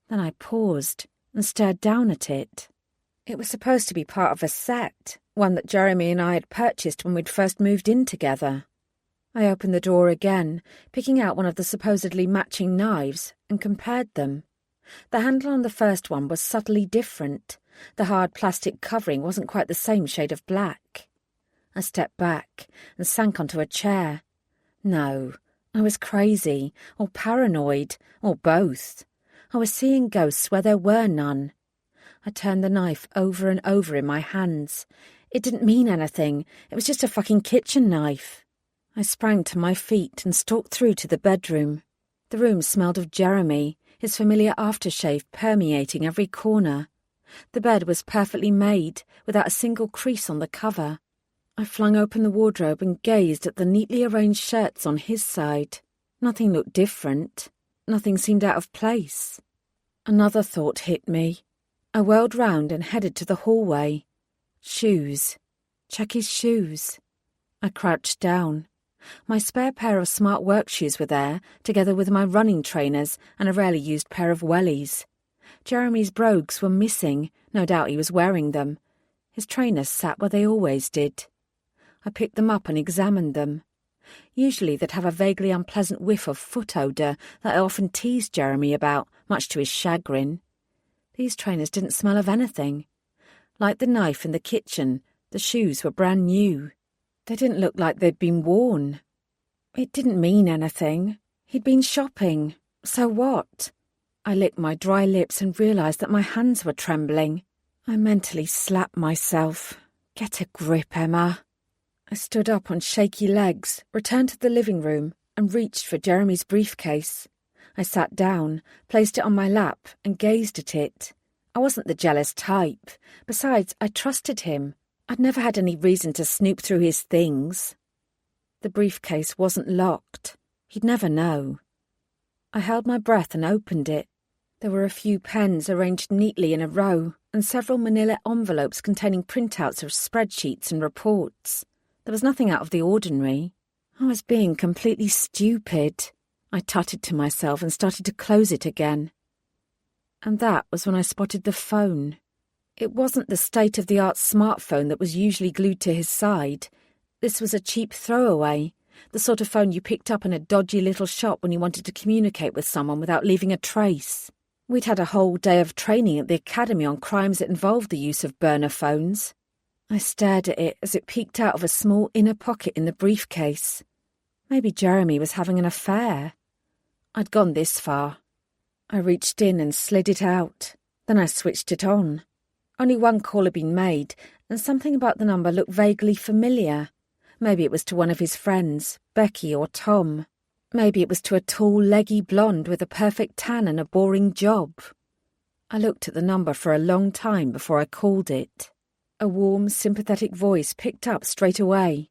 Then I paused and stared down at it. It was supposed to be part of a set, one that Jeremy and I had purchased when we'd first moved in together. I opened the drawer again, picking out one of the supposedly matching knives, and compared them. The handle on the first one was subtly different. The hard plastic covering wasn't quite the same shade of black. I stepped back and sank onto a chair. No, I was crazy, or paranoid, or both. I was seeing ghosts where there were none. I turned the knife over and over in my hands. It didn't mean anything. It was just a fucking kitchen knife. I sprang to my feet and stalked through to the bedroom. The room smelled of Jeremy, his familiar aftershave permeating every corner. The bed was perfectly made, without a single crease on the cover. I flung open the wardrobe and gazed at the neatly arranged shirts on his side. Nothing looked different. Nothing seemed out of place. Another thought hit me. I whirled round and headed to the hallway. Shoes. Check his shoes. I crouched down. My spare pair of smart work shoes were there, together with my running trainers and a rarely used pair of wellies. Jeremy's brogues were missing. No doubt he was wearing them. His trainers sat where they always did. I picked them up and examined them. Usually they'd have a vaguely unpleasant whiff of foot odour that I often teased Jeremy about, much to his chagrin. These trainers didn't smell of anything. Like the knife in the kitchen, the shoes were brand new. They didn't look like they'd been worn. It didn't mean anything. He'd been shopping. So what? I licked my dry lips and realised that my hands were trembling. I mentally slapped myself. Get a grip, Emma. I stood up on shaky legs, returned to the living room, and reached for Jeremy's briefcase. I sat down, placed it on my lap, and gazed at it. I wasn't the jealous type. Besides, I trusted him. I'd never had any reason to snoop through his things. The briefcase wasn't locked. He'd never know. I held my breath and opened it. There were a few pens arranged neatly in a row, and several manila envelopes containing printouts of spreadsheets and reports. There was nothing out of the ordinary. I was being completely stupid. I tutted to myself and started to close it again. And that was when I spotted the phone. It wasn't the state-of-the-art smartphone that was usually glued to his side. This was a cheap throwaway, the sort of phone you picked up in a dodgy little shop when you wanted to communicate with someone without leaving a trace. We'd had a whole day of training at the academy on crimes that involved the use of burner phones. I stared at it as it peeked out of a small inner pocket in the briefcase. Maybe Jeremy was having an affair. I'd gone this far. I reached in and slid it out. Then I switched it on. Only one call had been made, and something about the number looked vaguely familiar. Maybe it was to one of his friends, Becky or Tom. Maybe it was to a tall, leggy blonde with a perfect tan and a boring job. I looked at the number for a long time before I called it. A warm, sympathetic voice picked up straight away.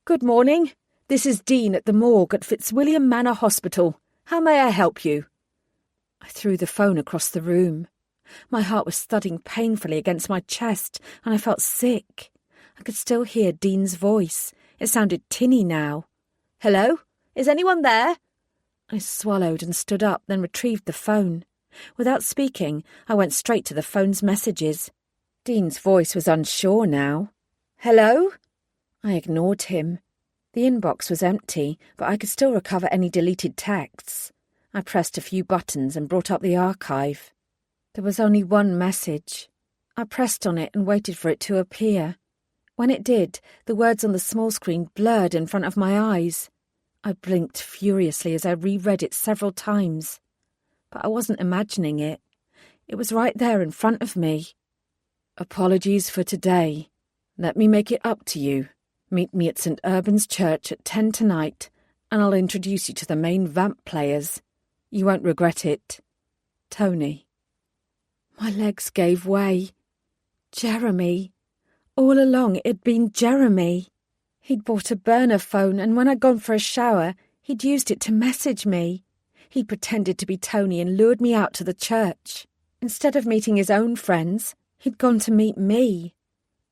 "Good morning. This is Dean at the morgue at Fitzwilliam Manor Hospital. How may I help you?" I threw the phone across the room. My heart was thudding painfully against my chest, and I felt sick. I could still hear Dean's voice. It sounded tinny now. "Hello? Is anyone there?" I swallowed and stood up, then retrieved the phone. Without speaking, I went straight to the phone's messages. Dean's voice was unsure now. "Hello?" I ignored him. The inbox was empty, but I could still recover any deleted texts. I pressed a few buttons and brought up the archive. There was only one message. I pressed on it and waited for it to appear. When it did, the words on the small screen blurred in front of my eyes. I blinked furiously as I reread it several times. But I wasn't imagining it. It was right there in front of me. "Apologies for today. Let me make it up to you. Meet me at St. Urban's Church at 10 tonight, and I'll introduce you to the main vamp players. You won't regret it. Tony." My legs gave way. Jeremy. All along it had been Jeremy. He'd bought a burner phone, and when I'd gone for a shower, he'd used it to message me. He'd pretended to be Tony and lured me out to the church. Instead of meeting his own friends, he'd gone to meet me.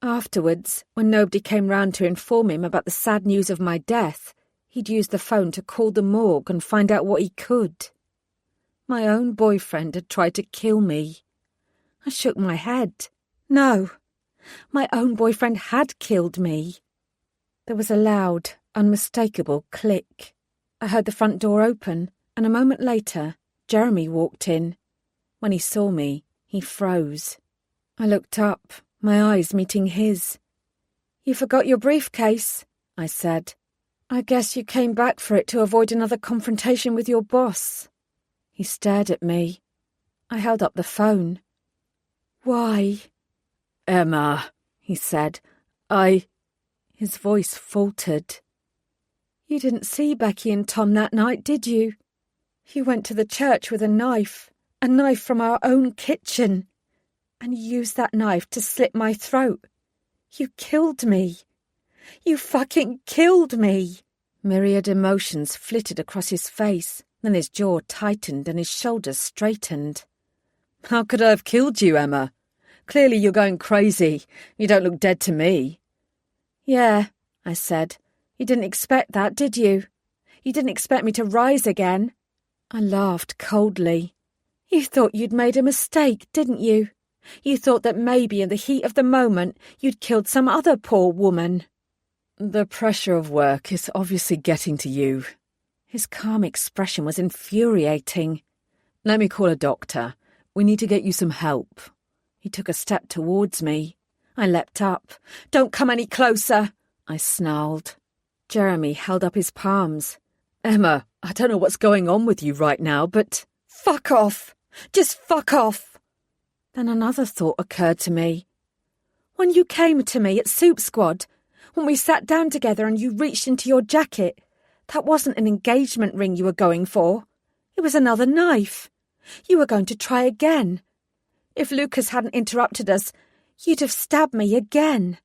Afterwards, when nobody came round to inform him about the sad news of my death, he'd used the phone to call the morgue and find out what he could. My own boyfriend had tried to kill me. I shook my head. No, my own boyfriend had killed me. There was a loud, unmistakable click. I heard the front door open, and a moment later, Jeremy walked in. When he saw me, he froze. I looked up, my eyes meeting his. "You forgot your briefcase," I said. "I guess you came back for it to avoid another confrontation with your boss." He stared at me. I held up the phone. "Why?" "Emma," he said, His voice faltered. "You didn't see Becky and Tom that night, did you? You went to the church with a knife from our own kitchen, and you used that knife to slit my throat. You killed me. You fucking killed me." Myriad emotions flitted across his face, then his jaw tightened and his shoulders straightened. "How could I have killed you, Emma? Clearly you're going crazy. You don't look dead to me." "Yeah," I said. "You didn't expect that, did you? You didn't expect me to rise again." I laughed coldly. "You thought you'd made a mistake, didn't you? You thought that maybe in the heat of the moment you'd killed some other poor woman." "The pressure of work is obviously getting to you." His calm expression was infuriating. "Let me call a doctor. We need to get you some help." He took a step towards me. I leapt up. "Don't come any closer," I snarled. Jeremy held up his palms. Emma, I don't know what's going on with you right now, but... Fuck off! Just fuck off! Then another thought occurred to me. When you came to me at Soup Squad, when we sat down together and you reached into your jacket, that wasn't an engagement ring you were going for. It was another knife. You were going to try again. If Lucas hadn't interrupted us, you'd have stabbed me again.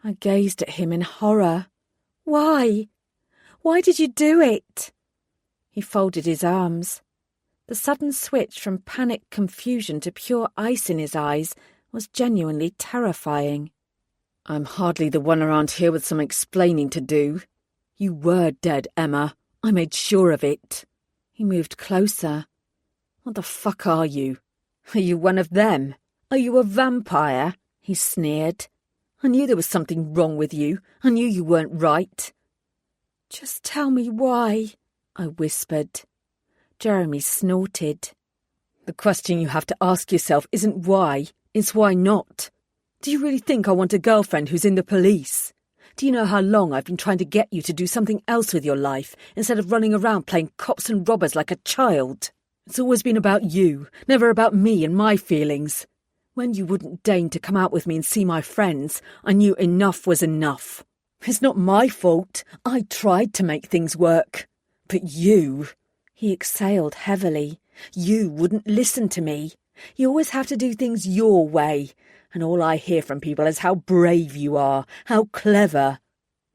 I gazed at him in horror. Why? Why did you do it? He folded his arms. The sudden switch from panicked confusion to pure ice in his eyes was genuinely terrifying. I'm hardly the one around here with some explaining to do. You were dead, Emma. I made sure of it. He moved closer. What the fuck are you? Are you one of them? Are you a vampire? He sneered. I knew there was something wrong with you. I knew you weren't right. Just tell me why, I whispered. Jeremy snorted. The question you have to ask yourself isn't why, it's why not. Do you really think I want a girlfriend who's in the police? Do you know how long I've been trying to get you to do something else with your life instead of running around playing cops and robbers like a child? It's always been about you, never about me and my feelings. When you wouldn't deign to come out with me and see my friends, I knew enough was enough. It's not my fault. I tried to make things work. But you... He exhaled heavily. You wouldn't listen to me. You always have to do things your way. And all I hear from people is how brave you are, how clever.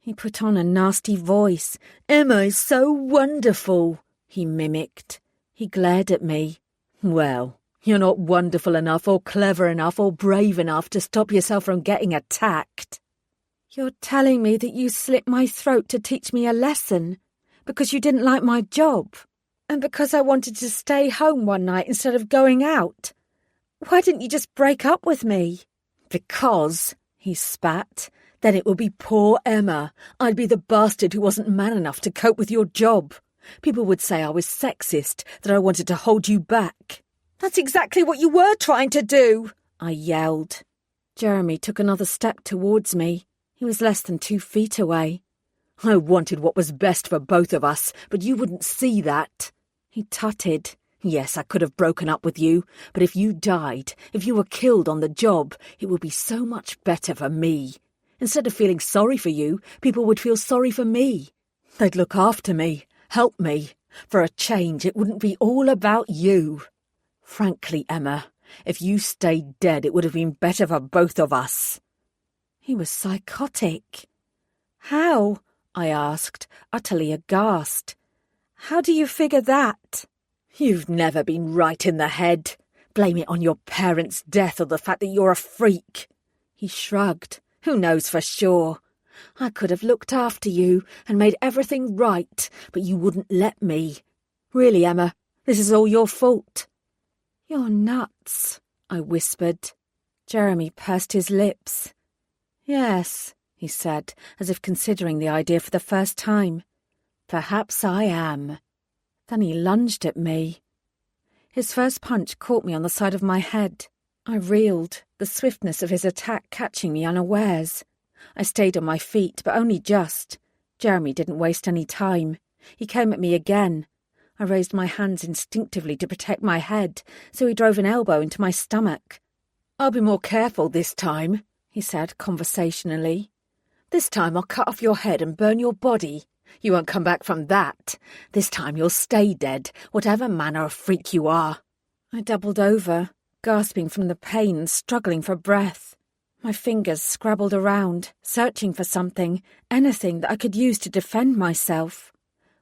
He put on a nasty voice. Emma is so wonderful, he mimicked. He glared at me. Well, you're not wonderful enough or clever enough or brave enough to stop yourself from getting attacked. You're telling me that you slit my throat to teach me a lesson because you didn't like my job and because I wanted to stay home one night instead of going out. Why didn't you just break up with me? Because, he spat, then it would be poor Emma. I'd be the bastard who wasn't man enough to cope with your job. People would say I was sexist, that I wanted to hold you back. That's exactly what you were trying to do, I yelled. Jeremy took another step towards me. He was less than 2 feet away. I wanted what was best for both of us, but you wouldn't see that. He tutted. Yes, I could have broken up with you, but if you died, if you were killed on the job, it would be so much better for me. Instead of feeling sorry for you, people would feel sorry for me. They'd look after me, help me. For a change, it wouldn't be all about you. Frankly, Emma, if you stayed dead, it would have been better for both of us. He was psychotic. How? I asked, utterly aghast. How do you figure that? You've never been right in the head. Blame it on your parents' death or the fact that you're a freak. He shrugged. Who knows for sure? I could have looked after you and made everything right, but you wouldn't let me. Really, Emma, this is all your fault. You're nuts, I whispered. Jeremy pursed his lips. Yes, he said, as if considering the idea for the first time. Perhaps I am. Then he lunged at me. His first punch caught me on the side of my head. I reeled, the swiftness of his attack catching me unawares. I stayed on my feet, but only just. Jeremy didn't waste any time. He came at me again. I raised my hands instinctively to protect my head, so he drove an elbow into my stomach. I'll be more careful this time, he said conversationally. This time I'll cut off your head and burn your body. You won't come back from that. This time you'll stay dead, whatever manner of freak you are. I doubled over, gasping from the pain and struggling for breath. My fingers scrabbled around, searching for something, anything that I could use to defend myself.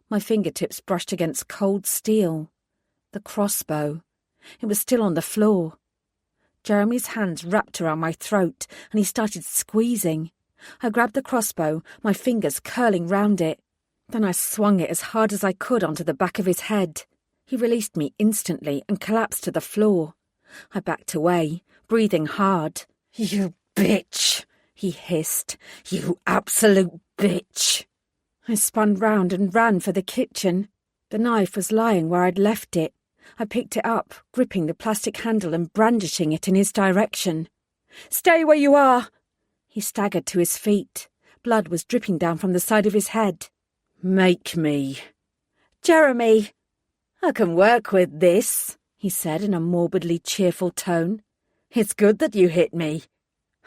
My fingertips brushed against cold steel. The crossbow. It was still on the floor. Jeremy's hands wrapped around my throat, and he started squeezing. I grabbed the crossbow, my fingers curling round it. Then I swung it as hard as I could onto the back of his head. He released me instantly and collapsed to the floor. I backed away, breathing hard. You bitch, he hissed. You absolute bitch. I spun round and ran for the kitchen. The knife was lying where I'd left it. I picked it up, gripping the plastic handle and brandishing it in his direction. Stay where you are! He staggered to his feet. Blood was dripping down from the side of his head. "Make me." "Jeremy!" "I can work with this," he said in a morbidly cheerful tone. "It's good that you hit me.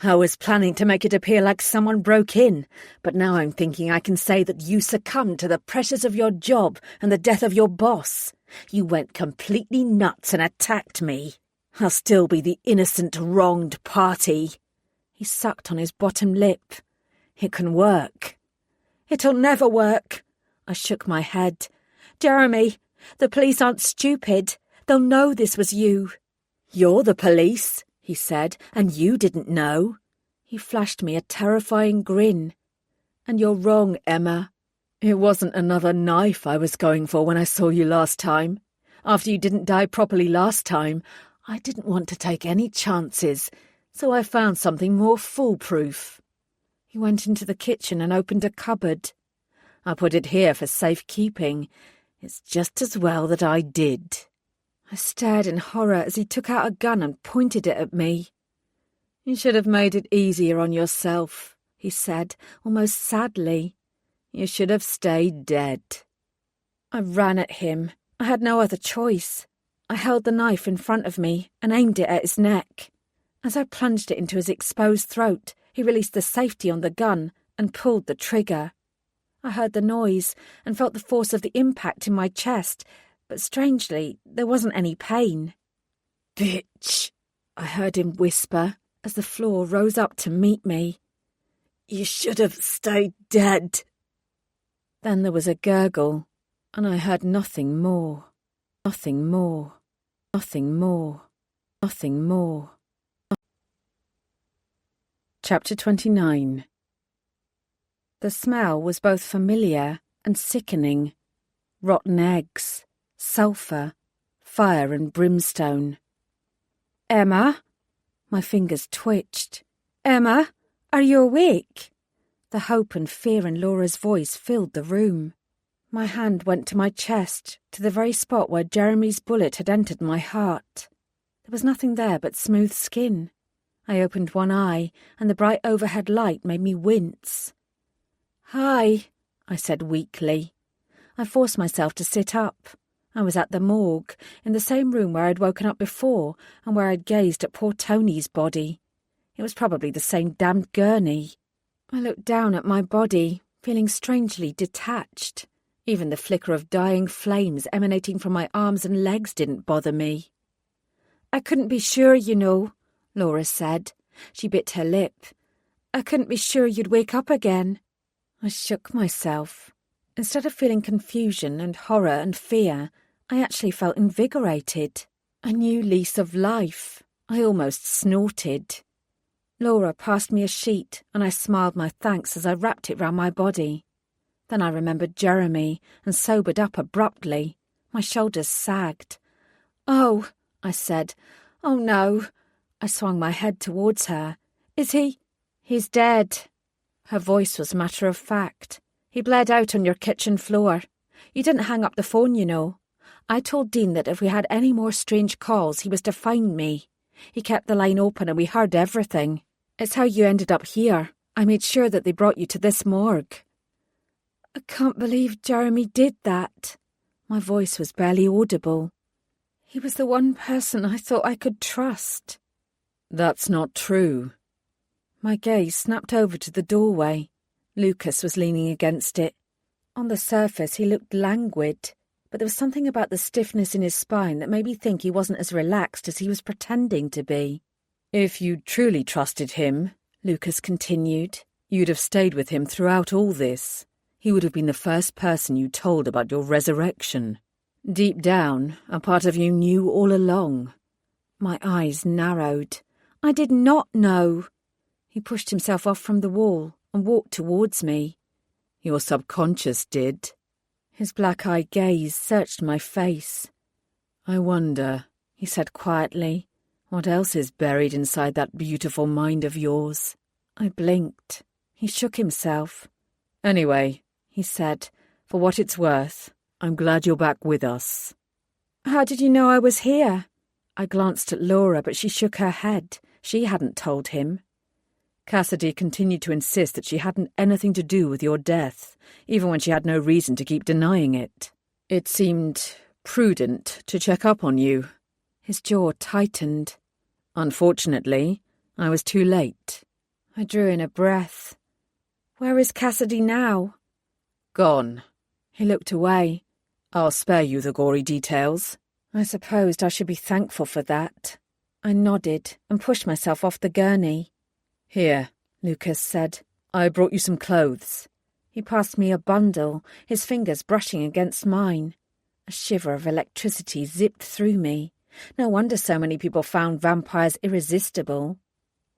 I was planning to make it appear like someone broke in, but now I'm thinking I can say that you succumbed to the pressures of your job and the death of your boss. You went completely nuts and attacked me. I'll still be the innocent, wronged party." He sucked on his bottom lip. "It can work." "It'll never work." I shook my head. "Jeremy, the police aren't stupid. They'll know this was you." "You're the police," he said, "and you didn't know." He flashed me a terrifying grin. "And you're wrong, Emma. It wasn't another knife I was going for when I saw you last time. After you didn't die properly last time, I didn't want to take any chances, so I found something more foolproof." He went into the kitchen and opened a cupboard. "I put it here for safekeeping. It's just as well that I did." I stared in horror as he took out a gun and pointed it at me. "You should have made it easier on yourself," he said, almost sadly. "You should have stayed dead." I ran at him. I had no other choice. I held the knife in front of me and aimed it at his neck. As I plunged it into his exposed throat, he released the safety on the gun and pulled the trigger. I heard the noise and felt the force of the impact in my chest, but strangely, there wasn't any pain. "Bitch," I heard him whisper as the floor rose up to meet me. "You should have stayed dead." Then there was a gurgle, and I heard nothing more. Nothing more. Nothing more. Nothing more. Chapter 29. The smell was both familiar and sickening. Rotten eggs, sulphur, fire and brimstone. "Emma?" My fingers twitched. "Emma, are you awake?" The hope and fear in Laura's voice filled the room. My hand went to my chest, to the very spot where Jeremy's bullet had entered my heart. There was nothing there but smooth skin. I opened one eye, and the bright overhead light made me wince. "Hi," I said weakly. I forced myself to sit up. I was at the morgue, in the same room where I'd woken up before and where I'd gazed at poor Tony's body. It was probably the same damned gurney. I looked down at my body, feeling strangely detached. Even the flicker of dying flames emanating from my arms and legs didn't bother me. "I couldn't be sure, you know," Laura said. She bit her lip. "I couldn't be sure you'd wake up again." I shook myself. Instead of feeling confusion and horror and fear, I actually felt invigorated. A new lease of life. I almost snorted. Laura passed me a sheet, and I smiled my thanks as I wrapped it round my body. Then I remembered Jeremy and sobered up abruptly. My shoulders sagged. "Oh," I said. "Oh, no." I swung my head towards her. "Is he—" "He's dead." Her voice was matter of fact. "He bled out on your kitchen floor. You didn't hang up the phone, you know. I told Dean that if we had any more strange calls, he was to find me. He kept the line open and we heard everything. It's how you ended up here. I made sure that they brought you to this morgue." "I can't believe Jeremy did that." My voice was barely audible. "He was the one person I thought I could trust." "That's not true." My gaze snapped over to the doorway. Lucas was leaning against it. On the surface he looked languid, but there was something about the stiffness in his spine that made me think he wasn't as relaxed as he was pretending to be. "If you truly trusted him," Lucas continued, "you'd have stayed with him throughout all this. He would have been the first person you told about your resurrection. Deep down, a part of you knew all along." My eyes narrowed. "I did not know." He pushed himself off from the wall and walked towards me. "Your subconscious did." His black-eyed gaze searched my face. "I wonder," he said quietly, "what else is buried inside that beautiful mind of yours?" I blinked. He shook himself. "Anyway," he said, "for what it's worth, I'm glad you're back with us." "How did you know I was here?" I glanced at Laura, but she shook her head. She hadn't told him. Cassidy continued to insist that she hadn't anything to do with your death, even when she had no reason to keep denying it. It seemed prudent to check up on you. His jaw tightened. Unfortunately, I was too late. I drew in a breath. Where is Cassidy now? Gone. He looked away. I'll spare you the gory details. I supposed I should be thankful for that. I nodded and pushed myself off the gurney. Here, Lucas said. I brought you some clothes. He passed me a bundle, his fingers brushing against mine. A shiver of electricity zipped through me. No wonder so many people found vampires irresistible.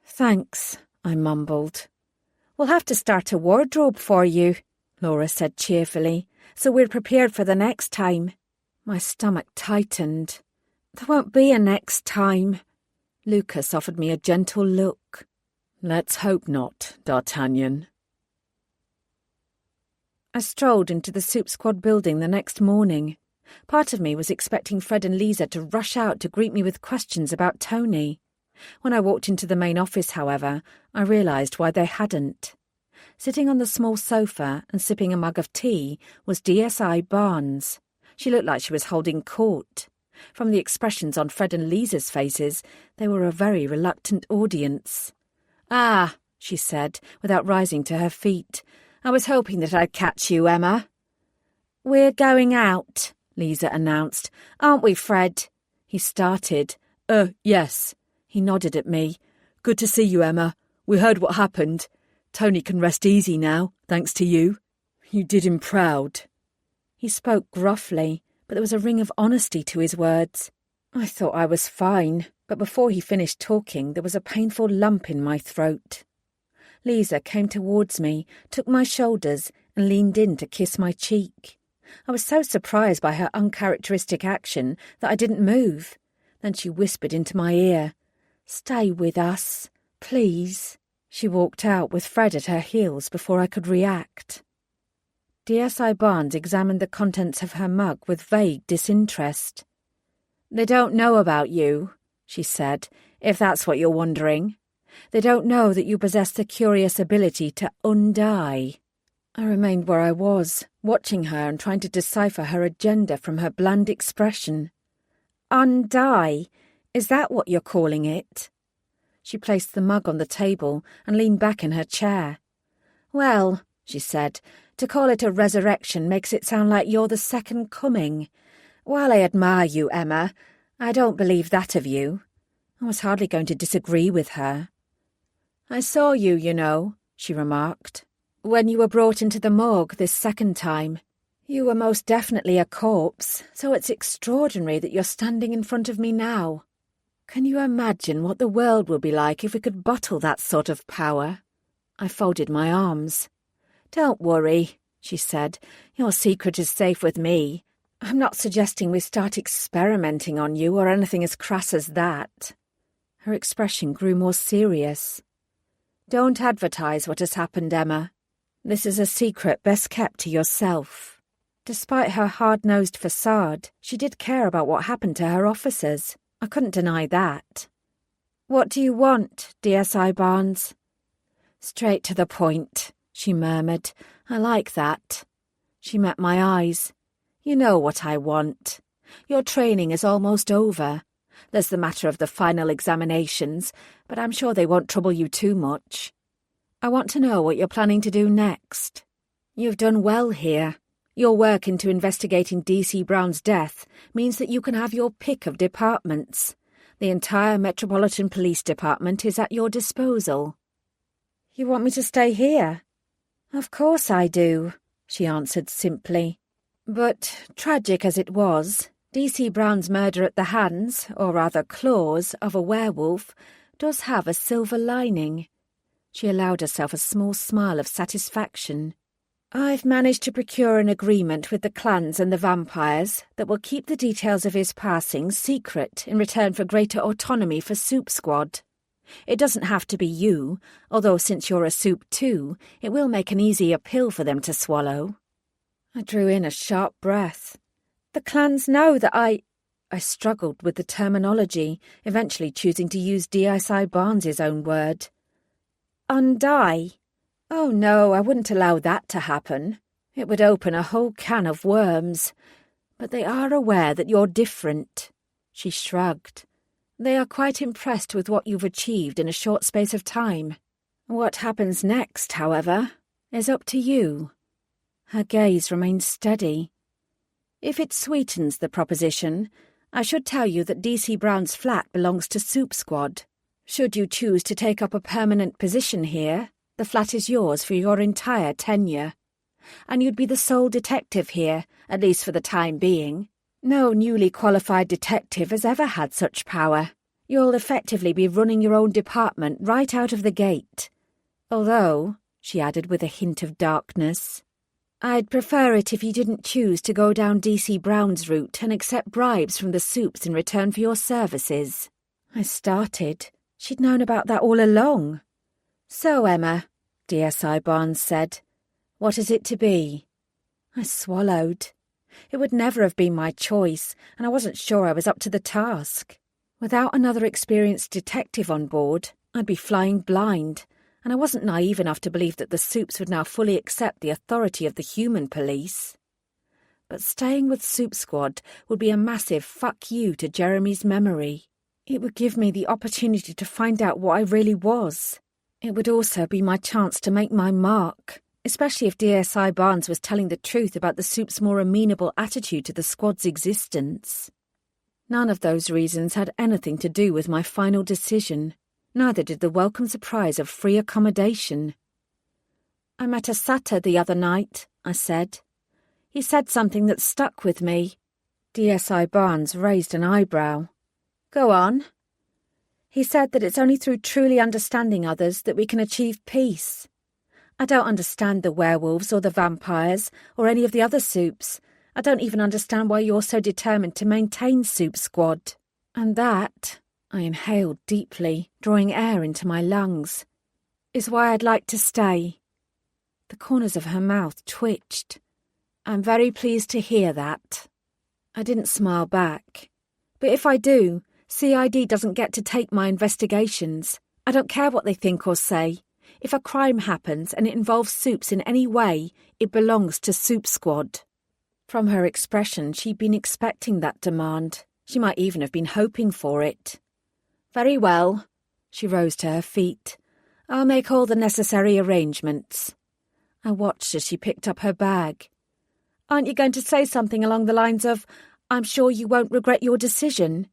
Thanks, I mumbled. We'll have to start a wardrobe for you, Laura said cheerfully, so we're prepared for the next time. My stomach tightened. There won't be a next time. Lucas offered me a gentle look. Let's hope not, D'Artagnan. I strolled into the Soup Squad building the next morning. Part of me was expecting Fred and Lisa to rush out to greet me with questions about Tony. When I walked into the main office, however, I realised why they hadn't. Sitting on the small sofa and sipping a mug of tea was DSI Barnes. She looked like she was holding court. From the expressions on Fred and Lisa's faces, they were a very reluctant audience. "Ah," she said, without rising to her feet. "I was hoping that I'd catch you, Emma." "We're going out," Lisa announced. "Aren't we, Fred?" He started. Yes." He nodded at me. "Good to see you, Emma. We heard what happened. Tony can rest easy now, thanks to you. You did him proud." He spoke gruffly, but there was a ring of honesty to his words. I thought I was fine, but before he finished talking, there was a painful lump in my throat. Lisa came towards me, took my shoulders, and leaned in to kiss my cheek. I was so surprised by her uncharacteristic action that I didn't move. Then she whispered into my ear, "Stay with us, please." She walked out with Fred at her heels before I could react. DSI Barnes examined the contents of her mug with vague disinterest. "They don't know about you," she said, "if that's what you're wondering. They don't know that you possess the curious ability to undie." I remained where I was, watching her and trying to decipher her agenda from her bland expression. "Undie? Is that what you're calling it?" She placed the mug on the table and leaned back in her chair. "Well," she said, "to call it a resurrection makes it sound like you're the second coming. While I admire you, Emma, I don't believe that of you." I was hardly going to disagree with her. "I saw you, you know," she remarked, "when you were brought into the morgue this second time. You were most definitely a corpse, so it's extraordinary that you're standing in front of me now. Can you imagine what the world would be like if we could bottle that sort of power?" I folded my arms. "Don't worry," she said. "Your secret is safe with me. I'm not suggesting we start experimenting on you or anything as crass as that." Her expression grew more serious. "Don't advertise what has happened, Emma. This is a secret best kept to yourself." Despite her hard-nosed facade, she did care about what happened to her officers. I couldn't deny that. "What do you want, DSI Barnes?" "Straight to the point," she murmured. "I like that." She met my eyes. "You know what I want. Your training is almost over. There's the matter of the final examinations, but I'm sure they won't trouble you too much. I want to know what you're planning to do next. You've done well here. Your work into investigating D.C. Brown's death means that you can have your pick of departments. The entire Metropolitan Police Department is at your disposal." "You want me to stay here?" "Of course I do," she answered simply. But, tragic as it was, D.C. Brown's murder at the hands, or rather claws, of a werewolf does have a silver lining. She allowed herself a small smile of satisfaction. "I've managed to procure an agreement with the clans and the vampires that will keep the details of his passing secret in return for greater autonomy for Soup Squad. It doesn't have to be you, although since you're a soup too, it will make an easier pill for them to swallow." I drew in a sharp breath. "The clans know that I struggled with the terminology, eventually choosing to use DSI Barnes' own word. undie. Oh no, I wouldn't allow that to happen. It would open a whole can of worms. But they are aware that you're different. She shrugged. They are quite impressed with what you've achieved in a short space of time. What happens next, however, is up to you. Her gaze remained steady. If it sweetens the proposition, I should tell you that D.C. Brown's flat belongs to Soup Squad. Should you choose to take up a permanent position here, the flat is yours for your entire tenure. And you'd be the sole detective here, at least for the time being. No newly qualified detective has ever had such power. You'll effectively be running your own department right out of the gate. Although, she added with a hint of darkness, I'd prefer it if you didn't choose to go down D.C. Brown's route and accept bribes from the Soups in return for your services. I started. She'd known about that all along. So, Emma, DSI Barnes said, what is it to be? I swallowed. It would never have been my choice, and I wasn't sure I was up to the task. Without another experienced detective on board, I'd be flying blind, and I wasn't naive enough to believe that the Soups would now fully accept the authority of the human police. But staying with Soup Squad would be a massive fuck you to Jeremy's memory. It would give me the opportunity to find out what I really was. It would also be my chance to make my mark, especially if DSI Barnes was telling the truth about the Soup's more amenable attitude to the squad's existence. None of those reasons had anything to do with my final decision. Neither did the welcome surprise of free accommodation. I met Asata the other night, I said. He said something that stuck with me. DSI Barnes raised an eyebrow. Go on. He said that it's only through truly understanding others that we can achieve peace. I don't understand the werewolves or the vampires or any of the other Soups. I don't even understand why you're so determined to maintain Soup Squad. And that, I inhaled deeply, drawing air into my lungs, is why I'd like to stay. The corners of her mouth twitched. I'm very pleased to hear that. I didn't smile back. But if I do, CID doesn't get to take my investigations. I don't care what they think or say. If a crime happens and it involves Soups in any way, it belongs to Soup Squad. From her expression, she'd been expecting that demand. She might even have been hoping for it. Very well. She rose to her feet. I'll make all the necessary arrangements. I watched as she picked up her bag. Aren't you going to say something along the lines of, I'm sure you won't regret your decision?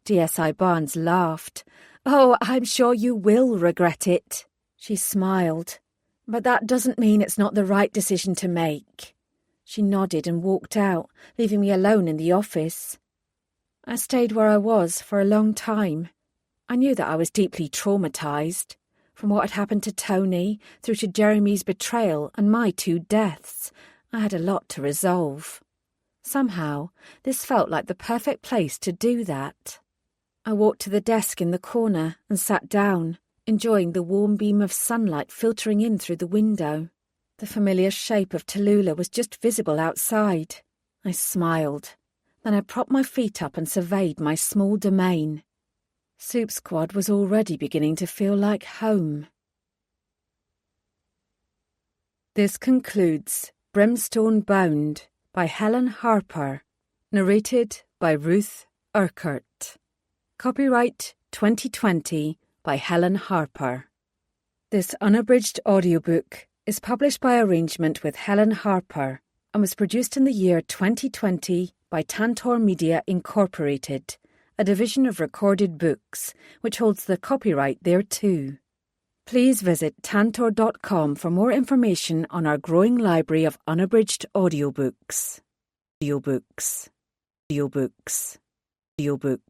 DSI Barnes laughed. Oh, I'm sure you will regret it. She smiled. But that doesn't mean it's not the right decision to make. She nodded and walked out, leaving me alone in the office. I stayed where I was for a long time. I knew that I was deeply traumatised, from what had happened to Tony through to Jeremy's betrayal and my 2 deaths. I had a lot to resolve. Somehow, this felt like the perfect place to do that. I walked to the desk in the corner and sat down, enjoying the warm beam of sunlight filtering in through the window. The familiar shape of Tallulah was just visible outside. I smiled. Then I propped my feet up and surveyed my small domain. Soup Squad was already beginning to feel like home. This concludes Brimstone Bound by Helen Harper, narrated by Ruth Urquhart. Copyright 2020 by Helen Harper. This unabridged audiobook is published by arrangement with Helen Harper and was produced in the year 2020 by Tantor Media Incorporated, a division of Recorded Books, which holds the copyright thereto. Please visit tantor.com for more information on our growing library of unabridged audiobooks. Audiobooks. Audiobooks. Audiobooks.